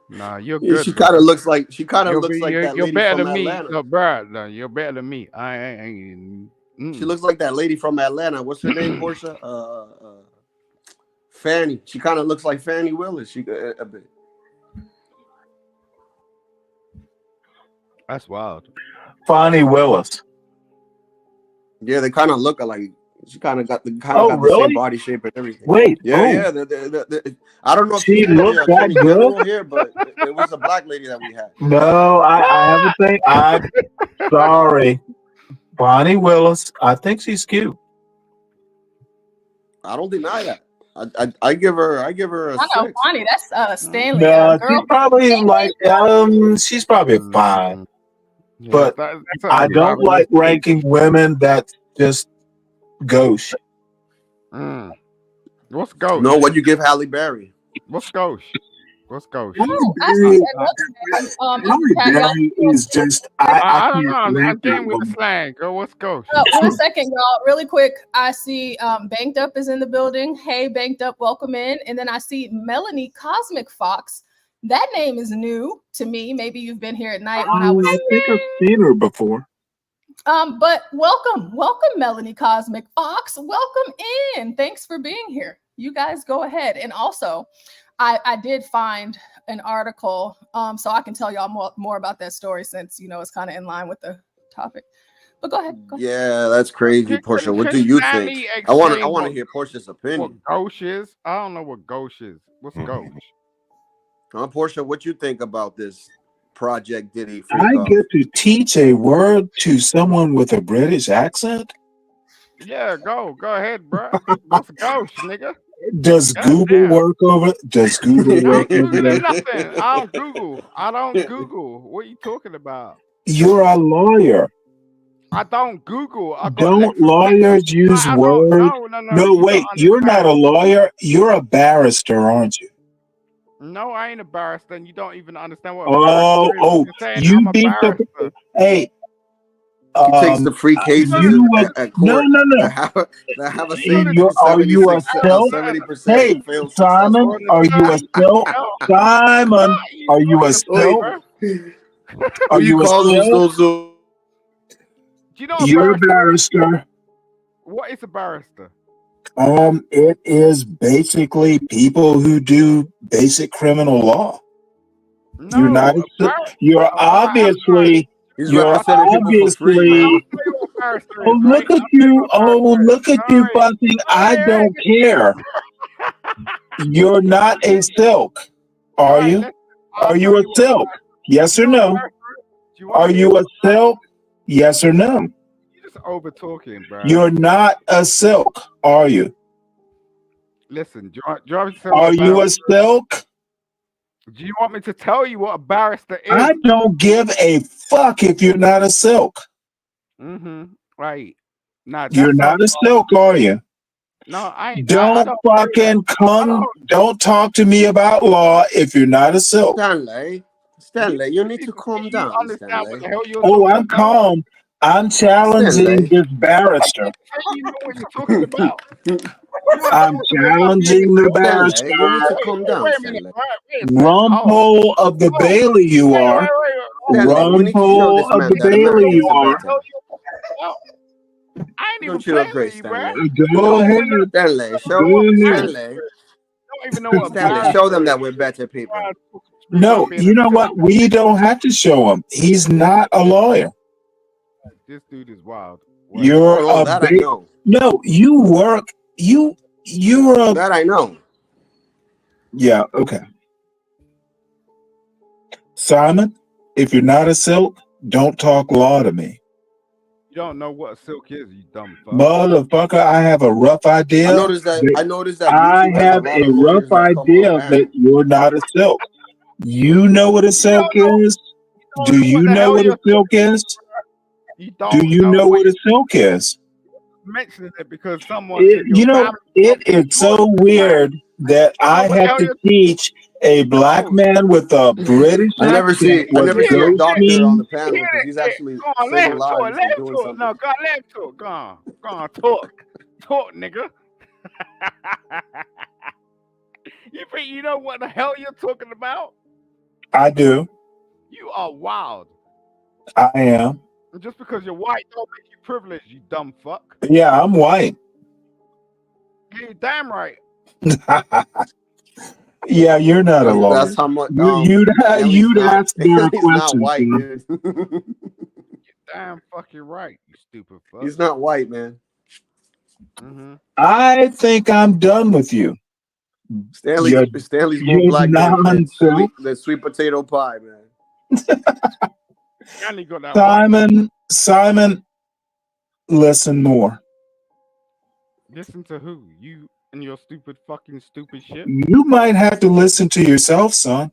Nah, you're good. She kind of looks like that lady you're better from than Atlanta. Me, no, bro. You're better than me. I ain't. She looks like that lady from Atlanta. What's her name, Portia? Fannie. She kind of looks like Fannie Willis. She a bit. That's wild. Fannie Willis. Yeah, they kind of look alike. She kind of got the same body shape and everything. Wait, yeah. I don't know if she looked that good here, but it was a black lady that we had. No, I have a thing. I'm sorry, Bonnie Willis. I think she's cute. I don't deny that. I give her a I know, 6. Bonnie. That's Stanley. No, she's probably like she's probably fine. but I don't like ranking women that just gauche. What's gauche? No, what you give Halle Berry? What's gauche? What's gauche? Halle Berry is just I don't know. I'm getting with the slang. Girl, what's gauche? 1 second, y'all. Really quick. I see Banked Up is in the building. Hey, Banked Up, welcome in. And then I see Melanie Cosmic Fox. That name is new to me. Maybe you've been here at night when I was. I think I've seen her before. But welcome, Melanie Cosmic Fox. Welcome in. Thanks for being here. You guys go ahead. And also, I did find an article, so I can tell y'all more about that story since it's kind of in line with the topic. But go ahead. Yeah, that's crazy, Portia. What do you think? I want to hear Portia's opinion. What gauche is? I don't know what gauche is. What's gauche? Portia, what you think about this Project Diddy? I get to teach a word to someone with a British accent? Yeah, go ahead, bro. What's gauche, nigga? Does Google work over? Does Google work over there? Nothing. I don't Google. What are you talking about? You're a lawyer. I don't Google. Don't lawyers use words? No, wait. You're not a lawyer. You're a barrister, aren't you? No, I ain't a barrister, and you don't even understand what. You beat the. Hey. He takes the free cases at court. No. That have a are you a self? Hey, Simon, are you a self? Simon, are you a self? Are you a self? You're a barrister. What is a barrister? It is basically people who do basic criminal law. No, you're not. You're obviously. You're obviously. Oh, look at you! Oh, look at you fussing! I don't care. You're not a silk, are you? Are you a silk? Yes or no? Are you a silk? Yes or no? You're just over talking, bro. You're not a silk, are you? Listen, do you want me to tell Are you a silk? Do you want me to tell you what a barrister is? I don't give a fuck if you're not a silk. Right. Nah, you're not a silk, are you? No, I ain't. Don't fucking come. Don't talk to me about law if you're not a silk. Stanley, you need to calm down, Stanley. Oh, I'm calm. I'm challenging this barrister. You know what you're talking about. I'm challenging the barrister. You need to calm down, Stanley. Rumpole of the Bailey, you are. Rumpole of the Bailey, you are. I ain't even playing with you, bro. Go ahead. Stanley, show them that we're better people. No, you know what? We don't have to show him. He's not a lawyer. This dude is wild. You're a big. No, you work. You're a. That I know. Yeah. Okay. Simon, if you're not a silk, don't talk law to me. You don't know what a silk is, you dumb fuck. Motherfucker, I have a rough idea. I noticed that. I have a rough idea that you're not a silk. You know what a silk is? Do you know what a silk is? Do you know what a silk is? Mentioning it because someone. It is so weird that I have to teach a black man with a British accent. I never see a doctor on the panel because he's actually saving lives and doing something. No, God, let him talk. Go on, talk, nigga. You think you know what the hell you're talking about? I do. You are wild. I am. Just because you're white don't make you privileged, you dumb fuck. Yeah, I'm white. You're damn right. Yeah, you're not a lawyer. That's how much. You'd ask better questions. Not white, dude. You're damn fucking right, you stupid fuck. He's not white, man. I think I'm done with you. Stanley's more black than sweet potato pie, man. Simon, listen more. Listen to who? You and your stupid shit? You might have to listen to yourself, son.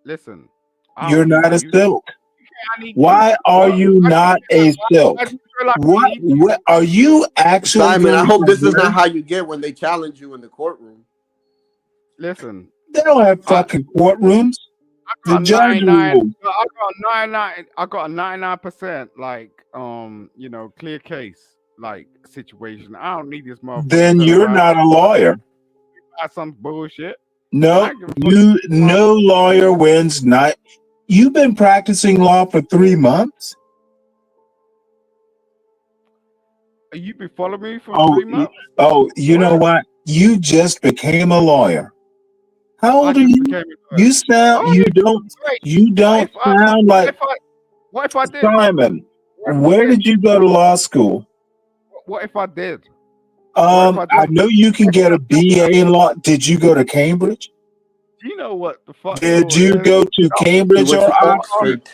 Listen. You're not a silk. You Why are you not a silk? What are you actually? Simon, I hope this is not how you get when they challenge you in the courtroom. Listen, They don't have fucking courtrooms. The judge rules. I got a 99% like you know, clear case like situation. I don't need this motherfucker. Then you're not a lawyer. That's some bullshit. No, no lawyer wins not. You've been practicing law for 3 months. You been following me for 3 months? Oh, you know what? You just became a lawyer. How old are you? You sound. You don't sound like. What if I did? Simon, where did you go to law school? What if I did? I know you can get a BA in law. Did you go to Cambridge? Do you know what the fuck? Did you go to Cambridge or Oxford?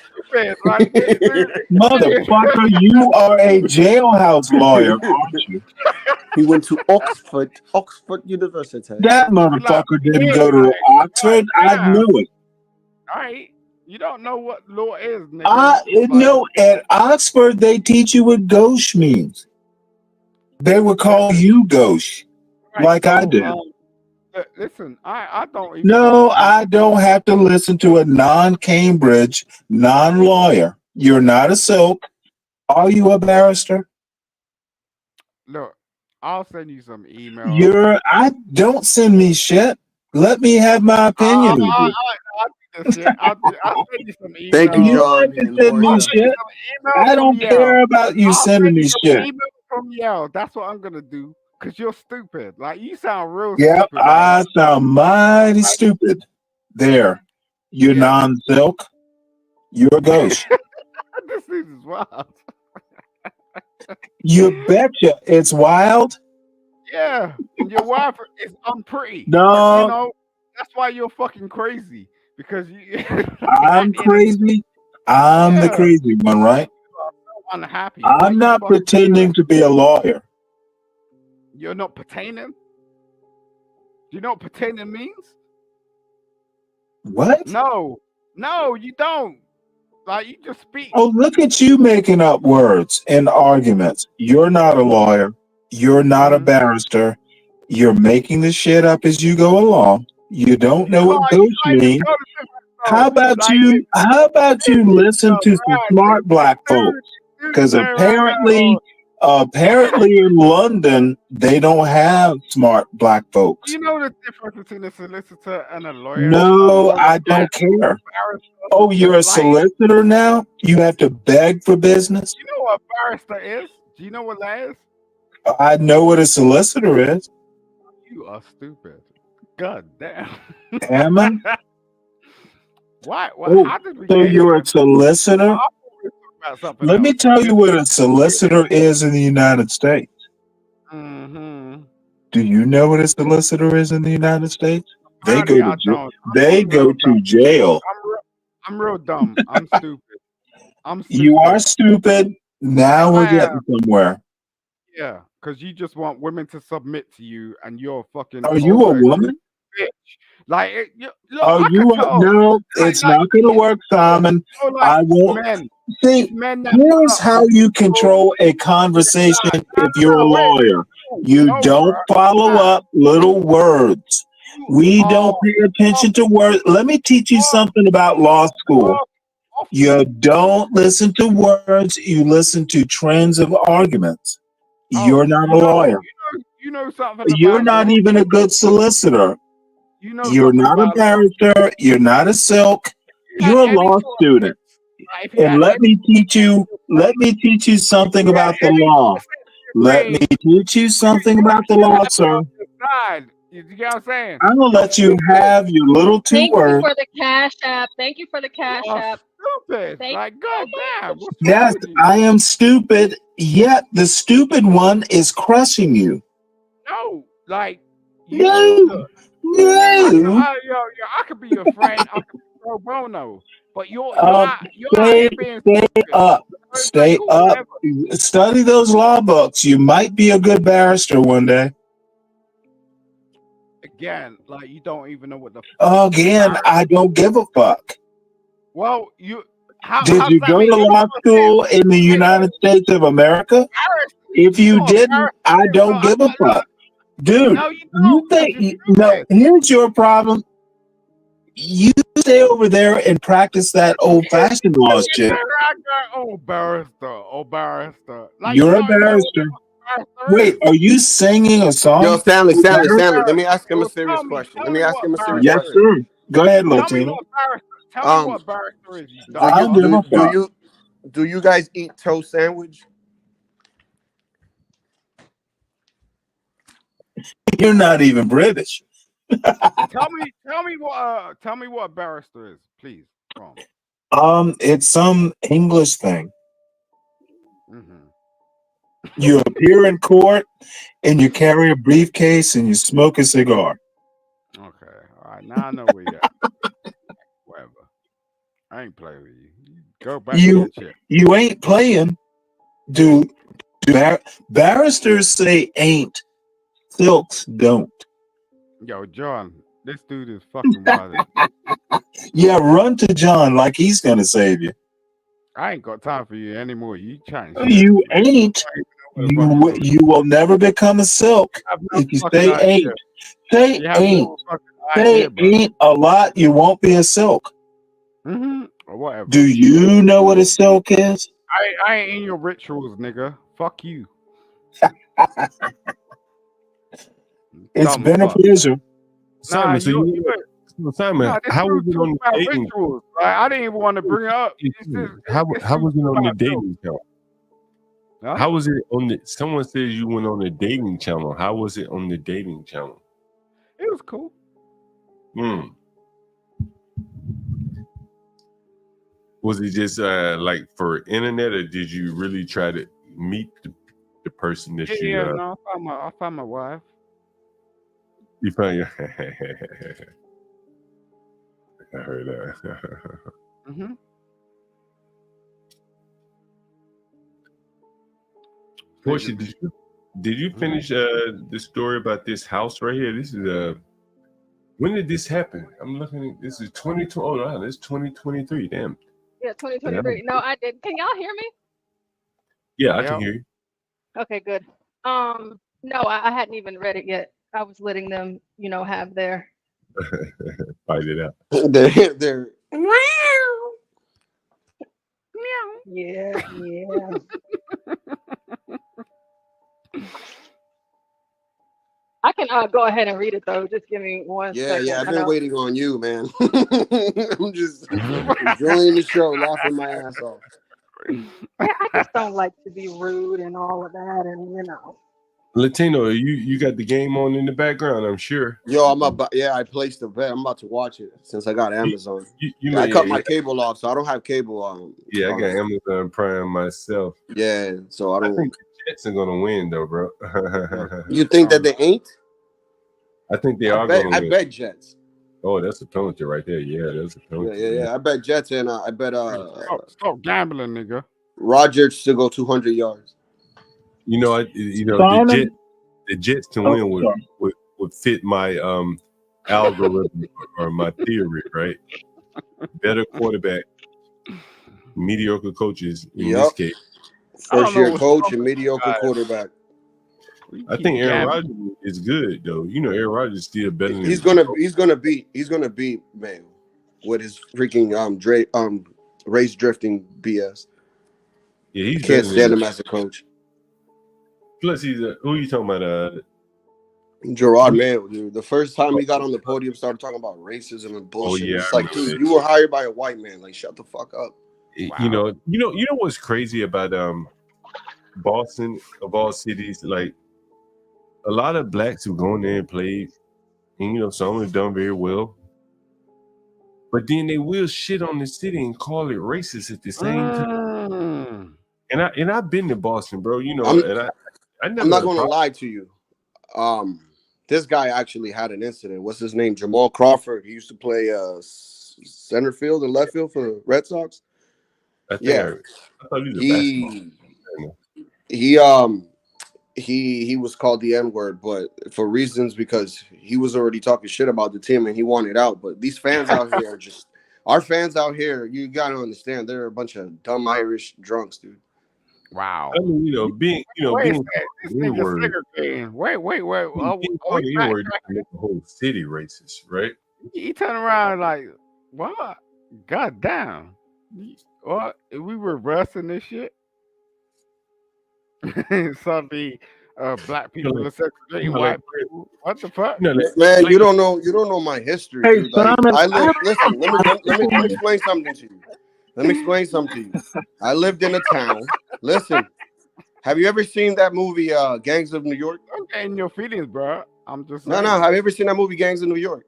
Motherfucker, you are a jailhouse lawyer, aren't you? He went to Oxford University. That motherfucker didn't go to Oxford. I knew it. All right. You don't know what law is, nigga. No, at Oxford, they teach you what gauche means. They would call you gauche, like I did. Listen, I don't even. No, I don't have to listen to a non-Cambridge, non-lawyer. You're not a silk. Are you a barrister? Look, I'll send you some emails. Don't send me shit. Let me have my opinion. I'll send you some emails. Thank you, John. Send me shit. I don't care about you sending me shit. Email from Yale. That's what I'm gonna do. Cause you're stupid. Like you sound real Yeah, stupid. I sound mighty stupid. There. You're non-silk. You're a ghost. This is wild. You betcha it's wild. Yeah. And your wife is unpretty. No. You know, that's why you're fucking crazy. Because you I'm crazy. I'm the crazy one, right? Unhappy. I'm not pretending to be a lawyer. You're not pretending? Do you know what pretending means? What? No, you don't. Like you just speak. Oh, look at you making up words and arguments. You're not a lawyer. You're not a barrister. You're making the shit up as you go along. You don't know what ghost means. How about you listen to some smart black folks? Because apparently in London, they don't have smart black folks. Do you know the difference between a solicitor and a lawyer? No, I don't care. Oh, you're a solicitor now? You have to beg for business? You know what a barrister is? Do you know what that is? I know what a solicitor is. You are stupid. God damn. Am I? Why? So you're a solicitor? Let me tell you what a solicitor is in the United States. Mm-hmm. Do you know what a solicitor is in the United States? They go to jail. I'm real dumb. I'm stupid. You are stupid. Now we're getting somewhere. Yeah, because you just want women to submit to you, and you're fucking. Are you a woman? Bitch. Like, look, no, it's not going to work, Simon. I won't. See, here's how you control a conversation if you're a lawyer. You don't follow up little words. We don't pay attention to words. Let me teach you something about law school. You don't listen to words. You listen to trends of arguments. You're not a lawyer. You know something. You're not even a good solicitor. You're not a barrister. You're not a silk. You're a law student. And let me teach you something about the law. Let me teach you something about the law, sir. You get what I'm saying? I'm gonna let you have your little two words. Thank you for the cash app. Thank you for the cash app. Stupid. Like, goddamn. Yes, I am stupid, yet the stupid one is crushing you. No, like No. I could be your friend. I could be pro bono, but you're stay up. Stay up. Study those law books. You might be a good barrister one day. Again, like you don't even know what the. Again, I don't give a fuck. Well, Did you go to law school in the United States of America? If you didn't, I don't give a fuck. Dude, you think, no, here's your problem. You stay over there and practice that old-fashioned law shit. Oh, barrister. Like, You're a barrister. Wait, are you singing a song? Yo, Stanley. Let me ask him a serious question. Yes, sir. Go ahead, Latino. Tell me what barrister is. Do you guys eat toast sandwich? You're not even British. tell me what a barrister is, please. It's some English thing. You appear in court and you carry a briefcase and you smoke a cigar. Okay, all right. Now I know where you're at. Whatever. I ain't playing with you. Go back to that shit. You ain't playing. Do barristers say ain't? Silks don't. Yo, John, this dude is fucking wild. Yeah, run to John like he's gonna save you. I ain't got time for you anymore. You trying? You ain't. You will never become a silk if you say ain't. Say ain't. Say ain't a lot. You won't be a silk. Or whatever. Do you know what a silk is? I ain't in your rituals, nigga. Fuck you. It's been a pleasure. Simon, Simon, how was it on the dating? Rituals. I didn't even want to bring it up. How was it on the dating channel? Huh? How was it on the? Someone says you went on the dating channel. How was it on the dating channel? It was cool. Was it just like for internet, or did you really try to meet the person that you? Yeah, no, I found my wife. You found your. I heard that. Portia, did you finish the story about this house right here? This is when did this happen? I'm looking at this is 2020. Oh no, it's 2023. Damn. Yeah, 2023. No, I did. Can y'all hear me? Yeah, I can hear you. Okay, good. No, I hadn't even read it yet. I was letting them, have their fight it out. They're yeah. I can go ahead and read it though. Just give me one second. Yeah, I've been waiting on you, man. I'm just enjoying the show, laughing my ass off. Yeah, I just don't like to be rude and all of that, and Latino, you got the game on in the background, I'm sure. Yo, I placed a bet. I'm about to watch it since I got Amazon. I cut my cable off, so I don't have cable on. Yeah, I got Amazon Prime myself. Yeah, so I think the Jets are gonna win though, bro. You think that they ain't? I think they are gonna win. I bet Jets. Oh, that's a penalty right there. Yeah, that's a penalty. Yeah. I bet Jets and I bet stop gambling, nigga. Rodgers to go 200 yards. The Jets to win would fit my algorithm or my theory, right? Better quarterback, mediocre coaches in this case. First year coach and mediocre quarterback. I think Aaron Rodgers is good though. Aaron Rodgers is still better than he's gonna beat man with his freaking race drifting BS. Yeah, he can't stand him as a coach. Plus, who are you talking about? Gerard Mayo, dude. The first time he got on the podium, started talking about racism and bullshit. Oh, yeah, it's like, dude, you were hired by a white man. Like, shut the fuck up. Wow. You know what's crazy about Boston of all cities? Like, a lot of blacks who go in there and played, and some have done very well. But then they will shit on the city and call it racist at the same time. And I've been to Boston, bro. I'm not going to lie to you. This guy actually had an incident. What's his name? Jamal Crawford. He used to play center field and left field for the Red Sox. I thought he was called the N-word, but for reasons because he was already talking shit about the team and he wanted out. But these fans out here are just Our fans out here, you gotta understand, they're a bunch of dumb Irish drunks, dude. Wow. I mean, being, Wait a being second. This the nigga N-word, segregating. Wait. being called the N-word doesn't make the whole city racist, right? He turned around like, what? God damn. What? We reversing this shit? Suddenly, black people are segregating white people. What the fuck? Man, you don't know my history, Hey, dude. Like, Simon, I lived. Listen, let me explain something to you. Let me explain something to you. I lived in a town. Listen, have you ever seen that movie, Gangs of New York? I'm getting your feelings, bro. I'm just No. saying. Have you ever seen that movie, Gangs of New York?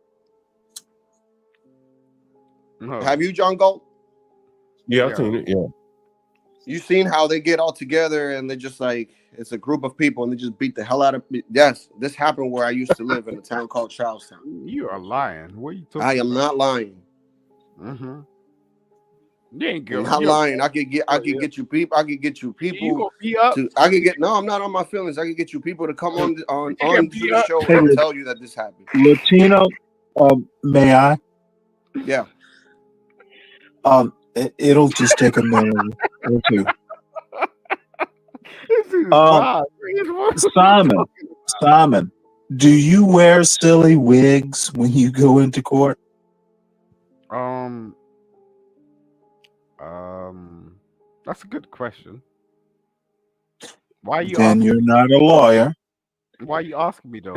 No. Have you, John Galt? Yeah, I've seen it. Yeah. You seen how they get all together and they just like, it's a group of people and they just beat the hell out of me. Yes, this happened where I used to live in a town called Charlestown. You are lying. What are you talking I am not lying. Mm-hmm. You ain't I'm good. not lying. I could get you people. I could get you people to. I could get. No, I'm not on my feelings. I could get you people to come on to the show and tell you that this happened. Latino, may I? Yeah. It'll just take a minute or two. Simon, do you wear silly wigs when you go into court? That's a good question. Why are you Then asking? you're not a lawyer. Why are you asking me though?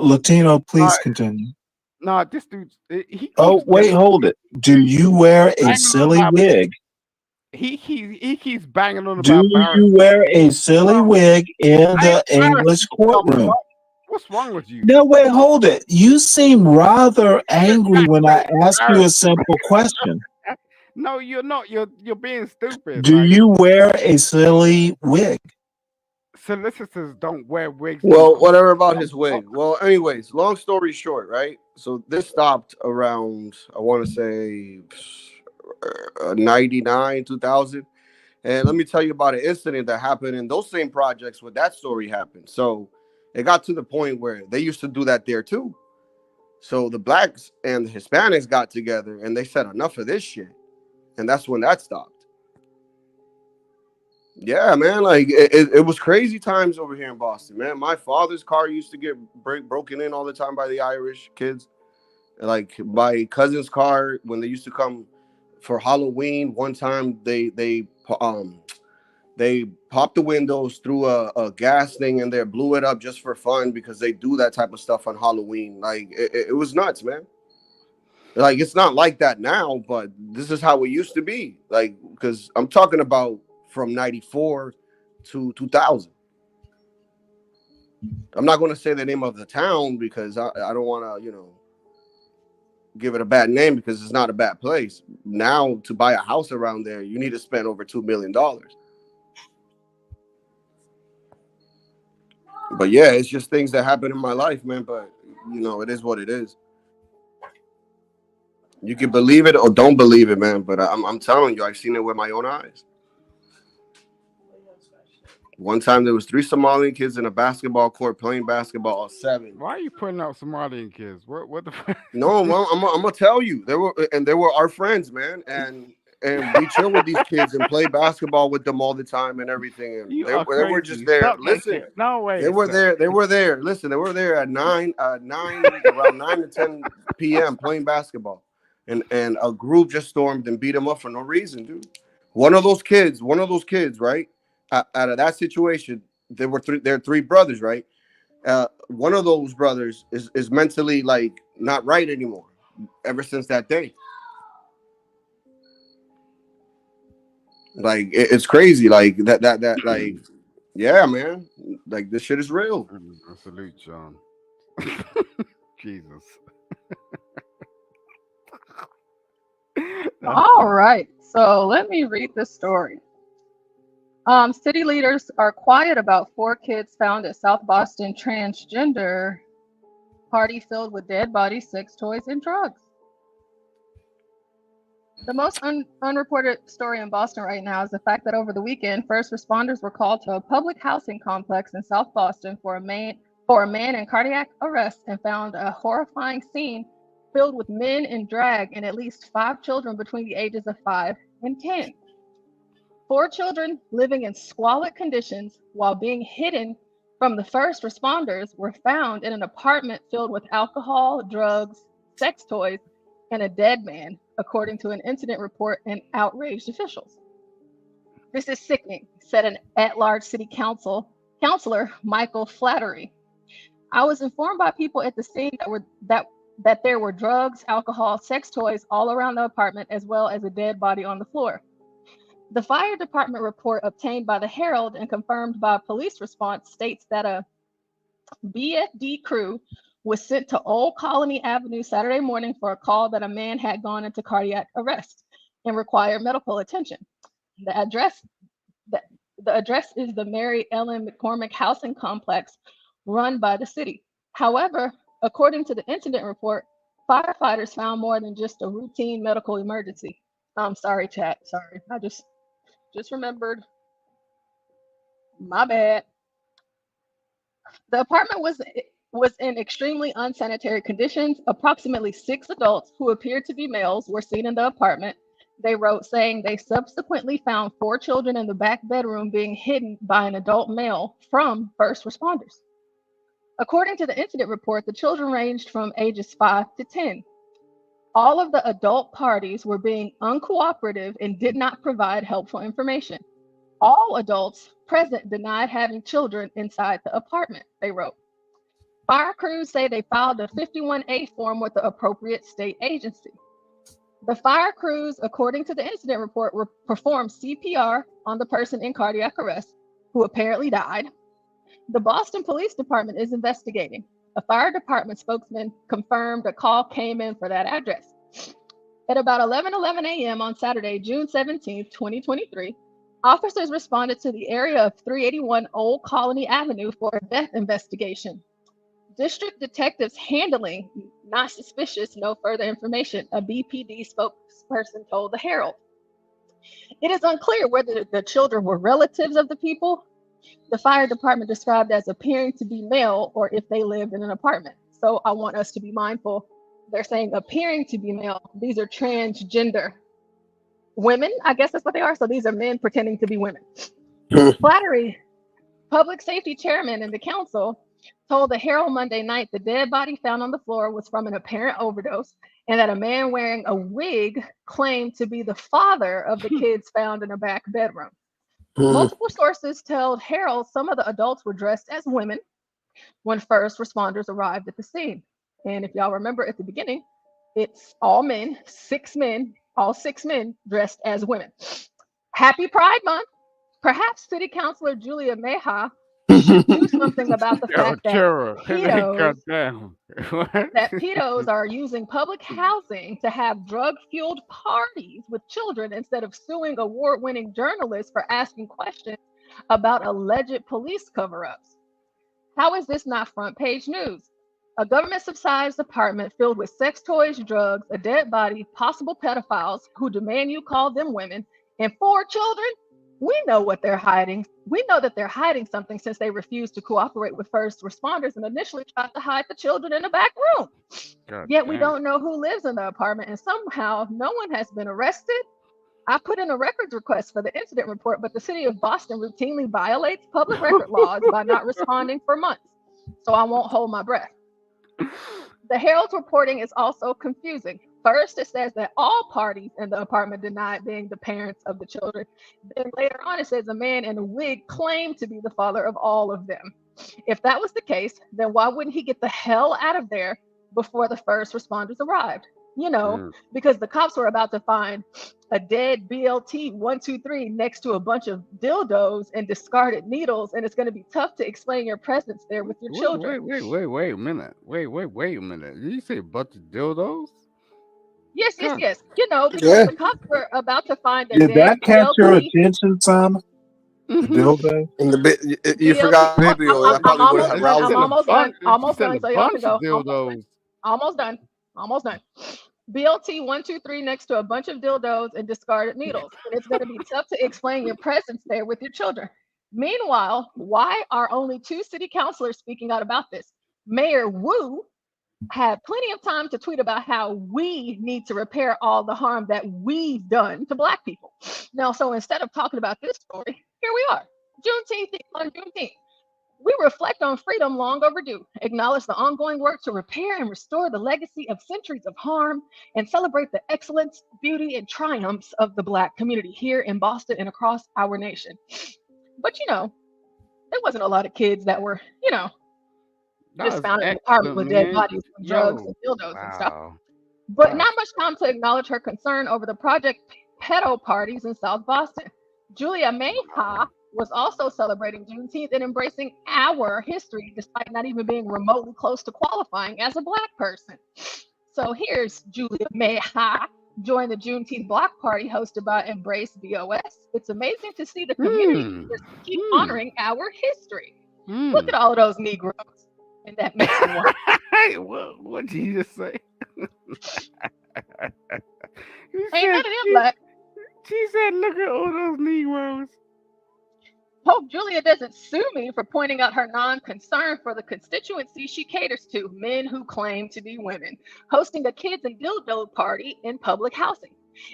Latino, please continue. No, this dude. Oh, wait, hold it. Do you wear a silly wig? He keeps banging on Do about. you wear a silly wig in the English courtroom? What's wrong with you? No, wait, hold it. You seem rather angry when I ask you a simple question. No, you're not. You're being stupid. Do you wear a silly wig? Solicitors don't wear wigs. Well, whatever about his wig. Well, anyways, long story short, right? So this stopped around, I want to say, 99, 2000. And let me tell you about an incident that happened in those same projects where that story happened. So it got to the point where they used to do that there too. So the blacks and the Hispanics got together and they said enough of this shit. And that's when that stopped. Yeah, man, like it was crazy times over here in Boston, man. My father's car used to get broken in all the time by the Irish kids. Like my cousin's car, when they used to come for Halloween, one time they popped the windows, threw a gas thing in there, blew it up just for fun because they do that type of stuff on Halloween. Like it was nuts, man. Like it's not like that now, but this is how it used to be. Like, because I'm talking about from 94 to 2000. I'm not going to say the name of the town because I don't want to, give it a bad name because it's not a bad place. Now, to buy a house around there, you need to spend over $2 million. But yeah, it's just things that happen in my life, man. But, it is what it is. You can believe it or don't believe it, man. But I'm telling you, I've seen it with my own eyes. One time there was 3 Somalian kids in a basketball court playing basketball at 7. Why are you putting out Somalian kids? What the fuck? No, well, I'm gonna tell you. They were our friends, man. And we chill with these kids and play basketball with them all the time and everything. And they were just there. Stop Listen, no way. They were there. They were there. Listen, they were there at 9 around 9 to 10 p.m. playing basketball. And a group just stormed and beat them up for no reason, dude. One of those kids, right? Out of that situation, there are 3 brothers, right? One of those brothers is mentally like not right anymore ever since that day. Like it's crazy. Like that like, yeah, man. Like this shit is real. Salute, John. Jesus. All right, so let me read this story. City leaders are quiet about 4 kids found at South Boston transgender party filled with dead bodies, sex toys, and drugs. The most unreported story in Boston right now is the fact that over the weekend, first responders were called to a public housing complex in South Boston for a man in cardiac arrest and found a horrifying scene filled with men in drag and at least 5 children between the ages of 5 and 10. 4 children living in squalid conditions while being hidden from the first responders were found in an apartment filled with alcohol, drugs, sex toys, and a dead man, according to an incident report and outraged officials. This is sickening, said an at-large city councilor, Michael Flattery. I was informed by people at the scene that there were drugs, alcohol, sex toys all around the apartment, as well as a dead body on the floor. The fire department report obtained by the Herald and confirmed by a police response states that a BFD crew was sent to Old Colony Avenue Saturday morning for a call that a man had gone into cardiac arrest and required medical attention. The address is the Mary Ellen McCormick housing complex run by the city. However, according to the incident report, firefighters found more than just a routine medical emergency. I'm sorry, chat. Sorry, I just remembered. My bad. The apartment was in extremely unsanitary conditions. Approximately 6 adults who appeared to be males were seen in the apartment. They wrote saying they subsequently found 4 children in the back bedroom being hidden by an adult male from first responders. According to the incident report, the children ranged from ages 5 to 10. All of the adult parties were being uncooperative and did not provide helpful information. All adults present denied having children inside the apartment, they wrote. Fire crews say they filed a 51A form with the appropriate state agency. The fire crews, according to the incident report, performed CPR on the person in cardiac arrest, who apparently died. The Boston Police Department is investigating. A fire department spokesman confirmed a call came in for that address. At about 11:11 a.m. on Saturday, June 17, 2023, officers responded to the area of 381 Old Colony Avenue for a death investigation. District detectives handling not suspicious, no further information, a BPD spokesperson told the Herald. It is unclear whether the children were relatives of the people the fire department described as appearing to be male or if they lived in an apartment. So I want us to be mindful. They're saying appearing to be male. These are transgender women. I guess that's what they are. So these are men pretending to be women. Flattery, public safety chairman in the council, told the Herald Monday night the dead body found on the floor was from an apparent overdose and that a man wearing a wig claimed to be the father of the kids found in a back bedroom. Multiple sources told Herald some of the adults were dressed as women when first responders arrived at the scene. And if y'all remember at the beginning, it's all men, 6 men, all 6 men dressed as women. Happy Pride Month. Perhaps City Councilor Julia Meha should do something about the fact that pedos are using public housing to have drug-fueled parties with children instead of suing award-winning journalists for asking questions about alleged police cover-ups. How is this not front-page news? A government-subsidized apartment filled with sex toys, drugs, a dead body, possible pedophiles who demand you call them women, and 4 children? We know what they're hiding. We know that they're hiding something since they refused to cooperate with first responders and initially tried to hide the children in the back room. Yet we don't know who lives in the apartment, and somehow no one has been arrested. I put in a records request for the incident report, but the city of Boston routinely violates public record laws by not responding for months. So I won't hold my breath. The Herald's reporting is also confusing. First, it says that all parties in the apartment denied being the parents of the children. Then later on, it says a man in a wig claimed to be the father of all of them. If that was the case, then why wouldn't he get the hell out of there before the first responders arrived? You know, because the cops were about to find a dead BLT 123 next to a bunch of dildos and discarded needles, and it's going to be tough to explain your presence there with your children. Wait a minute. Wait a minute. Did you say a bunch of dildos? Yes. You know, because the cops were about to find a Did dead that catch your BLT. attention, Simon? Dildo? In the you forgot video. That probably would have aroused I'm them. almost done, so y'all can go. Dildos. Almost done. BLT 123 next to a bunch of dildos and discarded needles. And it's going to be tough to explain your presence there with your children. Meanwhile, why are only 2 city councilors speaking out about this? Mayor Wu had plenty of time to tweet about how we need to repair all the harm that we've done to Black people. Now, so instead of talking about this story, here we are, Juneteenth on Juneteenth. We reflect on freedom long overdue, acknowledge the ongoing work to repair and restore the legacy of centuries of harm, and celebrate the excellence, beauty, and triumphs of the Black community here in Boston and across our nation. But, there wasn't a lot of kids that were, just found in the apartment with dead bodies and drugs and dildos and stuff. But not much time to acknowledge her concern over the Project Pedo parties in South Boston. Julia Mayha was also celebrating Juneteenth and embracing our history, despite not even being remotely close to qualifying as a Black person. So here's Julia Mayha join the Juneteenth block party hosted by Embrace BOS. It's amazing to see the community just keep honoring our history. Look at all of those Negroes in that Mexican one. What did you just say? Ain't none of them Black. She said, look at all those Negroes. Hope Julia doesn't sue me for pointing out her non-concern for the constituency she caters to, men who claim to be women, hosting a kids and dildo party in public housing.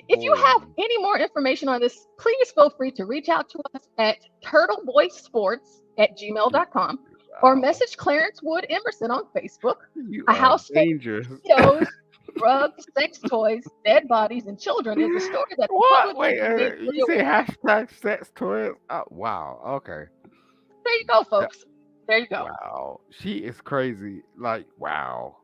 If you have any more information on this, please feel free to reach out to us at turtleboysports@gmail.com or message Clarence Wood Emerson on Facebook. A house full of videos, drugs, sex toys, dead bodies, and children is a story that the public Wait, you say hashtag sex toys? Oh, wow. Okay. There you go, folks. There you go. Wow. She is crazy. Like, wow.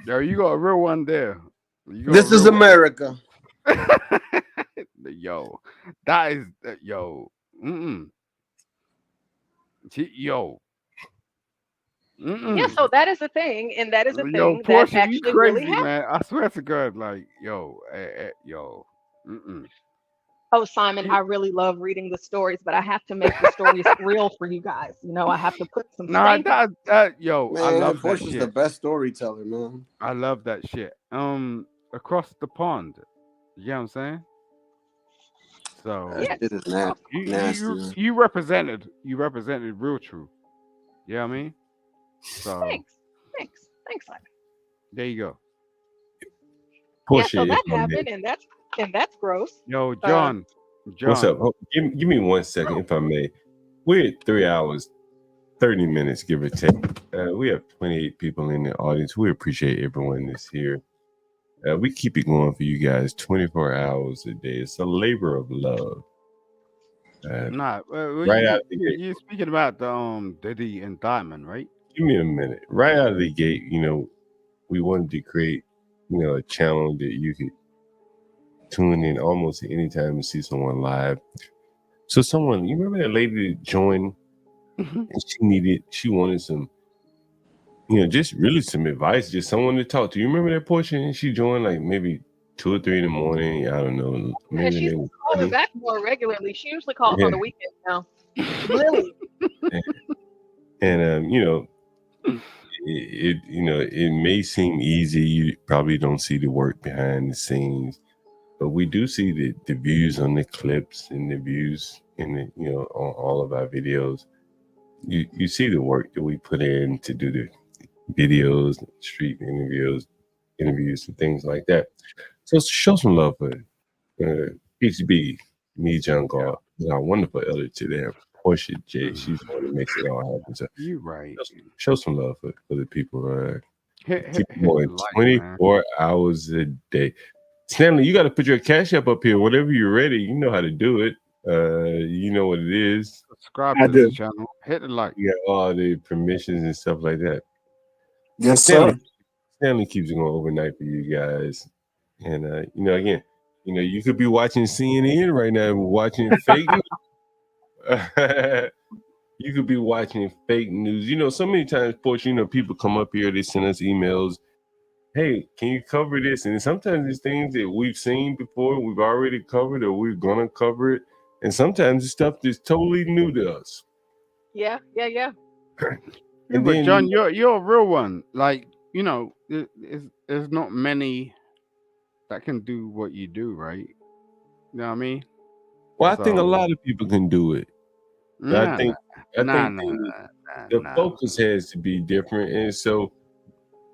Yo, you got a real one there. This is America. Yo, that is yo. Yo. Yeah, so that is a thing, and that is a thing that Portia, actually you crazy, really happened. man. I swear to God, like, yo. Oh, Simon, I really love reading the stories, but I have to make the stories real for you guys. I have to put some Nah, stakes. I Man, love that Portia's shit. the best storyteller, man. I love that shit. Across the pond. You know what I'm saying? So This is nasty. you represented real true. You know what I mean? So Thanks, Simon. there you go. Portia, Yeah, so that if I may. happened, and that's gross. Yo, John. What's up? Oh, give me 1 second, if I may. We're at 3 hours, 30 minutes, give or take. We have 28 people in the audience. We appreciate everyone that's here. We keep it going for you guys 24 hours a day. It's a labor of love. Right out the gate. You're speaking about the Diddy indictment, right? Give me a minute. Right out of the gate, we wanted to create, a channel that you could tune in almost any time and see someone live. So you remember that lady that joined and she wanted some, just really some advice, just someone to talk to. You remember that portion? And she joined like maybe 2 or 3 in the morning. I don't know. Yeah, she's calling back more regularly. She usually calls on the weekend now. Really? And it may seem easy. You probably don't see the work behind the scenes, but we do see the views on the clips and the views in the on all of our videos. You see the work that we put in to do the videos, street interviews and things like that. So show some love for HB, me, John Galt, our wonderful editor there, Portia J. She's the one that makes it all happen. So you right. Show some love for the people. Hit more the like, 24 hours a day. Stanley, you got to put your Cash App up here whenever you're ready. You know how to do it. You know what it is. Subscribe to this channel. Hit the like. You got all the permissions and stuff like that. Yes, sir. Stanley keeps it going overnight for you guys. And again, you could be watching CNN right now, watching fake news. You could be watching fake news. So many times, Portia, people come up here, they send us emails. Hey, can you cover this? And sometimes it's things that we've seen before, we've already covered, or we're gonna cover it. And sometimes it's stuff that's totally new to us. Yeah. But then, John, you're a real one. Like, there's not many that can do what you do, right? You know what I mean? Well, I think a lot of people can do it. I think the focus has to be different. And so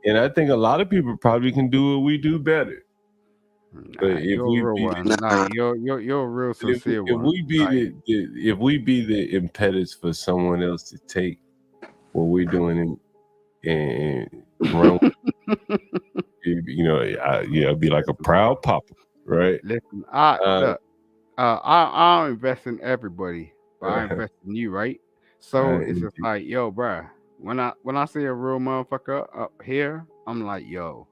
And I think a lot of people probably can do what we do better. But if you're we a real one. Like, you're a real sincere if one. we be if we be the impetus for someone else to take what we're doing and run, you know, I'd be like a proud papa, right? Listen, I don't invest in everybody, but I invest in you, right? So it's just like, yo, bruh, when I see a real motherfucker up here, I'm like, yo,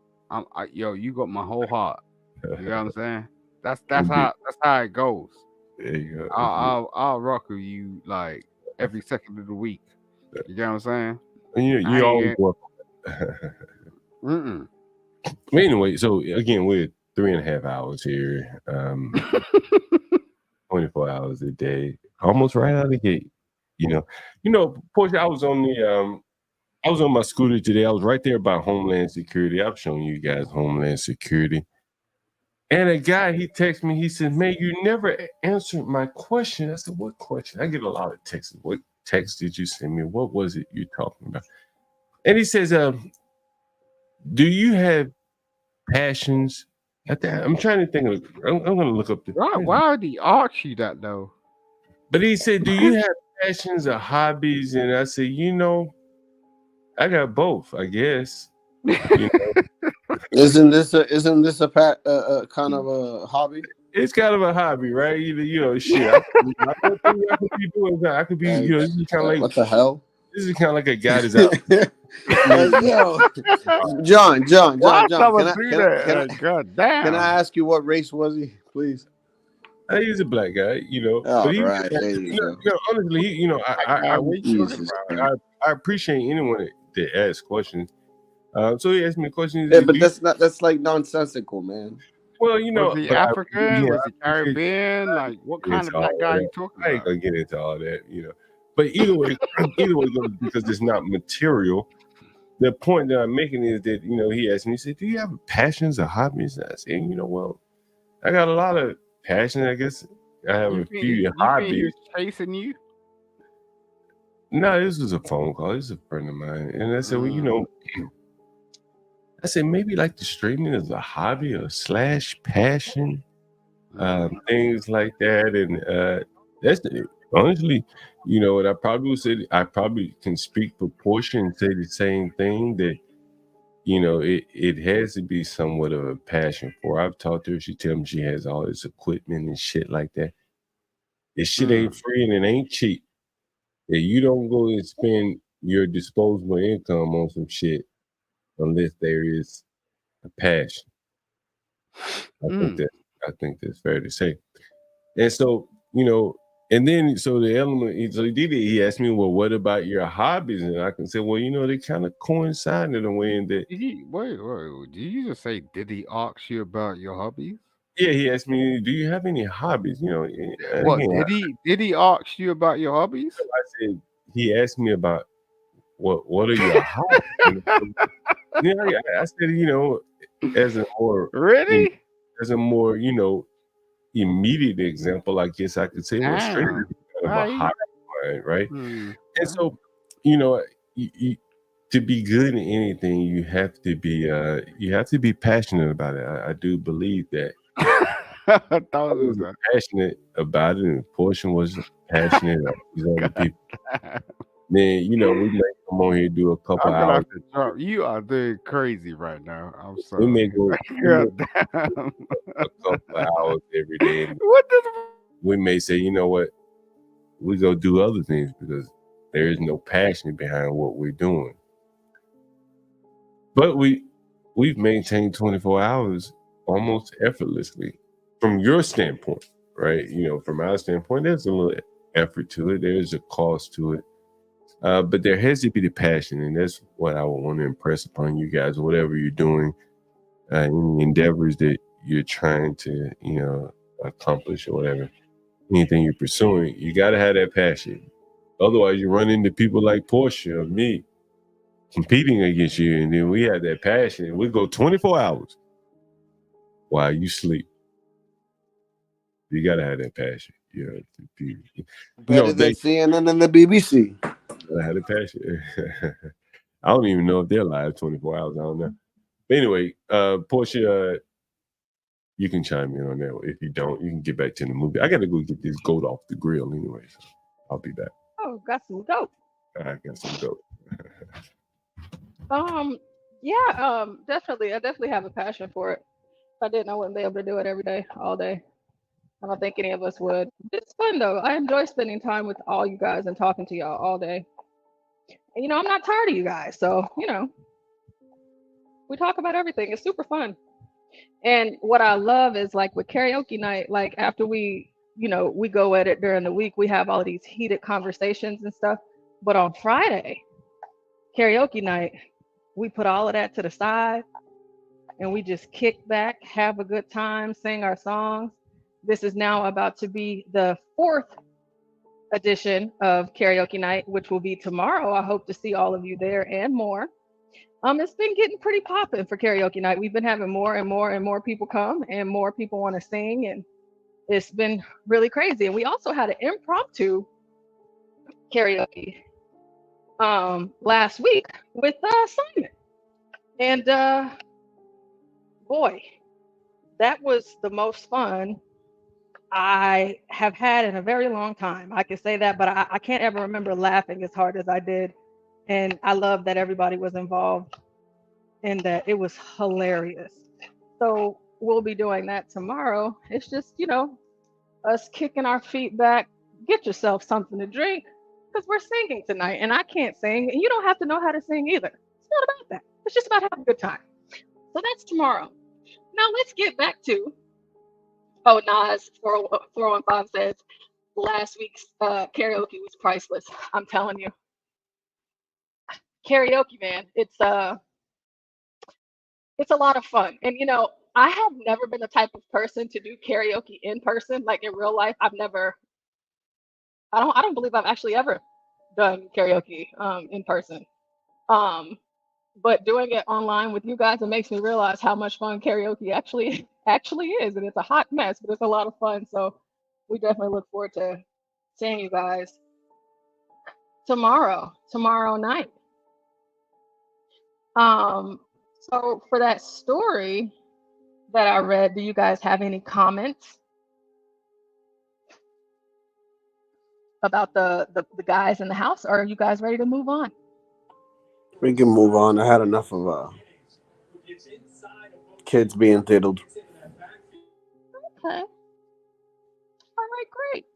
you got my whole heart. You know what I'm saying? That's how it goes. There you go. I'll rock with you like every second of the week. You know what I'm saying? And you always welcome. But anyway, so again, we're 3.5 hours here, 24 hours a day, almost right out of the gate. You know, Portia, I was on my scooter today. I was right there by Homeland Security. I've shown you guys Homeland Security. And a guy, he texted me, he said, man, you never answered my question. I said, what question? I get a lot of texts. What text did you send me? What was it you talking about? And he says, do you have passions? I'm trying to think of, I'm going to look up the. Why would he ask you that though? But he said, do you have passions or hobbies? And I said, I got both, I guess. Isn't this a kind of a hobby? It's kind of a hobby, right? Shit. I could be doing. I could be, this is kind of like, what the hell? This is kind of like a guy that's out. John. God damn. Can I ask you what race was he, please? He's a black guy, Oh, but right. There you go. Honestly, I appreciate anyone that asks questions. So he asked me a question. Yeah, but that's like nonsensical, man. Well, was he African? Was he Caribbean? Like, what kind of black guy are you talking about? I ain't gonna get into all that, But either way, because it's not material. The point that I'm making is that he asked me. He said, "Do you have passions or hobbies?" And I said, "Well, I got a lot of passion. I guess I have a few hobbies." He was chasing you? No, this was a phone call. This is a friend of mine, and I said, "Well, I said maybe like the straightening is a hobby or / passion, things like that." And that's honestly, what I probably would say. I probably can speak for Portia and say the same thing, that it has to be somewhat of a passion for her. I've talked to her. She tells me she has all this equipment and shit like that. This shit ain't free and it ain't cheap. If you don't go and spend your disposable income on some shit unless there is a passion. I think that's fair to say. And so, and then so the element, so he asked me, well, what about your hobbies? And I can say, well, they kind of coincide in a way in that. Wait, did you just say, did he ask you about your hobbies? Yeah, he asked me, do you have any hobbies? What, did he ask you about your hobbies? I said, he asked me about what are your hobbies? I said, as a more really, as a more immediate example, I guess I could say, well, straight kind of a hobby, right? And so, to be good in anything, you have to be passionate about it. I do believe that. I was passionate about it, and Portia was passionate about these other people. Then we may come on here and do a couple hours. You are doing crazy right now. I'm sorry. We may go a couple hours every day. We may say, you know what, we go do other things because there is no passion behind what we're doing. But we've maintained 24 hours almost effortlessly. From your standpoint, right? From our standpoint, there's a little effort to it. There's a cost to it. But there has to be the passion, and that's what I would want to impress upon you guys, whatever you're doing, any endeavors that you're trying to, accomplish or whatever, anything you're pursuing, you got to have that passion. Otherwise, you run into people like Portia or me competing against you, and then we have that passion, and we go 24 hours while you sleep. You got to have that passion. Better than CNN and the BBC. I had a passion. I don't even know if they're live 24 hours. I don't know. But anyway, Portia, you can chime in on that. If you don't, you can get back to the movie. I got to go get this goat off the grill anyway, so I'll be back. Oh, got some goat. I got some goat. Yeah, definitely. I definitely have a passion for it. If I didn't, I wouldn't be able to do it every day, all day. I don't think any of us would. It's fun though. I enjoy spending time with all you guys and talking to y'all all day. And I'm not tired of you guys, so we talk about everything. It's super fun. And what I love is like with karaoke night, like after we go at it during the week, we have all of these heated conversations and stuff. But on Friday, karaoke night, we put all of that to the side and we just kick back, have a good time, sing our songs. This is now about to be the 4th edition of karaoke night, which will be tomorrow. I hope to see all of you there and more. It's been getting pretty popping for karaoke night. We've been having more and more and more people come and more people want to sing, and it's been really crazy. And we also had an impromptu karaoke last week with Simon. And boy, that was the most fun I have had in a very long time. I can say that, but I can't ever remember laughing as hard as I did. And I love that everybody was involved and that it was hilarious. So we'll be doing that tomorrow. It's just, us kicking our feet back. Get yourself something to drink because we're singing tonight and I can't sing and you don't have to know how to sing either. It's not about that. It's just about having a good time. So that's tomorrow. Now let's get back to, Nas 415 says, last week's karaoke was priceless. I'm telling you. Karaoke, man, it's a lot of fun. And I have never been the type of person to do karaoke in person, like in real life. I don't believe I've actually ever done karaoke in person. But doing it online with you guys, it makes me realize how much fun karaoke actually is. And it's a hot mess, but it's a lot of fun. So we definitely look forward to seeing you guys tomorrow night. So for that story that I read, do you guys have any comments about the guys in the house, or are you guys ready to move on? We can move on. I had enough of kids being diddled. Okay. All right, great.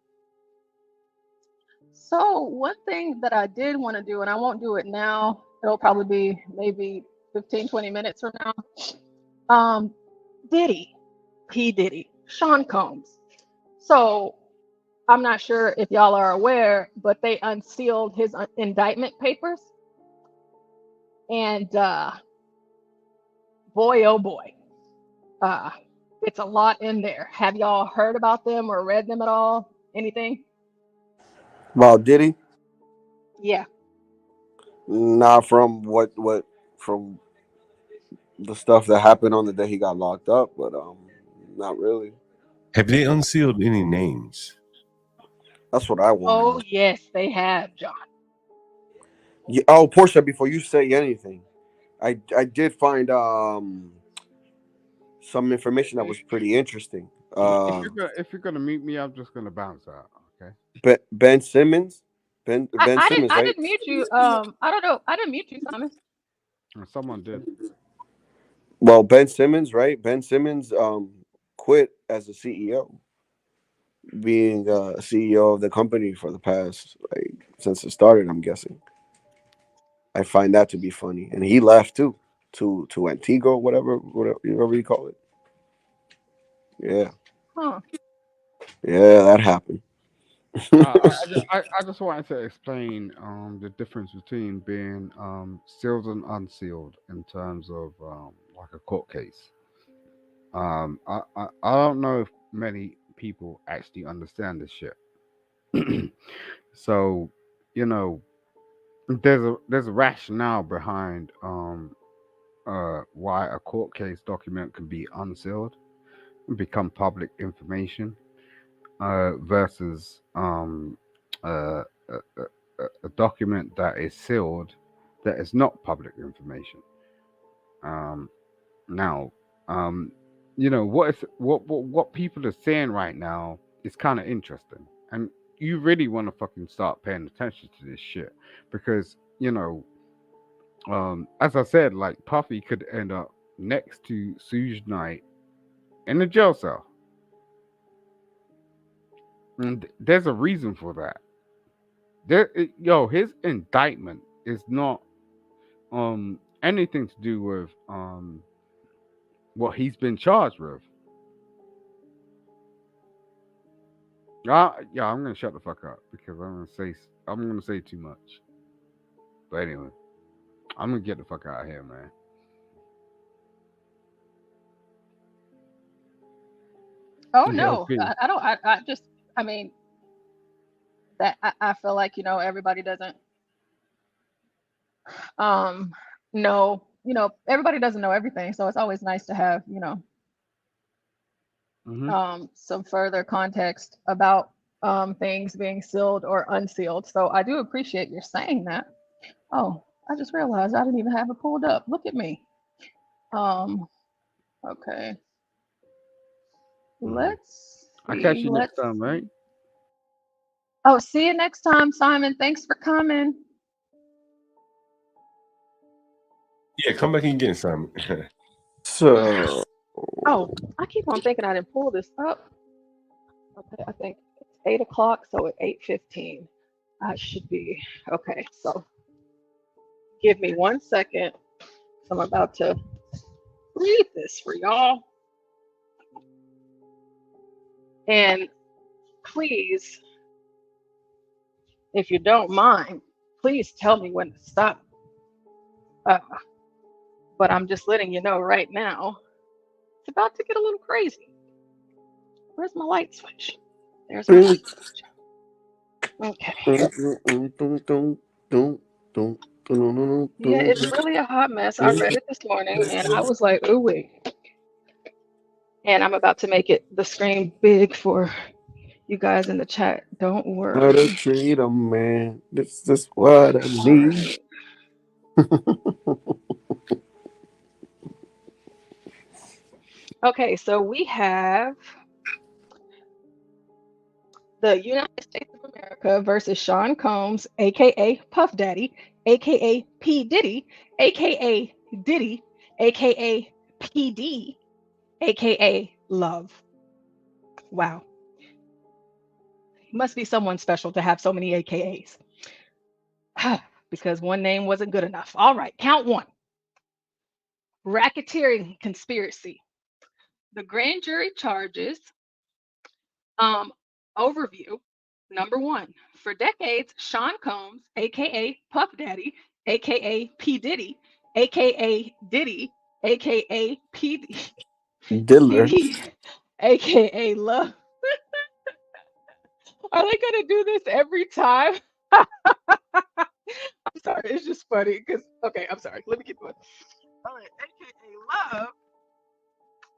So one thing that I did want to do, and I won't do it now, it'll probably be maybe 15, 20 minutes from now. Diddy, P. Diddy, Sean Combs. So I'm not sure if y'all are aware, but they unsealed his indictment papers. And boy, oh boy, it's a lot in there. Have y'all heard about them or read them at all? Anything? About Diddy? Yeah. Not from from the stuff that happened on the day he got locked up, but not really. Have they unsealed any names? That's what I want. Oh yes, they have, John. Yeah, Portia, before you say anything, I did find some information that was pretty interesting. If you're gonna mute me, I'm just gonna bounce out. Okay. Ben Simmons. Ben Simmons, I right? didn't mute you. I don't know. I didn't mute you, Simon. Someone did. Well, Ben Simmons, right? Ben Simmons quit as a CEO, being a CEO of the company for the past, since it started, I'm guessing. I find that to be funny. And he left too, to Antigua, whatever you call it. Yeah. Huh. Yeah, that happened. I just wanted to explain the difference between being sealed and unsealed in terms of like a court case. I don't know if many people actually understand this shit. So there's a rationale behind why a court case document can be unsealed and become public information versus a document that is sealed that is not public information. Now, you know what people are saying right now is kind of interesting, and you really want to fucking start paying attention to this shit because you know, as I said, like Puffy could end up next to Suge Knight in a jail cell, and there's a reason for that. His indictment is not anything to do with what he's been charged with. Yeah, I'm gonna shut the fuck up because I'm gonna say too much. But anyway, I'm gonna get the fuck out of here, man. Oh no, I don't. I mean, that I feel like everybody doesn't know. Everybody doesn't know everything, so it's always nice to have some further context about things being sealed or unsealed. So I do appreciate your saying that. Oh, I just realized I didn't even have it pulled up. Look at me. Okay. Let's see. I'll catch you next time, right? Oh, see you next time, Simon. Thanks for coming. Yeah, come back again, Simon. So. Oh, I keep on thinking I didn't pull this up. Okay, I think it's 8 o'clock, so at 8:15, I should be okay. So give me 1 second. I'm about to read this for y'all. And please, if you don't mind, please tell me when to stop. But I'm just letting you know right now, it's about to get a little crazy. Where's my light switch? There's my light switch. Okay. Yeah, it's really a hot mess. I read it this morning and I was like, ooh, wait. And I'm about to make the screen big for you guys in the chat. Don't worry. How to treat a man. This is what I need. Okay, so we have the United States of America versus Sean Combs, aka Puff Daddy, aka P. Diddy, aka Diddy, aka PD, aka Love. Wow. Must be someone special to have so many AKAs. Because one name wasn't good enough. All right, count one. Racketeering conspiracy. The grand jury charges. Overview. Number one. For decades, Sean Combs, aka Puff Daddy, aka P. Diddy, aka Diddy, aka P. Diller. aka Love. Are they gonna do this every time? I'm sorry, it's just funny because I'm sorry. Let me keep going. All right, aka Love.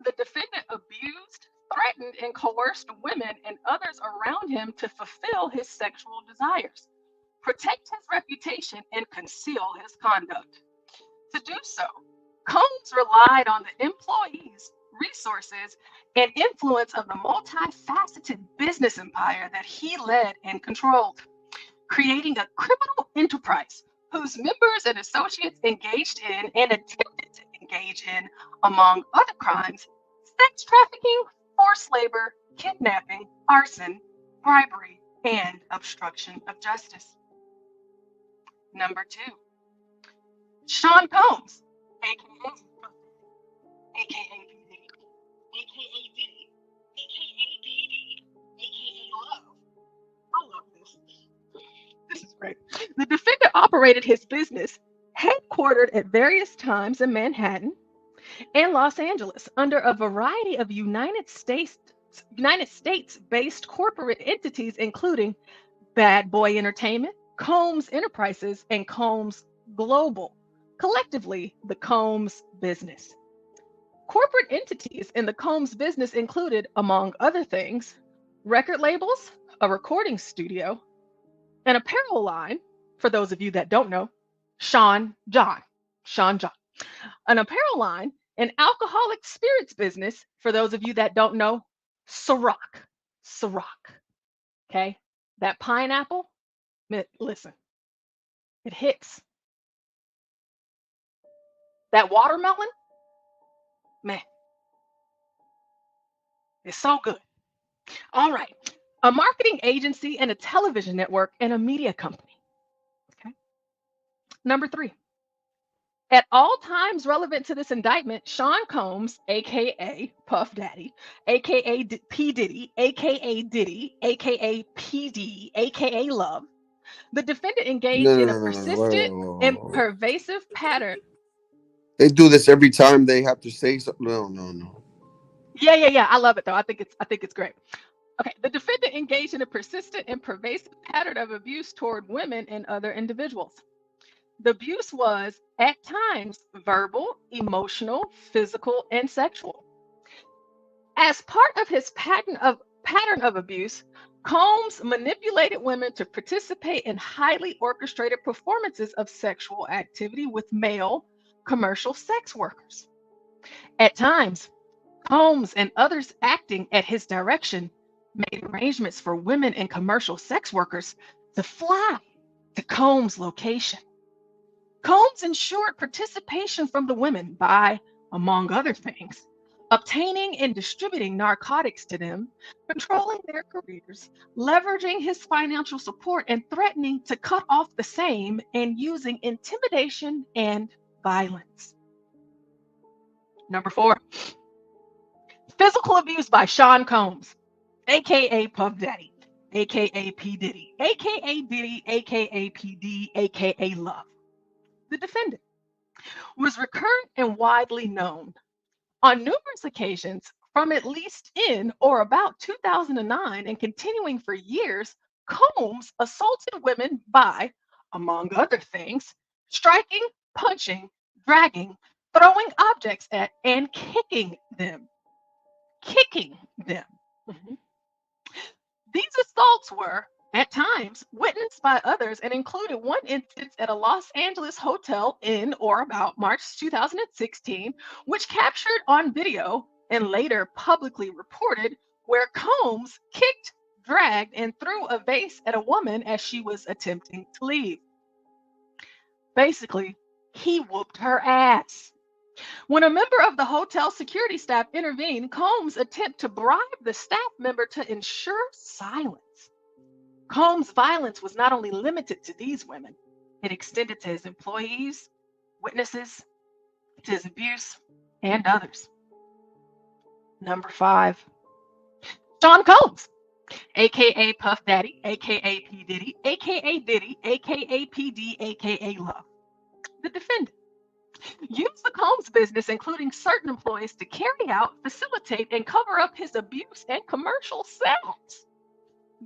The defendant abused, threatened, and coerced women and others around him to fulfill his sexual desires, protect his reputation, and conceal his conduct. To do so, Combs relied on the employees, resources, and influence of the multifaceted business empire that he led and controlled, creating a criminal enterprise whose members and associates engaged in and attempted to engage in, among other crimes, sex trafficking, forced labor, kidnapping, arson, bribery, and obstruction of justice. Number two, Sean Combs, aka PD, aka Diddy, aka PD, aka Love. I love this. This is great. The defendant operated his business headquartered at various times in Manhattan and Los Angeles under a variety of United States-based corporate entities, including Bad Boy Entertainment, Combs Enterprises, and Combs Global, collectively the Combs business. Corporate entities in the Combs business included, among other things, record labels, a recording studio, an apparel line, for those of you that don't know, Sean John, an apparel line, an alcoholic spirits business. For those of you that don't know, Ciroc. Okay, that pineapple. Listen, it hits. That watermelon, man, it's so good. All right, a marketing agency and a television network and a media company. Okay. Number 3. At all times relevant to this indictment, Sean Combs, aka Puff Daddy, aka P. Diddy, aka Diddy, aka PD, aka Love, the defendant engaged in a persistent and pervasive pattern. They do this every time they have to say something. No. Yeah. I love it though. I think it's great. Okay, the defendant engaged in a persistent and pervasive pattern of abuse toward women and other individuals. The abuse was, at times, verbal, emotional, physical, and sexual. As part of his pattern of abuse, Combs manipulated women to participate in highly orchestrated performances of sexual activity with male commercial sex workers. At times, Combs and others acting at his direction made arrangements for women and commercial sex workers to fly to Combs' location. Combs ensured participation from the women by, among other things, obtaining and distributing narcotics to them, controlling their careers, leveraging his financial support, and threatening to cut off the same, and using intimidation and violence. Number 4, physical abuse by Sean Combs, aka Puff Daddy, aka P. Diddy, aka Diddy, aka PD, aka Love. The defendant was recurrent and widely known. On numerous occasions, from at least in or about 2009 and continuing for years, Combs assaulted women by, among other things, striking, punching, dragging, throwing objects at, and kicking them. Mhm. These assaults were, at times, witnessed by others and included one instance at a Los Angeles hotel in or about March 2016, which captured on video and later publicly reported, where Combs kicked, dragged, and threw a vase at a woman as she was attempting to leave. Basically, he whooped her ass. When a member of the hotel security staff intervened, Combs attempted to bribe the staff member to ensure silence. Combs' violence was not only limited to these women, it extended to his employees, witnesses, to his abuse, and others. Number 5, Sean Combs, aka Puff Daddy, aka P. Diddy, aka Diddy, aka PD, aka Love. The defendant used the Combs business, including certain employees, to carry out, facilitate, and cover up his abuse and commercial sales.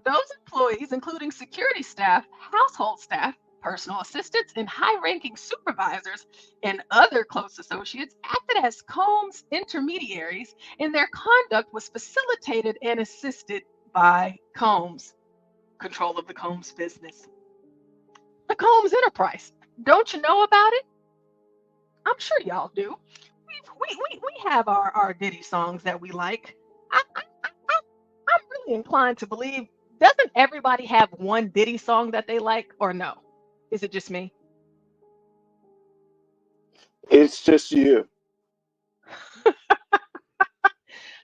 Those employees, including security staff, household staff, personal assistants, and high-ranking supervisors and other close associates, acted as Combs intermediaries, and their conduct was facilitated and assisted by Combs. Control of the Combs business. The Combs enterprise. Don't you know about it? I'm sure y'all do. We have our Diddy songs that we like. I'm really inclined to believe, doesn't everybody have one Diddy song that they like, or no? Is it just me? It's just you.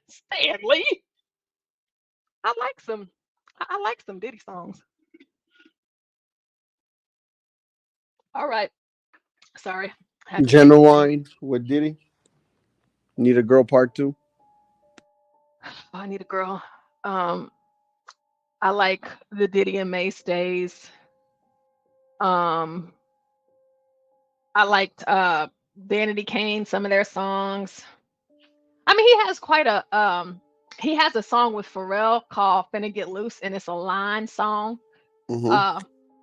Stanley. I like some Diddy songs. All right. Sorry. Genuine with Diddy. Need a Girl Part 2. I Need a Girl. I like the Diddy and May Stays. I liked Vanity Kane, some of their songs. I mean, he has a song with Pharrell called Finna Get Loose, and it's a line song. Mm-hmm.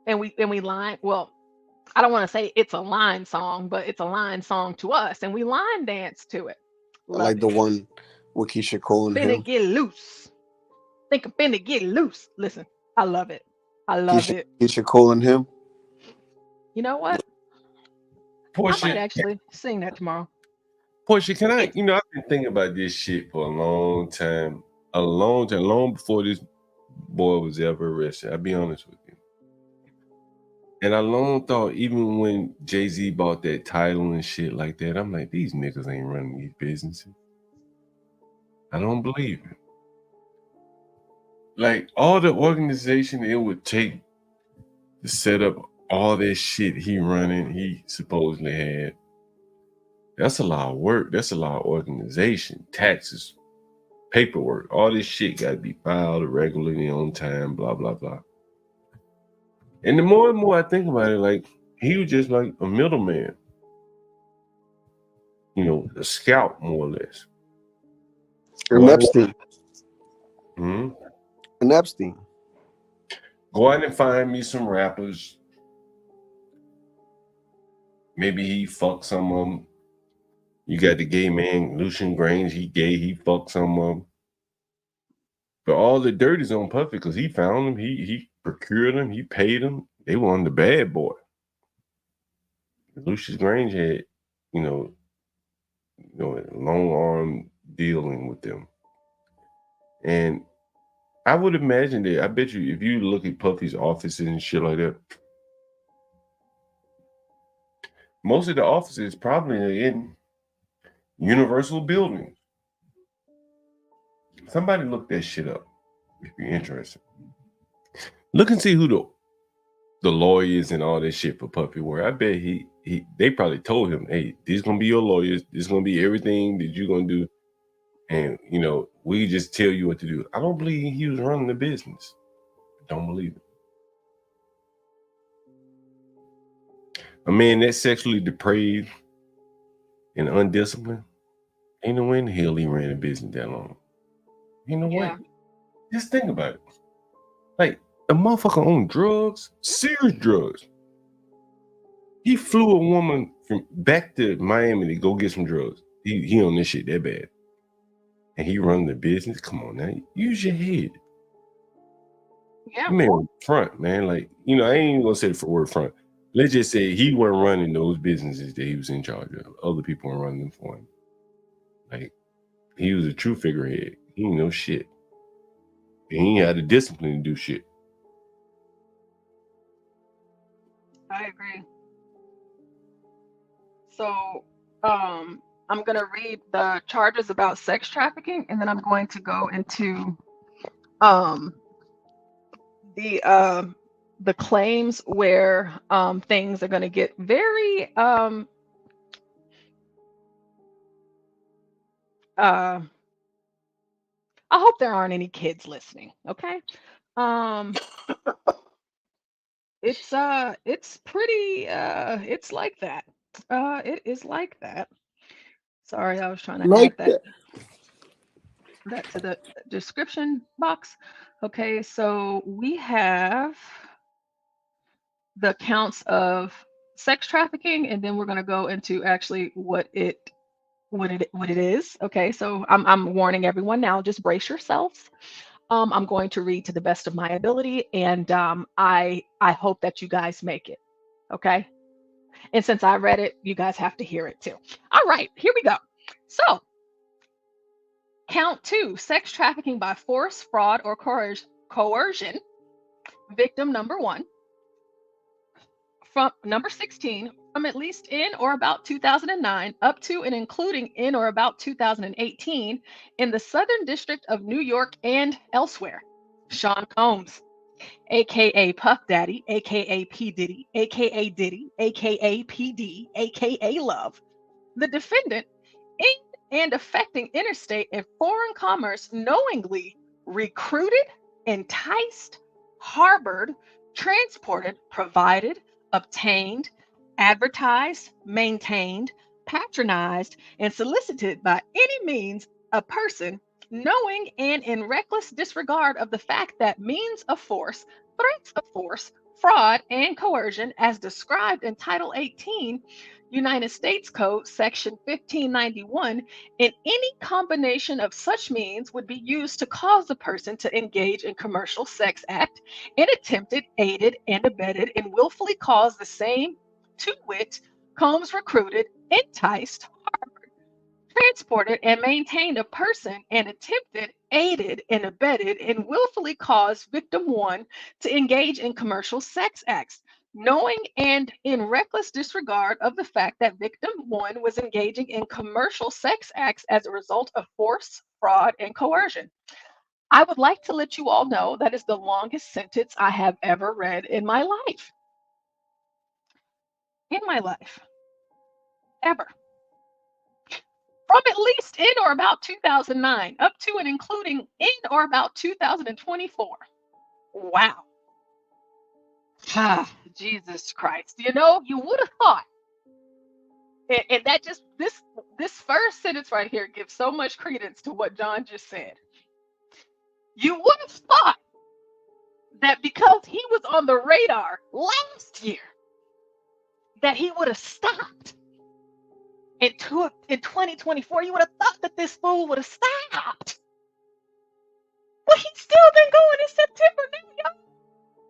And we line, well, I don't want to say it's a line song, but it's a line song to us, and we line dance to it. I like the one with Keisha Cole and Finna him. Get Loose. Think I'm finna get loose. Listen, I love it. I love it. Keisha Cole and him. You know what? Portia, I might actually sing that tomorrow. Portia, can I? You know, I've been thinking about this shit for a long time, long before this boy was ever arrested. I'll be honest with you. And I long thought, even when Jay-Z bought that title and shit like that, I'm like, these niggas ain't running these businesses. I don't believe it. Like, all the organization it would take to set up all that shit he supposedly had, that's a lot of work. That's a lot of organization, taxes, paperwork. All this shit got to be filed regularly on time, blah, blah, blah. And the more and more I think about it, like, he was just like a middleman. You know, a scout, more or less. An Epstein. Hmm? An Epstein. Go out and find me some rappers. Maybe he fucked some of them. You got the gay man, Lucian Grange. He gay. He fucked some of them. But all the dirt is on Puffy because he found them. He procured them. He paid them. They were on the bad boy. Lucius Grange had, you know, long arm dealing with them. And I would imagine that, I bet you, if you look at Puffy's offices and shit like that, most of the offices probably are in Universal buildings. Somebody look that shit up if you're interested. Look and see who the lawyers and all that shit for Puffy were. I bet they probably told him, hey, these gonna be your lawyers, this is gonna be everything that you're gonna do. And you know, we just tell you what to do. I don't believe he was running the business. I don't believe it. A man that's sexually depraved and undisciplined, ain't no way in the hell he ran a business that long. You know what? Just think about it. Like, a motherfucker on drugs, serious drugs. He flew a woman from back to Miami to go get some drugs. He on this shit that bad. And he run the business. Come on now, use your head. Yeah. Man, front, man. Like, you know, I ain't even gonna say the word front. Let's just say he wasn't running those businesses that he was in charge of. Other people were running them for him. Like, he was a true figurehead. He ain't no shit. And he had the discipline to do shit. I agree. So, I'm going to read the charges about sex trafficking, and then I'm going to go into the claims where things are going to get very I hope there aren't any kids listening, okay? It's pretty it's like that. It is like that. Sorry, I was trying to Like add that to the description box. Okay, so we have the counts of sex trafficking, and then we're going to go into actually what it is. Okay, so I'm warning everyone now, just brace yourselves. I'm going to read to the best of my ability, and I hope that you guys make it. Okay, and since I read it, you guys have to hear it too. All right, here we go. So, count 2, sex trafficking by force, fraud, or coercion. Victim number 1. From number 16, from at least in or about 2009 up to and including in or about 2018 in the Southern District of New York and elsewhere. Sean Combs, aka Puff Daddy, aka P. Diddy, aka Diddy, aka PD, aka Love, the defendant in and affecting interstate and foreign commerce knowingly recruited, enticed, harbored, transported, provided, obtained, advertised, maintained, patronized, and solicited by any means a person knowing and in reckless disregard of the fact that means of force, threats of force, fraud, and coercion as described in Title 18 United States Code, Section 1591, in any combination of such means would be used to cause the person to engage in commercial sex act and attempted, aided, and abetted, and willfully cause the same, to wit, Combs recruited, enticed, harbored, transported, and maintained a person and attempted, aided, and abetted, and willfully caused victim 1 to engage in commercial sex acts, knowing and in reckless disregard of the fact that victim 1 was engaging in commercial sex acts as a result of force, fraud, and coercion. I would like to let you all know that is the longest sentence I have ever read in my life. In my life. Ever. From at least in or about 2009 up to and including in or about 2024. Wow. Ah, Jesus Christ. You know, you would have thought, and that just, this first sentence right here gives so much credence to what John just said. You would have thought that because he was on the radar last year, that he would have stopped. In 2024, you would have thought that this fool would have stopped. But he's still been going in September now, y'all.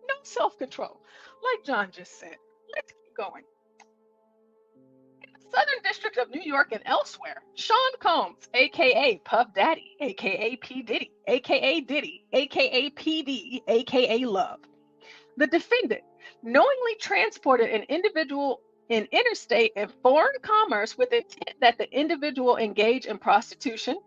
No self-control. Like John just said. Let's keep going. In the Southern District of New York and elsewhere, Sean Combs, a.k.a. Puff Daddy, a.k.a. P. Diddy, a.k.a. Diddy, a.k.a. PD, a.k.a. Love, the defendant, knowingly transported an individual in interstate and foreign commerce with intent that the individual engage in prostitution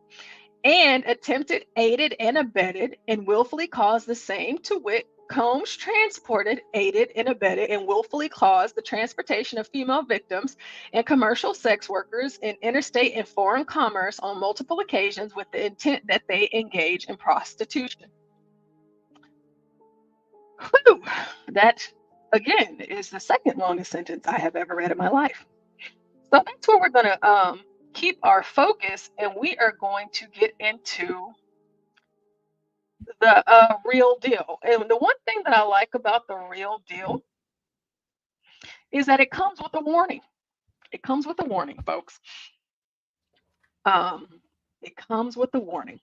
and attempted, aided, and abetted, and willfully caused the same, to wit, Combs transported, aided, and abetted, and willfully caused the transportation of female victims and commercial sex workers in interstate and foreign commerce on multiple occasions with the intent that they engage in prostitution. Whew, that, again, is the second longest sentence I have ever read in my life. So that's where we're going to keep our focus, and we are going to get into the real deal. And the one thing that I like about the real deal is that it comes with a warning. It comes with a warning, folks. It comes with a warning.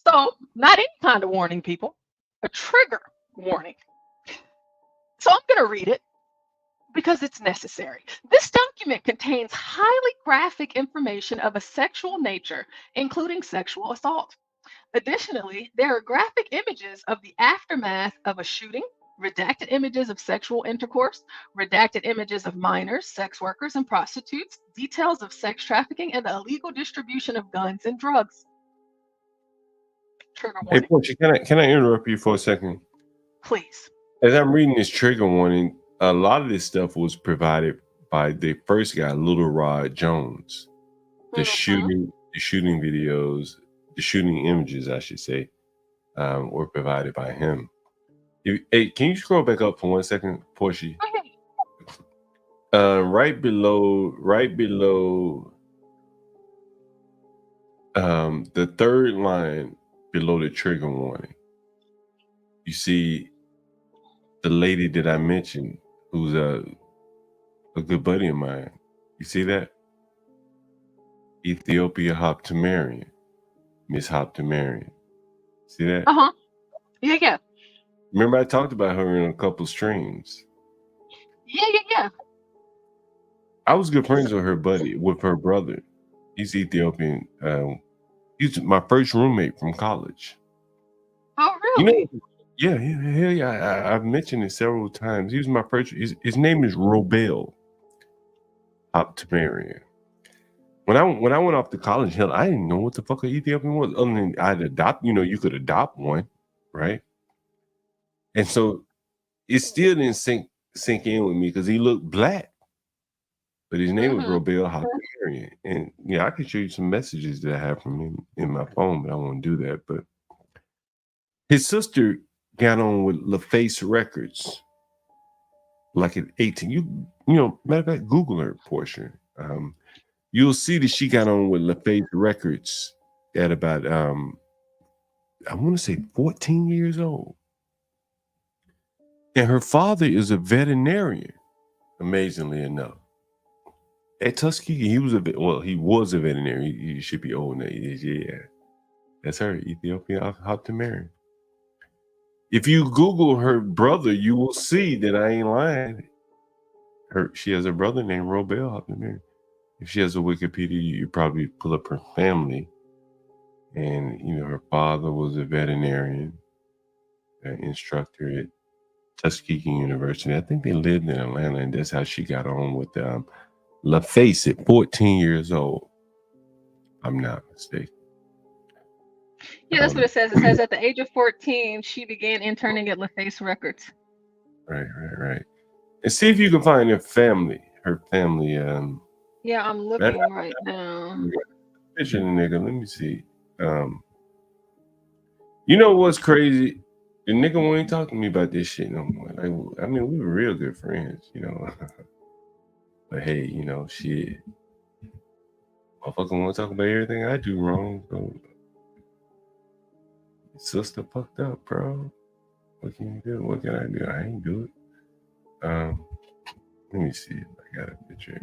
So not any kind of warning, people. A trigger warning. So I'm going to read it because it's necessary. This document contains highly graphic information of a sexual nature, including sexual assault. Additionally, there are graphic images of the aftermath of a shooting, redacted images of sexual intercourse, redacted images of minors, sex workers, and prostitutes, details of sex trafficking, and the illegal distribution of guns and drugs. Trigger warning. Hey, Portia, can I interrupt you for a second? Please. As I'm reading this trigger warning, a lot of this stuff was provided by the first guy, Little Rod Jones. The shooting videos, the shooting images, I should say, were provided by him. Hey, can you scroll back up for 1 second, Portia? Right below the third line below the trigger warning, you see the lady that I mentioned, who's a good buddy of mine. You see that? Ethiopia Hoptamarian. Miss Hoptamarian. See that? Uh-huh. Yeah. Remember I talked about her in a couple streams. Yeah. I was good friends with her brother. He's Ethiopian. He's my first roommate from college. Oh, really? You know, yeah. I've mentioned it several times. He was my first. His name is Robel Hoptamarian. When I went off to college, hell, I didn't know what the fuck an Ethiopian was. Other than I'd adopt. You know, you could adopt one, right? And so it still didn't sink in with me because he looked black, but his name was Robel Hoptamarian. And yeah, I can show you some messages that I have from him in my phone, but I won't do that. But his sister got on with LaFace Records, like at 18. You know, matter of fact, Google her, Portia. You'll see that she got on with LaFace Records at about I want to say 14 years old. And her father is a veterinarian, amazingly enough. At Tuskegee, he was a veterinarian. He should be old now. Yeah. That's her, Ethiopian Hoptamarian. If you Google her brother, you will see that I ain't lying. she has a brother named Robel up in there. If she has a Wikipedia, you probably pull up her family. And, you know, her father was a veterinarian, an instructor at Tuskegee University. I think they lived in Atlanta, and that's how she got on with LaFace at 14 years old. I'm not mistaken. Yeah, that's what it says. It says at the age of 14, she began interning at LaFace Records. Right. And see if you can find her family. Yeah, I'm looking right now. Picture the nigga. Let me see. You know what's crazy? The nigga won't talk to me about this shit no more. Like, I mean, we were real good friends, you know. But hey, you know, shit. Motherfucker want to talk about everything I do wrong. So, sister fucked up, bro. What can you do? What can I do? I ain't do it. Let me see if I got a picture.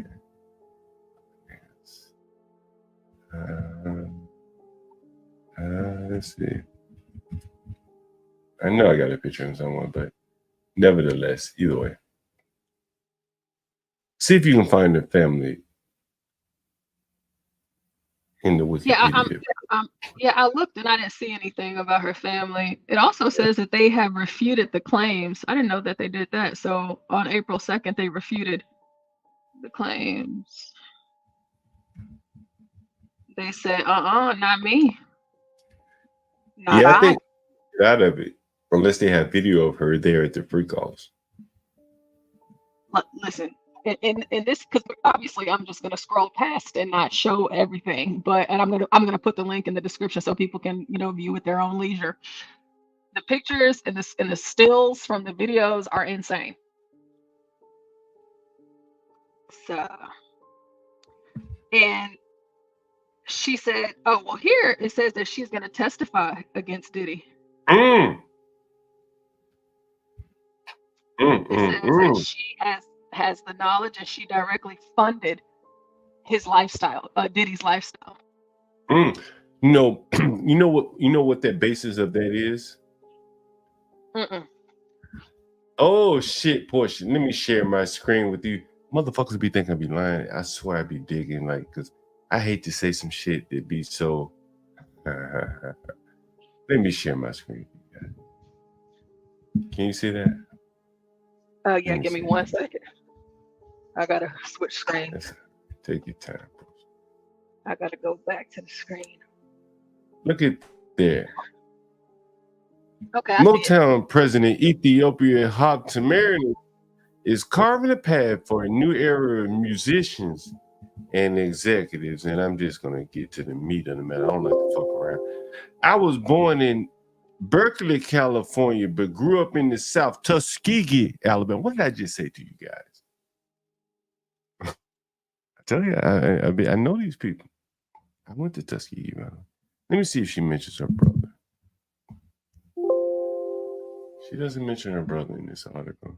Let's see. I know I got a picture of someone, but nevertheless, either way. See if you can find the family in the Wikipedia. Yeah, I looked and I didn't see anything about her family. It also says that they have refuted the claims. I didn't know that they did that. So on April 2nd, they refuted the claims. They said, not me. I think out of it, unless they have video of her there at the freak-offs. Listen, in this, because obviously I'm just gonna scroll past and not show everything, and I'm gonna put the link in the description so people can, you know, view at their own leisure. The pictures and the stills from the videos are insane. So, and she said, oh, well, here it says that she's going to testify against Diddy. It says that she has the knowledge and she directly funded his lifestyle, Diddy's lifestyle. No, you know what that basis of that is? Oh shit, Portia. Let me share my screen with you. Motherfuckers be thinking I be lying. I swear I be digging, like, because I hate to say some shit that be so. Let me share my screen. Can you see that? Yeah, give me 1 second. I gotta switch screens. Take your time. I gotta go back to the screen. Look at there. Okay. Motown president Ethiopia Hop Tamarian is carving a path for a new era of musicians and executives. And I'm just gonna get to the meat of the matter. I don't like to fuck around. I was born in Berkeley, California, but grew up in the South, Tuskegee, Alabama. What did I just say to you guys? I tell you, I know these people. I went to Tuskegee, man. Let me see if she mentions her brother. She doesn't mention her brother in this article.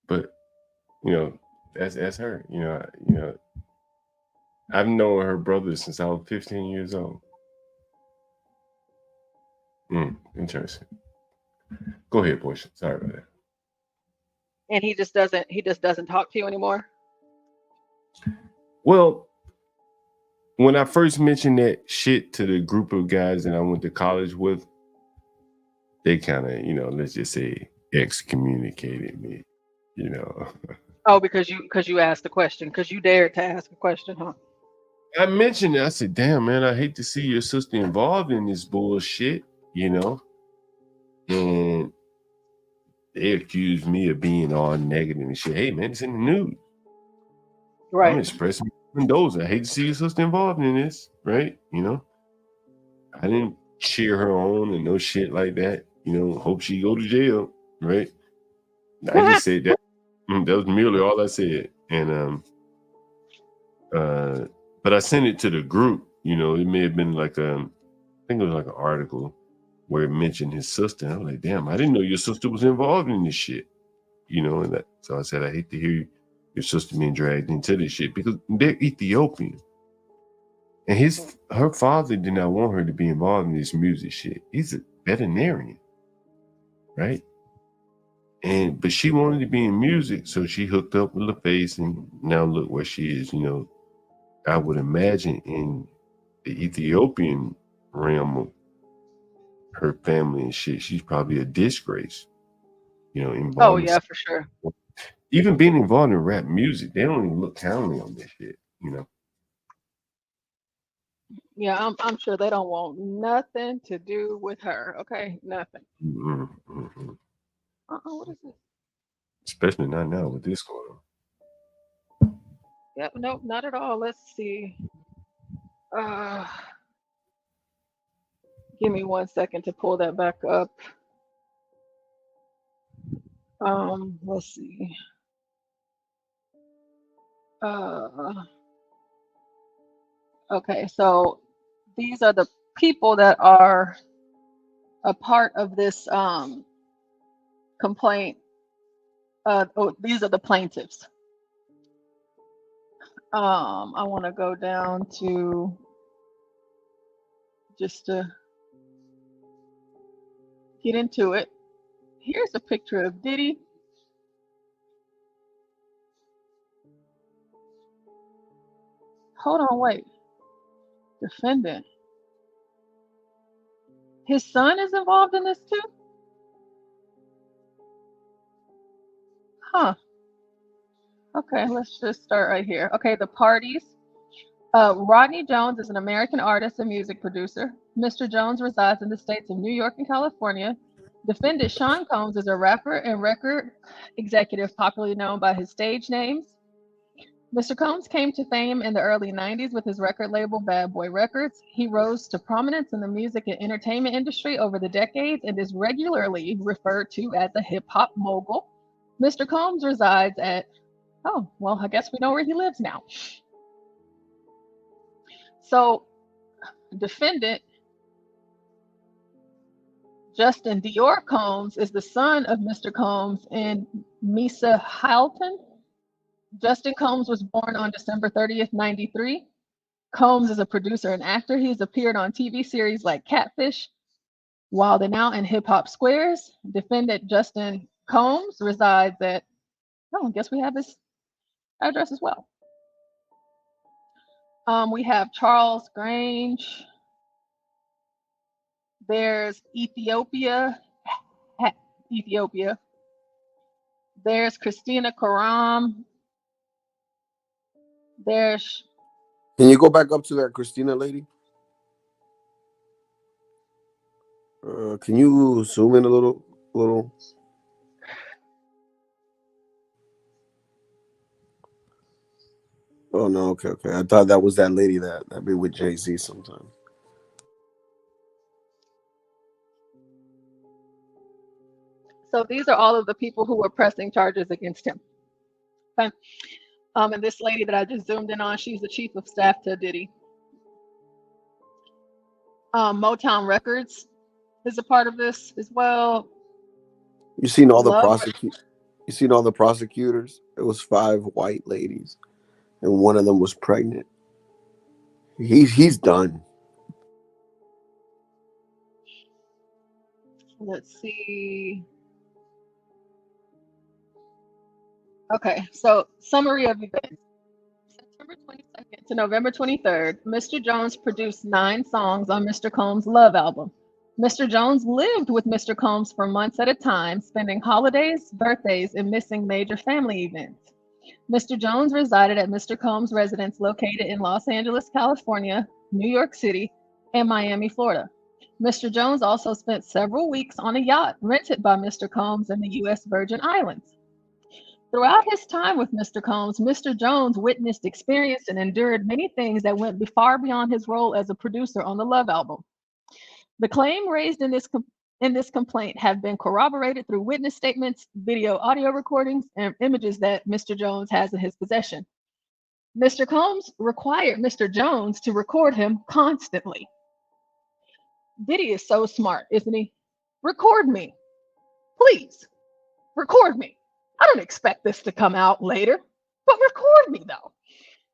But, you know, that's her. You know, I've known her brother since I was 15 years old. Interesting. Go ahead, Portia. Sorry about that. And he just doesn't talk to you anymore? Well, when I first mentioned that shit to the group of guys that I went to college with, they kind of, you know, let's just say excommunicated me, you know. Oh, because you asked the question, because you dared to ask a question, huh? I mentioned it. I said, damn, man, I hate to see your sister involved in this bullshit, you know. And they accused me of being all negative and shit. Hey, man, it's in the news. Right. I'm expressing those. I hate to see your sister involved in this, right? You know, I didn't cheer her on and no shit like that. You know, hope she go to jail, right? I just said that. That was merely all I said. And but I sent it to the group. You know, it may have been like I think it was like an article where it mentioned his sister. I was like, damn, I didn't know your sister was involved in this shit. You know, and so I said, I hate to hear your sister being dragged into this shit because they're Ethiopian. And her father did not want her to be involved in this music shit. He's a veterinarian, right? But she wanted to be in music, so she hooked up with LaFace, and now look where she is. You know, I would imagine in the Ethiopian realm of her family and shit, she's probably a disgrace. You know, involved. Oh yeah, for sure. Even being involved in rap music, they don't even look kindly on this shit. You know. Yeah, I'm sure they don't want nothing to do with her. Okay, nothing. Mm-hmm. What is this? Especially not now with this going on. Yep, nope, not at all. Let's see. Give me 1 second to pull that back up. Let's see. Okay, so these are the people that are a part of this complaint. These are the plaintiffs. I want to go down to just to get into it. Here's a picture of Diddy. Hold on, wait. Defendant. His son is involved in this too? Huh. Okay, let's just start right here. Okay, the parties. Rodney Jones is an American artist and music producer. Mr. Jones resides in the states of New York and California. Defendant Sean Combs is a rapper and record executive popularly known by his stage names. Mr. Combs came to fame in the early 90s with his record label Bad Boy Records. He rose to prominence in the music and entertainment industry over the decades and is regularly referred to as a hip-hop mogul. Mr. Combs resides at, oh, well, I guess we know where he lives now. So, defendant Justin Dior Combs is the son of Mr. Combs and Misa Halton. Justin Combs was born on December 30th, 93. Combs is a producer and actor. He's appeared on TV series like Catfish, Wild and Out, and Hip Hop Squares. Defendant Justin Combs resides at, oh, I guess we have his address as well. We have Charles Grange. There's Ethiopia. There's Christina Karam. There's. Can you go back up to that Christina lady? Can you zoom in a little? Oh no, okay. I thought that was that lady that be with Jay-Z sometimes. So these are all of the people who were pressing charges against him. Okay. And this lady that I just zoomed in on, she's the chief of staff to Diddy. Motown Records is a part of this as well. You seen all the prosecutors? It was 5 white ladies, and one of them was pregnant. He's done. Let's see. Okay, so summary of events. September 22nd to November 23rd, Mr. Jones produced 9 songs on Mr. Combs' Love album. Mr. Jones lived with Mr. Combs for months at a time, spending holidays, birthdays, and missing major family events. Mr. Jones resided at Mr. Combs' residence located in Los Angeles, California, New York City, and Miami, Florida. Mr. Jones also spent several weeks on a yacht rented by Mr. Combs in the U.S. Virgin Islands. Throughout his time with Mr. Combs, Mr. Jones witnessed, experienced, and endured many things that went far beyond his role as a producer on the Love album. The claim raised in this complaint have been corroborated through witness statements, video, audio recordings, and images that Mr. Jones has in his possession. Mr. Combs required Mr. Jones to record him constantly. Diddy is so smart, isn't he? Record me. Please, record me. I don't expect this to come out later, but record me though.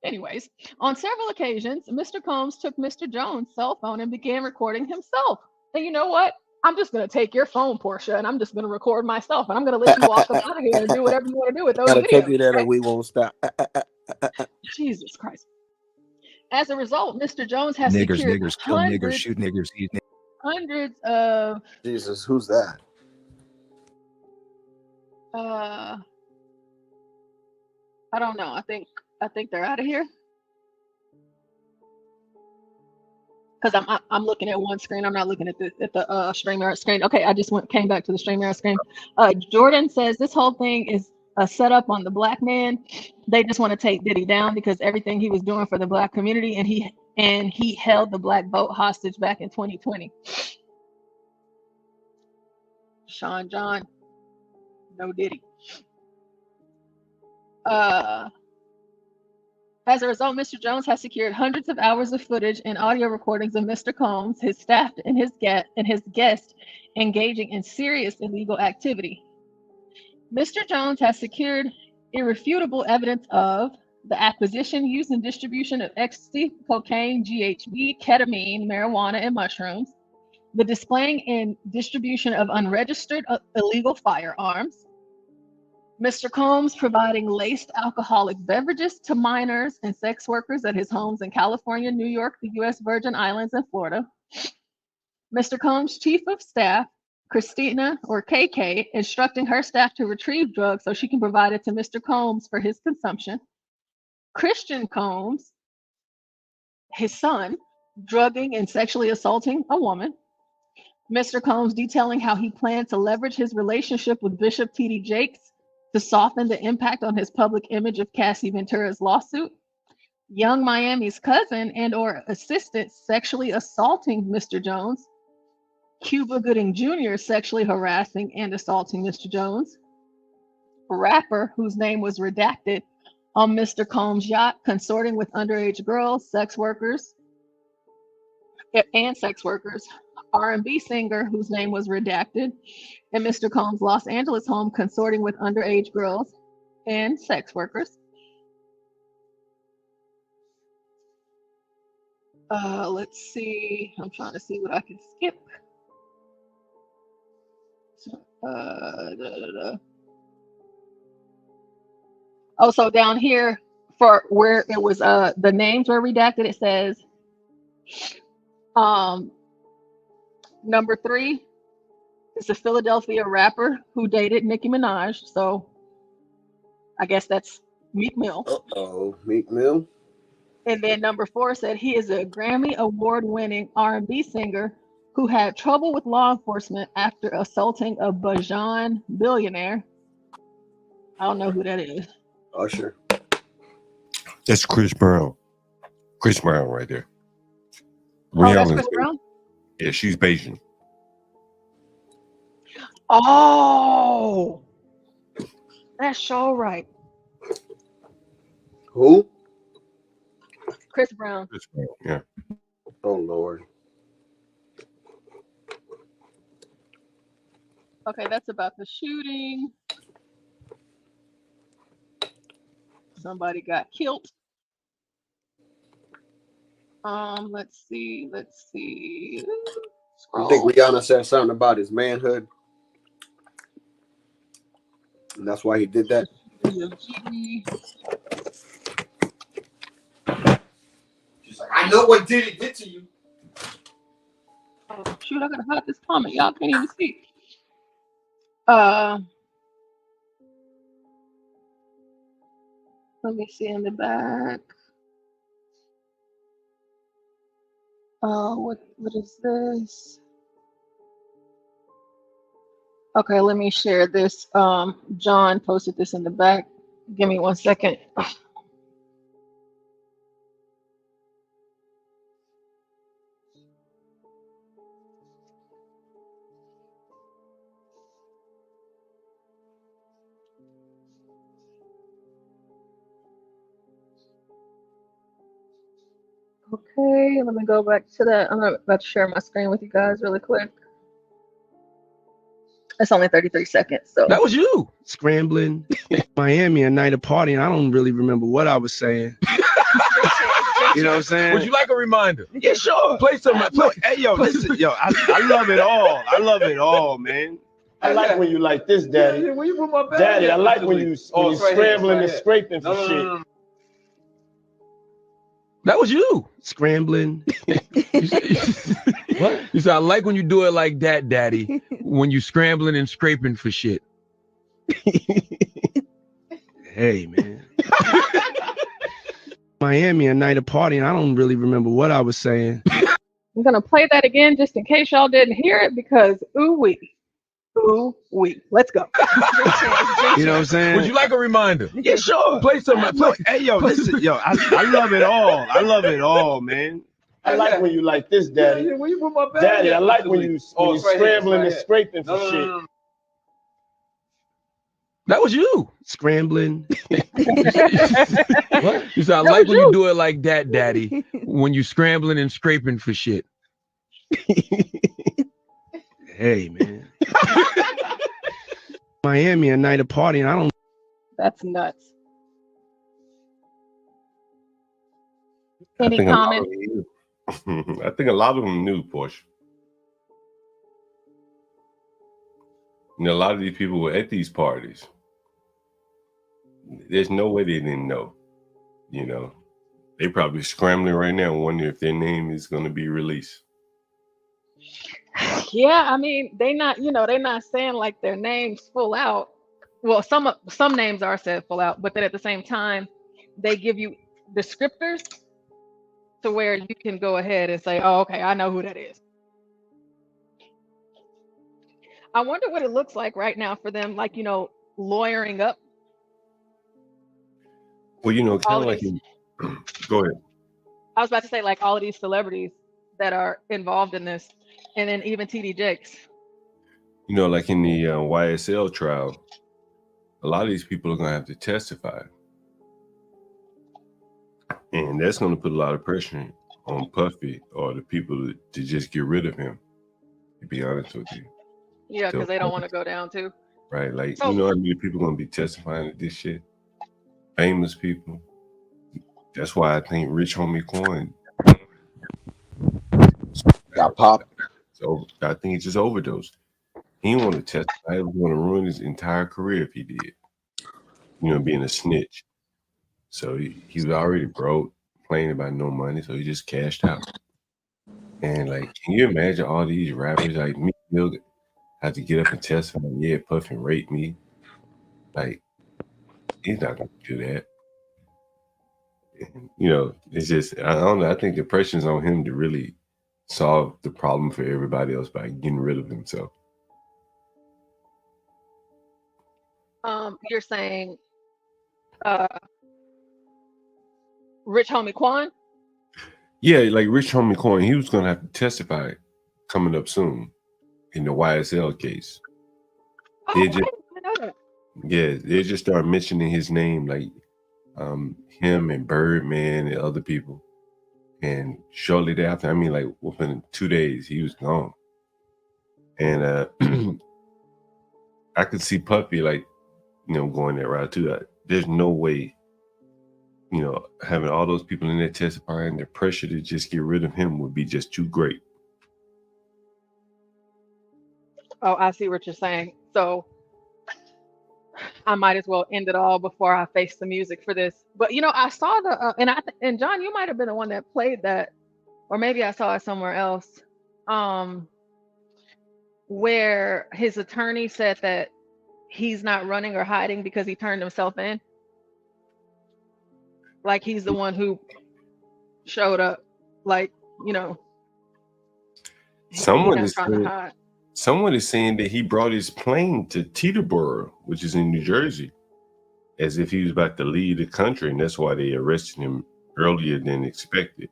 Anyways, on several occasions, Mr. Combs took Mr. Jones' cell phone and began recording himself. And you know what? I'm just going to take your phone, Portia, and I'm just going to record myself, and I'm going to let you walk up out of here and do whatever you want to do with those Gotta take videos. it there, and we won't stop. Jesus Christ. As a result, Mr. Jones has Niggers, secured niggers, kill niggers, shoot niggers, eat niggers. hundreds of Jesus, who's that? I don't know. I think they're out of here. Because I'm looking at one screen. I'm not looking at the StreamYard screen. Okay, I just came back to the StreamYard screen. Jordan says this whole thing is a setup on the black man. They just want to take Diddy down because everything he was doing for the black community, and he held the black vote hostage back in 2020. Sean John, no Diddy. As a result, Mr. Jones has secured hundreds of hours of footage and audio recordings of Mr. Combs, his staff, and his guest engaging in serious illegal activity. Mr. Jones has secured irrefutable evidence of the acquisition, use, and distribution of ecstasy, cocaine, GHB, ketamine, marijuana, and mushrooms, the displaying and distribution of unregistered illegal firearms, Mr. Combs providing laced alcoholic beverages to minors and sex workers at his homes in California, New York, the U.S. Virgin Islands, and Florida. Mr. Combs' chief of staff, Christina, or KK, instructing her staff to retrieve drugs so she can provide it to Mr. Combs for his consumption. Christian Combs, his son, drugging and sexually assaulting a woman. Mr. Combs detailing how he planned to leverage his relationship with Bishop T.D. Jakes to soften the impact on his public image of Cassie Ventura's lawsuit. Young Miami's cousin and or assistant sexually assaulting Mr. Jones. Cuba Gooding Jr. sexually harassing and assaulting Mr. Jones. Rapper, whose name was redacted, on Mr. Combs' yacht, consorting with underage girls, sex workers, and sex workers. R&B singer, whose name was redacted, in Mr. Combs' Los Angeles home, consorting with underage girls and sex workers. Let's see. I'm trying to see what I can skip. Oh, so down here for where it was, the names were redacted. It says, number 3 is a Philadelphia rapper who dated Nicki Minaj. So I guess that's Meek Mill. Uh-oh, Meek Mill. And then number 4 said he is a Grammy award-winning R&B singer who had trouble with law enforcement after assaulting a Bajan billionaire. I don't know who that is. Usher. That's Chris Brown. Chris Brown right there. Oh, that's Chris Brown? Yeah, she's Bayesian. Oh, that's so right. Who? Chris Brown. Chris Brown, yeah. Oh, Lord. Okay, that's about the shooting. Somebody got killed. Let's see. I think Rihanna said something about his manhood. And that's why he did that. She's like, I know what Diddy did to you. Oh, shoot, I gotta hide this comment. Y'all can't even see. Let me see in the back. What is this? Okay, let me share this. John posted this in the back. Give me 1 second. Okay, let me go back to that. I'm about to share my screen with you guys really quick. It's only 33 seconds. So that was you scrambling in Miami a night of partying. I don't really remember what I was saying. You know what I'm saying? Would you like a reminder? Yeah, sure. Play some. Hey, yo, listen, yo, I love it all. I love it all, man. I like when you like this, Daddy. Where you put my bag? Daddy, I like when you scrambling and scraping for shit. That was you. Scrambling. What? You said, I like when you do it like that, Daddy. When you scrambling and scraping for shit. Hey, man. Miami, a night of party, and I don't really remember what I was saying. I'm gonna play that again just in case y'all didn't hear it because ooh wee. Let's go. You know what I'm saying? Would you like a reminder? Yeah, sure. Play some. Hey, yo, listen, yo, I love it all. I love it all, man. I like when you like this, Daddy. Where you put my bag? Daddy, I like when you scrambling and scraping for shit. That was you. Scrambling. What? You said, I like when you do it like that, Daddy. When you scrambling and scraping for shit. Hey, man. Miami, a night of party, and I don't. That's nuts. Any comments? I think a lot of them knew, Porsche. You know, a lot of these people were at these parties. There's no way they didn't know. You know, they probably scrambling right now, wondering if their name is going to be released. Yeah, I mean, they're not saying like their names full out. Well, some names are said full out, but then at the same time, they give you descriptors to where you can go ahead and say, oh, okay, I know who that is. I wonder what it looks like right now for them, like, lawyering up. Well, kind of like, go ahead. I was about to say, like, all of these celebrities that are involved in this, and then even TD Jakes. Like in the YSL trial, a lot of these people are going to have to testify. And that's going to put a lot of pressure on Puffy or the people to just get rid of him, to be honest with you. Yeah, because they don't want to go down too. Right, like, how many people going to be testifying to this shit? Famous people. That's why I think Rich Homie Quan got popped. So I think he just overdosed. He didn't want to testify. He was going to ruin his entire career if he did. Being a snitch. So he was already broke, complaining about no money, so he just cashed out. And like, can you imagine all these rappers like me have to get up and testify? Yeah, Puffy raped me. Like, he's not gonna do that. It's just, I don't know. I think the pressure's on him to really solve the problem for everybody else by getting rid of himself. You're saying Rich Homie Quan? Yeah, like Rich Homie Quan, he was gonna have to testify coming up soon in the YSL case. I didn't know that. Yeah, they just started mentioning his name, like him and Birdman and other people. And shortly thereafter, like within 2 days, he was gone. And I could see Puffy going that route too. There's no way, having all those people in there testifying, the pressure to just get rid of him would be just too great. Oh, I see what you're saying. So I might as well end it all before I face the music for this. But I saw the and John, you might have been the one that played that, or maybe I saw it somewhere else, where his attorney said that he's not running or hiding because he turned himself in. Like he's the one who showed up. Like someone is saying that he brought his plane to Teterboro, which is in New Jersey, as if he was about to leave the country, and that's why they arrested him earlier than expected.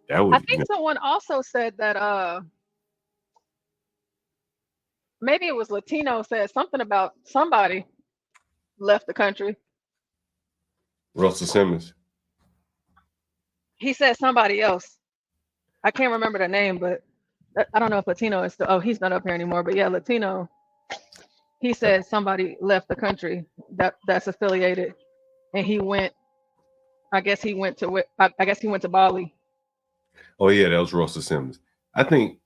I think someone also said that maybe it was Latino said something about somebody left the country. Russell Simmons. He said somebody else. I can't remember the name, but I don't know if Latino is still. Oh, he's not up here anymore. But yeah, Latino. He said somebody left the country that's affiliated, and he went I guess he went to Bali. Oh yeah, that was Russell Simmons. I think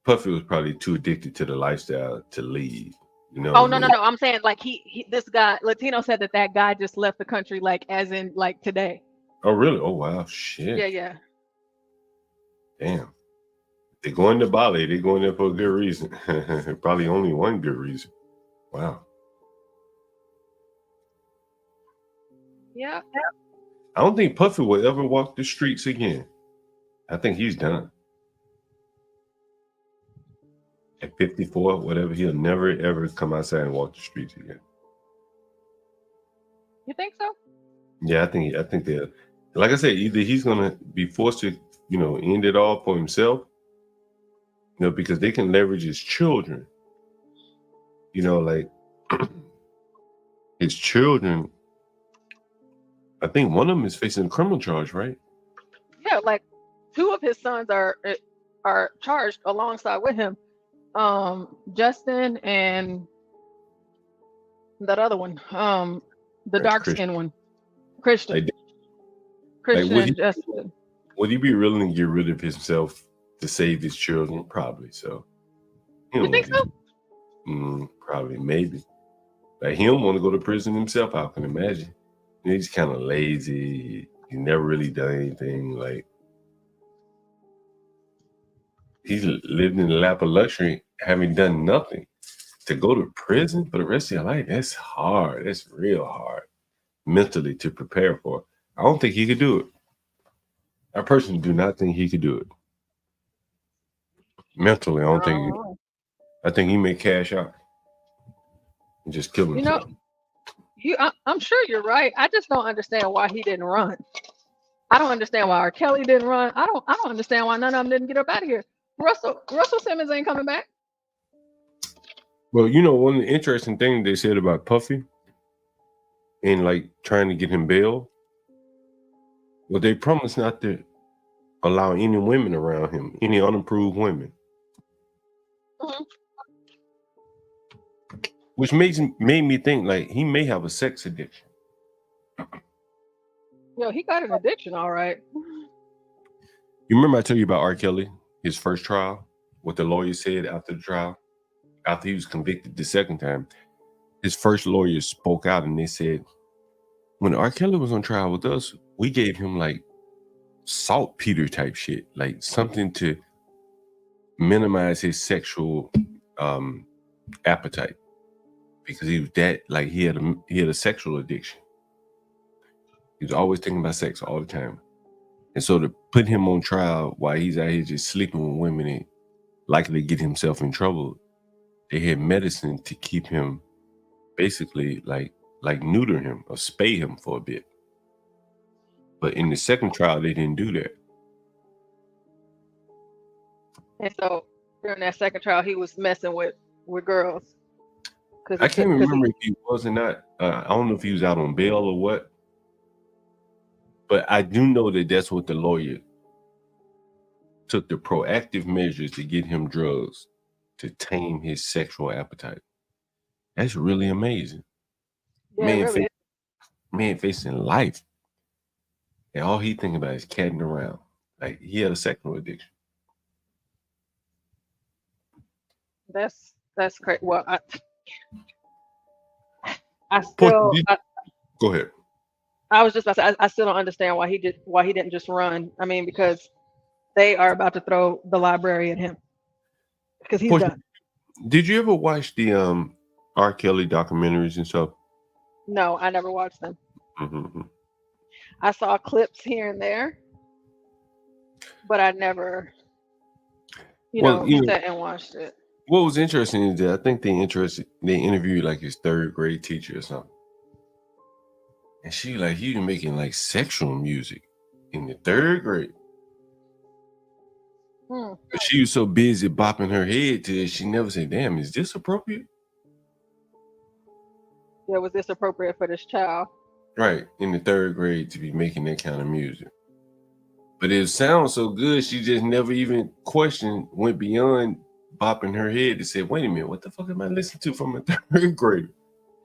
Puffy was probably too addicted to the lifestyle to leave. You know? Oh no. I'm saying like this guy Latino said that guy just left the country like as in like today. Oh really? Oh wow, shit. Yeah. Damn. They're going to Bali. They're going there for a good reason. Probably only one good reason. Wow. Yeah. I don't think Puffy will ever walk the streets again. I think he's done. At 54, whatever, he'll never ever come outside and walk the streets again. You think so? Yeah, I think that. Like I said, either he's gonna be forced to, end it all for himself, because they can leverage his children. Like his children. I think one of them is facing a criminal charge, right? Yeah, like 2 of his sons are charged alongside with him. Justin and that other one, the dark skinned one, Christian. Like, Justin. Would he be willing to get rid of himself to save his children? Probably so. You think so? Probably, maybe. Like he don't want to go to prison himself. I can imagine. He's kind of lazy. He never really done anything. Like he's lived in the lap of luxury, having done nothing. To go to prison for the rest of your life, that's hard. That's real hard mentally to prepare for. I don't think he could do it. I personally do not think he could do it. Mentally, I don't think he could. I think he may cash out and just kill himself. I'm sure you're right. I just don't understand why he didn't run. I don't understand why R. Kelly didn't run. I don't understand why none of them didn't get up out of here. Russell Simmons ain't coming back. Well, one of the interesting things they said about Puffy and like trying to get him bail, well, they promised not to allow any women around him, any unapproved women. Mm-hmm. Which made me think like he may have a sex addiction. Yo, he got an addiction, all right. You remember I told you about R. Kelly, his first trial, what the lawyer said after the trial, after he was convicted the second time. His first lawyer spoke out and they said, when R. Kelly was on trial with us, we gave him like saltpeter type shit, like something to minimize his sexual appetite. Because he was that, like he had a sexual addiction. He was always thinking about sex all the time. And so to put him on trial while he's out here just sleeping with women and likely to get himself in trouble, they had medicine to keep him basically like neuter him or spay him for a bit. But in the second trial, they didn't do that. And so during that second trial, he was messing with girls. I can't remember if he was or not. I don't know if he was out on bail or what. But I do know that that's what the lawyer took, the proactive measures to get him drugs to tame his sexual appetite. That's really amazing. Yeah, man facing life. And all he thinking about is catting around. Like he had a sexual addiction. That's crazy. Well, I still go ahead. I was just about to say, I still don't understand why he didn't just run. I mean, because they are about to throw the library at him because he's done. Did you ever watch the R. Kelly documentaries and stuff? No, I never watched them. Mm-hmm. I saw clips here and there, but I never, sat and watched it. What was interesting is that I think they interviewed like his third grade teacher or something. And she like, he was making like sexual music in the third grade. But she was so busy bopping her head to it, she never said, damn, is this appropriate? Yeah, was this appropriate for this child? Right, in the third grade to be making that kind of music. But it sounds so good, she just never even went beyond bopping her head to say, wait a minute, what the fuck am I listening to from a third grader?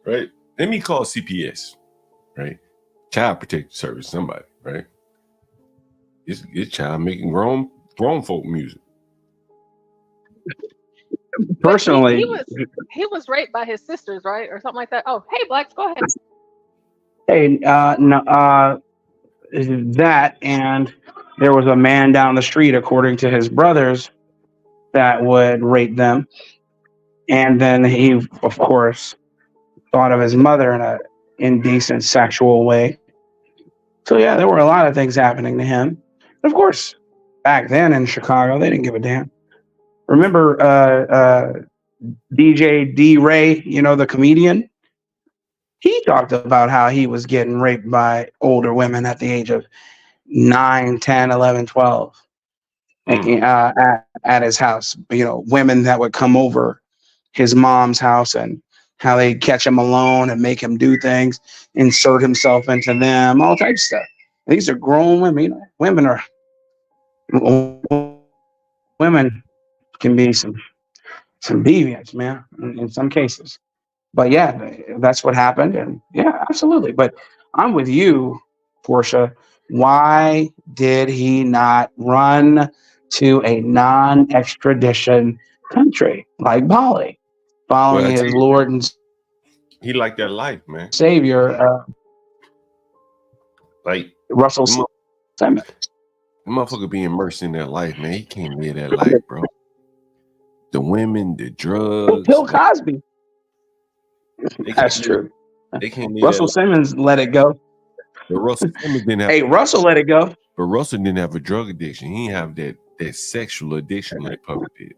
Right? Let me call CPS, right? Child Protective Service, somebody. right? This child making grown folk music. Personally, he was raped by his sisters, right, or something like that. Oh, hey, Blacks, go ahead. Hey, that, and there was a man down the street, according to his brothers, that would rape them, and then he, of course, thought of his mother in a indecent sexual way. So yeah, there were a lot of things happening to him. Of course, back then in Chicago, they didn't give a damn. Remember DJ D. Ray, the comedian? He talked about how he was getting raped by older women at the age of 9, 10, 11, 12 at his house. Women that would come over his mom's house and how they catch him alone and make him do things, insert himself into them, all types of stuff. These are grown women. Women can be some deviants, man, in some cases. But yeah, that's what happened, and yeah, absolutely. But I'm with you, Portia. Why did he not run to a non-extradition country like Bali, following his Lord and he liked that life, man. Savior, like Russell Simmons? The motherfucker be immersed in that life, man. He can't live that life, bro. The women, the drugs. Bill Cosby. That's true. They can't live Russell Simmons let it go. But Russell Simmons didn't have. Hey, Russell let it go. But Russell didn't have a drug addiction. He didn't have that sexual addiction like Puffy did.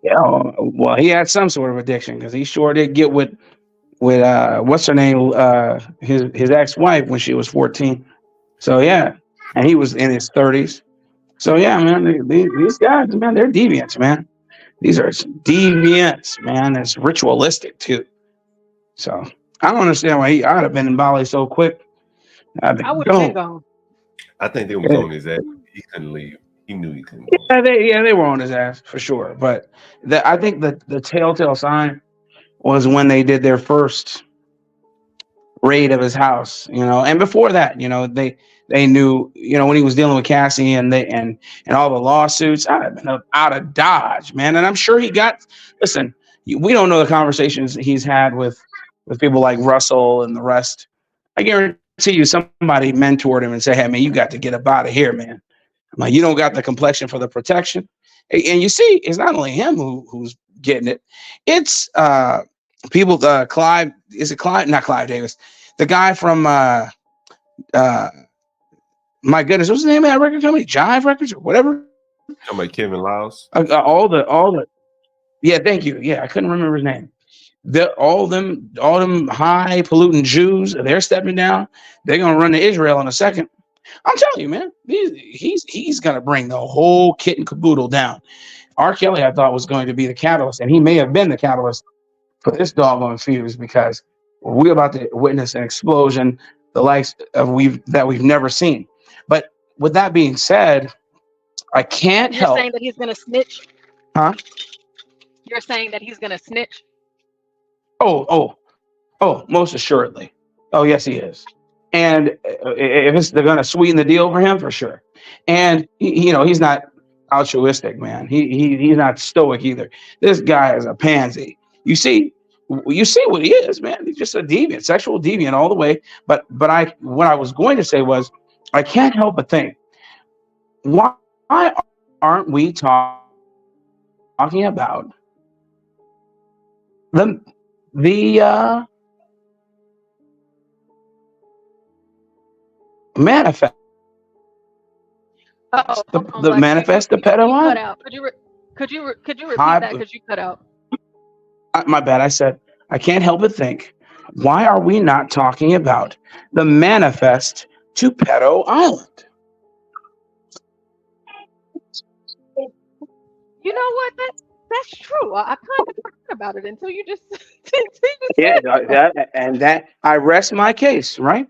Yeah, well, he had some sort of addiction because he sure did get with what's her name, his ex-wife when she was 14. So yeah, and he was in his 30s. So yeah, man, these guys, man, they're deviants, man. These are deviants, man. It's ritualistic too. So I don't understand why I'd have been in Bali so quick. I would have been gone. I think they was on his ass. He couldn't leave. He knew he couldn't. They were on his ass for sure. But I think the telltale sign was when they did their first raid of his house, and before that, they knew, when he was dealing with Cassie and all the lawsuits, I'd have been out of Dodge, man. And I'm sure he got, listen, we don't know the conversations he's had with people like Russell and the rest. I guarantee you somebody mentored him and said, hey, man, you got to get up out of here, man. I'm like, you don't got the complexion for the protection. And you see, it's not only him who's getting it. It's people, Clive, is it Clive? Not Clive Davis. The guy from, my goodness, what's the name of that record company? Jive Records or whatever? Talking about Kevin Lyles? All the, yeah, thank you. Yeah, I couldn't remember his name. All them high polluting Jews, they're stepping down. They're gonna run to Israel in a second. I'm telling you, man, he's gonna bring the whole kit and caboodle down. R. Kelly, I thought, was going to be the catalyst, and he may have been the catalyst for this doggone fuse, because we're about to witness an explosion, the likes of we've never seen. But with that being said, I can't help. You're saying that he's gonna snitch? Huh? You're saying that he's gonna snitch? Oh, most assuredly. Oh, yes, he is. And if they're going to sweeten the deal for him, for sure. And he's not altruistic, man. He's not stoic either. This guy is a pansy. You see what he is, man. He's just a deviant, sexual deviant all the way. But what I was going to say was, I can't help but think, why aren't we talking about the manifest? The manifest, the pedo line. Cut out. Could you repeat that? Because you cut out. My bad. I said I can't help but think, why are we not talking about the manifest to Pedo Island? You know what? That's true. I kind of forgot about it until you just. Yeah, that I rest my case. Right?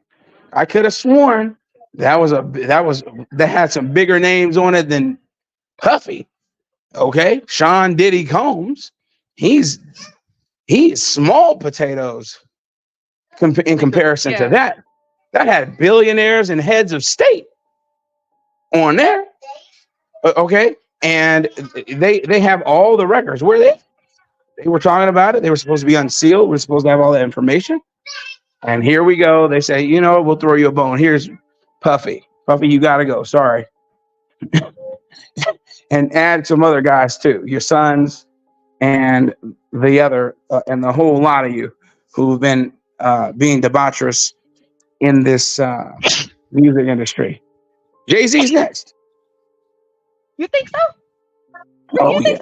I could have sworn that had some bigger names on it than Puffy. Okay, Sean Diddy Combs. He's small potatoes in comparison to that. that had billionaires and heads of state on there. Okay, and they have all the records. Where they were talking about it. They were supposed to be unsealed. We're supposed to have all that information. And here we go. They say, you know, we'll throw you a bone. Here's Puffy. Puffy, you got to go. Sorry. And add some other guys too. Your sons and the other and the whole lot of you who've been being debaucherous in this music industry. Jay-Z's next. You think so? Oh yeah.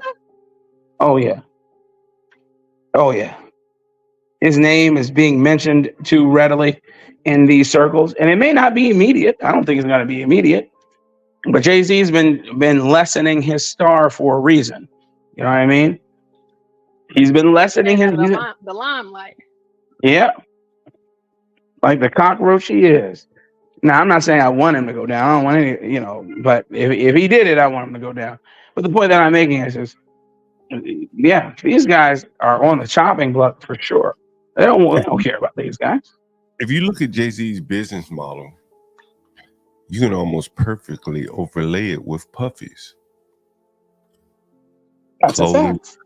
Oh yeah. Oh yeah. His name is being mentioned too readily in these circles, and it may not be immediate. I don't think it's going to be immediate. But Jay-Z's been lessening his star for a reason. You know what I mean? He's been lessening his the limelight. Yeah. Like the cockroach he is. Now, I'm not saying I want him to go down. I don't want any, you know, but if he did it, I want him to go down. But the point that I'm making is yeah, these guys are on the chopping block for sure. They don't care about these guys. If you look at Jay-Z's business model, you can almost perfectly overlay it with Puffy's. That's a fact.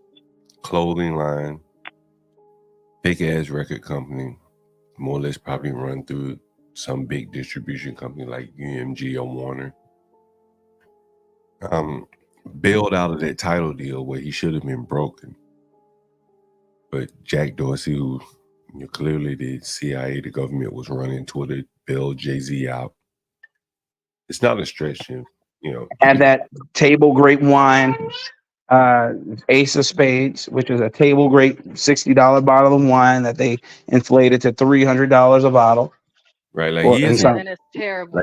Clothing line, big ass record company, more or less probably run through some big distribution company like UMG or Warner. Bailed out of that title deal where he should have been broken. But Jack Dorsey, who clearly the CIA, the government was running Twitter, bailed Jay-Z out. It's not a stretch, you know. And that table grape wine, Ace of Spades, which is a table grape $60 bottle of wine that they inflated to $300 a bottle. Right, like And it's terrible.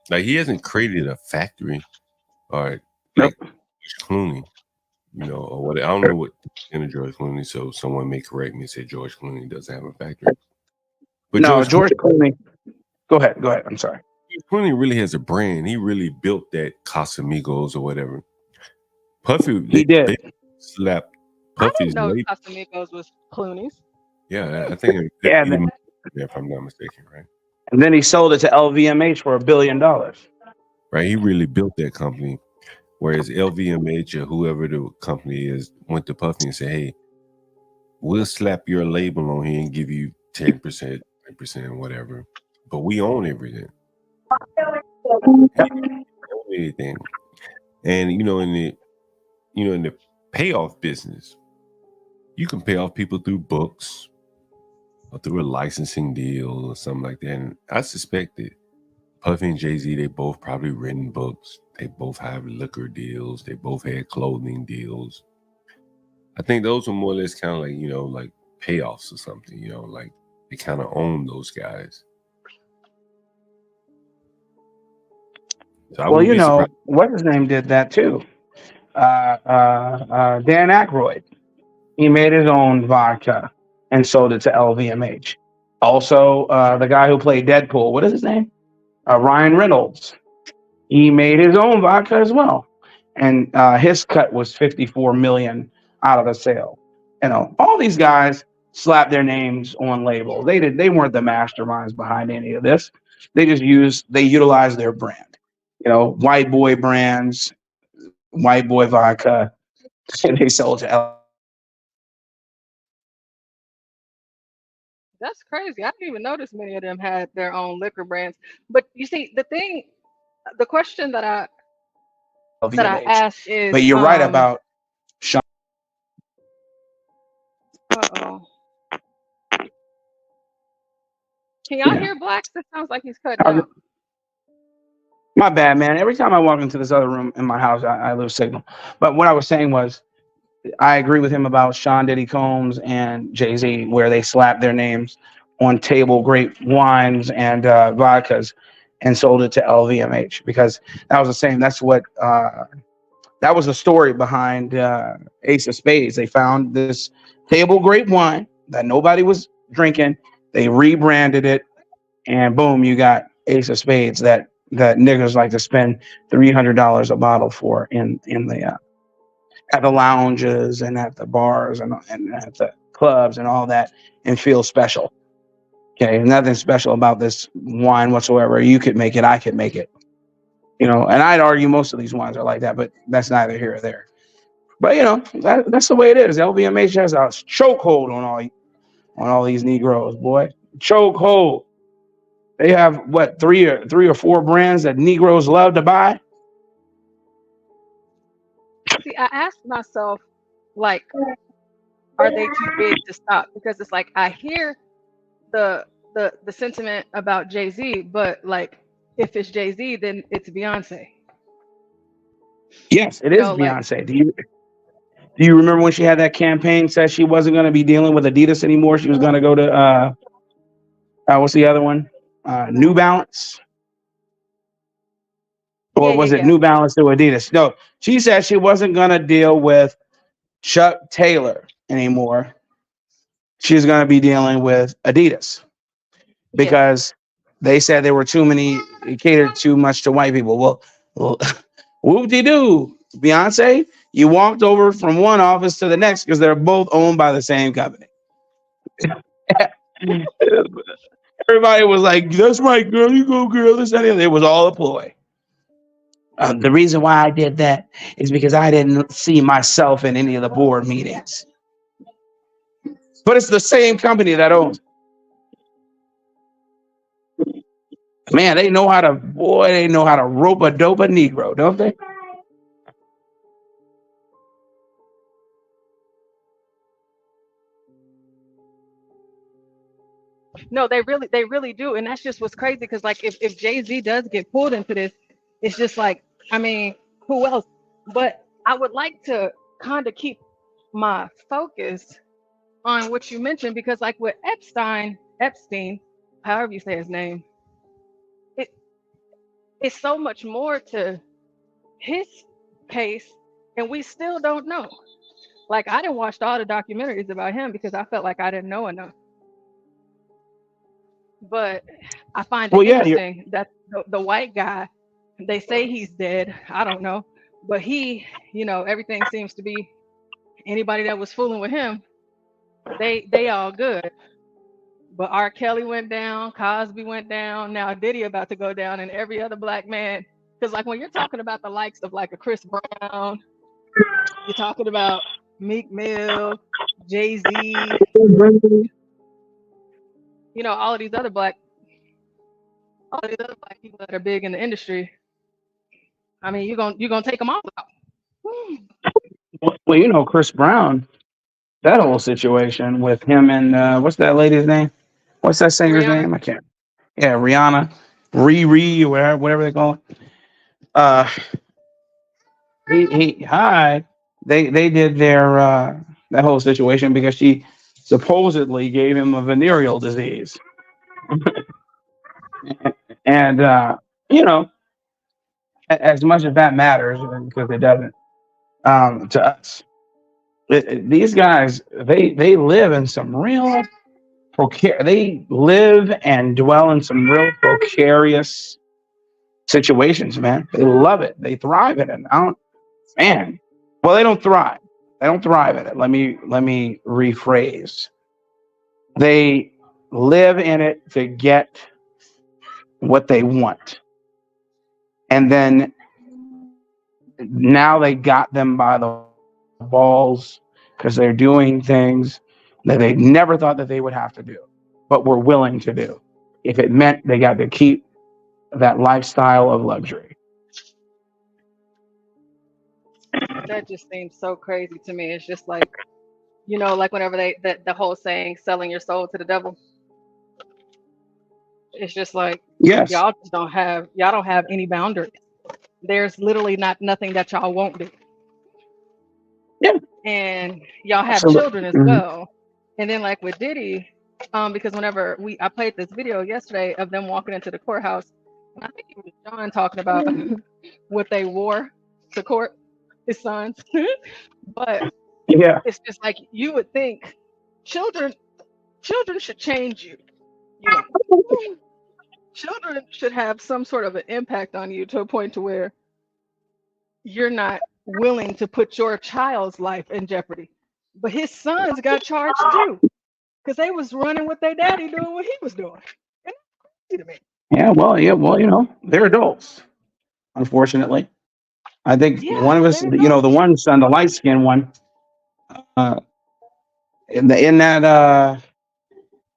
Like he hasn't created a factory, or like Clooney, you know, or what. I don't know what in George Clooney. So someone may correct me and say George Clooney doesn't have a factory. But no, George Clooney. Go ahead. I'm sorry. Clooney really has a brand. He really built that Casamigos or whatever. Puffy, he did. Slap I Puffy's. didn't know Casamigos was Clooney's. Yeah, I think. Yeah, if I'm not mistaken, right? And then he sold it to LVMH for $1 billion. Right, he really built that company. Whereas LVMH or whoever the company is went to Puffy and said, "Hey, we'll slap your label on here and give you 10%, 10%, whatever, but we own everything." Anything, and in the payoff business, you can pay off people through books or through a licensing deal or something like that. And I suspect that Puffy and Jay-Z, they both probably written books. They both have liquor deals. They both had clothing deals. I think those were more or less kind of like, like payoffs or something, like they kind of own those guys. So what's his name did that too. Dan Aykroyd. He made his own vodka and sold it to LVMH. Also, the guy who played Deadpool, what is his name? Ryan Reynolds. He made his own vodka as well. And his cut was $54 million out of the sale. All these guys slapped their names on labels. They weren't the masterminds behind any of this. They utilized their brand. White boy brands, white boy vodka, and they sold to That's crazy. I didn't even notice many of them had their own liquor brands. But you see, the question that I asked is. But you're right about Sean. Uh-oh. Can y'all hear Blacks? It sounds like he's cutting out. My bad, man. Every time I walk into this other room in my house, I lose signal. But what I was saying was, I agree with him about Sean Diddy Combs and Jay-Z, where they slapped their names on table grape wines and vodkas and sold it to LVMH, because that was the same. That's what that was the story behind Ace of Spades. They found this table grape wine that nobody was drinking. They rebranded it, and boom, you got Ace of Spades that niggas like to spend $300 a bottle for in the at the lounges and at the bars and at the clubs and all that, and feel special. Okay, nothing special about this wine whatsoever. You could make it, I could make it. You know, and I'd argue most of these wines are like that, but that's neither here or there. But you know, that's the way it is. LVMH has a chokehold on all these Negroes, boy. Chokehold. They have what, three or four brands that Negroes love to buy. See, I asked myself, like, are they too big to stop? Because it's like I hear the sentiment about Jay-Z, but like if it's Jay-Z, then it's Beyonce. Yes, it is Beyonce. Do you remember when she had that campaign, said she wasn't going to be dealing with Adidas anymore? She was going to go to what's the other one? New Balance. Or was it New Balance to Adidas? No, she said she wasn't going to deal with Chuck Taylor anymore. She's going to be dealing with Adidas because they said there were too many, it catered too much to white people. Well whoop-de-doo, Beyonce, you walked over from one office to the next because they're both owned by the same company. Everybody was like, that's right, girl, you go, girl. It was all a ploy. The reason why I did that is because I didn't see myself in any of the board meetings. But it's the same company that owns it. Man, they know how to rope a dope a Negro, don't they? No, they really do. And that's just what's crazy because like if Jay-Z does get pulled into this, it's just like, I mean, who else? But I would like to kind of keep my focus on what you mentioned because like with Epstein, however you say his name, it's so much more to his case and we still don't know. Like I didn't watch all the documentaries about him because I felt like I didn't know enough. But I find it interesting that the white guy, they say he's dead. I don't know. But he, you know, everything seems to be anybody that was fooling with him, they all good. But R. Kelly went down, Cosby went down, now Diddy about to go down, and every other black man. Because like when you're talking about the likes of like a Chris Brown, you're talking about Meek Mill, Jay-Z, you know, all these other black people that are big in the industry. I mean, you're gonna take them all out. Well, you know, Chris Brown, that whole situation with him and what's that lady's name? What's that singer's name? I can't. Yeah, Rihanna, Riri, or whatever they call it. They did their that whole situation because she supposedly gave him a venereal disease. And you know, as much as that matters, because it doesn't to us, these guys they live in some real they live and dwell in some real precarious situations, man. They love it. They thrive in it. Well, they don't thrive. They don't thrive in it. Let me rephrase. They live in it to get what they want. And then now they got them by the balls because they're doing things that they never thought that they would have to do, but were willing to do if it meant they got to keep that lifestyle of luxury. That just seems so crazy to me. It's just like, you know, like whenever the whole saying, selling your soul to the devil. It's just like, y'all don't have any boundaries. There's literally nothing that y'all won't do. Yeah. And y'all have children as well. And then like with Diddy, because whenever I played this video yesterday of them walking into the courthouse, and I think it was John talking about what they wore to court, his sons. But it's just like you would think children should change you. You know? Children should have some sort of an impact on you to a point to where you're not willing to put your child's life in jeopardy. But his sons got charged too. because they was running with their daddy doing what he was doing. And that's crazy to me. Yeah, well, you know, they're adults, unfortunately. I think one of us, you know, the one son, the light skinned one, uh, in that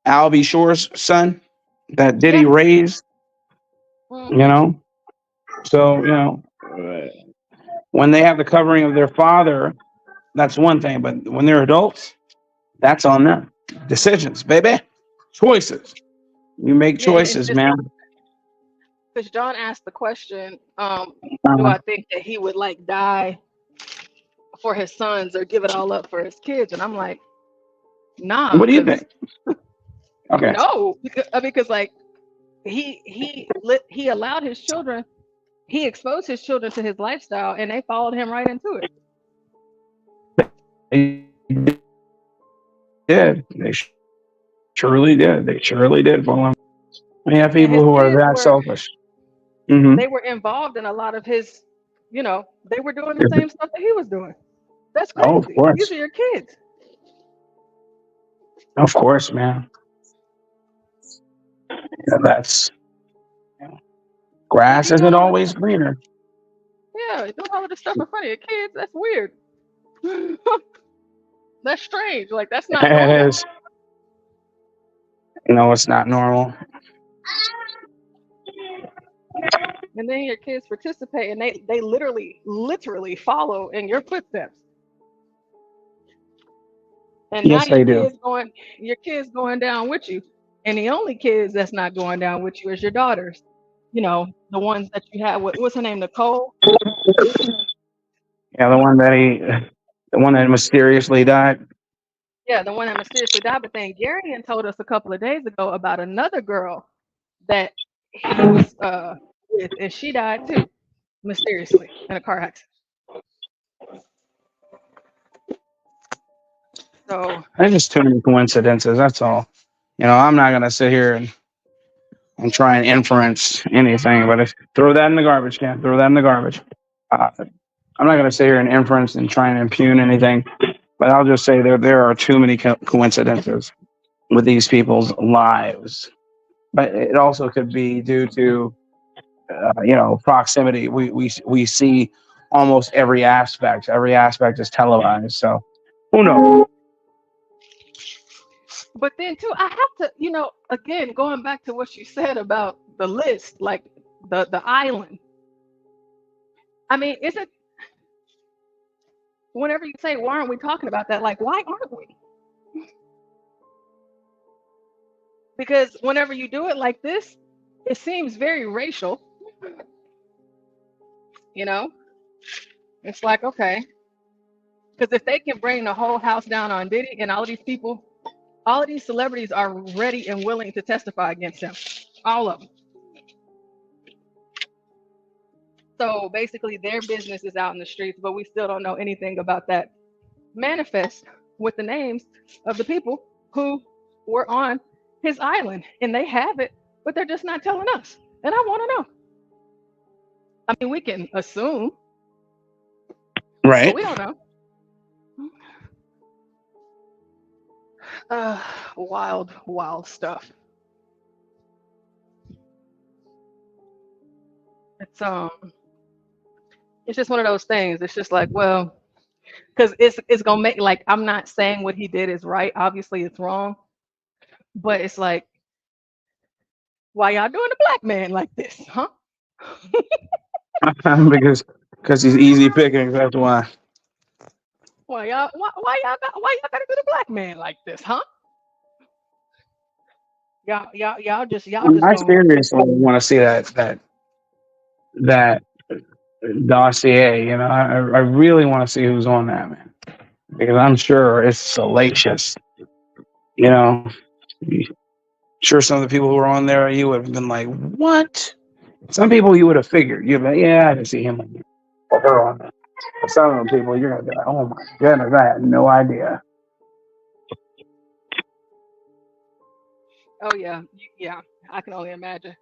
Albie Shore's son that Diddy raised, you know. So, you know, when they have the covering of their father, that's one thing. But when they're adults, that's on them. Decisions, baby. Choices. You make choices, man. Because John asked the question, do I think that he would like die for his sons or give it all up for his kids? And I'm like, nah. What do you think? Okay. No, because like he allowed his children, he exposed his children to his lifestyle, and they followed him right into it. They did. They surely did. They surely did follow him. We have people who are that selfish. They were involved in a lot of his, you know, they were doing the same stuff that he was doing. That's crazy. Oh, of course. These are your kids. Of course, man. Yeah, that's grass isn't always greener. Yeah, doing all of this stuff in front of your kids, that's weird. That's strange. Like, that's not normal. It is. You know, it's not normal. And then your kids participate, and they literally follow in your footsteps. And yes, now they do. your kids going down with you. And the only kids that's not going down with you is your daughters. You know, the ones that you have. What's her name? Nicole? Yeah, the one that mysteriously died. Yeah, the one that mysteriously died. But then Gary told us a couple of days ago about another girl that he was with, and she died too, mysteriously in a car accident. So There's just too many coincidences. That's all. You know, I'm not gonna sit here and try and inference anything, but throw that in the garbage can. Throw that in the garbage. I'm not gonna sit here and inference and try and impugn anything, but I'll just say there are too many coincidences with these people's lives. But it also could be due to you know, proximity. We see almost every aspect. Every aspect is televised. So who knows? but then too, I have to, you know, again, going back to what you said about the list, like the island. I mean, is it whenever you say, why aren't we talking about that? Like, why aren't we? Because whenever you do it like this, it seems very racial. You know, it's like, okay, because if they can bring the whole house down on Diddy and all of these people, all of these celebrities are ready and willing to testify against him, all of them. So basically their business is out in the streets, but we still don't know anything about that manifest with the names of the people who were on his island, and they have it, but they're just not telling us. And I want to know. I mean, we can assume, right? But we don't know. Wild stuff. It's just one of those things. It's just like, well, because it's gonna make, like, I'm not saying what he did is right. Obviously, it's wrong. But it's like, why y'all doing the black man like this, huh? because he's easy pickings. That's why. Why y'all gotta do the black man like this, huh? Y'all just I seriously want to see that dossier. You know, I really want to see who's on that, man, because I'm sure it's salacious. You know, sure some of the people who were on there, you would have been like, what? Some people you would have figured. You'd be like, yeah, I can see him or her on that. But some of the people you're gonna be like, oh my goodness, I had no idea. Oh yeah, I can only imagine.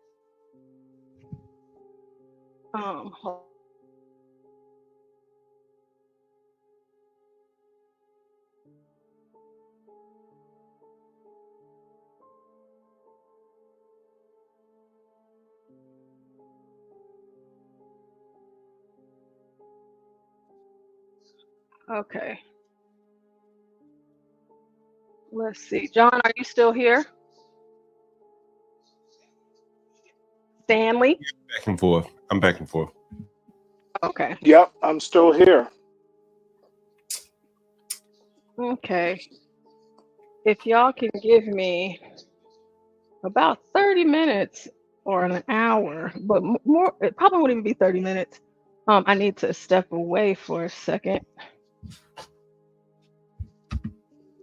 Okay. Let's see. John, are you still here? Stanley? Back and forth. I'm back and forth. Okay. Yep, I'm still here. Okay. If y'all can give me about 30 minutes or an hour, but more, it probably wouldn't even be 30 minutes. I need to step away for a second.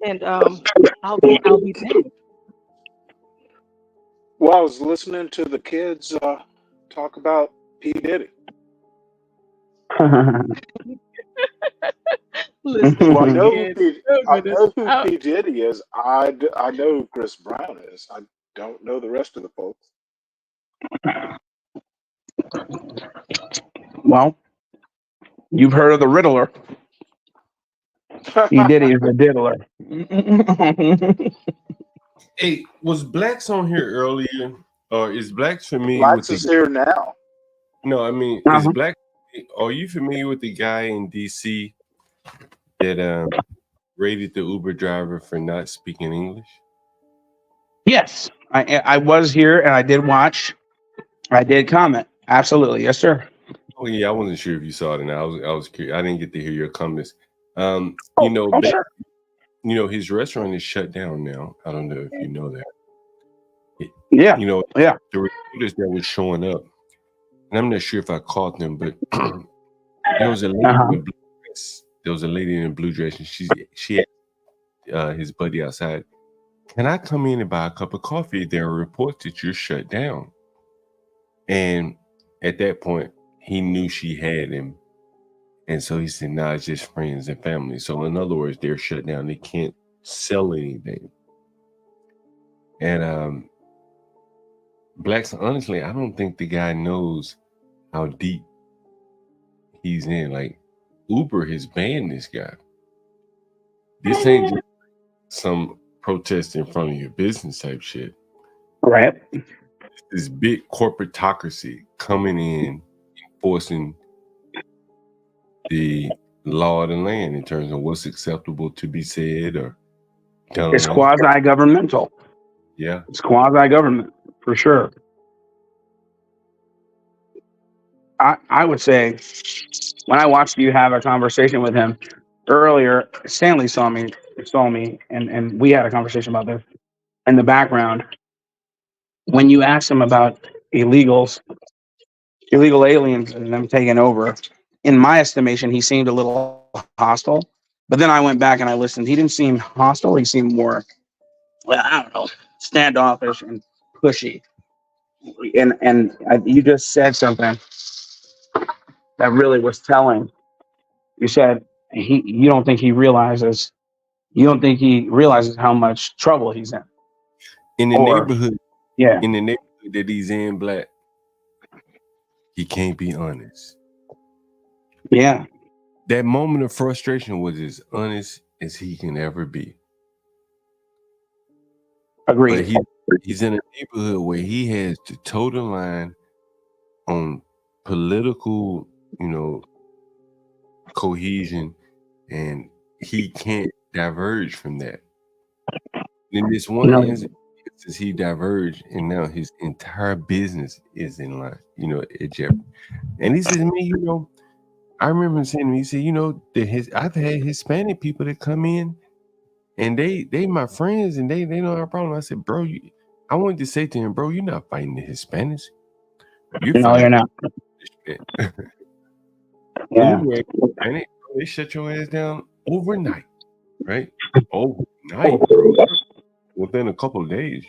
And I'll be back. Well, I was listening to the kids talk about P. Diddy. Listen, Well, I know kids. who P. Diddy is. I know who Chris Brown is. I don't know the rest of the folks. Well, you've heard of the Riddler. P. Diddy is a diddler. Hey, was Blacks on here earlier, or is Blacks familiar Blacks with is here now. No, I mean, is Black? Are you familiar with the guy in DC that rated the Uber driver for not speaking English? Yes, I was here and I did watch. I did comment. Absolutely, yes, sir. Oh yeah, I wasn't sure if you saw it, and I was curious. I didn't get to hear your comments. Sure. You know, his restaurant is shut down now. I don't know if you know that. Yeah. You know, yeah. The reporters that was showing up, and I'm not sure if I caught them, but there was a lady in a blue dress. There was a lady in a blue dress, and she had his buddy outside. Can I come in and buy a cup of coffee? There are reports that you're shut down. And at that point, he knew she had him. And so he said, nah, it's just friends and family. So in other words, they're shut down. They can't sell anything. And Blacks, honestly, I don't think the guy knows how deep he's in. Like, Uber has banned this guy. This ain't just some protest in front of your business type shit. Right. This big corporatocracy coming in, enforcing the law of the land in terms of what's acceptable to be said or done. It's quasi-governmental. Yeah. It's quasi-government, for sure. I would say, when I watched you have a conversation with him earlier, Stanley saw me, and we had a conversation about this in the background. When you asked him about illegal aliens and them taking over, in my estimation, he seemed a little hostile. But then I went back and I listened. He didn't seem hostile. He seemed more, well, I don't know, standoffish and pushy. And you just said something that really was telling. You said you don't think he realizes how much trouble he's in. In the neighborhood, yeah. In the neighborhood that he's in, Black, he can't be honest. Yeah. That moment of frustration was as honest as he can ever be. Agreed. But he's in a neighborhood where he has to toe the line on political, cohesion, and he can't diverge from that. In this one instance, he diverged, and now his entire business is in line, at jeopardy. And he says to me, I remember him saying to me, he said, I've had Hispanic people that come in, and they my friends, and they know our problem. I said, bro, I wanted to say to him, bro, you're not fighting the Hispanics. You're not. Yeah. And they shut your ass down overnight, right? Overnight, bro. Within a couple of days,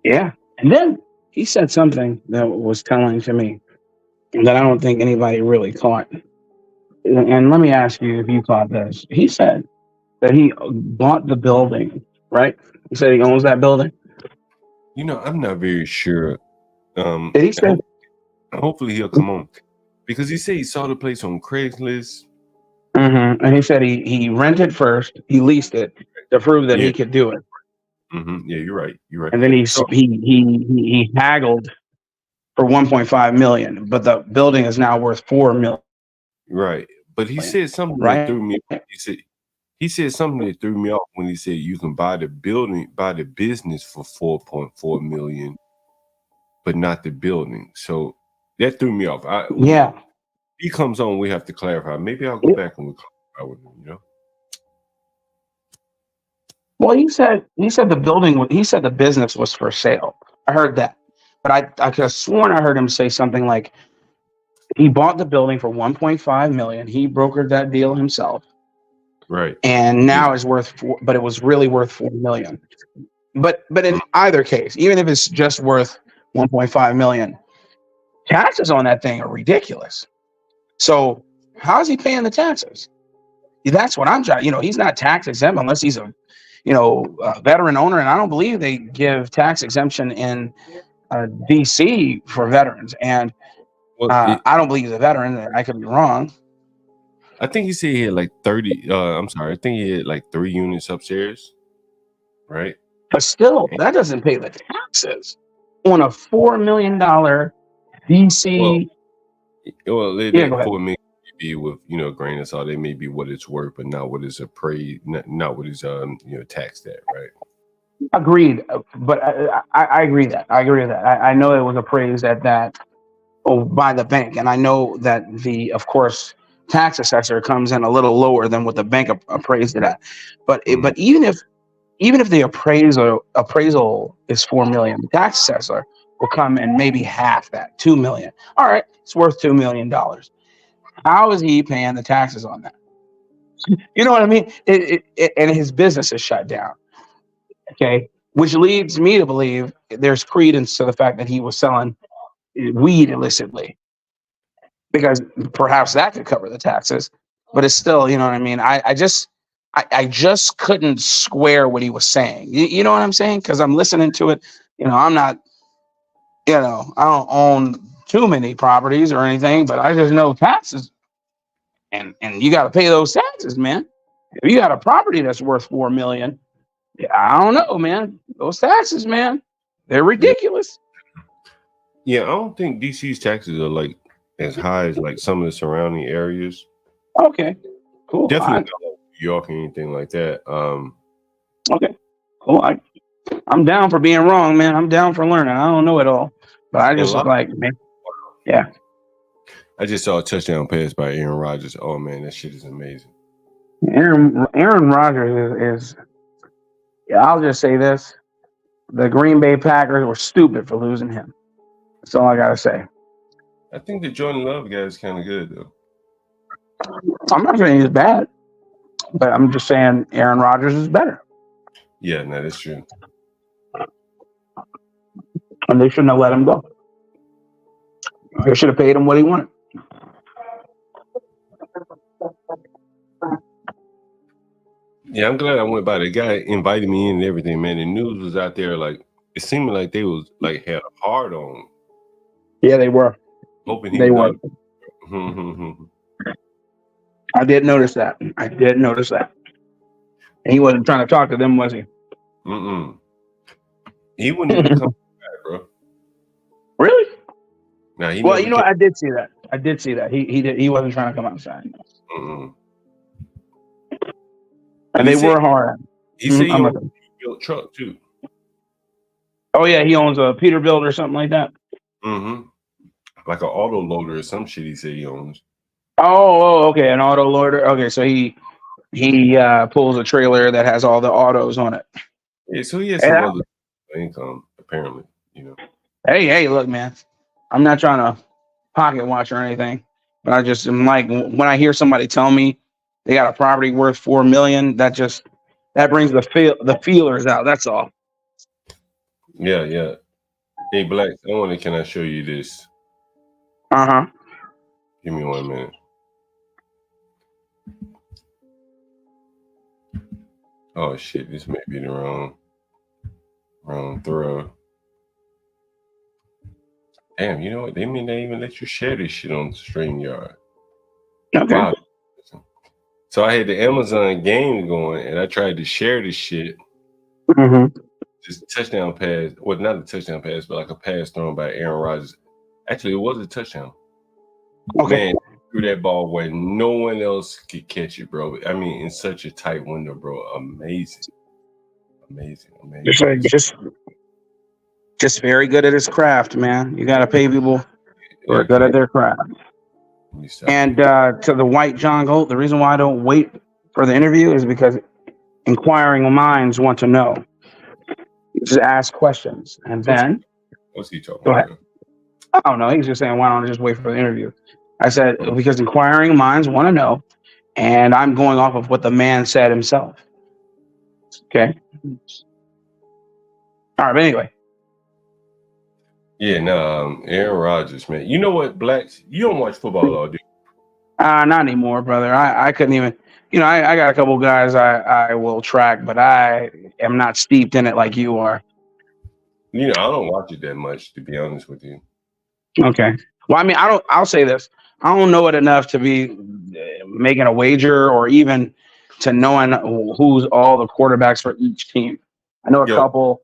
Yeah. And then he said something that was telling to me that I don't think anybody really caught. And let me ask you if you caught this. He said that he bought the building, right? He said he owns that building. I'm not very sure. Did he say? Hopefully he'll come on, because he said he saw the place on Craigslist. Mm-hmm. And he said he rented first, he leased it to prove that he could do it. Mm-hmm. Yeah, you're right. And then he haggled for $1.5 million, but the building is now worth $4 million. Right, But he said something that right? threw me. He said something that threw me off when he said you can buy the business for $4.4 million, but not the building. So that threw me off. Yeah. He comes on, we have to clarify. Maybe I'll go back and we'll clarify with him, you know. Well, he said the business was for sale. I heard that. But I could have sworn I heard him say something like he bought the building for $1.5 million. He brokered that deal himself. Right. And now it's worth but it was really worth $4 million. But in either case, even if it's just worth $1.5 million, taxes on that thing are ridiculous. So how is he paying the taxes? That's what I'm trying. He's not tax exempt unless he's a veteran owner, and I don't believe they give tax exemption in DC for veterans. And I don't believe he's a veteran. I could be wrong. I think he said he had like 30. I think he had like 3 units upstairs, right? But still, that doesn't pay the taxes on a $4 million DC. Well, they $4 million be with a grain of salt. They may be what it's worth, but not what it's appraised, not what it's taxed at, right? Agreed, but I agree that I know it was appraised at that by the bank, and I know that of course tax assessor comes in a little lower than what the bank appraised it at. But but even if the appraisal is $4 million, the tax assessor will come in maybe half that, $2 million. All right, it's worth $2 million. How is he paying the taxes on that? You know what I mean? And his business is shut down. Okay, which leads me to believe there's credence to the fact that he was selling weed illicitly, because perhaps that could cover the taxes. But it's still, you know what I mean? I just couldn't square what he was saying. You know what I'm saying? Because I'm listening to it. I'm not, I don't own too many properties or anything, but I just know taxes, and you got to pay those taxes, man. If you got a property that's worth $4 million, I don't know, man. Those taxes, man, they're ridiculous. Yeah, I don't think DC's taxes are like as high as like some of the surrounding areas. Okay, cool. Definitely not like New York or anything like that. Okay, cool. I'm down for being wrong, man. I'm down for learning. I don't know it all, but I just man. Yeah. I just saw a touchdown pass by Aaron Rodgers. Oh man, that shit is amazing. Aaron Rodgers is. Yeah, I'll just say this: the Green Bay Packers were stupid for losing him. That's all I gotta say. I think the Jordan Love guy is kind of good though. I'm not saying he's bad, but I'm just saying Aaron Rodgers is better. Yeah, no, that's true. And they shouldn't have let him go. They should have paid him what he wanted. Yeah, I'm glad I went by. The guy invited me in and everything, man. The news was out there, like it seemed like they was like had a hard on. Yeah, they were. Hoping they were. I did notice that. And he wasn't trying to talk to them, was he? He wouldn't even come back, bro. Really? Nah, well, you know, I did see that. He wasn't trying to come outside. And they were hard. He said he owns a built truck too. Oh yeah, he owns a Peterbilt or something like that. Like an auto loader or some shit. He said he owns. Oh, okay, an auto loader. Okay, so he pulls a trailer that has all the autos on it. Yeah, so he has some other income apparently. Hey, look, man, I'm not trying to pocket watch or anything, but I just am like, when I hear somebody tell me they got a property worth $4 million, that brings the feelers out. That's all. Yeah. Hey, Black, can I show you this? Give me 1 minute. Oh shit, this may be the wrong throw. Damn, you know what? They may not even let you share this shit on StreamYard. Okay. Wow. So I had the Amazon game going, and I tried to share this shit. Just touchdown pass. Well, not a touchdown pass, but like a pass thrown by Aaron Rodgers. Actually, it was a touchdown. Okay. Man, threw that ball where no one else could catch it, bro. I mean, in such a tight window, bro. Amazing. Just very good at his craft, man. You gotta pay people who are good at their craft. And to the white John Galt, the reason why I don't wait for the interview is because inquiring minds want to know. You just ask questions, and then what's he talking go ahead. about? I don't know. He's just saying, why don't I just wait for the interview? I said, because inquiring minds want to know, and I'm going off of what the man said himself. Okay. All right, but anyway. Yeah, no, Aaron Rodgers, man. You know what, blacks? You don't watch football all, do you? Not anymore, brother. I couldn't even, I got a couple guys I will track, but I am not steeped in it like you are. You know, I don't watch it that much, to be honest with you. Okay. Well, I mean, I'll say this. I don't know it enough to be making a wager or even to knowing who's all the quarterbacks for each team. I know a couple.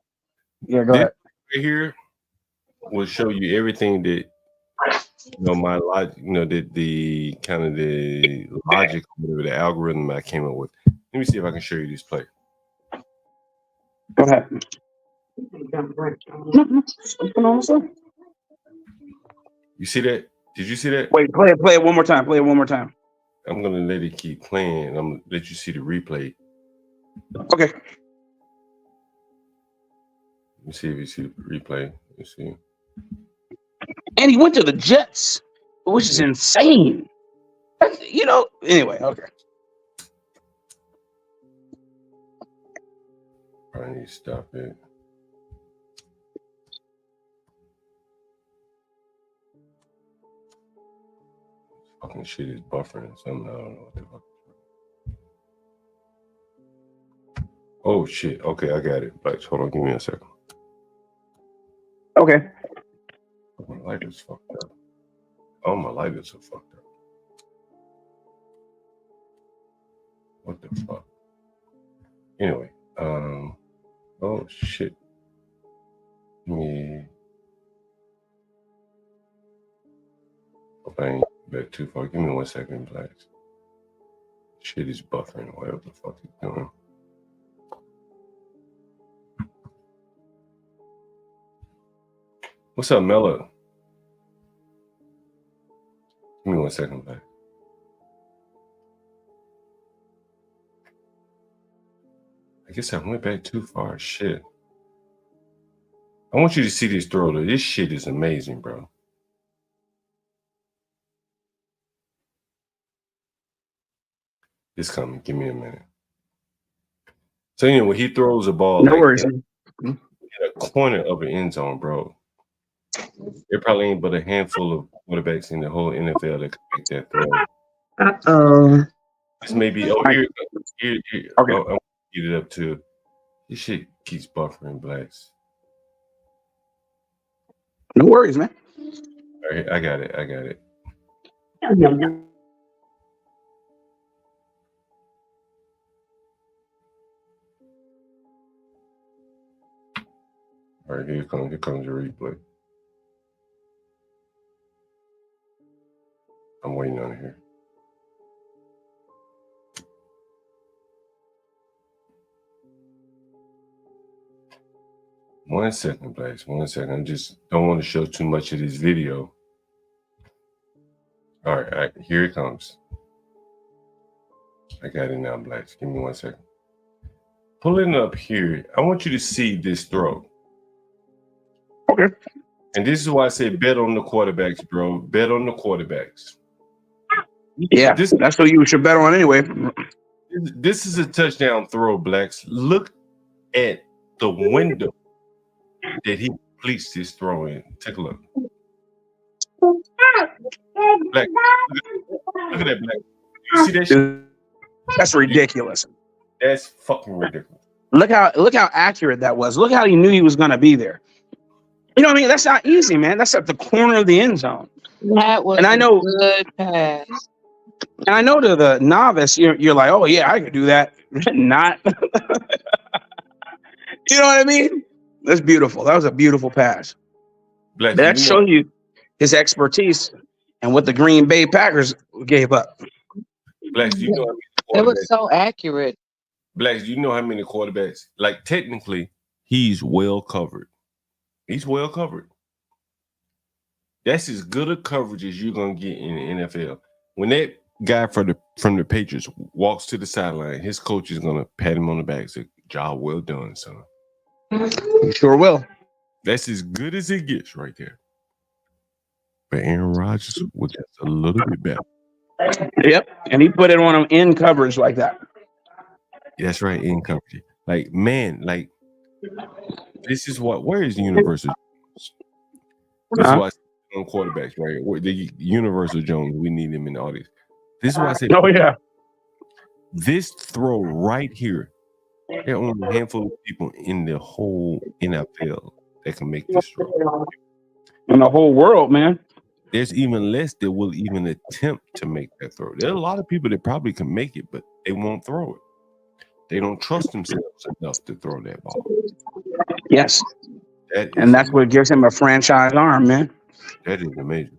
Yeah, go ahead. Right here will show you everything that, my logic, the kind of the logic, whatever the algorithm I came up with. Let me see if I can show you this play. Go ahead. You see that? Did you see that? Wait, play it one more time. Play it one more time. I'm gonna let it keep playing. I'm gonna let you see the replay. Okay. Let me see if you see the replay. Let's see. And he went to the Jets, which is insane. Anyway, okay. I need to stop it. Fucking shit is buffering something. I don't know what the fuck. Oh shit. Okay, I got it. Like, hold on, give me a second. Okay. My lighter's fucked up. Oh, my lighters are fucked up. What the fuck? Anyway, oh shit. Me. Hope I ain't back too far. Give me 1 second, blacks. Shit is buffering, whatever the fuck it's doing. What's up, Mella? Give me 1 second, black. I guess I went back too far. Shit. I want you to see this throw, though. This shit is amazing, bro. It's coming. Give me a minute. So anyway, he throws a ball in a corner of an end zone, bro. There probably ain't but a handful of quarterbacks in the whole NFL that can make that throw. This may be here. Okay. I'll get it up to. This shit keeps buffering, blacks. No worries, man. All right, I got it. All right, here comes the replay. I'm waiting on it here. One second, blacks. 1 second. I just don't want to show too much of this video. All right, here it comes. I got it now, blacks. Give me 1 second. Pulling up here, I want you to see this throw. Okay. And this is why I say bet on the quarterbacks, bro. Bet on the quarterbacks. Yeah, that's what you should bet on anyway. This is a touchdown throw, blacks. Look at the window that he completes this throw in. Take a look. Black, look at that, black. You see that shit? That's ridiculous. That's fucking ridiculous. Look how accurate that was. Look how he knew he was going to be there. You know what I mean? That's not easy, man. That's at the corner of the end zone. That was a good pass. And I know to the novice, you're like, oh yeah, I could do that. Not. You know what I mean? That's beautiful. That was a beautiful pass. Black, that shows you his expertise. and what the Green Bay Packers gave up. Blacks, you know how many It was quarterbacks? so accurate. Blacks, you know how many quarterbacks? Like technically, he's well covered. He's well covered. That's as good a coverage as you're gonna get in the NFL. When that guy from the Patriots walks to the sideline, his coach is gonna pat him on the back and say, "Job well done, son." He sure will. That's as good as it gets right there. But Aaron Rodgers was just a little bit better. Yep, and he put it on him in coverage like that. That's right, in coverage. Like, man, like this is what. Where is the Universal Jones? This is why I say on quarterbacks, right? Where the Universal Jones, we need him in the audience. This is why I said, oh yeah, this throw right here. There are only a handful of people in the whole NFL that can make this throw. In the whole world, man. There's even less that will even attempt to make that throw. There are a lot of people that probably can make it, but they won't throw it. They don't trust themselves enough to throw that ball. Yes. And that's what gives him a franchise arm, man. That is amazing.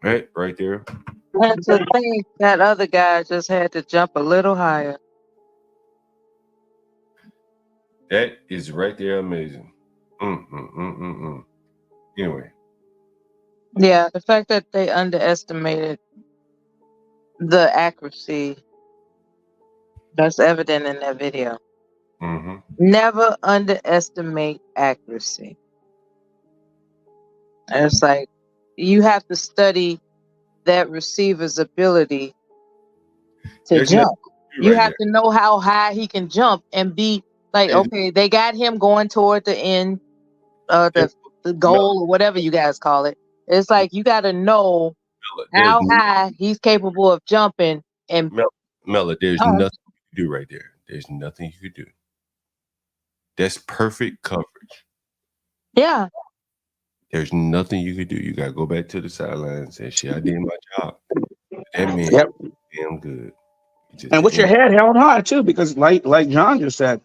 Right there. And to think that other guy just had to jump a little higher. That is right there amazing. Anyway. Yeah, the fact that they underestimated the accuracy, that's evident in that video. Mm-hmm. Never underestimate accuracy. And it's like you have to study that receiver's ability to jump. You have to know how high he can jump and be like, okay, they got him going toward the end, the goal or whatever you guys call it. It's like you got to know how high he's capable of jumping. And Mella, there's nothing you can do right there. There's nothing you can do. That's perfect coverage. Yeah. There's nothing you can do. You got to go back to the sideline and say, shit, I did my job. That man, damn good. And with your head held high too, because like John just said,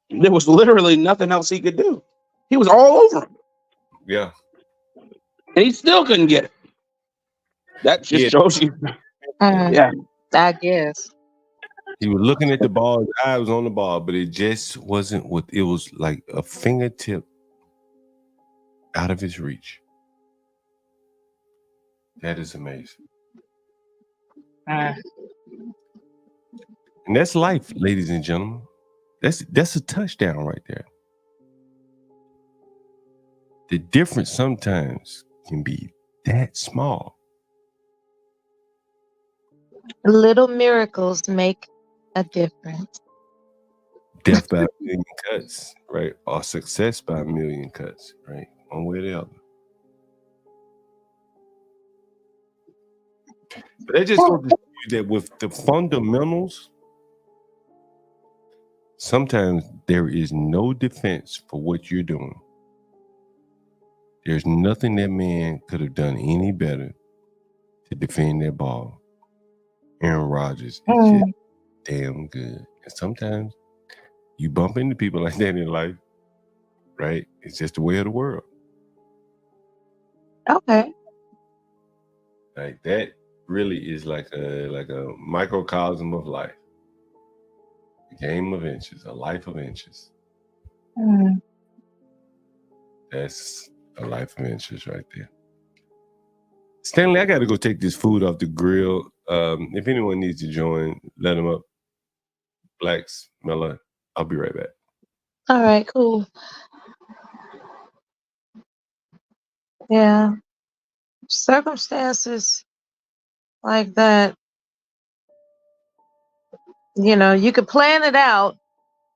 there was literally nothing else he could do. He was all over him. Yeah. And he still couldn't get it. That just shows you. Yeah. I guess. He was looking at the ball, his eye was on the ball, but it just wasn't what it was like a fingertip out of his reach. That is amazing. And that's life, ladies and gentlemen. That's a touchdown right there. The difference sometimes can be that small. Little miracles make a difference. Death by a million cuts, right? Or success by a million cuts, right? One way or the other. But that just goes to show you that with the fundamentals, sometimes there is no defense for what you're doing. There's nothing that man could have done any better to defend that ball. Aaron Rodgers is just damn good. And sometimes you bump into people like that in life, right? It's just the way of the world. Okay. Like that really is like a microcosm of life. A game of inches, a life of inches. That's a life of inches right there. Stanley, I got to go take this food off the grill. If anyone needs to join, let them up. Blacks, Mella, I'll be right back. All right, cool. Yeah. Circumstances like that, you know, you could plan it out,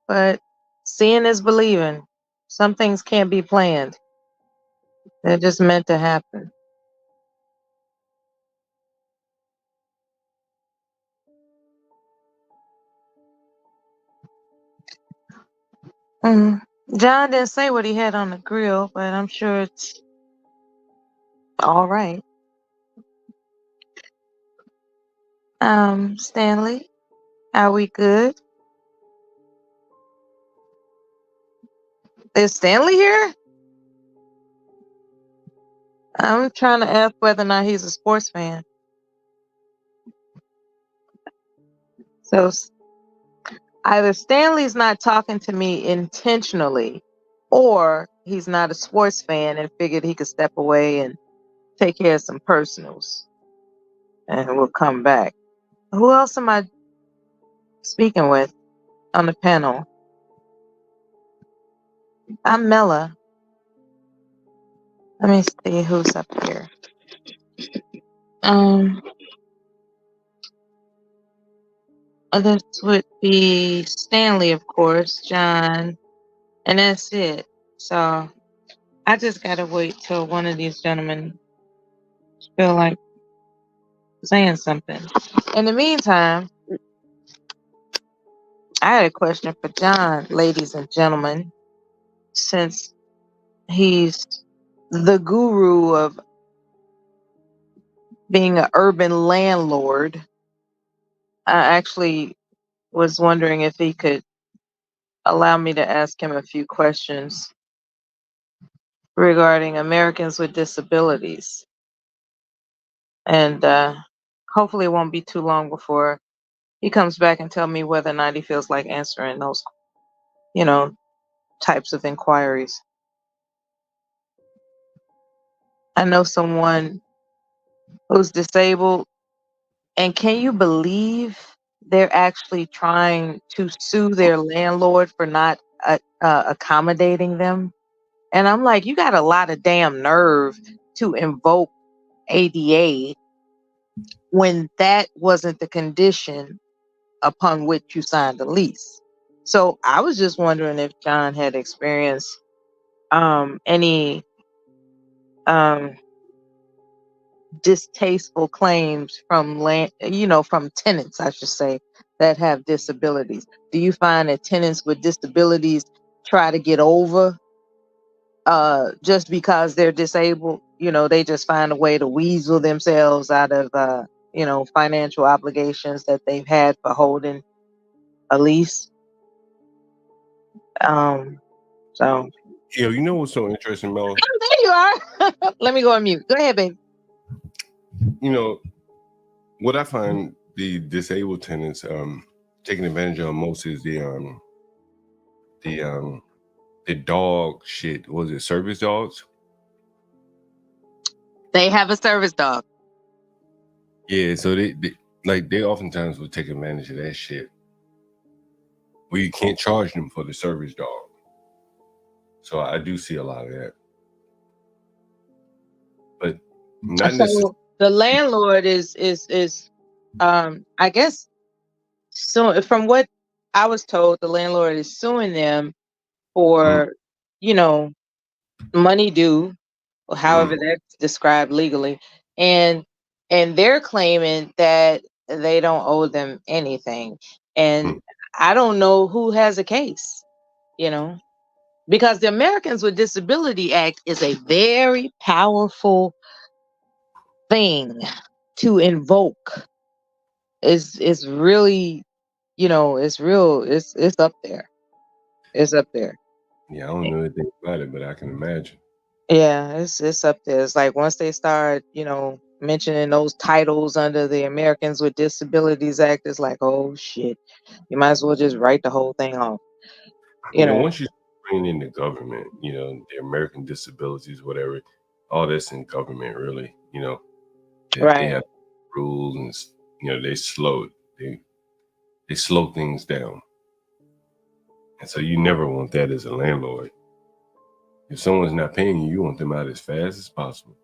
but seeing is believing. Some things can't be planned. They're just meant to happen. John didn't say what he had on the grill, but I'm sure it's all right. Stanley, are we good? Is Stanley here? I'm trying to ask whether or not he's a sports fan. So either Stanley's not talking to me intentionally, or he's not a sports fan and figured he could step away and take care of some personals, and we'll come back. Who else am I speaking with on the panel? I'm Mella. Let me see who's up here. This would be Stanley, of course, John, and that's it. So I just gotta wait till one of these gentlemen feel like saying something. In the meantime, I had a question for John, ladies and gentlemen, since he's the guru of being an urban landlord. I actually was wondering if he could allow me to ask him a few questions regarding Americans with disabilities. And hopefully it won't be too long before he comes back and tell me whether or not he feels like answering those, types of inquiries. I know someone who's disabled, and can you believe they're actually trying to sue their landlord for not accommodating them? And I'm like, you got a lot of damn nerve to invoke ADA when that wasn't the condition upon which you signed the lease. So I was just wondering if John had experienced any distasteful claims from from tenants, I should say, that have disabilities. Do you find that tenants with disabilities try to get over just because they're disabled? They just find a way to weasel themselves out of financial obligations that they've had for holding a lease. So Yo, you know what's so interesting, Mel? Oh, there you are. Let me go on mute. Go ahead, baby. What I find the disabled tenants taking advantage of most is the dog shit. Was it service dogs? They have a service dog. Yeah, so they oftentimes will take advantage of that shit. Where you can't charge them for the service dog. So I do see a lot of that. But not necessarily. So the landlord is I guess, so from what I was told, the landlord is suing them for money due, or however that's described legally, and they're claiming that they don't owe them anything. And I don't know who has a case, because the Americans with Disability Act is a very powerful thing to invoke. It's really, it's real. It's up there. It's up there. Yeah, I don't know anything about it, but I can imagine. Yeah, it's up there. It's like once they start, mentioning those titles under the Americans with Disabilities Act, it's like, oh shit, you might as well just write the whole thing off. Once you bring in the government, the American disabilities, whatever, all this in government, really, they have rules and they slow things down, and so you never want that as a landlord. If someone's not paying you, you want them out as fast as possible.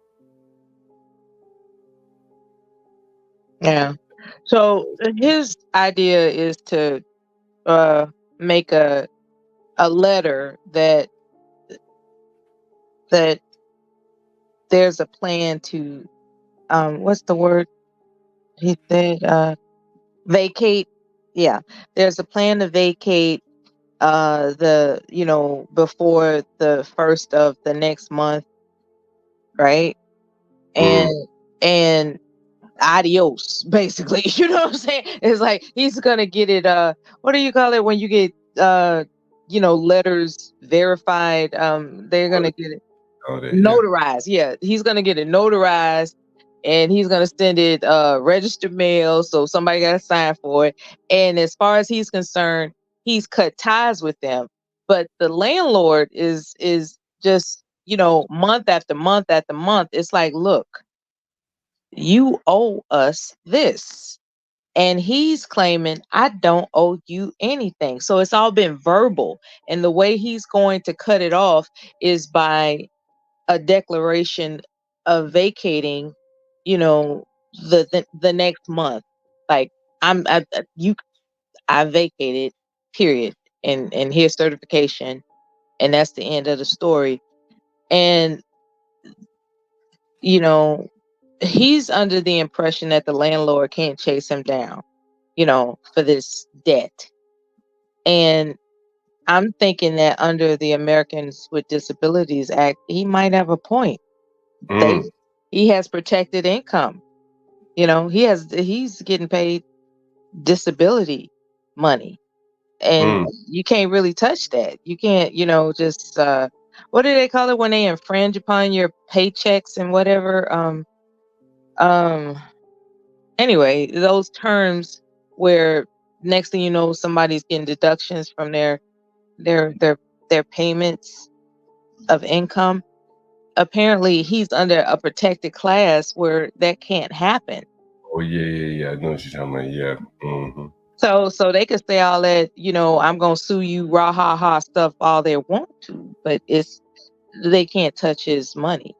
Yeah. So his idea is to make a letter that there's a plan to what's the word he said, vacate. Yeah, there's a plan to vacate before the first of the next month, right? And adios, basically. You know what I'm saying? It's like he's gonna get it what do you call it when you get letters verified? They're gonna get it. all that. Notarized. Yeah, he's gonna get it notarized, and he's gonna send it registered mail, so somebody got to sign for it. And as far as he's concerned, he's cut ties with them. But the landlord is just, month after month after month. It's like, look, you owe us this. And he's claiming, I don't owe you anything. So it's all been verbal. And the way he's going to cut it off is by a declaration of vacating, the next month. Like, I vacated, period. And here's certification. And that's the end of the story. And, he's under the impression that the landlord can't chase him down, for this debt. And I'm thinking that under the Americans with Disabilities Act, he might have a point. He has protected income. He's getting paid disability money. And you can't really touch that. You can't, just what do they call it when they infringe upon your paychecks and whatever? Anyway, those terms where next thing you know, somebody's getting deductions from their payments of income. Apparently he's under a protected class where that can't happen. Oh yeah. I know what you're talking about. Yeah. Mm-hmm. So they could say all that, I'm gonna sue you, rah ha ha stuff all they want to, but they can't touch his money,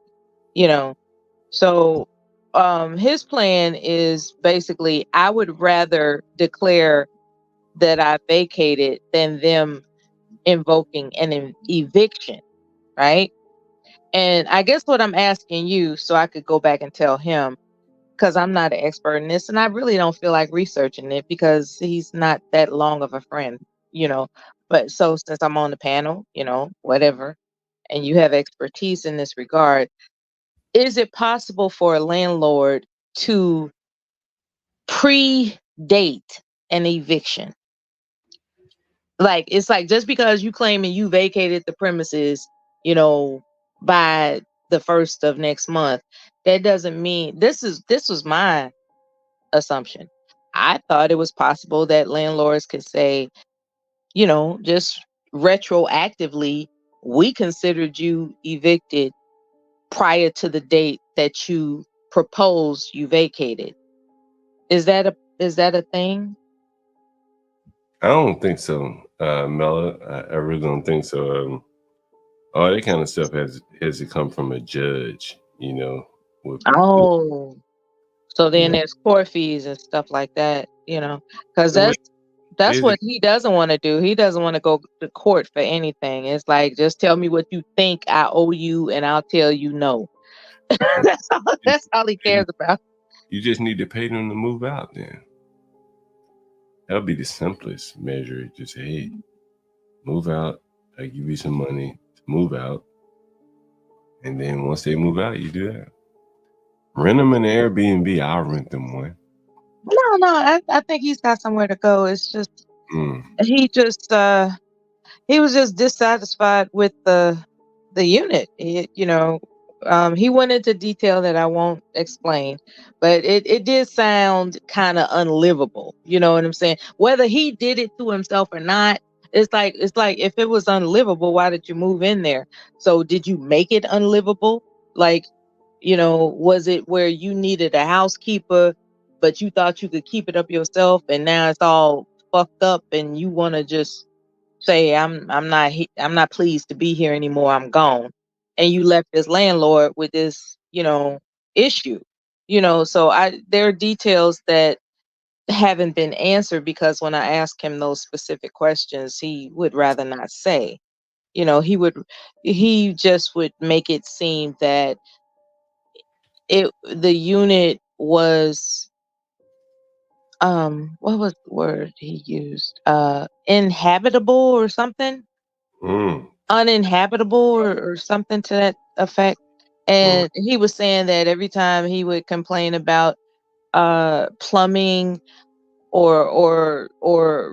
So his plan is basically, I would rather declare that I vacated than them invoking an eviction, right? And I guess what I'm asking you, so I could go back and tell him, because I'm not an expert in this, and I really don't feel like researching it because he's not that long of a friend, But so since I'm on the panel, whatever, and you have expertise in this regard, is it possible for a landlord to predate an eviction? Like, it's like, just because you claiming you vacated the premises, by the 1st of next month, that doesn't mean this was my assumption. I thought it was possible that landlords could say, just retroactively, we considered you evicted prior to the date that you proposed you vacated. Is that a thing? I don't think so, Mella. I really don't think so. All that kind of stuff has to come from a judge, So then there's court fees and stuff like that, because that's what he doesn't want to do. He doesn't want to go to court for anything. It's like, just tell me what you think I owe you, and I'll tell you no. That's all he cares about. You just need to pay them to move out then. That'll be the simplest measure. Just, hey, move out. I give you some money to move out. And then once they move out, you do that. Rent them an Airbnb. I'll rent them one. No, I think he's got somewhere to go. It's just he was just dissatisfied with the unit. He went into detail that I won't explain, but it did sound kind of unlivable. You know what I'm saying? Whether he did it to himself or not, it's like if it was unlivable, why did you move in there? So did you make it unlivable? Like, was it where you needed a housekeeper, but you thought you could keep it up yourself, and now it's all fucked up, and you want to just say, I'm not pleased to be here anymore, I'm gone, and you left this landlord with this issue, so there are details that haven't been answered, because when I ask him those specific questions, he would rather not say. He just would make it seem that the unit was, what was the word he used? Inhabitable or something? Uninhabitable or something to that effect. And he was saying that every time he would complain about plumbing or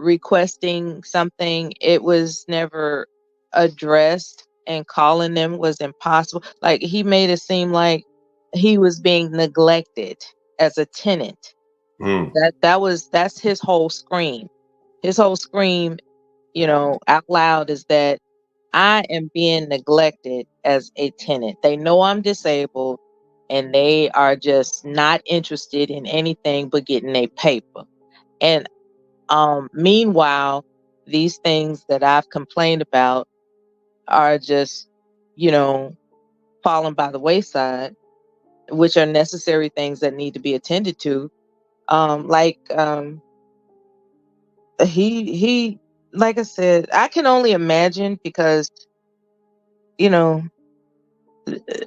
requesting something, it was never addressed. and calling them was impossible. Like he made it seem like he was being neglected as a tenant. That's his whole scream. His whole scream, out loud is that I am being neglected as a tenant. They know I'm disabled and they are just not interested in anything but getting a paper. And meanwhile, these things that I've complained about are just, falling by the wayside, which are necessary things that need to be attended to. He like I said, I can only imagine because,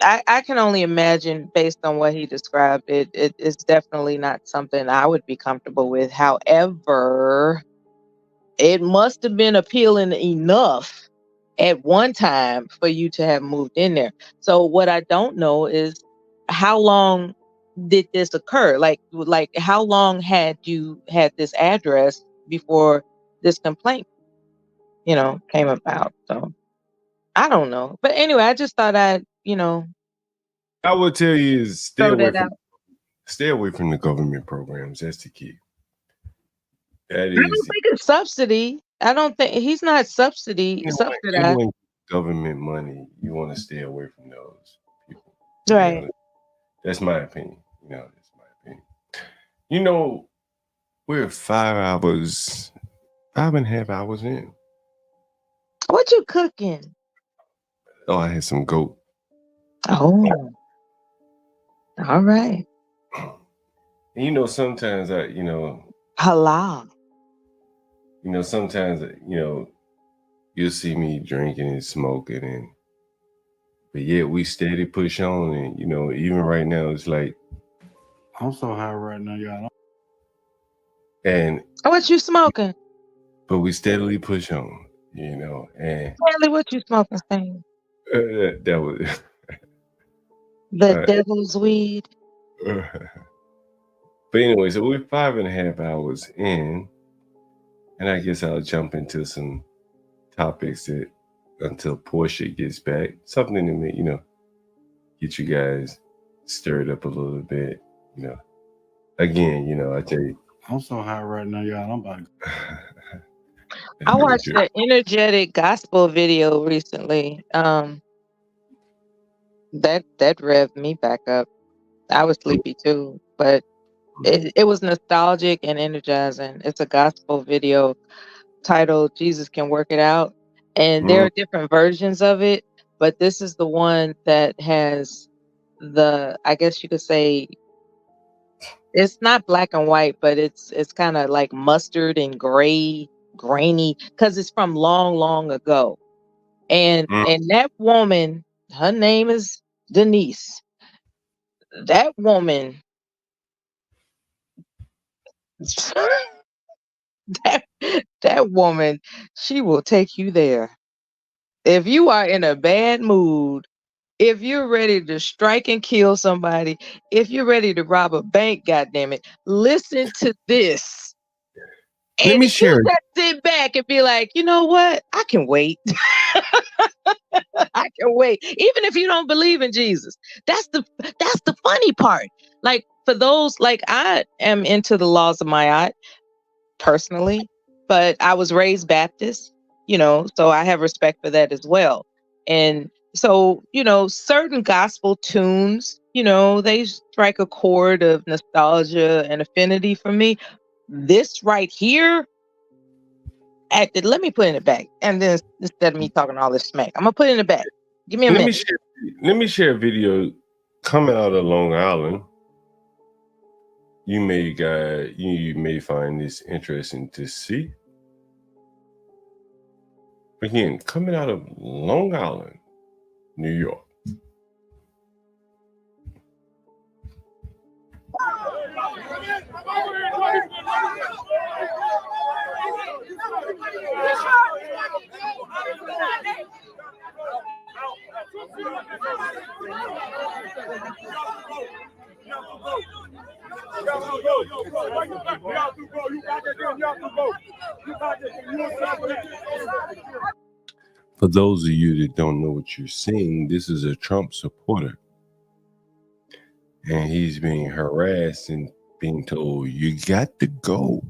I can only imagine based on what he described. It's definitely not something I would be comfortable with. However, it must have been appealing enough at one time for you to have moved in there. So what I don't know is how long did this occur? Like how long had you had this address before this complaint, came about? So I don't know. But anyway, I just thought I'd, I would tell you is stay throw away that from the government programs. That's the key. That is. I don't think it's subsidy. I don't think he's not subsidized. Government money. You want to stay away from those people. Right. That's my opinion. That's my opinion. We're 5.5 hours in. What you cooking? Oh, I had some goat. Oh. All right. And sometimes halal. Sometimes you'll see me drinking and smoking, but yet we steady push on, and even right now it's like I'm so high right now, y'all. And what you smoking? But we steadily push on, and Stanley, what you smoking, Stanley? That was the devil's weed. But anyway, so we're 5.5 hours in, and I guess I'll jump into some topics that until Portia gets back, something to make get you guys stirred up a little bit. Again, I tell you, I'm so high right now, y'all. I'm about I watched an energetic gospel video recently. That revved me back up. I was sleepy too, but it was nostalgic and energizing. It's a gospel video titled Jesus Can Work It Out. And there are different versions of it, but this is the one that has I guess you could say, it's not black and white, but it's kind of like mustard and gray, grainy, because it's from long, long ago. And that woman, her name is Denise. That woman, that woman, she will take you there. If you are in a bad mood, if you're ready to strike and kill somebody, if you're ready to rob a bank, goddammit, listen to this. Let me share. You just sit back and be like, you know what? I can wait. I can wait. Even if you don't believe in Jesus. That's the funny part. Like for those, like I am into the laws of Ma'at personally, but I was raised Baptist, so I have respect for that as well. And so, certain gospel tunes, they strike a chord of nostalgia and affinity for me. This right here, let me put it in the back. And then instead of me talking all this smack, I'm gonna put it in the back. Give me a minute. Let me share a video coming out of Long Island. You may find this interesting to see. Again, coming out of Long Island, New York. For those of you that don't know what you're seeing, this is a Trump supporter. And he's being harassed and being told, you got to go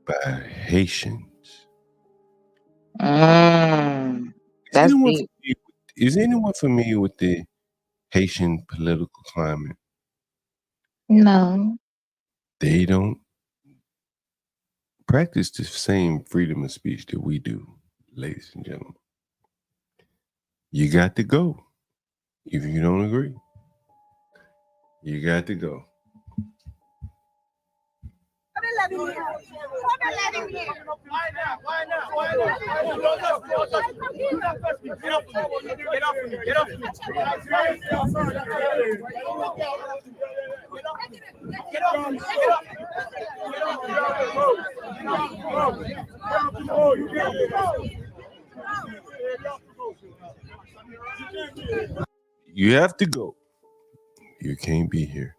by Haitians. That's Is anyone familiar with the Haitian political climate? No. They don't practice the same freedom of speech that we do, ladies and gentlemen. You got to go. If you don't agree, you got to go. You have to go. You can't be here.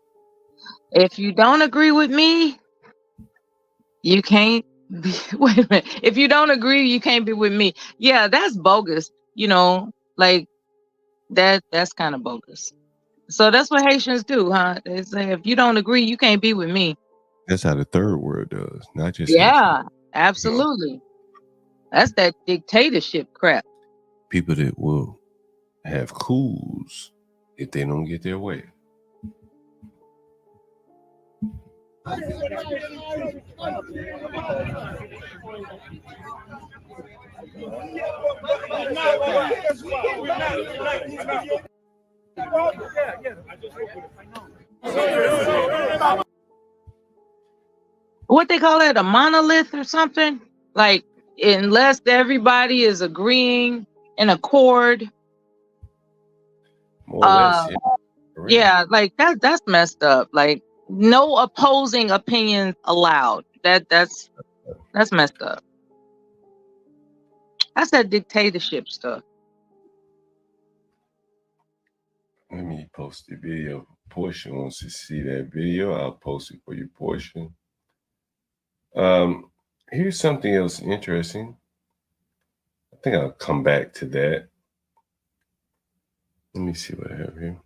If you don't agree with me, you can't be. Wait a minute. If you don't agree, you can't be with me. Yeah, that's bogus. You know, like that's kind of bogus. So that's what Haitians do, huh? They say if you don't agree, you can't be with me. That's how the third world does, not just Yeah, Haitian. absolutely. That's that dictatorship crap. People that will have coups if they don't get their way. What they call it, a monolith or something? Like, unless everybody is agreeing in accord. More or less, Yeah, like that's messed up. Like, no opposing opinions allowed. That's messed up. That's that dictatorship stuff. Let me post the video. Portia wants to see that video. I'll post it for you, Portia. Here's something else interesting. I think I'll come back to that. Let me see what I have here.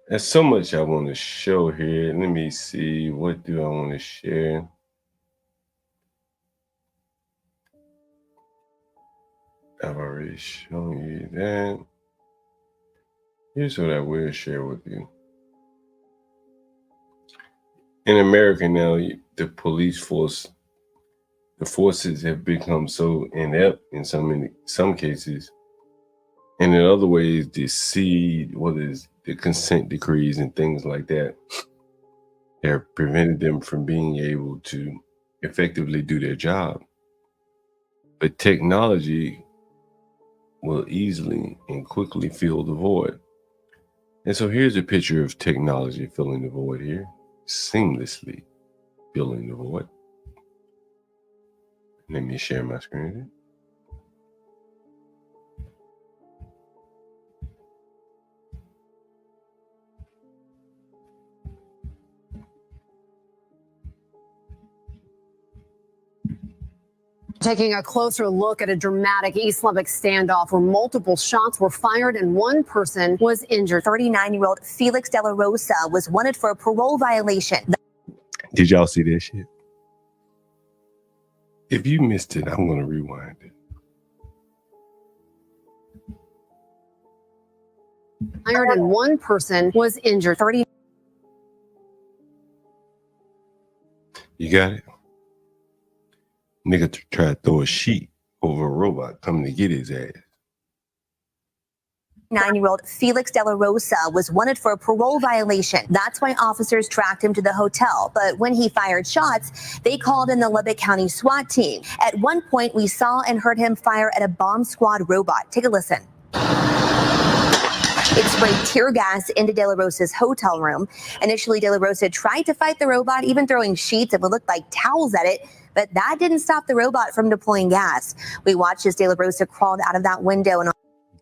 There's so much I want to show here. Let me see. What do I want to share? I've already shown you that. Here's what I will share with you. In America now, the police force, the forces have become so inept in some cases, and in other ways, the consent decrees and things like that have prevented them from being able to effectively do their job. But technology will easily and quickly fill the void. And so here's a picture of technology filling the void here, seamlessly filling the void. Let me share my screen here. Taking a closer look at a dramatic East Lubbock standoff where multiple shots were fired and one person was injured. 39-year-old Felix De La Rosa was wanted for a parole violation. Did y'all see that shit? If you missed it, I'm going to rewind it. Fired and one person was injured. You got it? Nigga tried to throw a sheet over a robot coming to get his ass. 39-year-old Felix De La Rosa was wanted for a parole violation. That's why officers tracked him to the hotel. But when he fired shots, they called in the Lubbock County SWAT team. At one point, we saw and heard him fire at a bomb squad robot. Take a listen. It sprayed tear gas into De La Rosa's hotel room. Initially, De La Rosa tried to fight the robot, even throwing sheets that would look like towels at it. But that didn't stop the robot from deploying gas. We watched as De La Rosa crawled out of that window and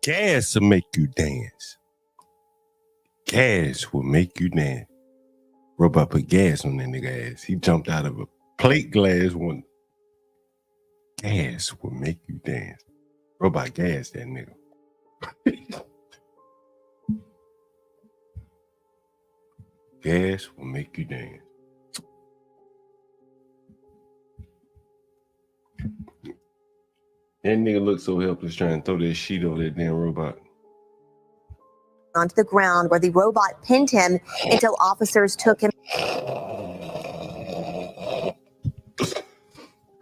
gas will make you dance. Gas will make you dance. Robot put gas on that nigga ass. He jumped out of a plate glass one. Gas will make you dance. Robot gas that nigga. Gas will make you dance. That nigga looked so helpless trying to throw that sheet over that damn robot. Onto the ground where the robot pinned him until officers took him.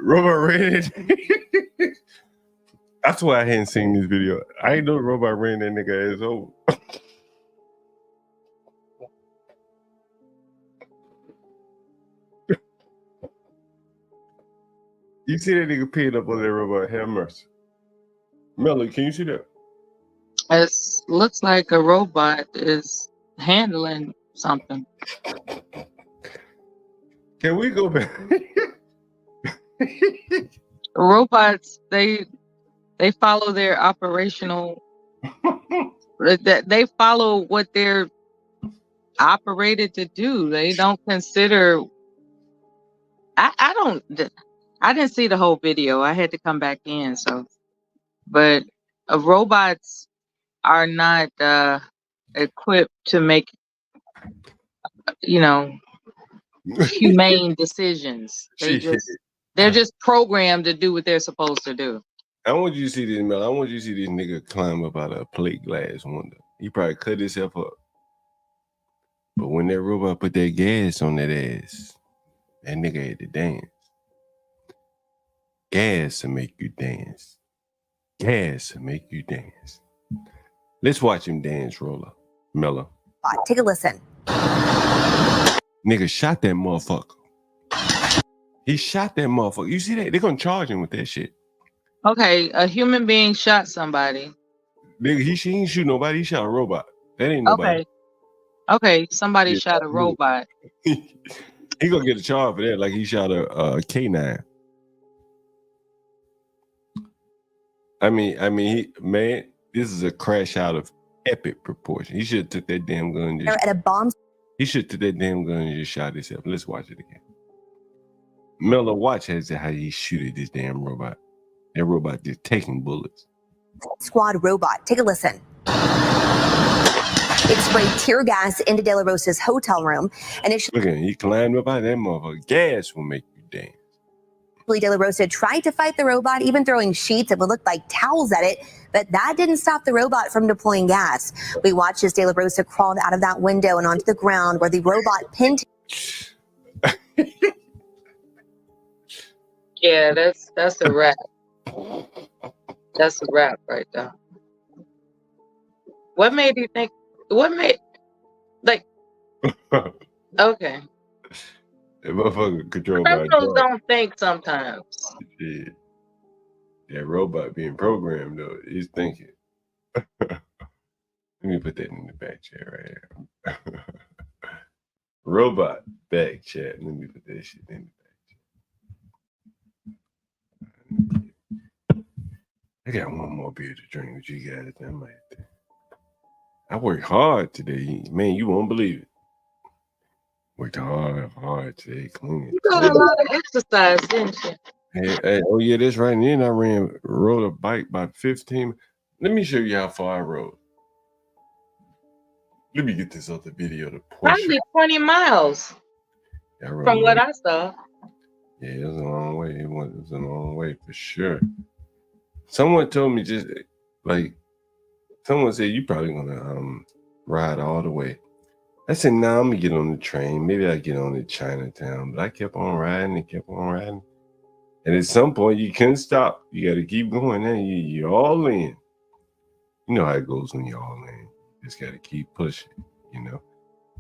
Robot ran it. That's why I hadn't seen this video. I ain't know the robot ran that nigga ass over. You see that nigga peeing up on that robot? Have mercy. Mella, can you see that? It looks like a robot is handling something. Can we go back? Robots, they follow their operational. They follow what they're operated to do. They don't consider. I didn't see the whole video. I had to come back in. So, but robots are not equipped to make, humane decisions. They're just programmed to do what they're supposed to do. I want you to see this, Mel. I want you to see this nigga climb up out of a plate glass window. He probably cut himself up. But when that robot put that gas on that ass, that nigga had to dance. Gas to make you dance. Gas to make you dance. Let's watch him dance, Roller. Mella. Take a listen. Nigga shot that motherfucker. He shot that motherfucker. You see that? They're gonna charge him with that shit. Okay, a human being shot somebody. Nigga, he ain't shoot nobody. He shot a robot. That ain't nobody. Okay, somebody shot a robot. He gonna get a charge for that, like he shot a K9. I mean, this is a crash out of epic proportion. He should have took that damn gun. They're at a bomb. He should have took that damn gun and just shot himself. Let's watch it again. Mella, watch how he shooted this damn robot. That robot just taking bullets. Squad robot. Take a listen. It sprayed tear gas into De La Rosa's hotel room. Initially, look at him. He climbed up out of that motherfucker. Gas will make you dance. De La Rosa tried to fight the robot, even throwing sheets that would look like towels at it, but that didn't stop the robot from deploying gas. We watched as De La Rosa crawled out of that window and onto the ground where the robot pinned him. Yeah, that's a wrap. That's a wrap right there. What made you think? Okay. That motherfucker controlled by a Criminals dog. don't think sometimes. Yeah. That robot being programmed though, he's thinking. Let me put that in the back chat right here. Robot back chat. Let me put that shit in the back chat. I got one more beer to drink with you guys. I worked hard today. Man, you won't believe it. Worked hard today, clean. You got a lot of exercise, didn't you? Hey, oh yeah, that's right. And then I rode a bike by 15. Let me show you how far I rode. Let me get this other video to push. Probably 20 miles from what I saw. Yeah, it was a long way. It was a long way for sure. Someone told me someone said you probably gonna ride all the way. I said, nah, I'm gonna get on the train. Maybe I'll get on to Chinatown. But I kept on riding and kept on riding. And at some point, you can't stop. You got to keep going. Then you're all in. You know how it goes when you're all in. You just got to keep pushing,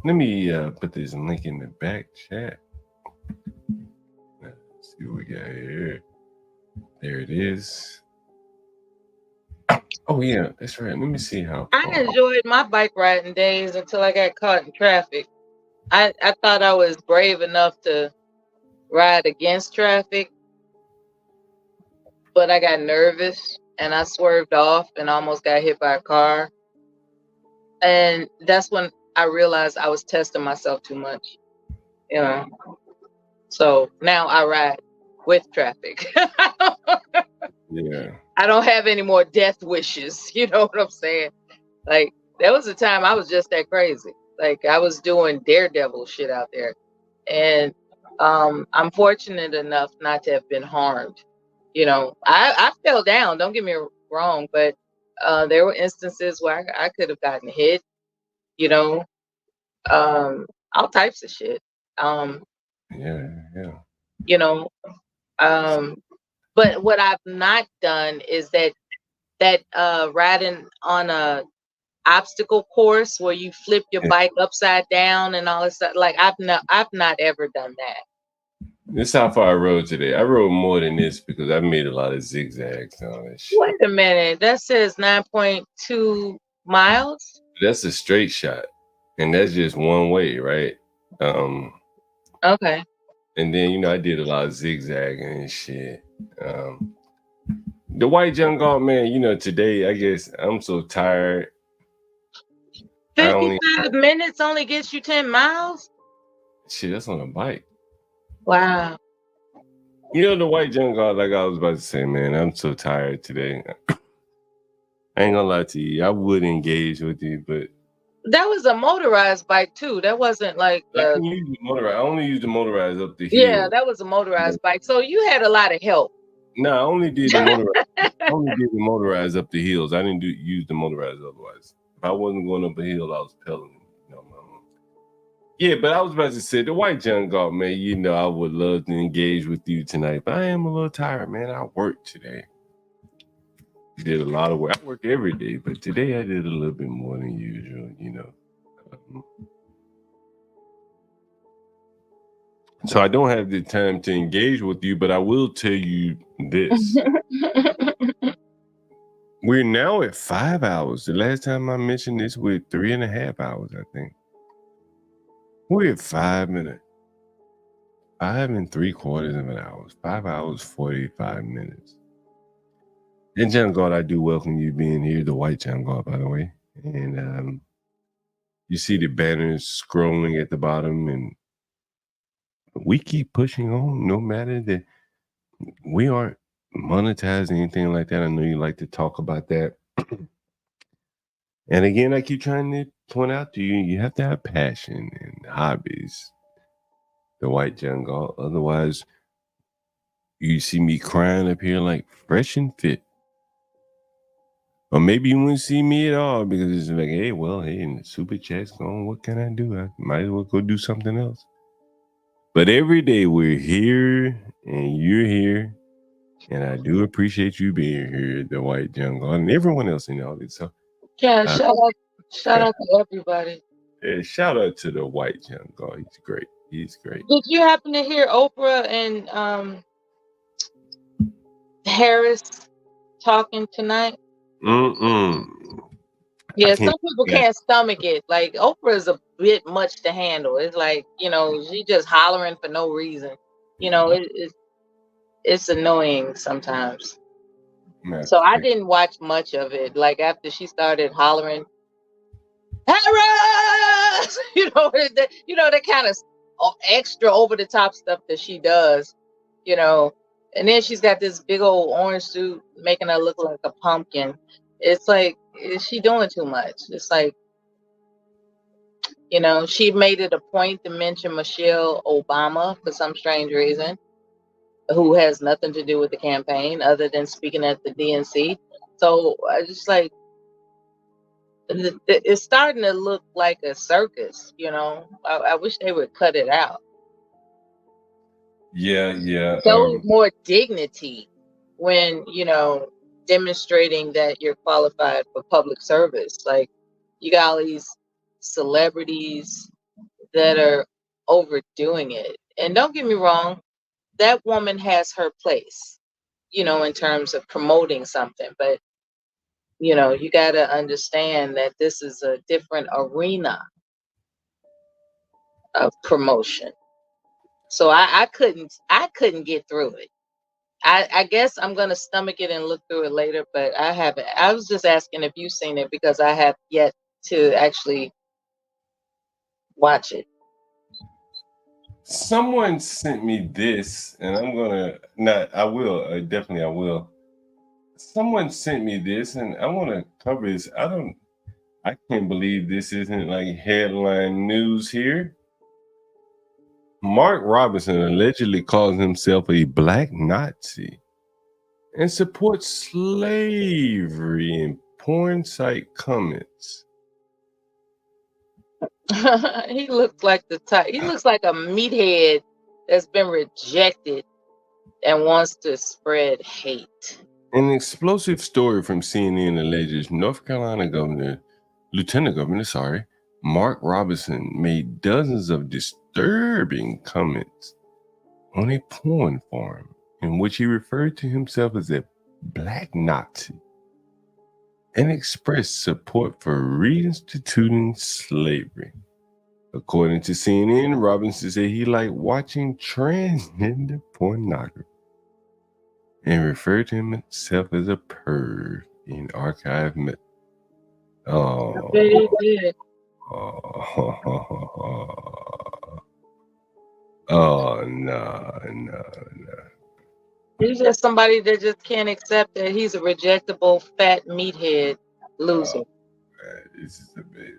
Let me put this link in the back chat. Let's see what we got here. There it is. Oh, yeah, that's right. Let me see how far. I enjoyed my bike riding days until I got caught in traffic. I thought I was brave enough to ride against traffic, but I got nervous and I swerved off and almost got hit by a car. And that's when I realized I was testing myself too much. You know. So now I ride with traffic. Yeah. I don't have any more death wishes. You know what I'm saying? Like, there was a time I was just that crazy. Like, I was doing daredevil shit out there. And I'm fortunate enough not to have been harmed. You know, I fell down, don't get me wrong, but there were instances where I could have gotten hit, you know, all types of shit. Yeah. You know, but what I've not done is that riding on a obstacle course where you flip your bike upside down and all this stuff. Like I've not ever done that. This is how far I rode today. I rode more than this because I made a lot of zigzags and all that shit. Wait a minute. That says 9.2 miles. That's a straight shot. And that's just one way, right? Okay. And then, you know, I did a lot of zigzagging and shit. The white young Galt, man, you know, today, I guess I'm so tired. 55 minutes only gets you 10 miles? Shit, that's on a bike. Wow. You know, the white young Galt, like I was about to say, man, I'm so tired today. I ain't gonna lie to you. I would engage with you, but that was a motorized bike too. That wasn't like I can use the motorized. I only use the motorized up the hill. Yeah, that was a motorized bike. So you had a lot of help. No, I only did the motorized. I only did the motorized up the hills. I didn't use the motorized otherwise. If I wasn't going up a hill, I was pedaling. You know, yeah, but I was about to say the white young Galt, man. You know, I would love to engage with you tonight, but I am a little tired, man. I worked today. Did a lot of work. I work every day, but today I did a little bit more than usual, you know. So I don't have the time to engage with you, but I will tell you this. We're now at 5 hours. The last time I mentioned this, we're 3.5 hours, I think. We're at 5 minutes. 5 3/4 of an hour. 5 hours, 45 minutes. And John Galt, I do welcome you being here, the white John Galt, by the way. And you see the banners scrolling at the bottom, and we keep pushing on, no matter that we aren't monetized, anything like that. I know you like to talk about that. And again, I keep trying to point out to you, you have to have passion and hobbies, the white John Galt. Otherwise, you see me crying up here like fresh and fit. Or maybe you wouldn't see me at all because it's like, hey, and the super chat's going, what can I do? I might as well go do something else. But every day we're here and you're here. And I do appreciate you being here, the white young Galt, and everyone else in the audience. So, yeah, shout out to everybody. Yeah, shout out to the white young Galt. He's great. He's great. Did you happen to hear Oprah and Harris talking tonight? Yeah, some people can't stomach it. Like Oprah is a bit much to handle. It's like, you know, she just hollering for no reason. You know, it's annoying sometimes. So I didn't watch much of it. Like after she started hollering, Harris, you know that kind of extra over the top stuff that she does, you know. And then she's got this big old orange suit making her look like a pumpkin. It's like, is she doing too much? It's like, you know, she made it a point to mention Michelle Obama for some strange reason, who has nothing to do with the campaign other than speaking at the DNC. So I just like, it's starting to look like a circus, you know. I wish they would cut it out. Yeah. Show more dignity when, you know, demonstrating that you're qualified for public service. Like, you got all these celebrities that are overdoing it. And don't get me wrong, that woman has her place, you know, in terms of promoting something. But, you know, you got to understand that this is a different arena of promotion. So I couldn't get through it. I guess I'm going to stomach it and look through it later, but I haven't. I was just asking if you've seen it because I have yet to actually Watch it. Someone sent me this, and I'm gonna I will definitely I will. Someone sent me this, and I want to cover this. I can't believe this isn't like headline news here. Mark Robinson allegedly calls himself a black Nazi and supports slavery in porn site comments. He looks like the type. He looks like a meathead that's been rejected and wants to spread hate. An explosive story from CNN alleges North Carolina Lieutenant Governor, Mark Robinson made dozens of disturbing comments on a porn farm in which he referred to himself as a black Nazi and expressed support for reinstituting slavery. According to CNN, Robinson said he liked watching transgender pornography and referred to himself as a perv in archive. No. He's just somebody that just can't accept that he's a rejectable fat meathead loser. This is amazing.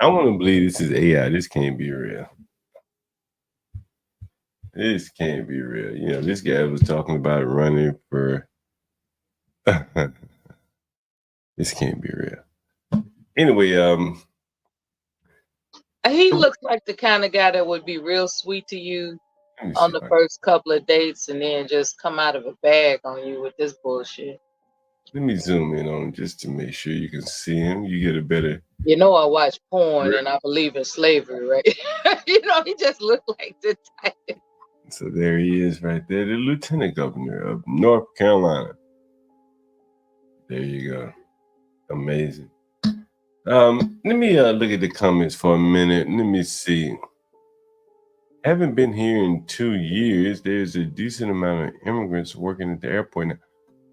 I want to believe this is AI. This can't be real. This can't be real. You know, this guy was talking about running for. This can't be real. Anyway, he looks like the kind of guy that would be real sweet to you on the first couple of dates and then just come out of a bag on you with this bullshit. Let me zoom in on him just to make sure you can see him. You get a better. You know, I watch porn and I believe in slavery, right? You know, he just looked like the type. So there he is right there, the Lieutenant Governor of North Carolina. There you go. Amazing. Let me look at the comments for a minute. Let me see. Haven't been here in 2 years. There's a decent amount of immigrants working at the airport now.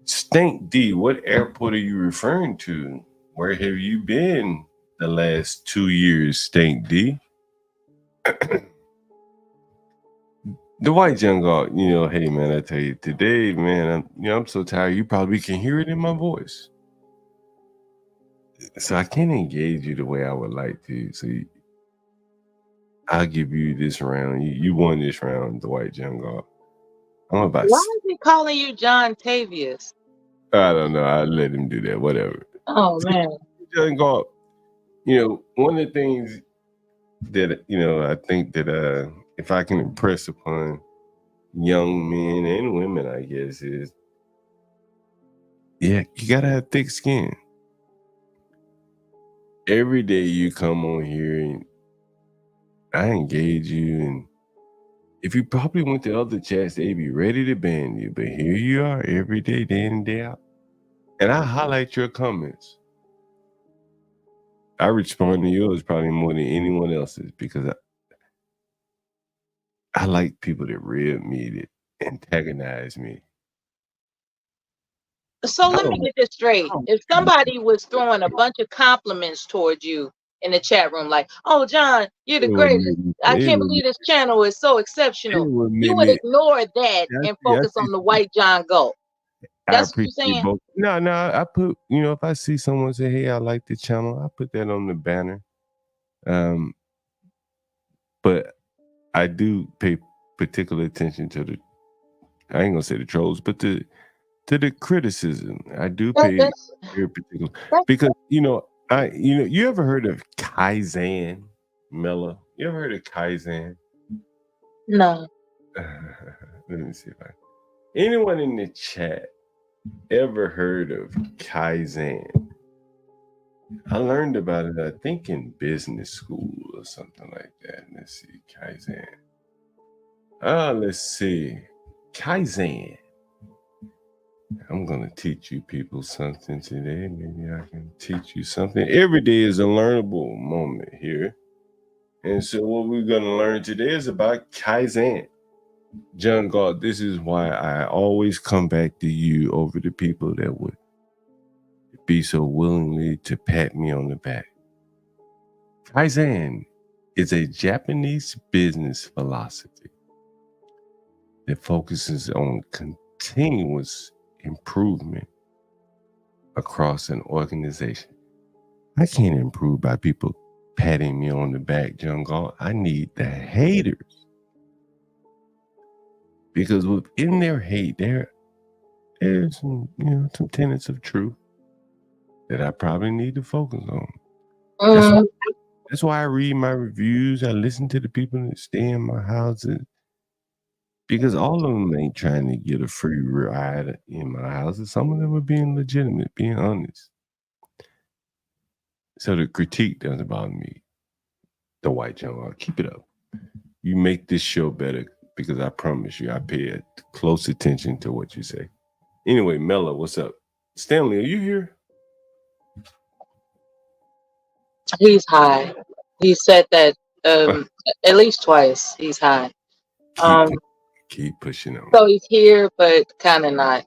Stank D, what airport are you referring to? Where have you been the last 2 years, Stank D? The white young Galt, you know, hey man, I tell you today, man, I'm so tired. You probably can hear it in my voice. So I can't engage you the way I would like to. So I'll give you this round. You won this round, the white young Galt. I'm about. Why is he calling you John Tavius? I don't know. I'll let him do that. Whatever. Oh man, young Galt. You know, one of the things that I think that if I can impress upon young men and women, I guess, is you gotta have thick skin. Every day you come on here and I engage you, and if you probably went to other chats, they'd be ready to ban you. But here you are every day, day in and day out. And I highlight your comments. I respond to yours probably more than anyone else's because I like people that rib me, that antagonize me. So let me get this straight. If somebody was throwing a bunch of compliments towards you in the chat room, like, "Oh, John, you're the greatest. I can't believe this channel is so exceptional," you would ignore that and focus on the white John Galt. That's what you're saying? Both. No, I put, if I see someone say, "Hey, I like the channel," I put that on the banner. But I do pay particular attention to I ain't gonna say the trolls, but to the criticism. I do pay very particular because you ever heard of Kaizen, Mella? You ever heard of Kaizen? No. Let me see if anyone in the chat ever heard of Kaizen? I learned about it, I think, in business school or something like that. Let's see, Kaizen. Let's see, Kaizen. I'm gonna teach you people something today. Maybe I can teach you something. Every day is a learnable moment here. And so what we're gonna learn today is about Kaizen. John Galt, this is why I always come back to you over the people that would be so willingly to pat me on the back Kaizen is a Japanese business philosophy that focuses on continuous improvement across an organization. I can't improve by people patting me on the back, John Galt. I need the haters. Because within their hate, there's some, some tenets of truth that I probably need to focus on. That's why I read my reviews. I listen to the people that stay in my houses. Because all of them ain't trying to get a free ride in my houses. Some of them are being legitimate, being honest. So the critique doesn't bother me. The white John, keep it up. You make this show better because I promise you I pay close attention to what you say. Anyway, Mella, what's up? Stanley, are you here? He's high. He said that at least twice. He's high. Keep pushing on. So he's here, but kind of not.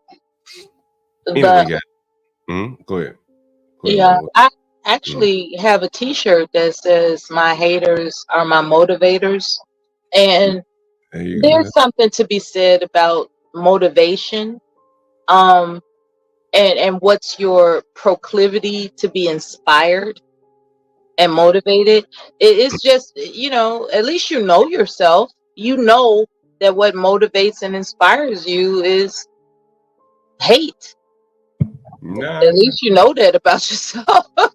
Anyway, guys. Go ahead. Yeah, I actually have a T-shirt that says "My haters are my motivators," and there's something to be said about motivation. And what's your proclivity to be inspired and motivated? It's just, at least you know yourself. You know that what motivates and inspires you is hate. Nah, at least you know that about yourself. That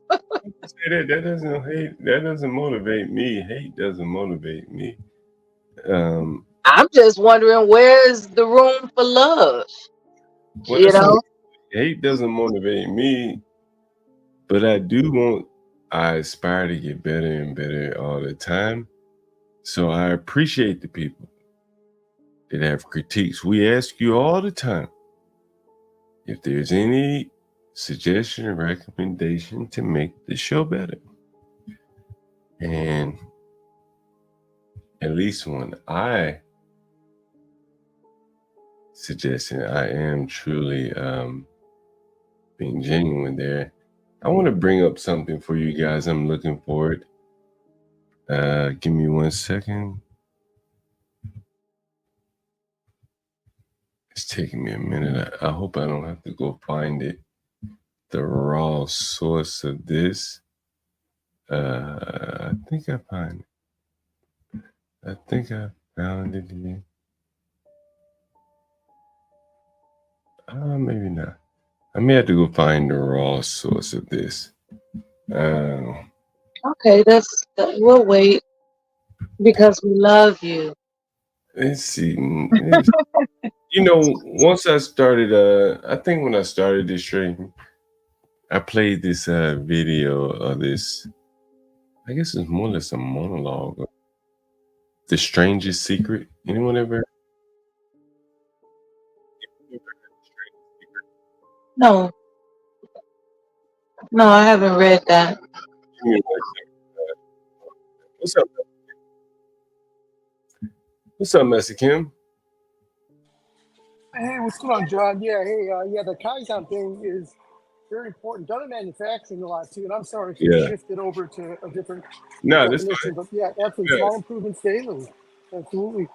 doesn't motivate me. Hate doesn't motivate me. I'm just wondering, where's the room for love? Hate doesn't motivate me, but I aspire to get better and better all the time. So I appreciate the people that have critiques. We ask you all the time if there's any suggestion or recommendation to make the show better. And at least when I suggesting I am truly being genuine there, I want to bring up something for you guys. I'm looking forward. Give me 1 second. It's taking me a minute. I hope I don't have to go find it. The raw source of this. I think I found it. I think I found it here. Maybe not. I may have to go find the raw source of this. Okay, we'll wait because we love you. Let's see. Once I started, I think when I started this stream, I played this video of this. I guess it's more or less a monologue. The Strangest Secret. Anyone ever? No, I haven't read that. What's up? What's up, Messi Kim? Hey, what's going on, John? Yeah, the Kaizen thing is very important. Done in manufacturing a lot too, and I'm sorry if you shifted over to a different definition, but yeah, absolutely small improvements daily. Absolutely.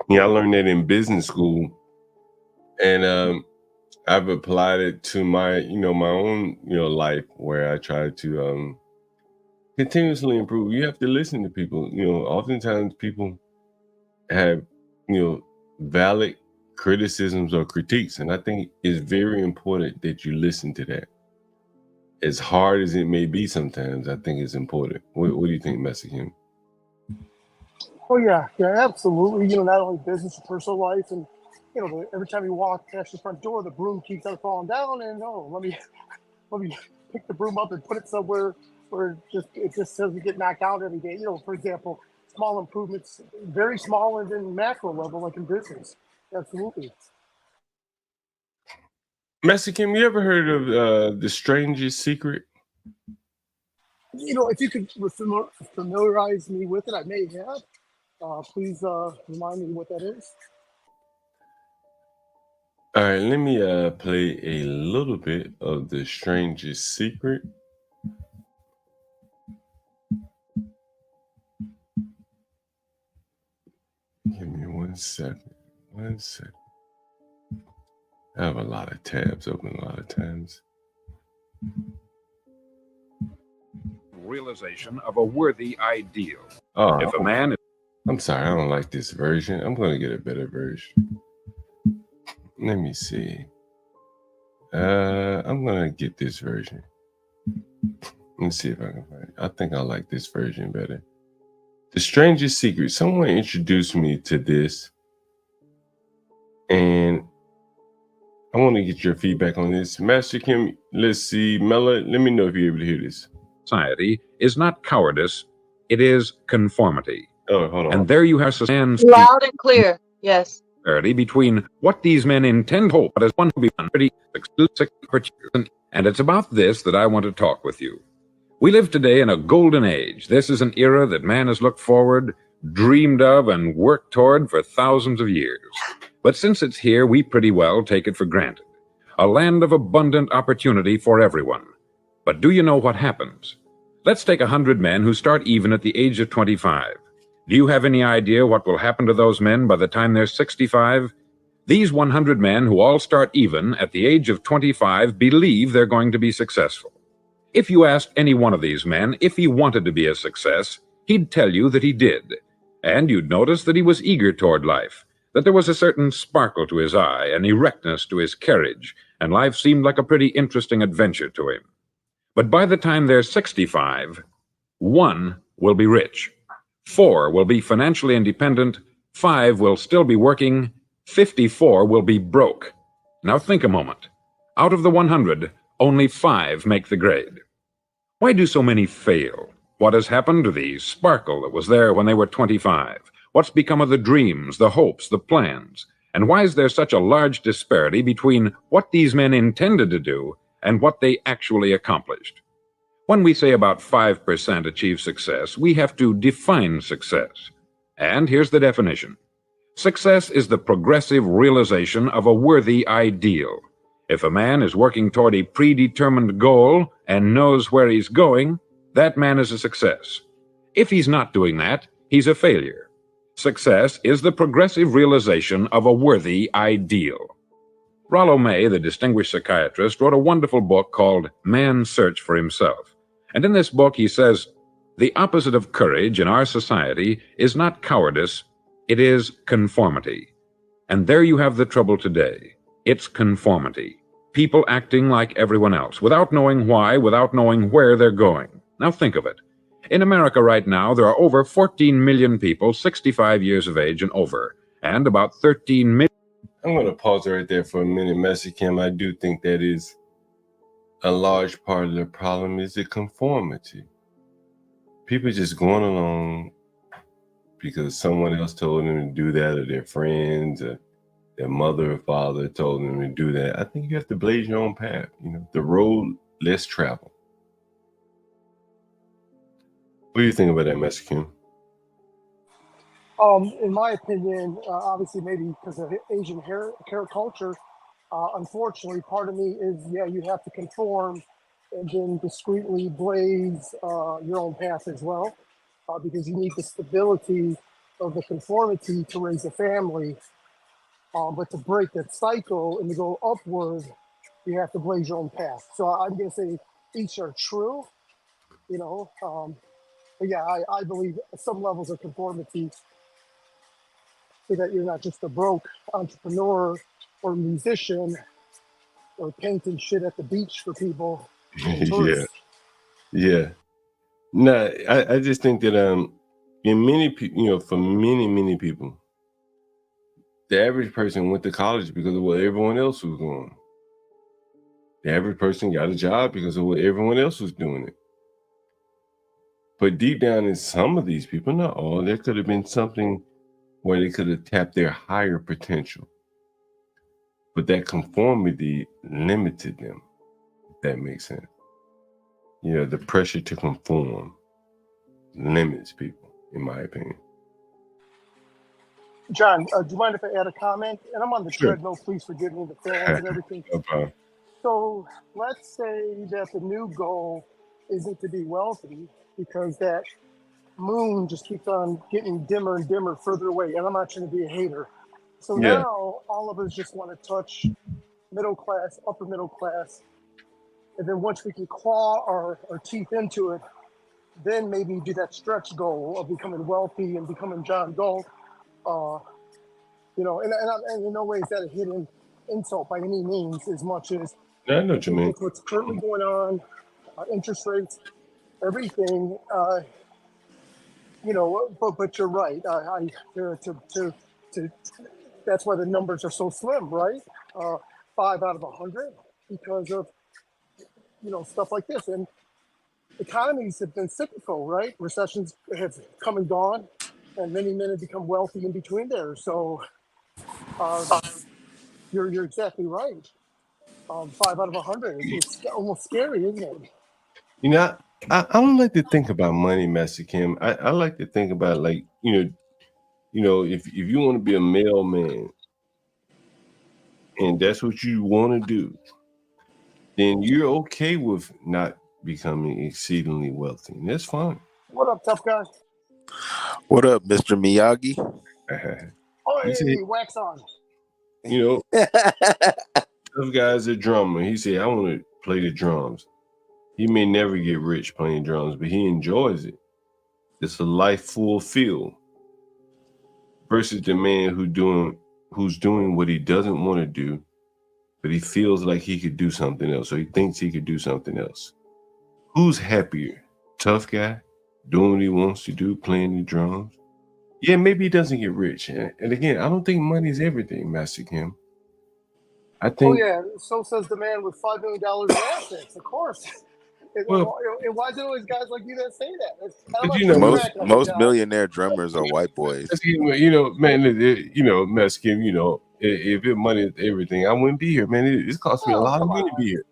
Yeah, I learned that in business school, and I've applied it to my, my own, life where I try to continuously improve. You have to listen to people. Oftentimes people have, valid criticisms or critiques, and I think it's very important that you listen to that. As hard as it may be sometimes, I think it's important. What do you think, Mexican? Oh yeah, absolutely. Not only business, personal life, and every time you walk past your front door, the broom keeps on falling down, and let me pick the broom up and put it somewhere where it just doesn't get knocked out every day. For example, small improvements, very small and then macro level, like in business. Absolutely. Mexican, you ever heard of The Strangest Secret? If you could familiarize me with it, I may have. Please remind me what that is. All right, let me play a little bit of The Strangest Secret. Give me 1 second. 1 second. I have a lot of tabs open a lot of times. Realization of a worthy ideal. Oh, If a man is I'm sorry, I don't like this version. I'm going to get a better version. Let me see. I'm going to get this version. Let's see if I can find it. I think I like this version better. The Strangest Secret. Someone introduced me to this, and I want to get your feedback on this. Master Kim, let's see. Mella, let me know if you're able to hear this. society is not cowardice, it is conformity. Oh, hold on. And there you have stands Loud and clear. Yes. between what these men intend to hold as one to be pretty exclusive, and it's about this that I want to talk with you. We live today in a golden age. This is an era that man has looked forward, dreamed of, and worked toward for thousands of years. But since it's here, we pretty well take it for granted. A land of abundant opportunity for everyone. But do you know what happens? Let's take 100 men who start even at the age of 25. Do you have any idea what will happen to those men by the time they're 65? These 100 men who all start even at the age of 25 believe they're going to be successful. If you asked any one of these men if he wanted to be a success, he'd tell you that he did. And you'd notice that he was eager toward life, that there was a certain sparkle to his eye, an erectness to his carriage, and life seemed like a pretty interesting adventure to him. But by the time they're 65, 1 will be rich, 4 will be financially independent, 5 will still be working, 54 will be broke. Now think a moment. Out of the 100, only 5 make the grade. Why do so many fail? What has happened to the sparkle that was there when they were 25? What's become of the dreams, the hopes, the plans? And why is there such a large disparity between what these men intended to do and what they actually accomplished? When we say about 5% achieve success, we have to define success. And here's the definition. Success is the progressive realization of a worthy ideal. If a man is working toward a predetermined goal and knows where he's going, that man is a success. If he's not doing that, he's a failure. Success is the progressive realization of a worthy ideal. Rollo May, the distinguished psychiatrist, wrote a wonderful book called Man's Search for Himself. And in this book he says, the opposite of courage in our society is not cowardice, it is conformity. And there you have the trouble today. It's conformity. People acting like everyone else, without knowing why, without knowing where they're going. Now think of it. In America right now, there are over 14 million people 65 years of age and over, and about 13 million. I'm going to pause right there for a minute, Master Kim. I do think that is a large part of the problem is the conformity. People just going along because someone else told them to do that, or their friends, or their mother or father told them to do that. I think you have to blaze your own path. You know, the road less traveled. What do you think about that, Master Kim? In my opinion, obviously maybe because of Asian hair culture, unfortunately, part of me is, yeah, you have to conform and then discreetly blaze your own path as well, because you need the stability of the conformity to raise a family. But to break that cycle and to go upward, you have to blaze your own path. So I'm going to say each are true, you know. But yeah, I believe some levels of conformity so that you're not just a broke entrepreneur or musician or painting shit at the beach for people. Yeah. No, I just think that in many people, you know, for many people, the average person went to college because of what everyone else was doing. The average person got a job because of what everyone else was doing it. But deep down in some of these people, not all, there could have been something where they could have tapped their higher potential. But that conformity limited them, if that makes sense. You know, the pressure to conform limits people, in my opinion. John, do you mind if I add a comment? And I'm on the Sure. treadmill, please forgive me, the fans and everything. No problem. So let's say that the new goal isn't to be wealthy, because that moon just keeps on getting dimmer and dimmer further away. And I'm not trying to be a hater. So Yeah. now all of us just want to touch middle class, upper middle class. And then once we can claw our teeth into it, then maybe do that stretch goal of becoming wealthy and becoming John Galt. You know, and in no way is that a hidden insult by any means, as much as I know what you mean. with what's currently going on, interest rates, everything. You know, but you're right. That's why the numbers are so slim, right? 5 out of 100 because of stuff like this. And economies have been cyclical, right? Recessions have come and gone, and many men have become wealthy in between there. So you're exactly right. 5 out of 100. It's almost scary, isn't it? You know, I don't like to think about money, Master Kim. I like to think about, like, you know, if you want to be a mailman and that's what you want to do, then you're okay with not becoming exceedingly wealthy. And that's fine. What up, tough guy? What up, Mr. Miyagi? Oh, He said, hey, wax on. you know, tough guy's a drummer. He said, I want to play the drums. He may never get rich playing drums, but he enjoys it. It's a life fulfilled. Versus the man who's doing what he doesn't want to do, but he feels like he could do something else, or he thinks he could do something else. Who's happier? Tough guy, doing what he wants to do, playing the drums. Yeah, maybe he doesn't get rich. And again, I don't think money is everything, Master Kim. I think. Oh yeah, so says the man with $5 million in assets. Of course. And why is it always guys like you that say that? But you know, most millionaire drummers are white boys. You know, man. You know, Master Kim. You know, if it money is everything, I wouldn't be here, man. It costs me a lot of money to be here.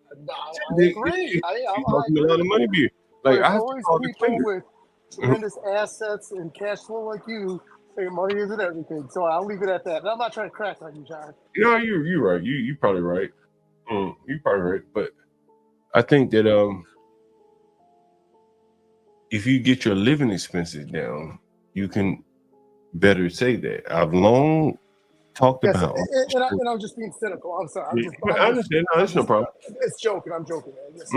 I agree. It costs me a lot of money to be here. Like, I have to always call the people cleaner. with tremendous assets and cash flow like you say money isn't everything. So I'll leave it at that. And I'm not trying to crack on you, John. You know, you're right. You probably right. You're probably right. But I think that if you get your living expenses down, you can better say that. I've long talked about. And I'm just being cynical. I'm sorry. I understand. No, that's no problem. It's joking. I'm joking, man. Yes,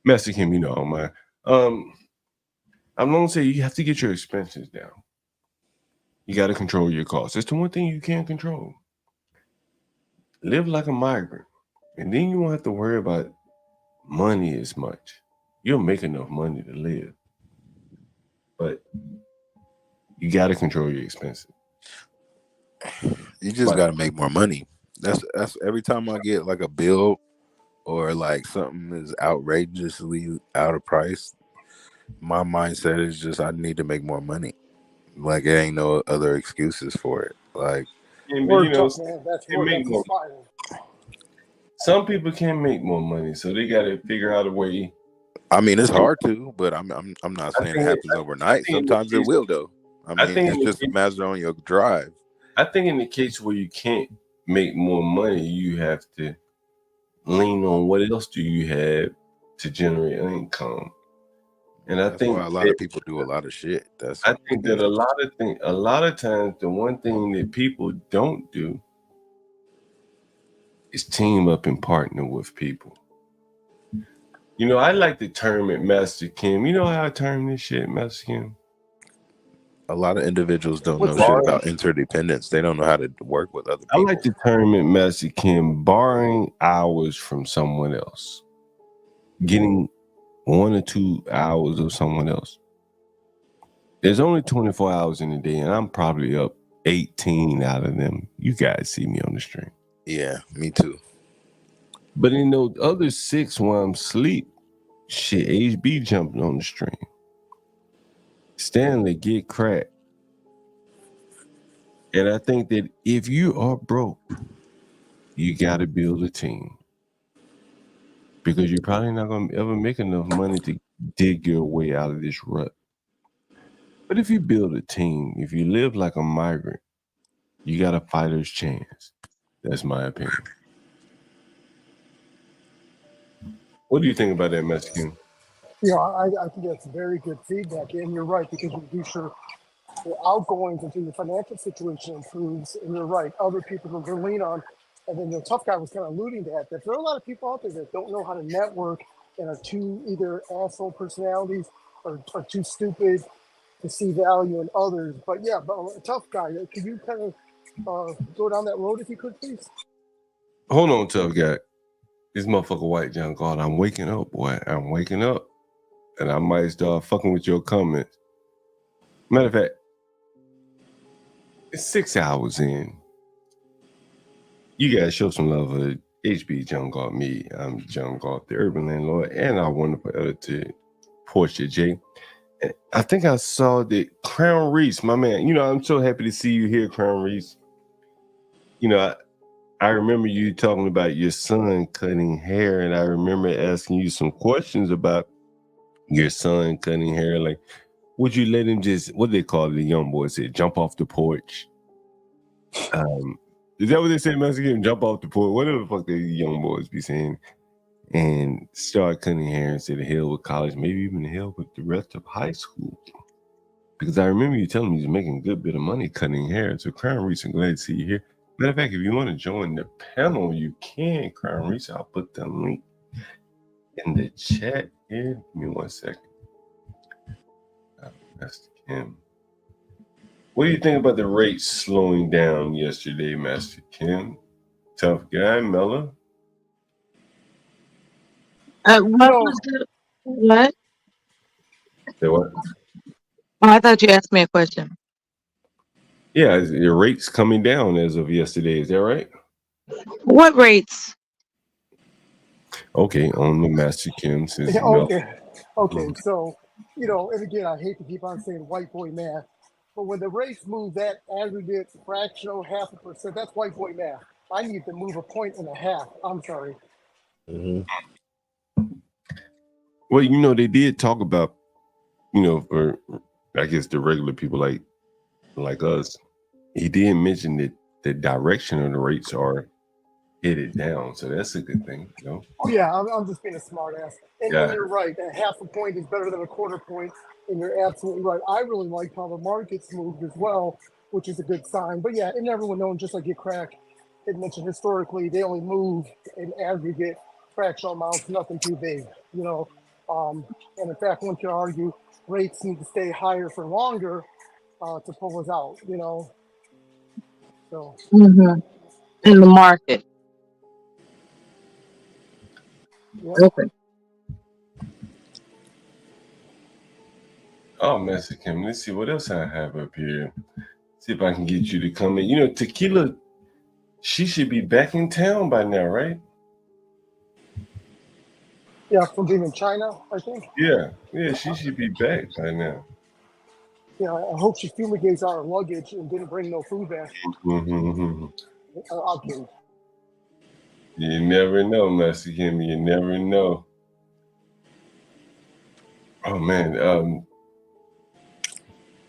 Master Kim, you know, I don't mind. I'm going to say you have to get your expenses down. You got to control your costs. It's the one thing you can't control. Live like a migrant, and then you won't have to worry about money as much. You'll make enough money to live, but you got to control your expenses. You just got to make more money. That's every time I get like a bill or like something is outrageously out of price, my mindset is just I need to make more money. Like, it ain't no other excuses for it. Like, you know, some people can make more money, so they got to figure out a way. I mean, it's hard to, but I'm not saying it happens overnight. Sometimes it will, though. I mean, it's just a matter on your drive. I think in the case where you can't make more money, you have to lean on what else do you have to generate income. And I think why a lot of people do a lot of shit. I think that a lot of times the one thing that people don't do is team up and partner with people. You know, I like to term it, Master Kim. You know how I term this shit, Master Kim? A lot of individuals don't know shit about interdependence. They don't know how to work with other people. I like to term it, Master Kim, borrowing hours from someone else. Getting 1 or 2 hours of someone else. There's only 24 hours in a day, and I'm probably up 18 out of them. You guys see me on the stream. Yeah, me too. But in those other 6 while I'm asleep, shit, HB jumping on the stream. Stanley get cracked. And I think that if you are broke, you got to build a team. Because you're probably not going to ever make enough money to dig your way out of this rut. But if you build a team, if you live like a migrant, you got a fighter's chance. That's my opinion. What do you think about that, Master Kim? I think that's very good feedback, and you're right, because you reduce your outgoings until your financial situation improves, and you're right, other people to lean on. And then the tough guy was kind of alluding to that there are a lot of people out there that don't know how to network and are too either asshole personalities or too stupid to see value in others. But yeah, but a tough guy, could you kind of go down that road if you could, please? Hold on, tough guy. This motherfucker White John God, I'm waking up, boy. I'm waking up. And I might start fucking with your comments. Matter of fact, it's 6 hours in. You guys show some love for HB John God me. I'm John God, the urban landlord, and our wonderful editor, Portia J. And I think I saw that Crown Reese, my man. You know, I'm so happy to see you here, Crown Reese. You know, I remember you talking about your son cutting hair, and I remember asking you some questions about your son cutting hair. Like, would you let him just, what they call the young boy said, jump off the porch? Is that what they say, Mexican? Jump off the porch? Whatever the fuck the young boys be saying. And start cutting hair instead of hell with college, maybe even hell with the rest of high school. Because I remember you telling me he's making a good bit of money cutting hair. So Crown Reese, I'm glad to see you here. Matter of fact, if you want to join the panel, you can, Crown Reese. I'll put the link in the chat here. Give me 1 second. Master Kim. What do you think about the rates slowing down yesterday, Master Kim? Tough guy, Mella? What? Say what? Oh, I thought you asked me a question. Yeah, your rates coming down as of yesterday. Is that right? What rates? Okay, on the Master Kim says Yeah, no. okay. So, and again, I hate to keep on saying white boy math, but when the rates move that aggregate fractional 0.5%, that's white boy math. I need to move 1.5 points. I'm sorry. Well, they did talk about, for I guess the regular people like us, he did mention that the direction of the rates are headed down. So that's a good thing, Oh, yeah, I'm just being a smart ass. And Yeah. you're right, 0.5 point is better than 1/4 point, and you're absolutely right. I really like how the market's moved as well, which is a good sign. But yeah, and everyone knows, just like you crack, it mentioned historically, they only move in aggregate fractional amounts, nothing too big, And in fact, one can argue rates need to stay higher for longer to pull us out, So. In the market. Yep. Okay. Oh, Master Kim, let's see what else I have up here. See if I can get you to come in. Tequila, she should be back in town by now, right? Yeah, from being in China, I think. Yeah, she should be back by now. Yeah, I hope she fumigates our luggage and didn't bring no food back. I'll kidding. You never know, Master Kim. You never know. Oh man,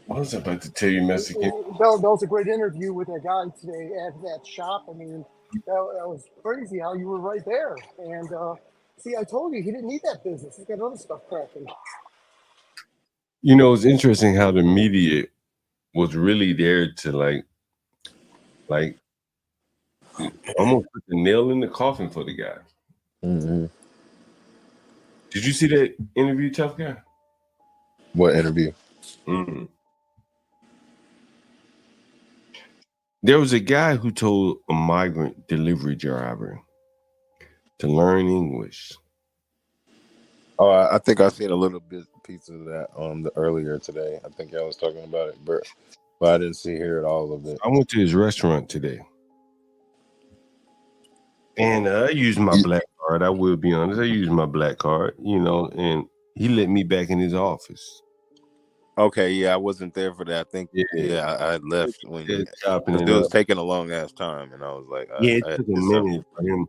what was I about to tell you, Master Kim? That was a great interview with that guy today at that shop. I mean, that was crazy how you were right there. And see, I told you he didn't need that business. He's got other stuff cracking. It's interesting how the media was really there to like almost put the nail in the coffin for the guy. Did you see that interview, tough guy? What interview? There was a guy who told a migrant delivery driver to learn English. Oh, I think I seen a little piece of that earlier today. I think I was talking about it, but I didn't hear all of it. I went to his restaurant today, and I used my black card. I will be honest. I used my black card, and he let me back in his office. Okay, yeah, I wasn't there for that. I think, I had left when it was taking a long ass time, and I was like, it took a minute for him.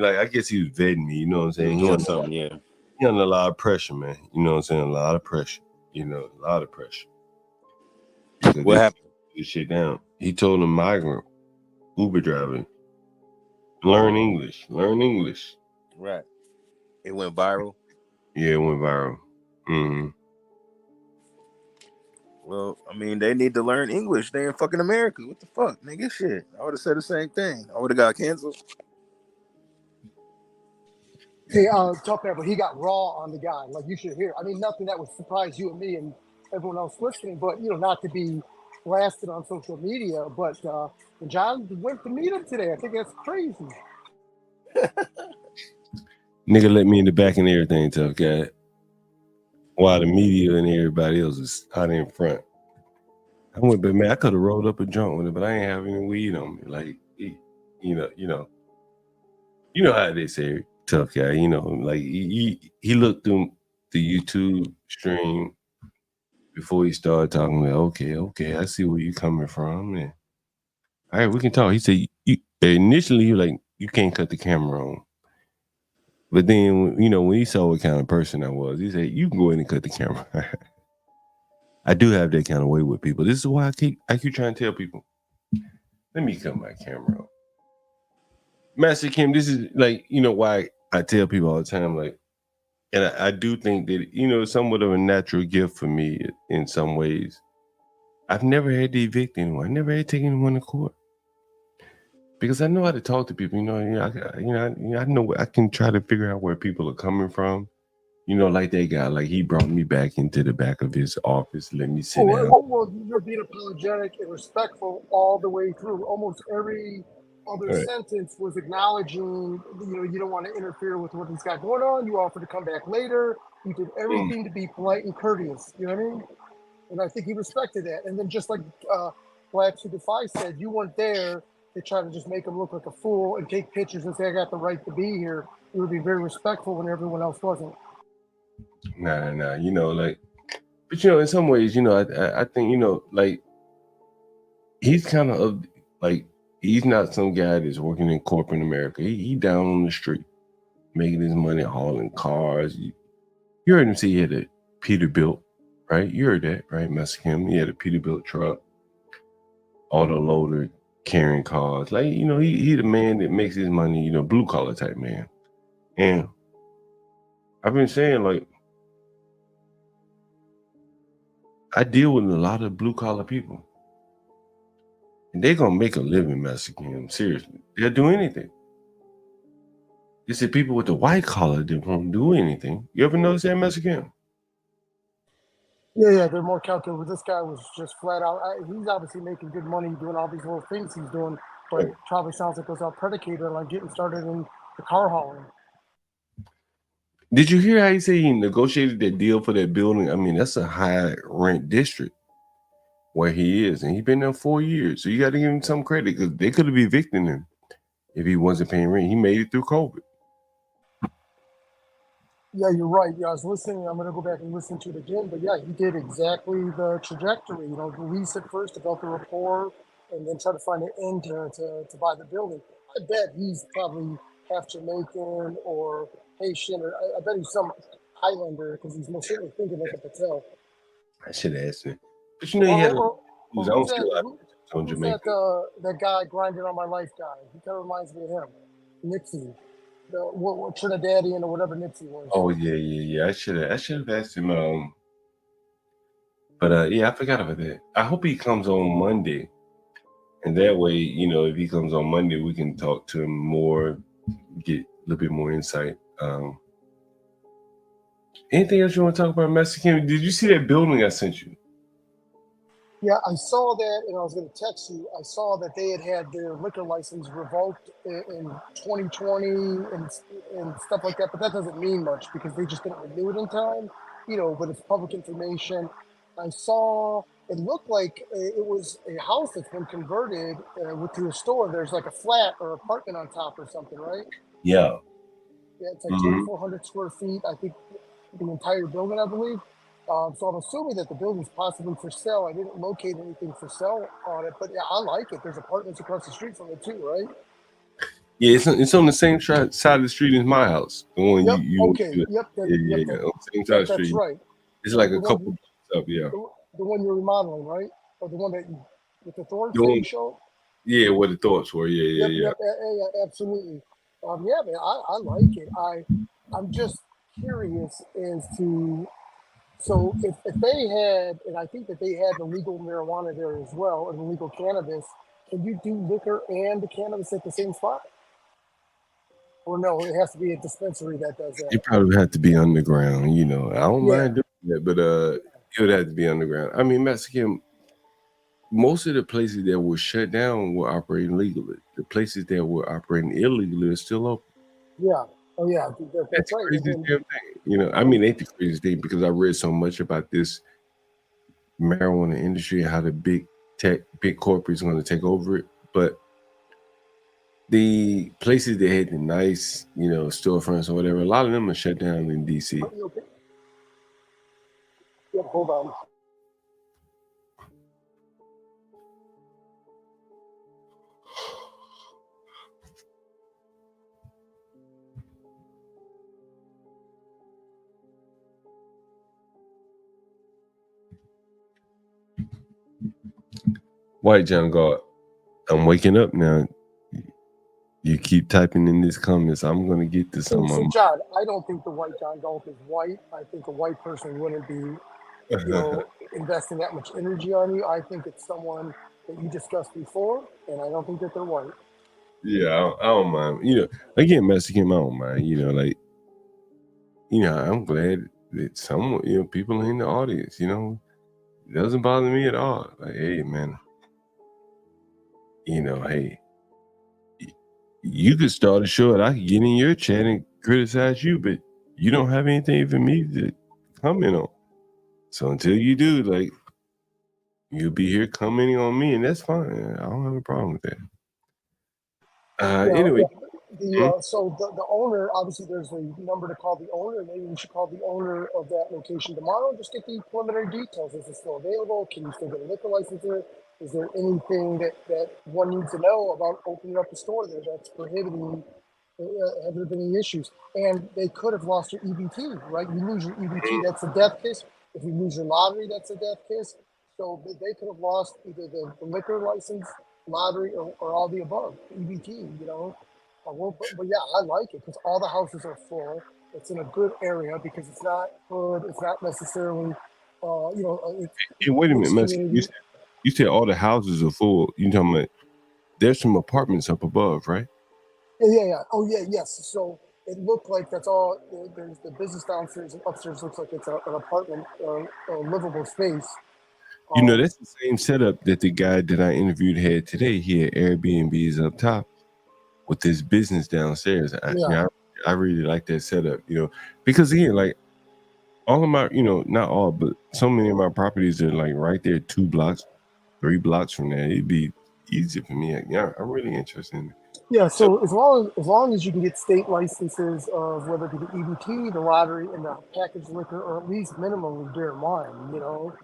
I guess he was vetting me. You know what I'm saying? Doing something, yeah. He under a lot of pressure, man. You know what I'm saying? A lot of pressure. A lot of pressure. What happened? This shit down. He told a migrant Uber driver, learn English. Right. It went viral. Yeah, it went viral. Mm-hmm. Well, I mean, they need to learn English. They in fucking America. What the fuck, nigga? Shit. I would have said the same thing. I would have got canceled. Hey, Tough Pepper, he got raw on the guy. Like, you should hear. I mean, nothing that would surprise you and me and everyone else listening, but, you know, not to be blasted on social media. But when John went to meet him today, I think that's crazy. Nigga let me in the back and everything, tough guy. While the media and everybody else was out in front. I went, but man, I could have rolled up a joint with it, but I ain't have any weed on me. Like, you know how they say tough guy. You know, like he looked through the YouTube stream before he started talking. Like, okay, I see where you coming from. And all right, we can talk. He said initially you like you can't cut the camera on. But then, you know, when he saw what kind of person I was, he said, you can go ahead and cut the camera. I do have that kind of way with people. This is why I keep trying to tell people, let me cut my camera on. Master Kim, this is like, you know, why I tell people all the time, like, and I do think that, you know, it's somewhat of a natural gift for me in some ways. I've never had to evict anyone. I never had to take anyone to court. Because I know how to talk to people, I know I can try to figure out where people are coming from. You know, like that guy, like he brought me back into the back of his office, let me sit down. Well, you're being apologetic and respectful all the way through. Almost every other sentence was acknowledging, you know, you don't want to interfere with what he's got going on. You offered to come back later. You did everything to be polite and courteous. You know what I mean? And I think he respected that. And then just like Blacks Who Defy said, you weren't there. They try to just make him look like a fool and take pictures and say, I got the right to be here. You would be very respectful when everyone else wasn't. Nah, you know, like, but you know, in some ways, you know, I think, you know, like, he's kind of like, he's not some guy that's working in corporate America. He down on the street, making his money hauling cars. You heard him say he had a Peterbilt, right? You heard that, right, Master Kim? He had a Peterbilt truck, auto loader, carrying cars. Like, you know, he the man that makes his money, you know, blue collar type man. And I've been saying, like, I deal with a lot of blue collar people. And they're gonna make a living, Master Kim. Seriously. They'll do anything. It's the people with the white collar that won't do anything. You ever notice that, Master Kim? Yeah, they're more calculated. This guy was just flat out. He's obviously making good money doing all these little things he's doing, but probably sounds like it was all predicated on like getting started in the car hauling. Did you hear how he said he negotiated that deal for that building? I mean, that's a high rent district where he is, and he's been there 4 years. So you got to give him some credit because they could have evicted him if he wasn't paying rent. He made it through COVID. Yeah, you're right. Yeah, I was listening. I'm going to go back and listen to it again. But yeah, he did exactly the trajectory. You know, lease it first, develop the rapport, and then try to find an end to buy the building. I bet he's probably half Jamaican or Haitian, or I bet he's some Highlander because he's most certainly thinking like a Patel. I should ask him. But you know, he had his own skill on Who's Jamaica. that guy grinding on my life guy? He kind of reminds me of him, Nipsey. What Trinidadian or whatever Nipsey was. Oh yeah. I should have asked him. But yeah, I forgot about that. I hope he comes on Monday, and that way, you know, if he comes on Monday, we can talk to him more, get a little bit more insight. Anything else you want to talk about, Master Kim? Did you see that building I sent you? Yeah, I saw that, and I was going to text you. I saw that they had their liquor license revoked in 2020 and stuff like that, but that doesn't mean much because they just didn't renew it in time, you know, but it's public information. I saw, it looked like it was a house that's been converted to a store. There's like a flat or apartment on top or something, right? Yeah. Yeah, it's like 2,400 square feet, I think, the entire building, I believe. So I'm assuming that the building's possibly for sale. I didn't locate anything for sale on it, but yeah, I like it. There's apartments across the street from it too, right? Yeah, it's on the same side of the street as my house. The one you okay. Yep. On the same side of the street. That's right. It's like a couple blocks up, yeah. The one you're remodeling, right? Or the one that with the thorns that you showed? Yeah, what the thoughts were. Yeah. Yep, absolutely. Yeah, man, I like it. I'm just curious as to, so if they had, and I think that they had the legal marijuana there as well, and the legal cannabis, can you do liquor and the cannabis at the same spot? Or no, it has to be a dispensary that does that. It probably have to be underground, you know. I don't Yeah. mind doing that, but it would have to be underground. I mean, Mexican, most of the places that were shut down were operating legally. The places that were operating illegally are still open. Yeah. Oh yeah, that's That's the right. craziest And damn thing. You know, I mean, ain't the craziest thing because I read so much about this marijuana industry and how the big tech, big corporates are going to take over it. But the places that had the nice, you know, storefronts or whatever, a lot of them are shut down in DC. okay. Yeah, hold on. White John God, I'm waking up now. You keep typing in these comments. I'm going to get to some of So them. John, I don't think the white John Galt is white. I think a white person wouldn't be, investing that much energy on you. I think it's someone that you discussed before, and I don't think that they're white. Yeah, I don't mind. You know, again, Mexican, I don't mind. You know, like, you know, I'm glad that some, you know, people in the audience, you know, it doesn't bother me at all. Like, hey, man, you know, hey, you could start a show and I could get in your chat and criticize you, but you don't have anything for me to comment on. So until you do, like, you'll be here commenting on me, and that's fine. I don't have a problem with that. Anyway. So the owner, obviously there's a number to call the owner. Maybe we should call the owner of that location tomorrow and just get the preliminary details. Is it still available? Can you still get a liquor license there? Is there anything that one needs to know about opening up a store there that's prohibiting? Have there been any issues? And they could have lost your EBT, right? You lose your EBT, that's a death kiss. If you lose your lottery, that's a death kiss. So they could have lost either the liquor license, lottery, or all the above, EBT, you know? But yeah, I like it because all the houses are full. It's in a good area because it's not hood. It's not necessarily, Hey, wait a minute, Mexican. You said all the houses are full. You talking about there's some apartments up above, right? Yeah. Oh yeah, yes. So it looked like that's all. There's the business downstairs and upstairs looks like it's an apartment, a livable space. You know, that's the same setup that the guy that I interviewed had today. He had Airbnbs up top with this business downstairs. I really like that setup, you know, because again, like all of my, you know, not all, but so many of my properties are like right there, 2 blocks, 3 blocks from there. It'd be easy for me. Yeah, I'm really interested in it. Yeah, so as long as you can get state licenses of whether it be the EBT, the lottery, and the packaged liquor, or at least minimally beer and wine, you know,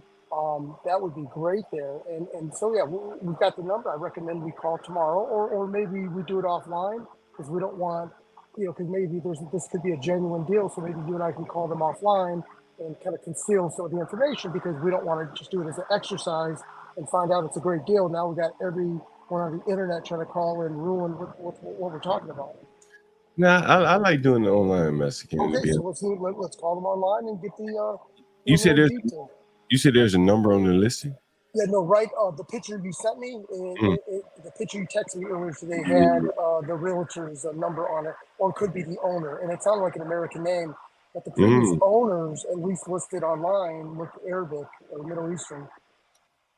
that would be great there. And so yeah, we've got the number. I recommend we call tomorrow, or maybe we do it offline because we don't want, you know, because maybe this could be a genuine deal. So maybe you and I can call them offline and kind of conceal some of the information because we don't want to just do it as an exercise and find out it's a great deal. Now we got everyone on the internet trying to call and ruin what we're talking about. Nah, I like doing the online Mexican. Okay, so let's call them online and get the. You said detail. You said there's a number on the listing? Yeah, no, right. The picture you sent me, the picture you texted me earlier today had the realtor's number on it, or it could be the owner, and it sounded like an American name, but the previous owners, at least listed online, looked Arabic or Middle Eastern.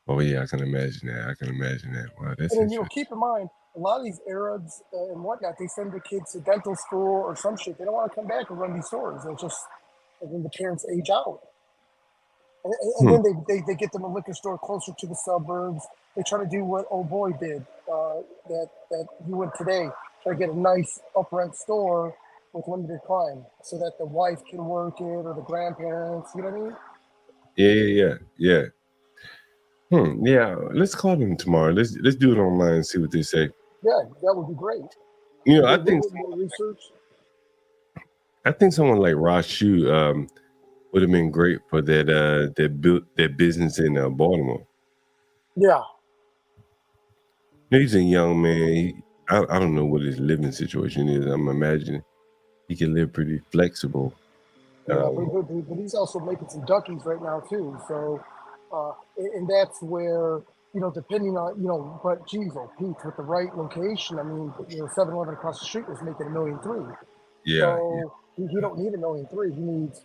Oh yeah, I can imagine that. Wow, that's And then, keep in mind, a lot of these Arabs and whatnot, they send their kids to dental school or some shit. They don't want to come back and run these stores. They're just, and then the parents age out. And then they get them a liquor store closer to the suburbs. They try to do what old boy did, that you would today. Try to get a nice up-rent store with limited crime so that the wife can work it or the grandparents, you know what I mean? Yeah. Yeah, let's call them tomorrow. Let's do it online and see what they say. Yeah, that would be great. You know, I think more research. I think someone like Rashu would have been great for that business in Baltimore. Yeah. He's a young man. I don't know what his living situation is. I'm imagining he can live pretty flexible. Yeah, but he's also making some duckies right now too. So, and that's where, depending on, but geez, oh Pete, with the right location, I mean, 7-Eleven across the street was making $1.3 million. Yeah, So he don't need $1.3 million. He needs,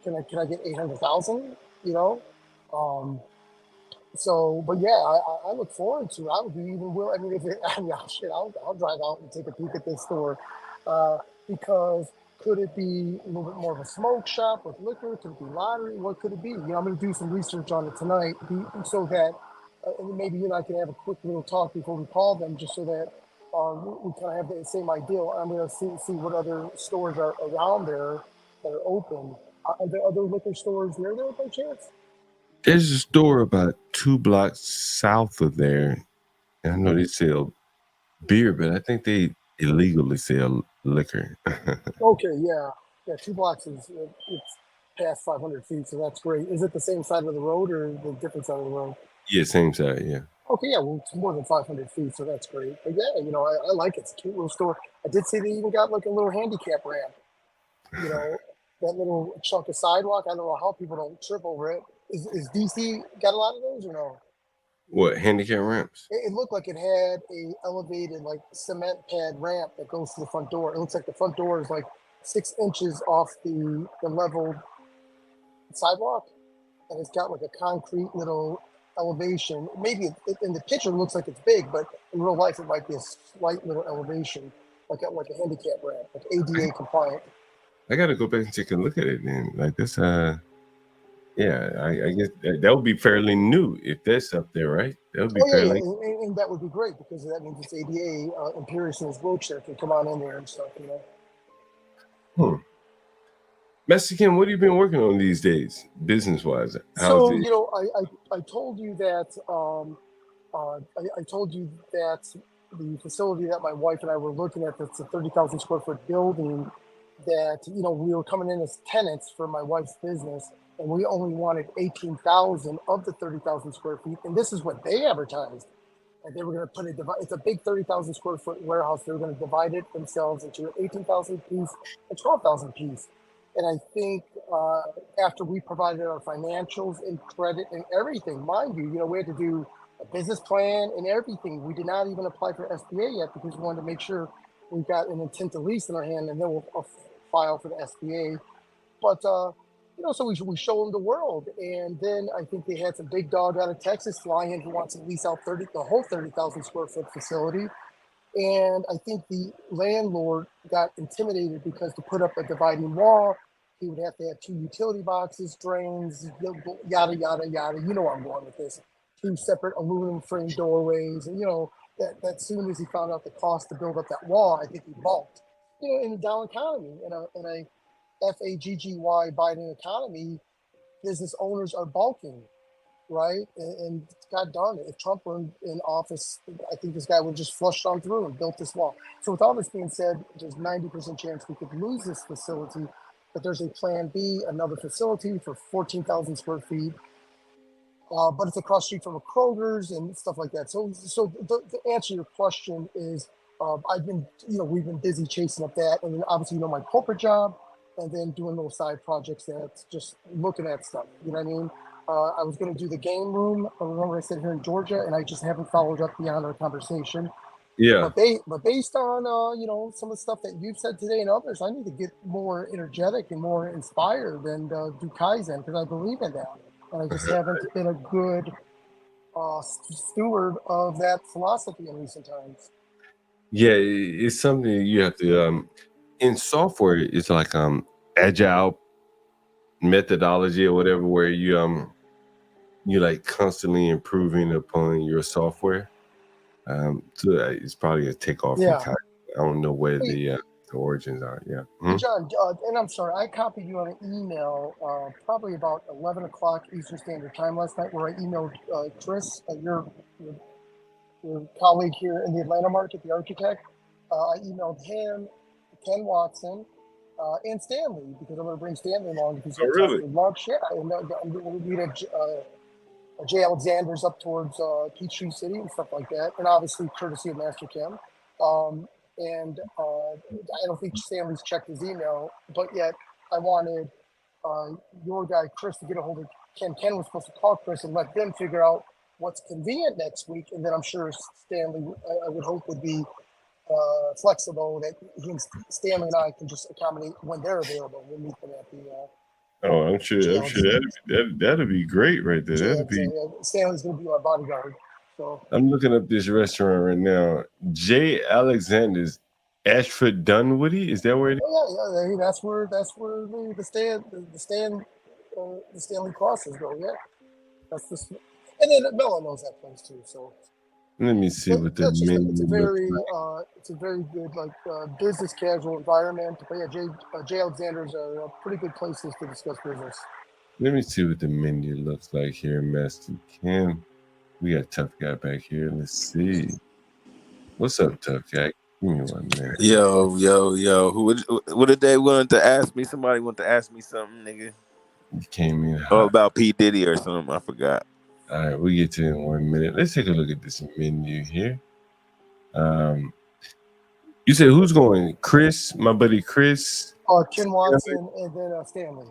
can I get 800,000? So, but yeah, I look forward to it. I would be even willing. I mean, shit, I'll drive out and take a peek at this store, because could it be a little bit more of a smoke shop with liquor? Could it be lottery? What could it be? I'm going to do some research on it tonight, so that and maybe you and I can have a quick little talk before we call them, just so that we kind of have the same idea. I'm going to see what other stores are around there that are open. Are there other liquor stores near there by chance? There's a store about 2 blocks south of there. And I know they sell beer, but I think they illegally sell liquor. Okay, yeah. 2 blocks is it's past 500 feet, so that's great. Is it the same side of the road or the different side of the road? Yeah, same side, yeah. Okay, yeah, well, it's more than 500 feet, so that's great. But yeah, I like it. It's a cute little store. I did see they even got like a little handicap ramp. That little chunk of sidewalk. I don't know how people don't trip over it. Is DC got a lot of those or no? What, handicap ramps? It looked like it had a elevated like cement pad ramp that goes to the front door. It looks like the front door is like 6 inches off the level sidewalk, and it's got like a concrete little elevation. Maybe in the picture it looks like it's big, but in real life it might be a slight little elevation, like a handicap ramp, like ADA compliant. I gotta go back and take a look at it then. Like this, yeah, I guess that would be fairly new if that's up there, right? That would be fairly. Yeah. And that would be great because that means it's ADA. Imperious in his wheelchair can come on in there and stuff, Mexican, what have you been working on these days, business-wise? So I told you that I told you that the facility that my wife and I were looking at, that's a 30,000 square foot building, that we were coming in as tenants for my wife's business, and we only wanted 18,000 of the 30,000 square feet, and this is what they advertised. And they were going to put it's a big 30,000 square foot warehouse. They were going to divide it themselves into an 18,000 piece and 12,000 piece. And I think after we provided our financials and credit and everything, mind you, we had to do a business plan and everything. We did not even apply for SBA yet because we wanted to make sure we got an intent to lease in our hand, and then we'll file for the SBA. But so we show them the world, and then I think they had some big dog out of Texas flying in who wants to lease out the whole 30,000 square foot facility. And I think the landlord got intimidated because to put up a dividing wall, he would have to have 2 utility boxes, drains, yada, yada, yada. You know where I'm going with this. 2 separate aluminum frame doorways. And, that soon as he found out the cost to build up that wall, I think he balked. In a down economy, in a FAGGY Biden economy, business owners are balking. Right? And God darn it, if Trump were in office, I think this guy would just flushed on through and built this wall. So with all this being said, there's 90% chance we could lose this facility, but there's a plan B, another facility for 14,000 square feet. But it's across the street from a Kroger's and stuff like that. So the answer to your question is, I've been, we've been busy chasing up that, and then obviously, my corporate job, and then doing little side projects that's just looking at stuff. You know what I mean? I was going to do the game room. I remember I said here in Georgia, and I just haven't followed up beyond our conversation. Yeah. But based on some of the stuff that you've said today and others, I need to get more energetic and more inspired and do Kaizen because I believe in that, and I just haven't been a good steward of that philosophy in recent times. Yeah, it's something you have to. In software, it's like agile methodology or whatever, where you like constantly improving upon your software. So it's probably a takeoff. Yeah. I don't know where the origins are. Yeah. John, and I'm sorry, I copied you on an email probably about 11 o'clock Eastern Standard Time last night, where I emailed Chris, your colleague here in the Atlanta market, the architect. I emailed him, Ken Watson, and Stanley, because I'm going to bring Stanley along. Because really? Lunch, yeah. And we'll meet at J. Alexander's up towards Peachtree City and stuff like that. And obviously, courtesy of Master Kim. And I don't think Stanley's checked his email, but yet I wanted your guy Chris to get a hold of Ken. Ken was supposed to call Chris and let them figure out what's convenient next week, and then I'm sure Stanley, I would hope, would be flexible, that he and Stanley and I can just accommodate when they're available. We'll meet them at the Oh, I'm sure that'd be great right there. That'd be. Stanley's gonna be my bodyguard. So I'm looking up this restaurant right now. J. Alexander's Ashford Dunwoody. Is that where it is? Oh, yeah. That's where the Stanley crosses go. Yeah, that's the. And then Mella knows that place too. So let me see what the menu it's a very like. it's a very good business casual environment. But yeah, J. Alexander's are pretty good places to discuss business. Let me see what the menu looks like here, Master Kim. We got Tough Guy back here. Let's see. What's up, Tough Guy? Give me 1 minute. Yo. What did they want to ask me? Somebody want to ask me something, nigga. You came in hot. Oh, about P. Diddy or something. I forgot. All right, we get to it in 1 minute. Let's take a look at this menu here. You said who's going? Chris, my buddy Chris. Ken Watson, and then Stanley.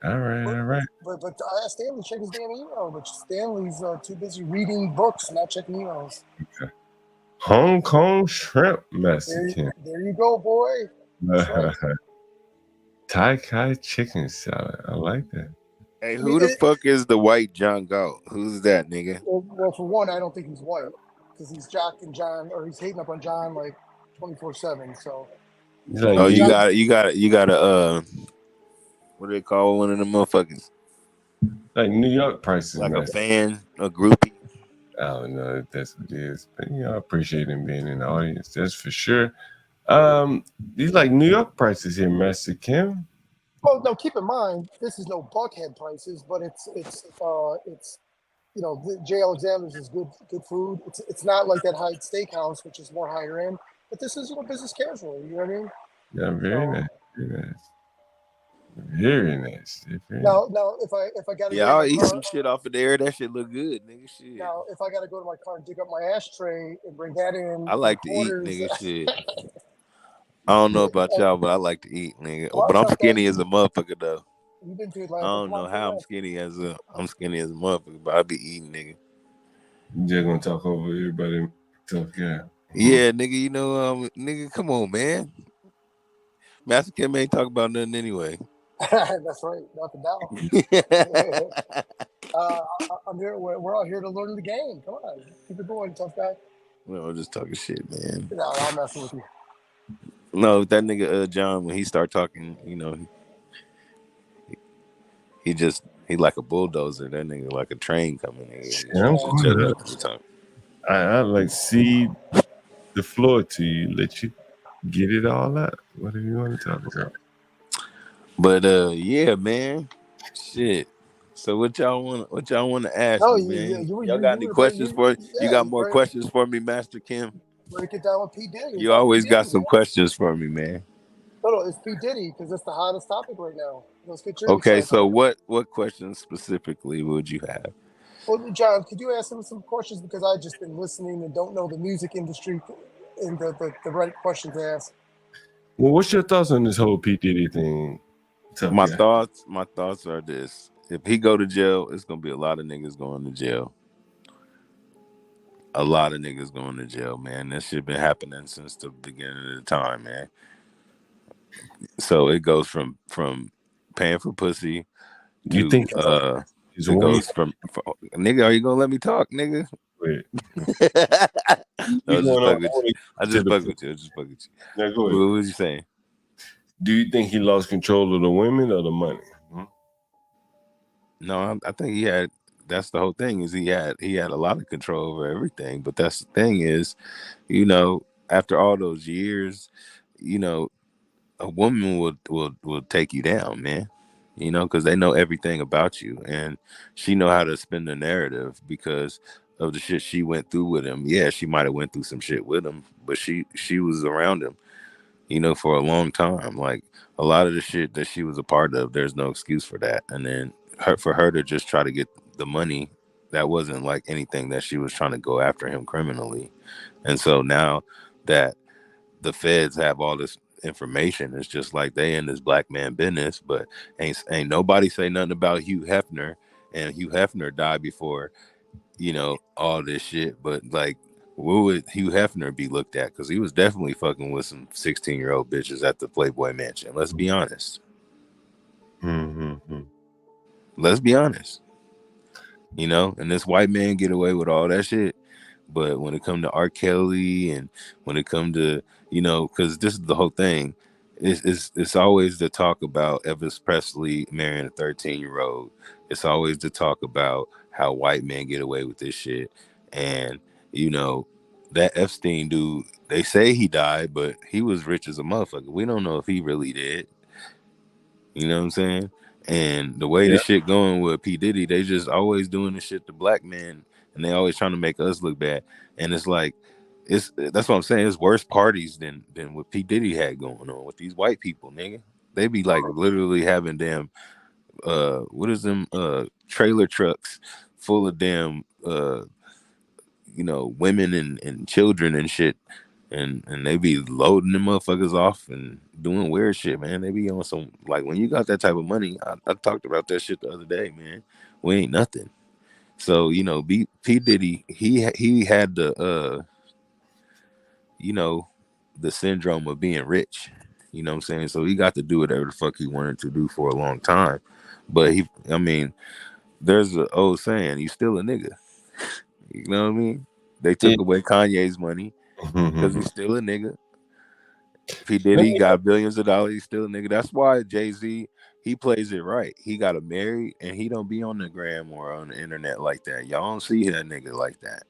All right. But I asked Stanley to check his damn email, but Stanley's too busy reading books, not checking emails. Okay. Hong Kong shrimp Mexican. There you go, boy. Thai Kai chicken salad. I like that. Hey, who the fuck is the white John Galt? Who's that nigga? Well, for one, I don't think he's white because he's jocking John, or he's hating up on John like 24/7. So. Oh, you got a what do they call one of them motherfuckers? Like New York prices. Like a fan, a groupie. I don't know if that's what it is, but I appreciate him being in the audience. That's for sure. These like New York prices here, Master Kim. Well, no, keep in mind this is no Buckhead prices, but it's J. Alexander's is good food. It's not like that Hyde Steakhouse, which is more higher end, but this is business casual. You know what I mean? Yeah, very nice. Very nice. Now, if I gotta I'll eat some shit off of there. That shit look good, nigga. Shit. Now, if I gotta go to my car and dig up my ashtray and bring that in, I like to eat, nigga. Shit. I don't know about y'all, but I like to eat, nigga. But I'm skinny as a motherfucker, though. You've been to I don't know how I'm skinny as a motherfucker, but I be eating, nigga. You just gonna talk over everybody, Tough Guy. Yeah, nigga. Nigga, come on, man. Master Kim ain't talk about nothing anyway. That's right, not the doubt. I'm here. We're all here to learn the game. Come on, keep it going, Tough Guy. No, I'm just talking shit, man. No, I'm messing with you. No, that nigga John, when he start talking, he like a bulldozer. That nigga like a train coming. I like cede the floor to you. Let you get it all out. What do you want to talk about? But yeah, man, shit. So what y'all want to ask me, man? Y'all got any questions for? You got more questions for me, Master Kim? Break it down with P. Diddy. You always got some questions for me, man. No, it's P. Diddy because it's the hottest topic right now. Let's get your Okay, insight. so what questions specifically would you have? Well, John, could you ask him some questions because I've just been listening and don't know the music industry and the right questions to ask. Well, what's your thoughts on this whole P. Diddy thing? My thoughts are this: if he go to jail, it's gonna be a lot of niggas going to jail. A lot of niggas going to jail, man. That shit been happening since the beginning of the time, man. So it goes from paying for pussy to you think it goes from nigga. Are you gonna let me talk, nigga? Wait. I just fuck with you. Now go ahead. What was you saying? Do you think he lost control of the women or the money? No, I think he had. That's the whole thing. Is he had a lot of control over everything. But that's the thing is, after all those years, a woman will take you down, man. Because they know everything about you, and she know how to spin the narrative because of the shit she went through with him. Yeah, she might have went through some shit with him, but she was around him, for a long time. Like a lot of the shit that she was a part of, there's no excuse for that. And then for her to just try to get the money, that wasn't like anything that she was trying to go after him criminally. And so now that the feds have all this information. It's just like they in this black man business, but ain't nobody say nothing about Hugh Hefner, and Hugh Hefner died before, you know, all this shit. But like, what would Hugh Hefner be looked at? Because he was definitely fucking with some 16-year-old bitches at the Playboy Mansion. Let's be honest. Let's be honest. You know, and this white man get away with all that shit. But when it come to R. Kelly, and when it come to, you know, because this is the whole thing, it's always the talk about Elvis Presley marrying a 13-year-old. It's always the talk about how white men get away with this shit. And, you know, that Epstein dude, they say he died, but he was rich as a motherfucker. We don't know if he really did. You know what I'm saying? And the way this shit going with P. Diddy, they just always doing this shit to black men, and they always trying to make us look bad. And it's like, that's what I'm saying. It's worse parties than what P. Diddy had going on with these white people, nigga. They be like literally having damn what is them trailer trucks full of damn you know, women and children and shit. And they be loading them motherfuckers off and doing weird shit, man. They be on some, like, when you got that type of money, I talked about that shit the other day, man. We ain't nothing. So, you know, P. Diddy, he had the you know, the syndrome of being rich. You know what I'm saying? So he got to do whatever the fuck he wanted to do for a long time. But I mean, there's an old saying, you still a nigga. You know what I mean? They took away Kanye's money because he's still a nigga. P. Diddy got billions of dollars, he's still a nigga. That's why Jay-Z, he plays it right. He got a married, and he don't be on the gram or on the internet like that. Y'all don't see that nigga like that.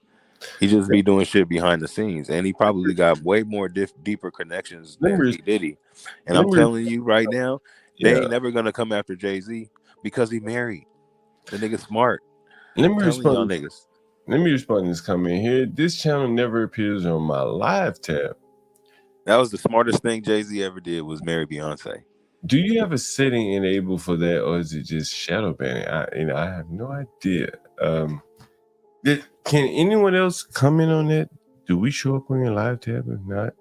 He just be doing shit behind the scenes, and he probably got way more deeper connections than P. Diddy. And I'm telling you right now, they ain't never gonna come after Jay-Z because he married. The nigga smart. Let me respond. Let me respond to this comment here. This channel never appears on my live tab. That was the smartest thing Jay-Z ever did, was marry Beyonce. Do you have a setting enabled for that, or is it just shadow banning? I have no idea. Can anyone else comment on that? Do we show up on your live tab? If not,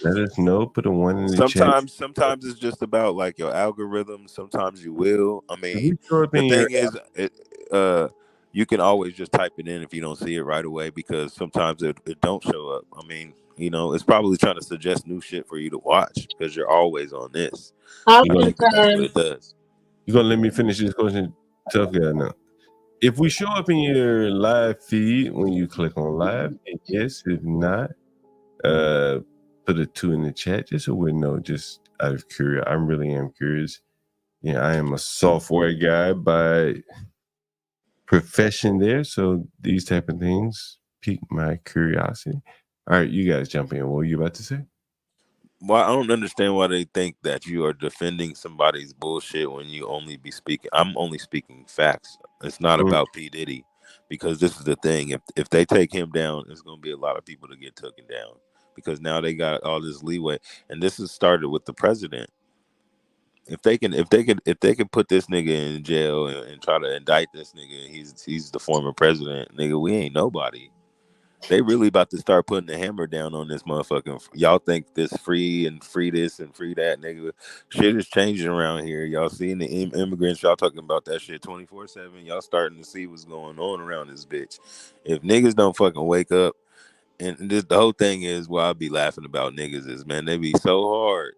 let us know. Put a 1 in the chat. Sometimes it's just about like your algorithm. Sometimes you will. I mean, the thing is, you can always just type it in if you don't see it right away, because sometimes it don't show up. I mean, you know, it's probably trying to suggest new shit for you to watch because you're always on this. That's what it does. You gonna let me finish this question? Tough guy now. If we show up in your live feed when you click on live, then yes. If not, put a 2 in the chat just so we know. Just out of curiosity, I really am curious. Yeah, I am a software guy by profession there, so these type of things pique my curiosity. All right, you guys jump in. What were you about to say? Well, I don't understand why they think that you are defending somebody's bullshit when you only be speaking. I'm only speaking facts. It's not about P. Diddy, because this is the thing. If they take him down, there's going to be a lot of people to get taken down, because now they got all this leeway, and this has started with the president. If they can put this nigga in jail and try to indict this nigga, he's the former president, nigga, we ain't nobody. They really about to start putting the hammer down on this motherfucking. Y'all think this free this and free that, nigga. Shit is changing around here. Y'all seeing the immigrants, y'all talking about that shit 24/7. Y'all starting to see what's going on around this bitch. If niggas don't fucking wake up, and the whole thing is, what I be laughing about niggas is, man, they be so hard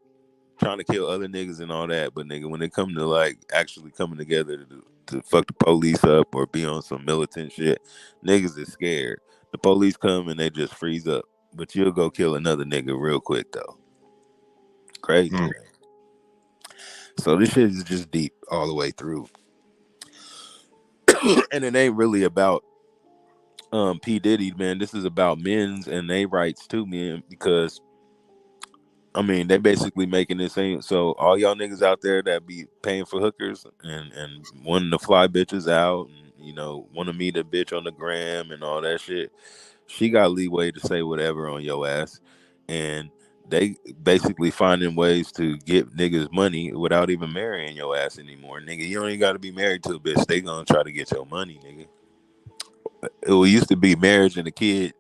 trying to kill other niggas and all that, but nigga, when it come to like actually coming together to fuck the police up or be on some militant shit, niggas is scared. The police come and they just freeze up, but you'll go kill another nigga real quick though. Crazy, man. So this shit is just deep all the way through, and it ain't really about P. Diddy, man. This is about men's and their rights too, man, because I mean, they basically making this thing. So all y'all niggas out there that be paying for hookers and wanting to fly bitches out and, you know, want to meet a bitch on the gram and all that shit, she got leeway to say whatever on your ass. And they basically finding ways to get niggas money without even marrying your ass anymore. Nigga, you don't even got to be married to a bitch. They gonna try to get your money, nigga. It used to be marriage and a kid.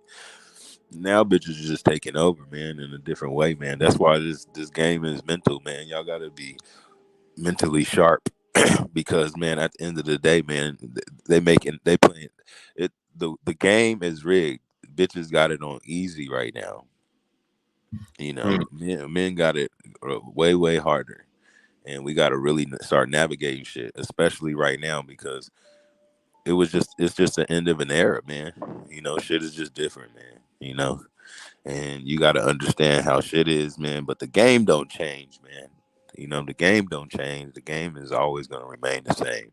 Now bitches are just taking over, man, in a different way, man. That's why this game is mental, man. Y'all gotta be mentally sharp because, man, at the end of the day, man, they playing it. The game is rigged. Bitches got it on easy right now. You know, men got it way harder, and we got to really start navigating shit, especially right now because it's just the end of an era, man. You know, shit is just different, man. You know. And you got to understand how shit is, man. But the game don't change, man. You know, the game don't change. The game is always going to remain the same.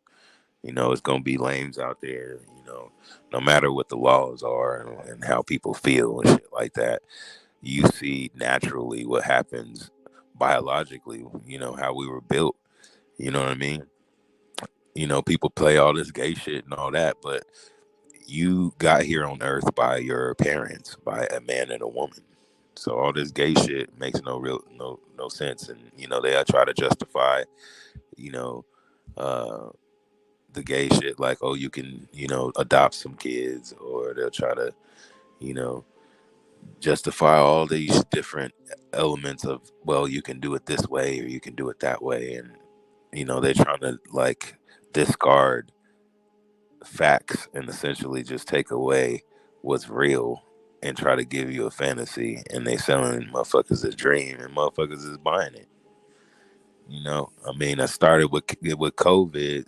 You know, it's going to be lames out there, you know, no matter what the laws are and how people feel and shit like that. You see naturally what happens biologically, you know, how we were built. You know what I mean? You know, people play all this gay shit and all that, but you got here on earth by your parents, by a man and a woman. So all this gay shit makes no sense. And, you know, they try to justify, you know, the gay shit like, oh, you can, you know, adopt some kids, or they'll try to, you know, justify all these different elements of, well, you can do it this way or you can do it that way. And, you know, they're trying to like discard facts and essentially just take away what's real and try to give you a fantasy, and they selling motherfuckers a dream and motherfuckers is buying it. You know, I mean, I started with COVID,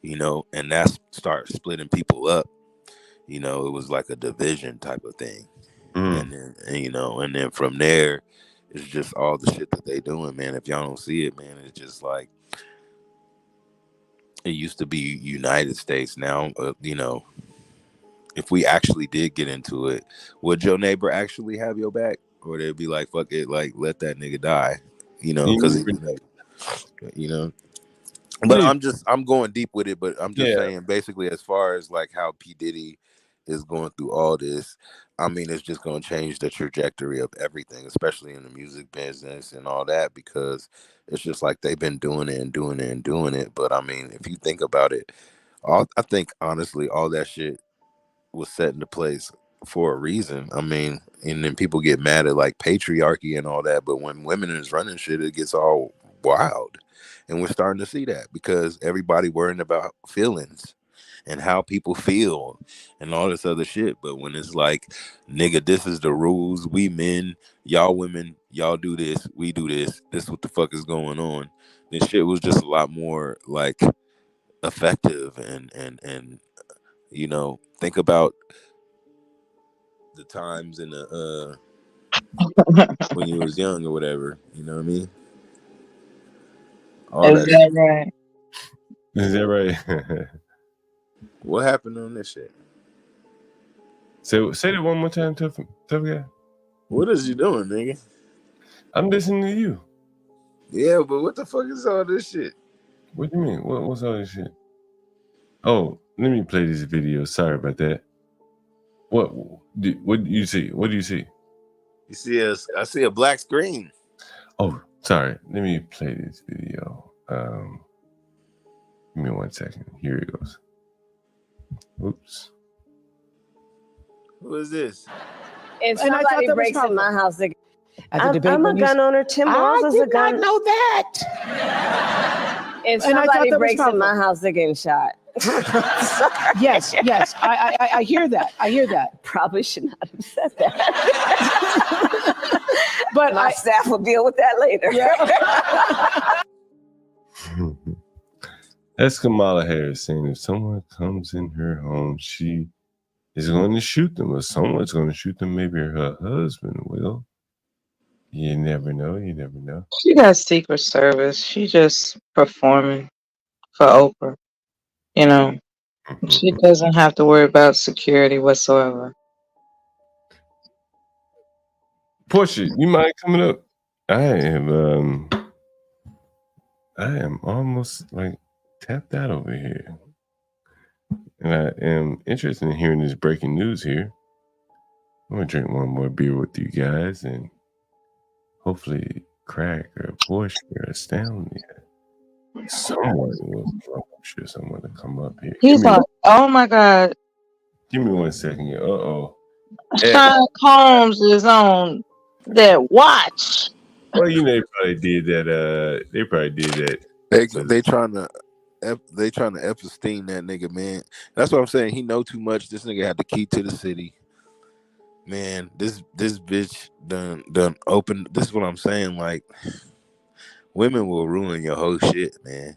you know, and that started splitting people up. You know, it was like a division type of thing. And then, you know, and then from there, it's just all the shit that they doing, man. If y'all don't see it, man, it's just like, it used to be United States. Now, you know, if we actually did get into it, would your neighbor actually have your back? Or they'd be like, fuck it, like, let that nigga die, you know, because, you know. But I'm going deep with it, but I'm just saying, basically, as far as like how P. Diddy is going through all this, I mean, it's just going to change the trajectory of everything, especially in the music business and all that, because it's just like they've been doing it and doing it and doing it. But I mean, if you think about it, I think honestly, all that shit was set into place for a reason. I mean, and then people get mad at like patriarchy and all that, but when women is running shit, it gets all wild. And we're starting to see that because everybody worrying about feelings and how people feel and all this other shit. But when it's like, nigga, this is the rules, we men, y'all women, y'all do this, we do this, this is what the fuck is going on, then shit was just a lot more like effective. And you know, think about the times in the when you was young or whatever, you know what I mean? All Is that right? Is that right? What happened on this shit? Say that one more time, tough guy. What is you doing, nigga? I'm listening to you. Yeah, but what the fuck is all this shit? What do you mean? What's all this shit? Oh, let me play this video. Sorry about that. What do you see? What do you see? You see I see a black screen. Oh, sorry. Let me play this video. Give me 1 second. Here it goes. Oops. Who is this? If somebody breaks in my house, I'm a gun owner. Tim Walz is a gun. I did not know that. If somebody breaks in my house, they're getting shot. Yes, I hear that. I hear that. Probably should not have said that. But my staff will deal with that later. Yeah. That's Kamala Harris saying if someone comes in her home, she is going to shoot them, or someone's going to shoot them. Maybe her husband will. You never know. You never know. She got Secret Service. She just performing for Oprah. You know, she doesn't have to worry about security whatsoever. Portia, you mind coming up? I am almost like tapped out over here. And I am interested in hearing this breaking news here. I'm gonna drink one more beer with you guys and hopefully crack or Portia or Stanley. Someone will come. I'm sure someone will come up here. He's like, oh my God. Give me 1 second here. Uh-oh. Sean Combs is on that watch. Well, you know, they probably did that. They probably did that. They trying to Epstein that nigga, man. That's what I'm saying. He know too much. This nigga had the key to the city. Man, this bitch done open. This is what I'm saying. Like, women will ruin your whole shit, man.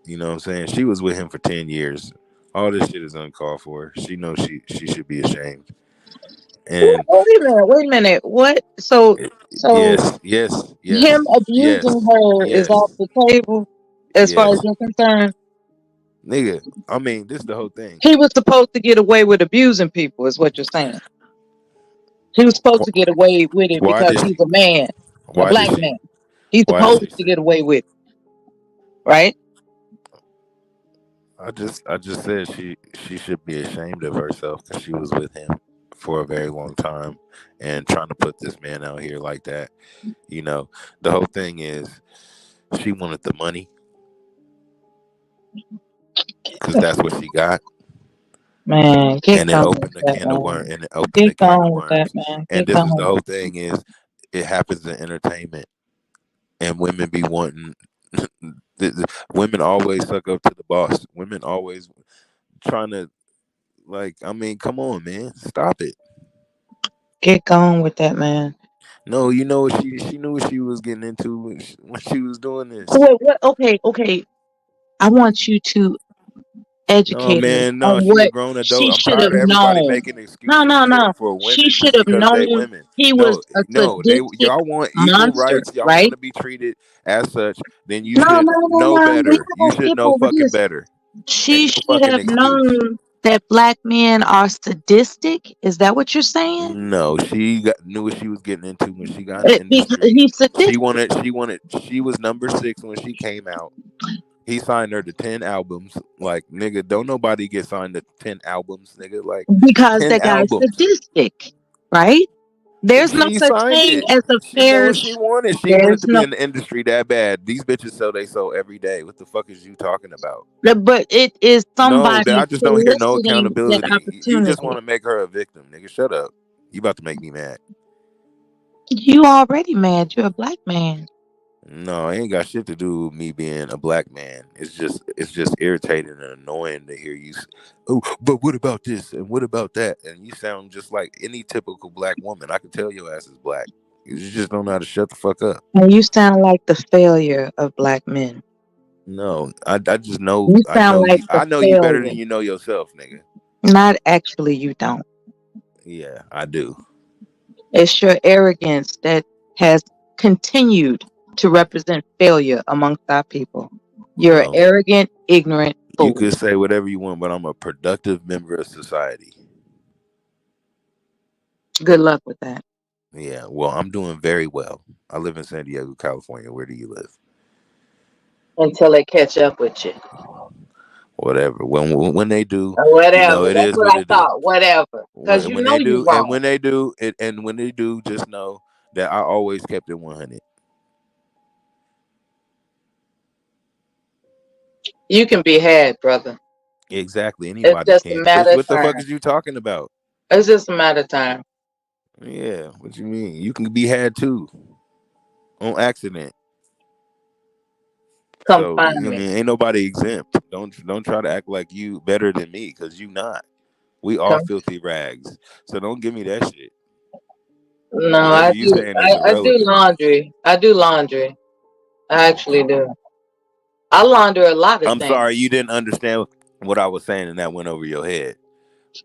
You know what I'm saying? She was with him for 10 years. All this shit is uncalled for. She knows she should be ashamed. And Wait a minute. What? So yes. Him abusing her is off the table as far as you're concerned. Nigga, I mean, this is the whole thing. He was supposed to get away with abusing people, is what you're saying. He was supposed to get away with it because he's a man, a black man. He's supposed to get away with it, right? I just said she should be ashamed of herself because she was with him for a very long time and trying to put this man out here like that. You know, the whole thing is she wanted the money because that's what she got. Man, and it opened a can of worms. And it opened a can of worms. And this is the whole thing is it happens in entertainment, and women be wanting. Women always suck up to the boss. Women always trying to, like, I mean, come on, man, stop it. Get going with that, man. No, you know what she knew what she was getting into when she was doing this. What? Okay. I want you to educate her on what she's a grown adult. I'm tired of everybody making excuses for women. She should have known he was a sadistic y'all want equal monster, rights. Y'all right? want to be treated as such. Then you should know better. You should know fucking better. She should have known that black men are sadistic. Is that what you're saying? No, knew what she was getting into when she got in the industry. He's sadistic. She was number 6 when she came out. He signed her to 10 albums. Like, nigga, don't nobody get signed to 10 albums, nigga. Like, because that guy's sadistic, right? There's no such thing as a fair. She wanted to be in the industry that bad. These bitches sell they soul every day. What the fuck is you talking about? But it is somebody. No, I just don't hear no accountability. You just want to make her a victim, nigga. Shut up. You about to make me mad. You already mad. You're a black man. No, it ain't got shit to do with me being a black man. It's just irritating and annoying to hear you. Oh, but what about this and what about that? And you sound just like any typical black woman. I can tell your ass is black. You just don't know how to shut the fuck up. And you sound like the failure of black men. No, I just know. You sound like I know you better than you know yourself, nigga. Not actually, you don't. Yeah, I do. It's your arrogance that has continued to represent failure amongst our people. You're an arrogant, ignorant fool. You could say whatever you want, but I'm a productive member of society. Good luck with that. Yeah, well, I'm doing very well. I live in San Diego, California. Where do you live? Until they catch up with you. Whatever. When they do, whatever. It That's is what I thought. Whatever. Because you know you wrong. And when they do, just know that I always kept it 100. You can be had, brother. Exactly. Anybody it's just can. A matter what the fuck is you talking about? It's just a matter of time. Yeah. What you mean? You can be had too. On accident. Come find me. Ain't nobody exempt. Don't try to act like you better than me, because you not. We all filthy rags. So don't give me that shit. No, I do laundry. I do laundry. I actually do. I launder a lot of things. I'm sorry you didn't understand what I was saying and that went over your head.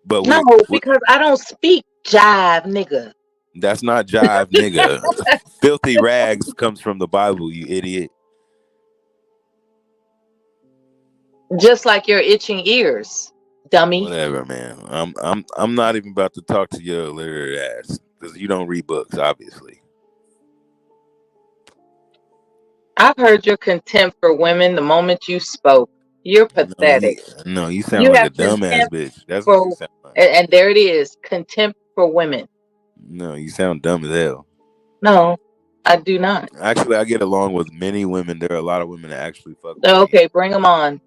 But because I don't speak jive, nigga. That's not jive, nigga. Filthy rags comes from the Bible, you idiot. Just like your itching ears, dummy. Whatever, man. I'm not even about to talk to your illiterate ass because you don't read books, obviously. I've heard your contempt for women the moment you spoke. You're pathetic. No, you sound like a dumbass bitch. That's what you sound like. And there it is, contempt for women. No, you sound dumb as hell. No, I do not. Actually, I get along with many women. There are a lot of women that actually fuck with Okay, bring them on.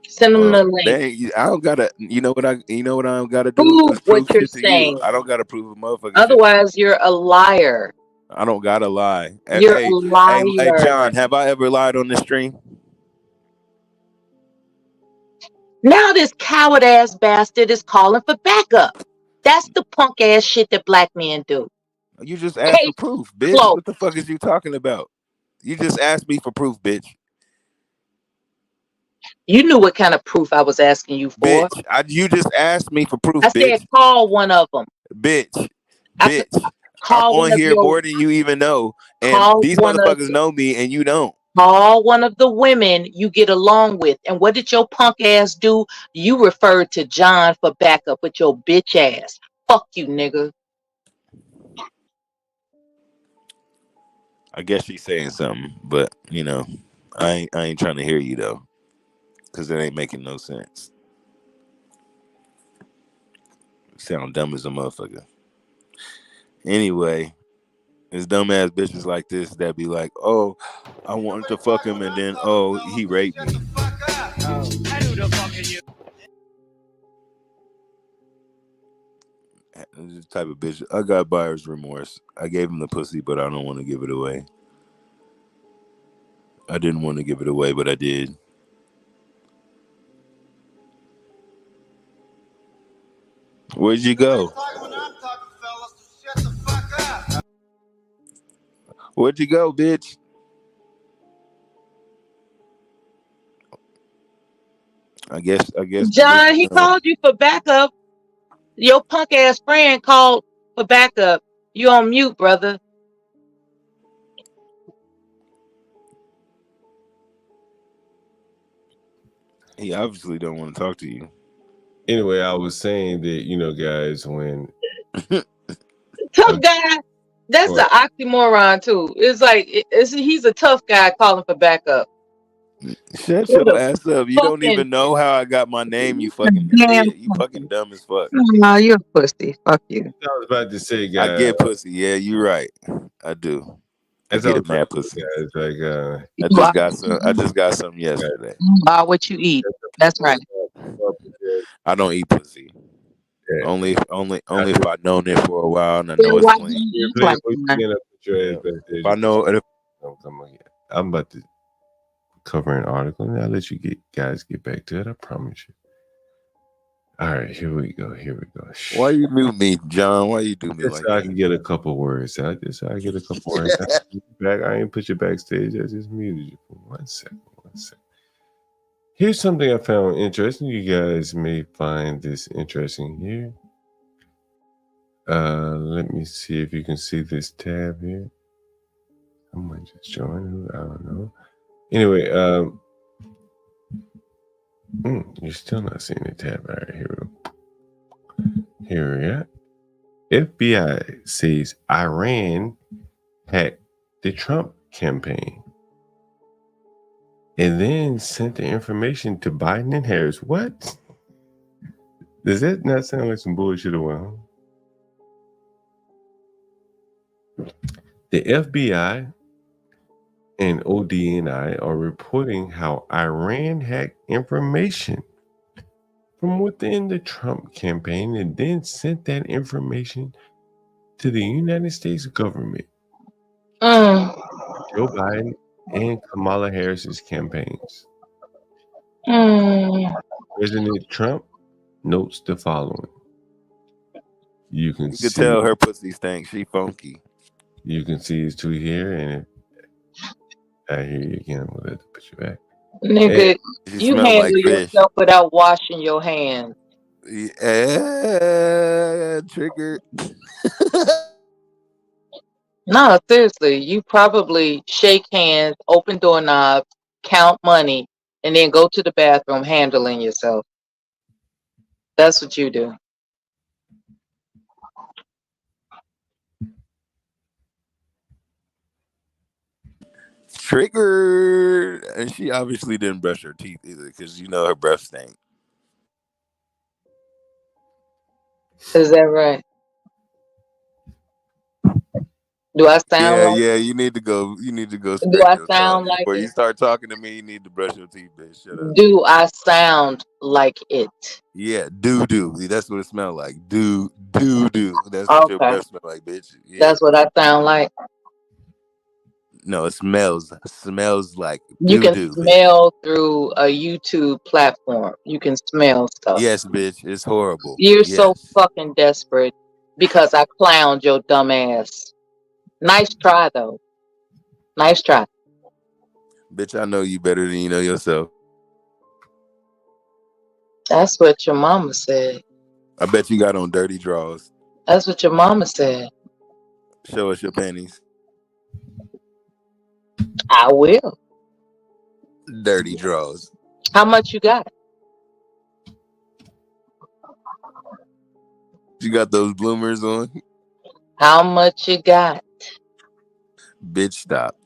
Send them the link. Dang, I don't gotta. You know what I don't gotta do? Prove Is prove what you're shit to saying. you. I don't gotta prove a motherfucker. Otherwise, you're a liar. I don't gotta lie. You're a liar. Hey, John, have I ever lied on this stream? Now this coward ass bastard is calling for backup. That's the punk ass shit that black men do. You just asked for proof, bitch. What the fuck is you talking about? You just asked me for proof, bitch. You knew what kind of proof I was asking you for. Bitch, you just asked me for proof, I said call one of them. Bitch. I'm on here more than you even know. And these motherfuckers know me and you don't. Call one of the women you get along with. And what did your punk ass do? You referred to John for backup with your bitch ass. Fuck you, nigga. I guess she's saying something, but I ain't trying to hear you though. Cause it ain't making no sense. Sound dumb as a motherfucker. Anyway, it's dumbass bitches like this that be like, oh, I wanted to fuck him and then he raped me. This type of bitch. I got buyer's remorse. I gave him the pussy, but I don't want to give it away. I didn't want to give it away, but I did. Where'd you go? Where'd you go, bitch? I guess. John, he called you for backup. Your punk ass friend called for backup. You on mute, brother. He obviously don't want to talk to you. Anyway, I was saying that, guys, when tough guy, that's an oxymoron too. It's like he's a tough guy calling for backup. Shut your ass up. You don't even know how I got my name, you fucking idiot. You fucking dumb as fuck. No, you're a pussy. Fuck you. I was about to say, guys. I get pussy. Yeah, you're right. I do. I get mad pussy. Guys, I just got some yesterday. What you eat. That's right. I don't eat pussy. Yeah. Only if I've known it for a while and I know it's clean. If I know it. I'm about to cover an article and I'll let you guys get back to it. I promise you. All right, here we go. Why you mute me, John? Why you do me like that? I can get a couple words out. I get a couple words back. I ain't put you backstage. I just muted you for 1 second. Here's something I found interesting. You guys may find this interesting here. Let me see if you can see this tab here. I might just join. I don't know. Anyway, you're still not seeing the tab. All right, here we are. FBI says Iran hacked the Trump campaign and then sent the information to Biden and Harris. What? Does that not sound like some bullshit around? The FBI and ODNI are reporting how Iran hacked information from within the Trump campaign and then sent that information to the United States government. Joe Biden and Kamala Harris's campaigns. President Trump notes the following. You can tell her pussy stinks. She funky. You can see his tweet here, and I hear you again. We'll have to put you back. Nigga, you handle yourself without washing your hands. Yeah, triggered. No, seriously, you probably shake hands, open doorknobs, count money, and then go to the bathroom handling yourself. That's what you do. Triggered. And she obviously didn't brush her teeth either because her breath stank. Is that right? Do I sound Yeah, like? yeah. You need to go. You need to go Do stretch I your tongue sound like before you it? start talking to me. You need to brush your teeth, bitch. Shut up. Do I sound like it? Yeah, doo. That's what it smells like. Doo. That's what your Okay, breath smells like, bitch. Yeah. that's what I sound like. No, it smells like You can bitch. smell through a YouTube platform. You can smell stuff. Yes, bitch. It's horrible. You're Yes. so fucking desperate because I clowned your dumb ass. Nice try, though. Nice try. Bitch, I know you better than you know yourself. That's what your mama said. I bet you got on dirty drawers. That's what your mama said. Show us your panties. I will. Dirty drawers. How much you got? You got those bloomers on? How much you got? Bitch, stop.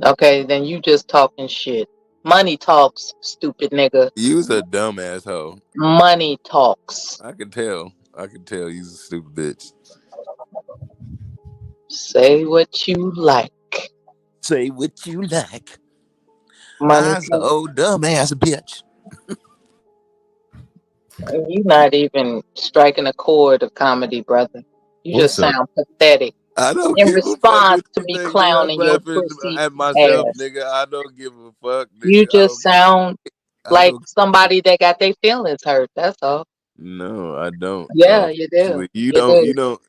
Okay, then you just talking shit. Money talks, stupid nigga. You's a dumb asshole. Money talks. I can tell. You's a stupid bitch. Say what you like. Say what you like. Money I's a old dumb ass bitch. You're not even striking a chord of comedy, brother. You just sound pathetic. I don't In give a fuck response what to you me think. clowning your I'm laughing pussy at myself, ass. nigga. I don't give a fuck, nigga. You just sound like somebody that got their feelings hurt. That's all. No, I don't. Yeah, you do. You don't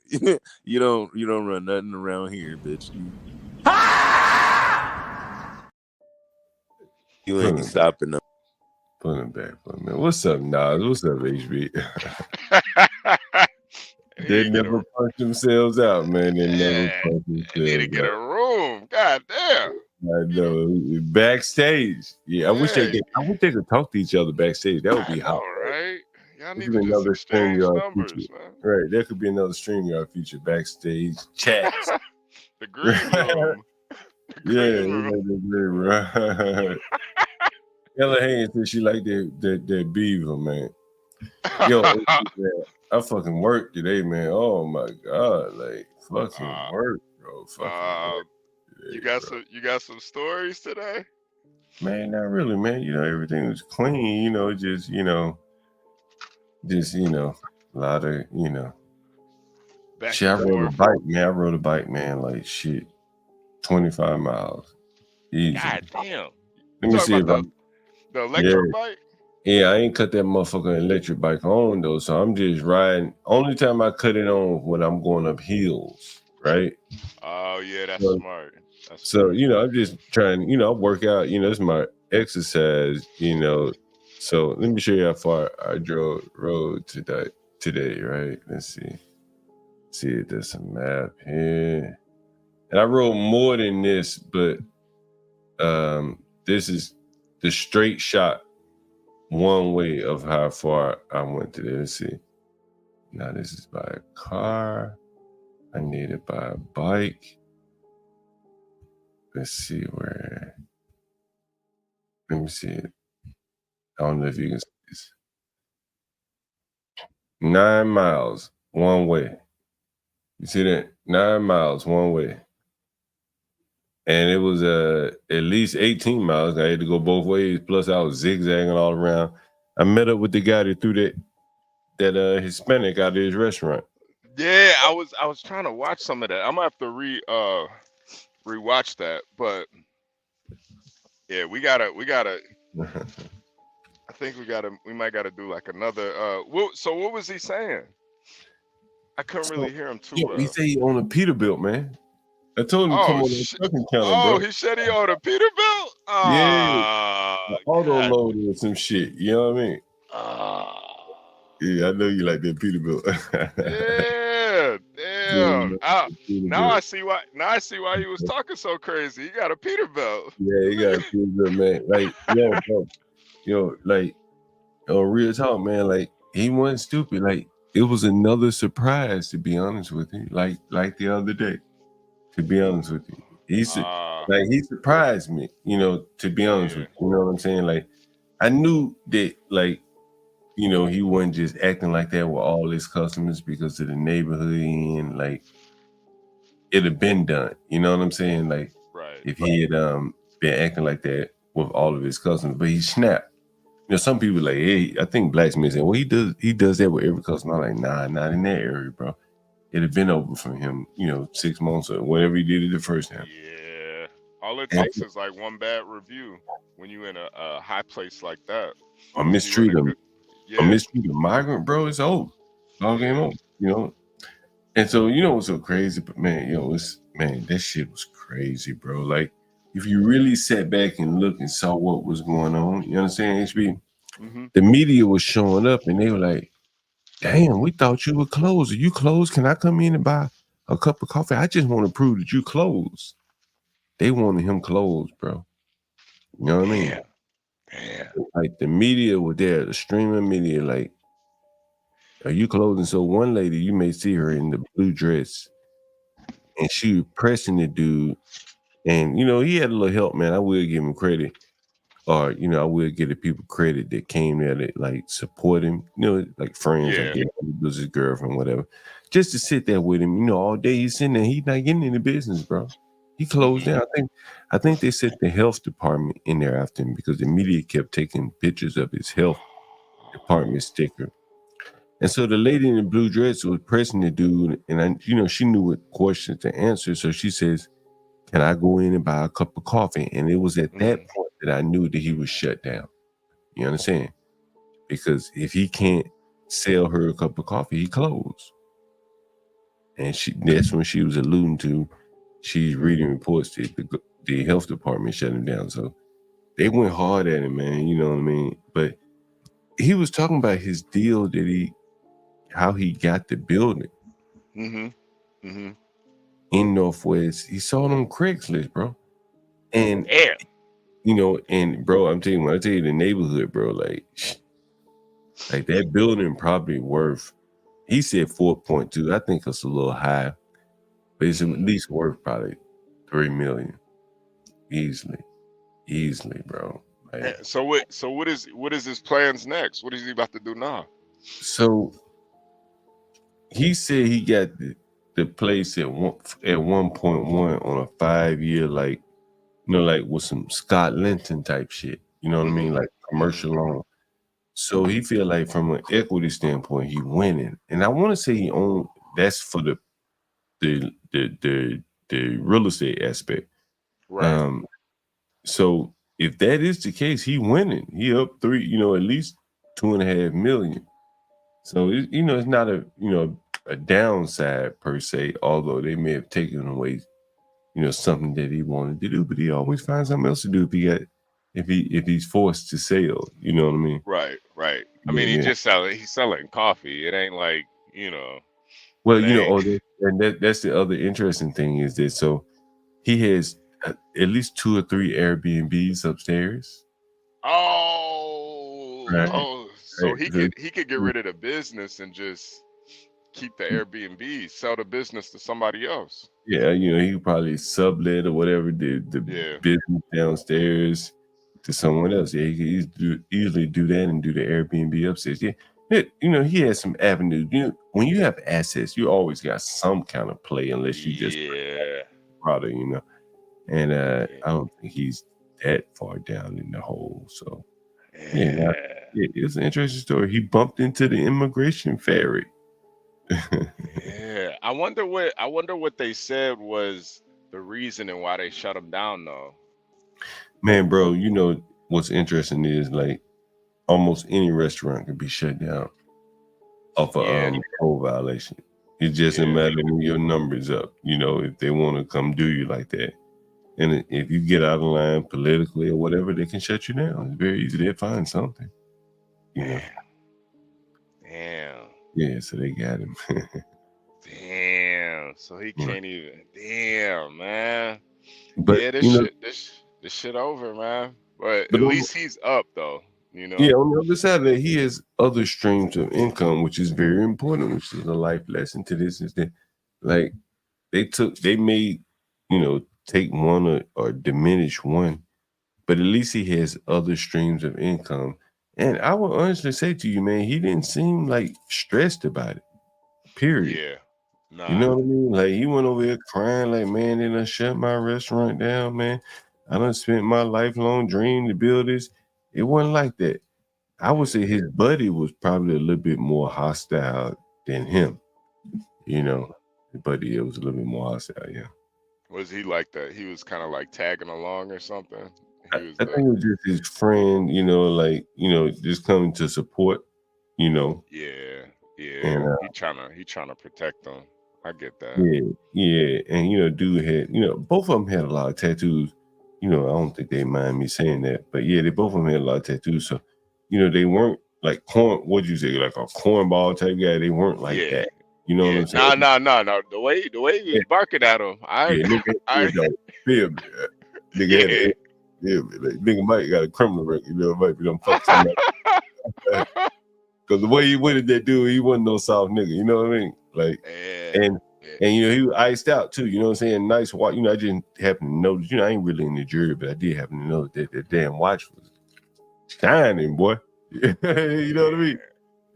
run nothing around here, bitch. You ain't stopping them. Put him back, man. What's up, Nas? What's up, HB? They never punch themselves out, man. They never punch themselves out. Need to get a room. God damn. I know. Backstage. Yeah, I wish they could talk to each other backstage. That would be hot. Right? Y'all need Could be to just another exchange StreamYard numbers, feature. man. Right. There could be another StreamYard feature, backstage chats. The green room. The green room. Ella Haynes said she liked that beaver, man. Yo, I fucking worked today, man. Oh my god, like fucking work, bro. Fucking work today, You got some stories today? Man, not really, man. You know, everything was clean. You know, just a lot of shit. I rode a bike, man. Like shit, 25 miles. Easy. God damn. Let me see if the electric bike? Yeah, I ain't cut that motherfucking electric bike on though, so I'm just riding. Only time I cut it on when I'm going up hills, right? Oh yeah, that's smart. So I'm just trying. I work out. It's my exercise. So let me show you how far I rode today, right? Let's see. See if there's a map here, and I rode more than this, but this is the straight shot. One way of how far I went today. Let's see. Now this is by a car. I need it by a bike. Let's see where. Let me see it. I don't know if you can see this. 9 miles one way. You see that? 9 miles one way. And it was at least 18 miles. I had to go both ways. Plus, I was zigzagging all around. I met up with the guy that threw that Hispanic out of his restaurant. Yeah, I was trying to watch some of that. I'm gonna have to rewatch that. But yeah, we gotta. I think we might gotta do like another. So what was he saying? I couldn't really hear him too well. He said he owned a Peterbilt, man. I told him to come on the trucking channel, bro. He said he owned a Peterbilt? Yeah. Auto loader or some shit. You know what I mean? Yeah, I know you like that Peterbilt. Yeah, damn. Now I see why he was talking so crazy. He got a Peterbilt. Yeah, he got a Peterbilt, man. Like, real talk, man. Like, he wasn't stupid. Like, it was another surprise, to be honest with you. Like the other day. To be honest with you, he surprised me. To be honest with you, you know what I'm saying? Like, I knew that, like, he wasn't just acting like that with all his customers because of the neighborhood and like, it'd have been done. You know what I'm saying? Like, Right. if he had been acting like that with all of his cousins, but he snapped. You know, some people like, hey, I think Blacksmith said, well, he does that with every cousin. I'm like, nah, not in that area, bro. It'd have been over from him, 6 months or whatever he did it the first time. Yeah. All it takes is like one bad review when you in a high place like that. Or mistreat him. Yeah. Or mistreat a migrant, bro, it's over. All game over, And so, what's so crazy? But man, that shit was crazy, bro. Like, if you really sat back and looked and saw what was going on, you understand, HB? Mm-hmm. The media was showing up and they were like, damn, we thought you were closed. Are you closed? Can I come in and buy a cup of coffee? I just want to prove that you closed. They wanted him closed, bro. You know what I mean? Damn. Like, the media were there, the streaming media, like, are you closed? And so one lady, you may see her in the blue dress, and she was pressing the dude. And, he had a little help, man. I will give him credit. Or, I will give the people credit that came there to, like, support him. Like friends, I guess. It was his girlfriend, whatever. Just to sit there with him, all day he's sitting there. He's not getting into business, bro. He closed down. I think they sent the health department in there after him because the media kept taking pictures of his health department sticker. And so the lady in the blue dress was pressing the dude, and she knew what questions to answer. So she says, can I go in and buy a cup of coffee? And it was at that point that I knew that he was shut down. You understand? Because if he can't sell her a cup of coffee, he closed. And that's when she was alluding to, she's reading reports that the health department shut him down. So they went hard at him, man. You know what I mean? But he was talking about his deal that how he got the building. Mm-hmm. Mm-hmm. In Northwest. He saw it on Craigslist, bro. And and bro, I'm telling you, when I tell you the neighborhood, bro, like that building probably worth, he said 4.2. I think it's a little high, but it's at least worth probably $3 million. Easily, bro. Like, So what is his plans next? What is he about to do now? So he said he got the place at 1.1 on a 5-year, like, like with some Scott Linton type shit. You know what I mean? Like commercial loan. So he feel like from an equity standpoint, he winning. And I want to say he owned, that's for the real estate aspect. Right. So if that is the case, he winning. He up 3, at least $2.5 million. So it's not a downside per se, although they may have taken away, something that he wanted to do, but he always finds something else to do if he's forced to sell. You know what I mean? Right. I mean, he's selling coffee. It ain't like, Well, that's the other interesting thing is that so he has at least 2 or 3 Airbnbs upstairs. So he could get rid of the business and just keep the Airbnb, sell the business to somebody else. Yeah, he could probably sublet or whatever the business downstairs to someone else. Yeah, he could easily do that and do the Airbnb upstairs. Yeah, he has some avenues. When you have assets, you always got some kind of play unless you just product, And I don't think he's that far down in the hole. So it's an interesting story. He bumped into the immigration ferry. Yeah, I wonder what they said was the reasoning why they shut him down, though. Man, bro, what's interesting is like almost any restaurant can be shut down off a code violation. It's just a matter of when your number's up. If they want to come do you like that, and if you get out of line politically or whatever, they can shut you down. It's very easy to find something. Damn. Yeah, so they got him. Damn. So he can't even. Damn, man. But this shit over, man. But at least he's up, though. Yeah, on the other side of that, he has other streams of income, which is very important, which is a life lesson to this. Is that like they may, take one or diminish one, but at least he has other streams of income. And I would honestly say to you, man, he didn't seem like stressed about it. Period. Nah. You know what I mean? Like he went over here crying, like, man, they done shut my restaurant down, man. I done spent my lifelong dream to build this. It wasn't like that. I would say his buddy was probably a little bit more hostile than him. You know, his buddy was a little bit more hostile, yeah. Was he like that? He was kind of like tagging along or something. I think it was just his friend, you know, like, you know, just coming to support, you know. Yeah. And, he trying to protect them. I get that. Yeah. And, you know, dude had, you know, both of them had a lot of tattoos. You know, I don't think they mind me saying that. But yeah, they both of them had a lot of tattoos. So, you know, they weren't like what'd you say, like a cornball type guy. They weren't like that. You know what I'm saying? No. The way he was barking at him, Nigga might got a criminal record, you know, might be done fuck somebody. Because the way he went at that dude, he wasn't no soft nigga, you know what I mean? Like, and you know, he was iced out too, you know what I'm saying? Nice watch, you know, I just happened to notice, you know, I ain't really in the jury, but I did happen to know that damn watch was shining, boy. You know what I mean?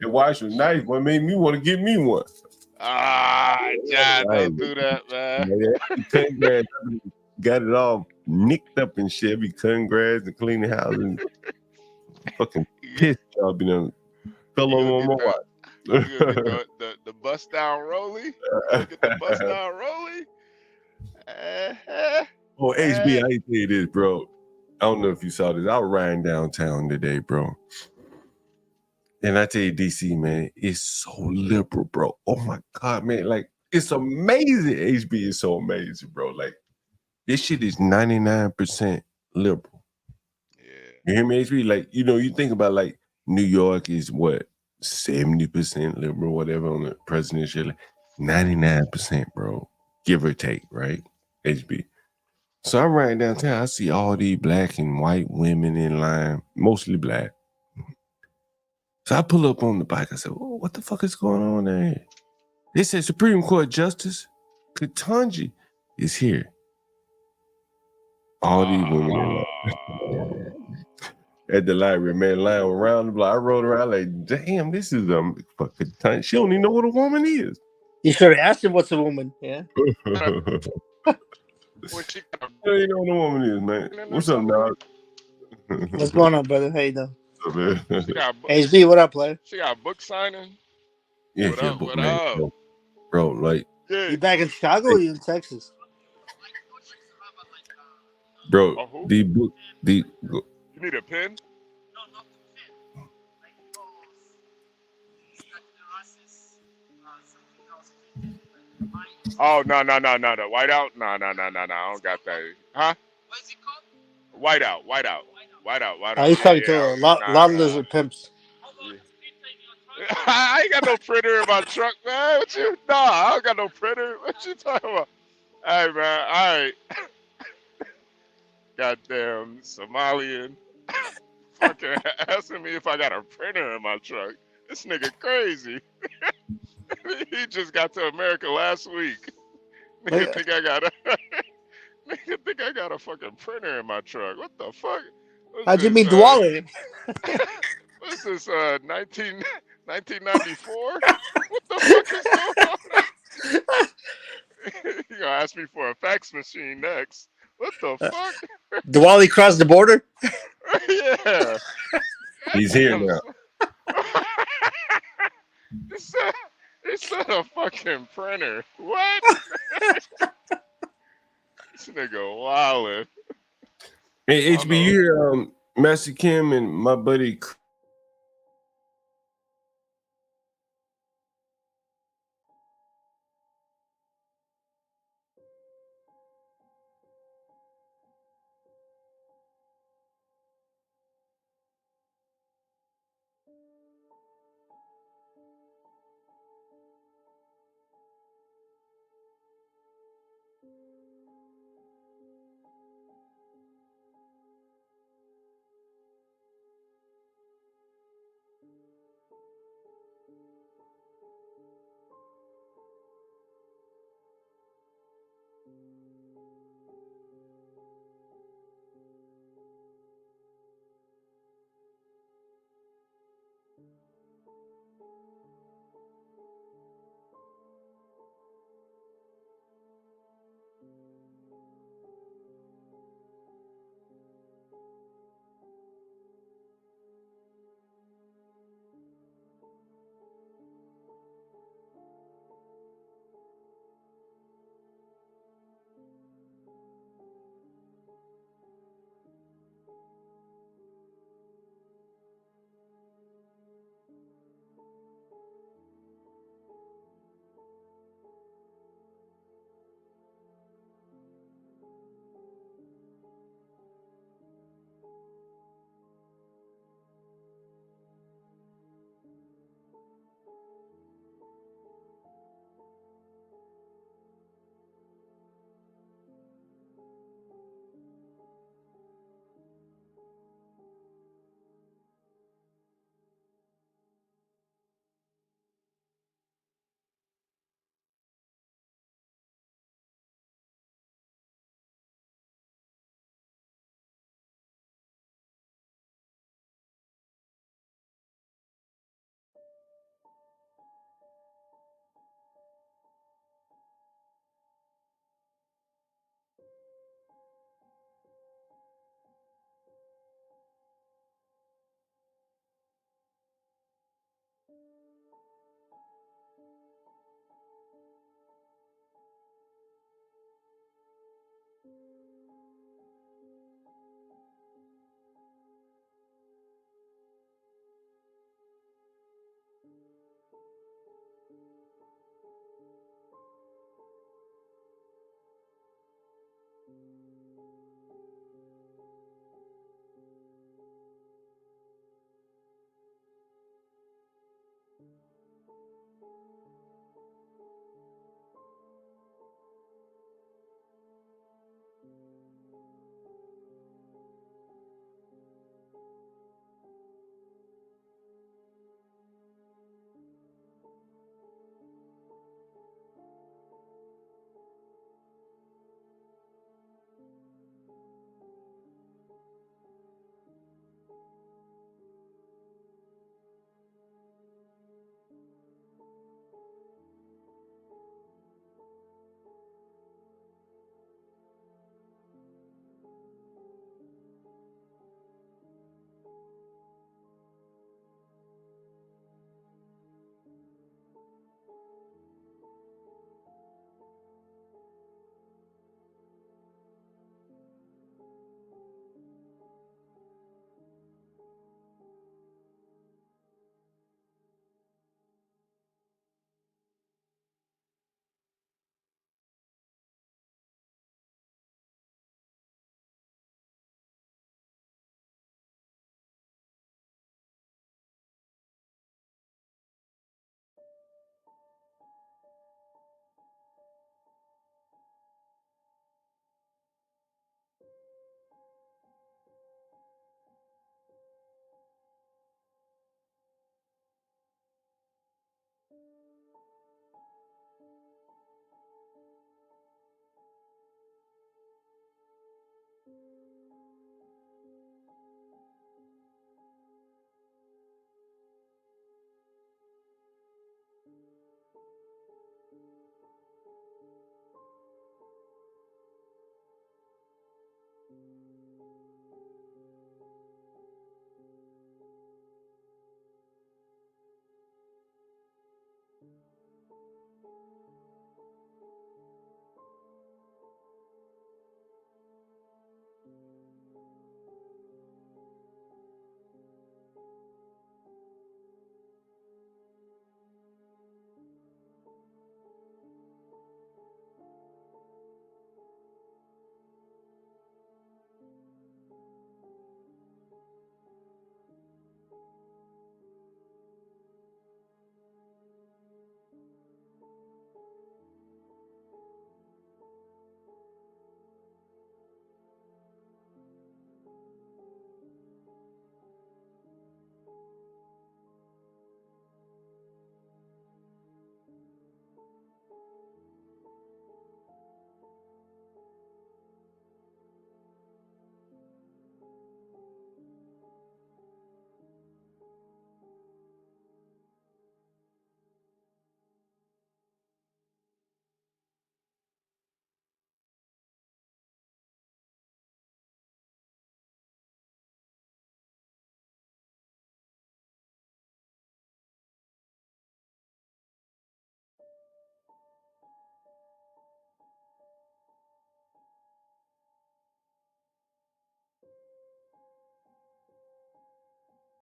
The watch was nice, boy, made me want to get me one. John, don't do that, man. Got it all nicked up and shit. Be cutting grass and cleaning the house and fucking pissed y'all be done. Fell over my watch. The bust down rolly. Get the bust down rolly. Oh, HB, I tell you this, bro. I don't know if you saw this. I was riding downtown today, bro. And I tell you, DC, man, it's so liberal, bro. Oh my God, man. Like, it's amazing. HB is so amazing, bro. Like, this shit is 99% liberal. You hear me, HB? Like, you know, you think about like New York is what? 70% liberal, whatever on the presidential. Like, 99%, bro. Give or take, right? HB. So I'm riding downtown. I see all these black and white women in line, mostly black. So I pull up on the bike. I said, oh, what the fuck is going on there? They said Supreme Court Justice Ketanji is here. All these women in line. At the library, man, lying around the block. I rode around like, damn, this is fucking time. She don't even know what a woman is. You should have asked him what's a woman. Yeah. You don't know what a woman is, man. What's up, dog? What's going on, brother? How you doing? She HB, what up, player? She got a book signing. Yeah, What up? Bro, like, You back in Chicago or you in Texas? bro, You need a pen? Oh, no. Whiteout? No. I don't got that. Huh? What's it called? Whiteout. Oh, he's talking to a lot of lizard pimps. I ain't got no printer in my truck, man. I don't got no printer. What you talking about? All right, man. All right. Goddamn Somalian. Fucking asking me if I got a printer in my truck. This nigga crazy. He just got to America last week. Nigga think I got a fucking printer in my truck. What the fuck? How'd you mean Duale? What's this, 1994? What the fuck is going on? You gonna ask me for a fax machine next. What the fuck? Duale crossed the border? Yeah. He's here now. It's not a fucking printer. What? This nigga wildin'. Hey, HB, you hear Master Kim and my buddy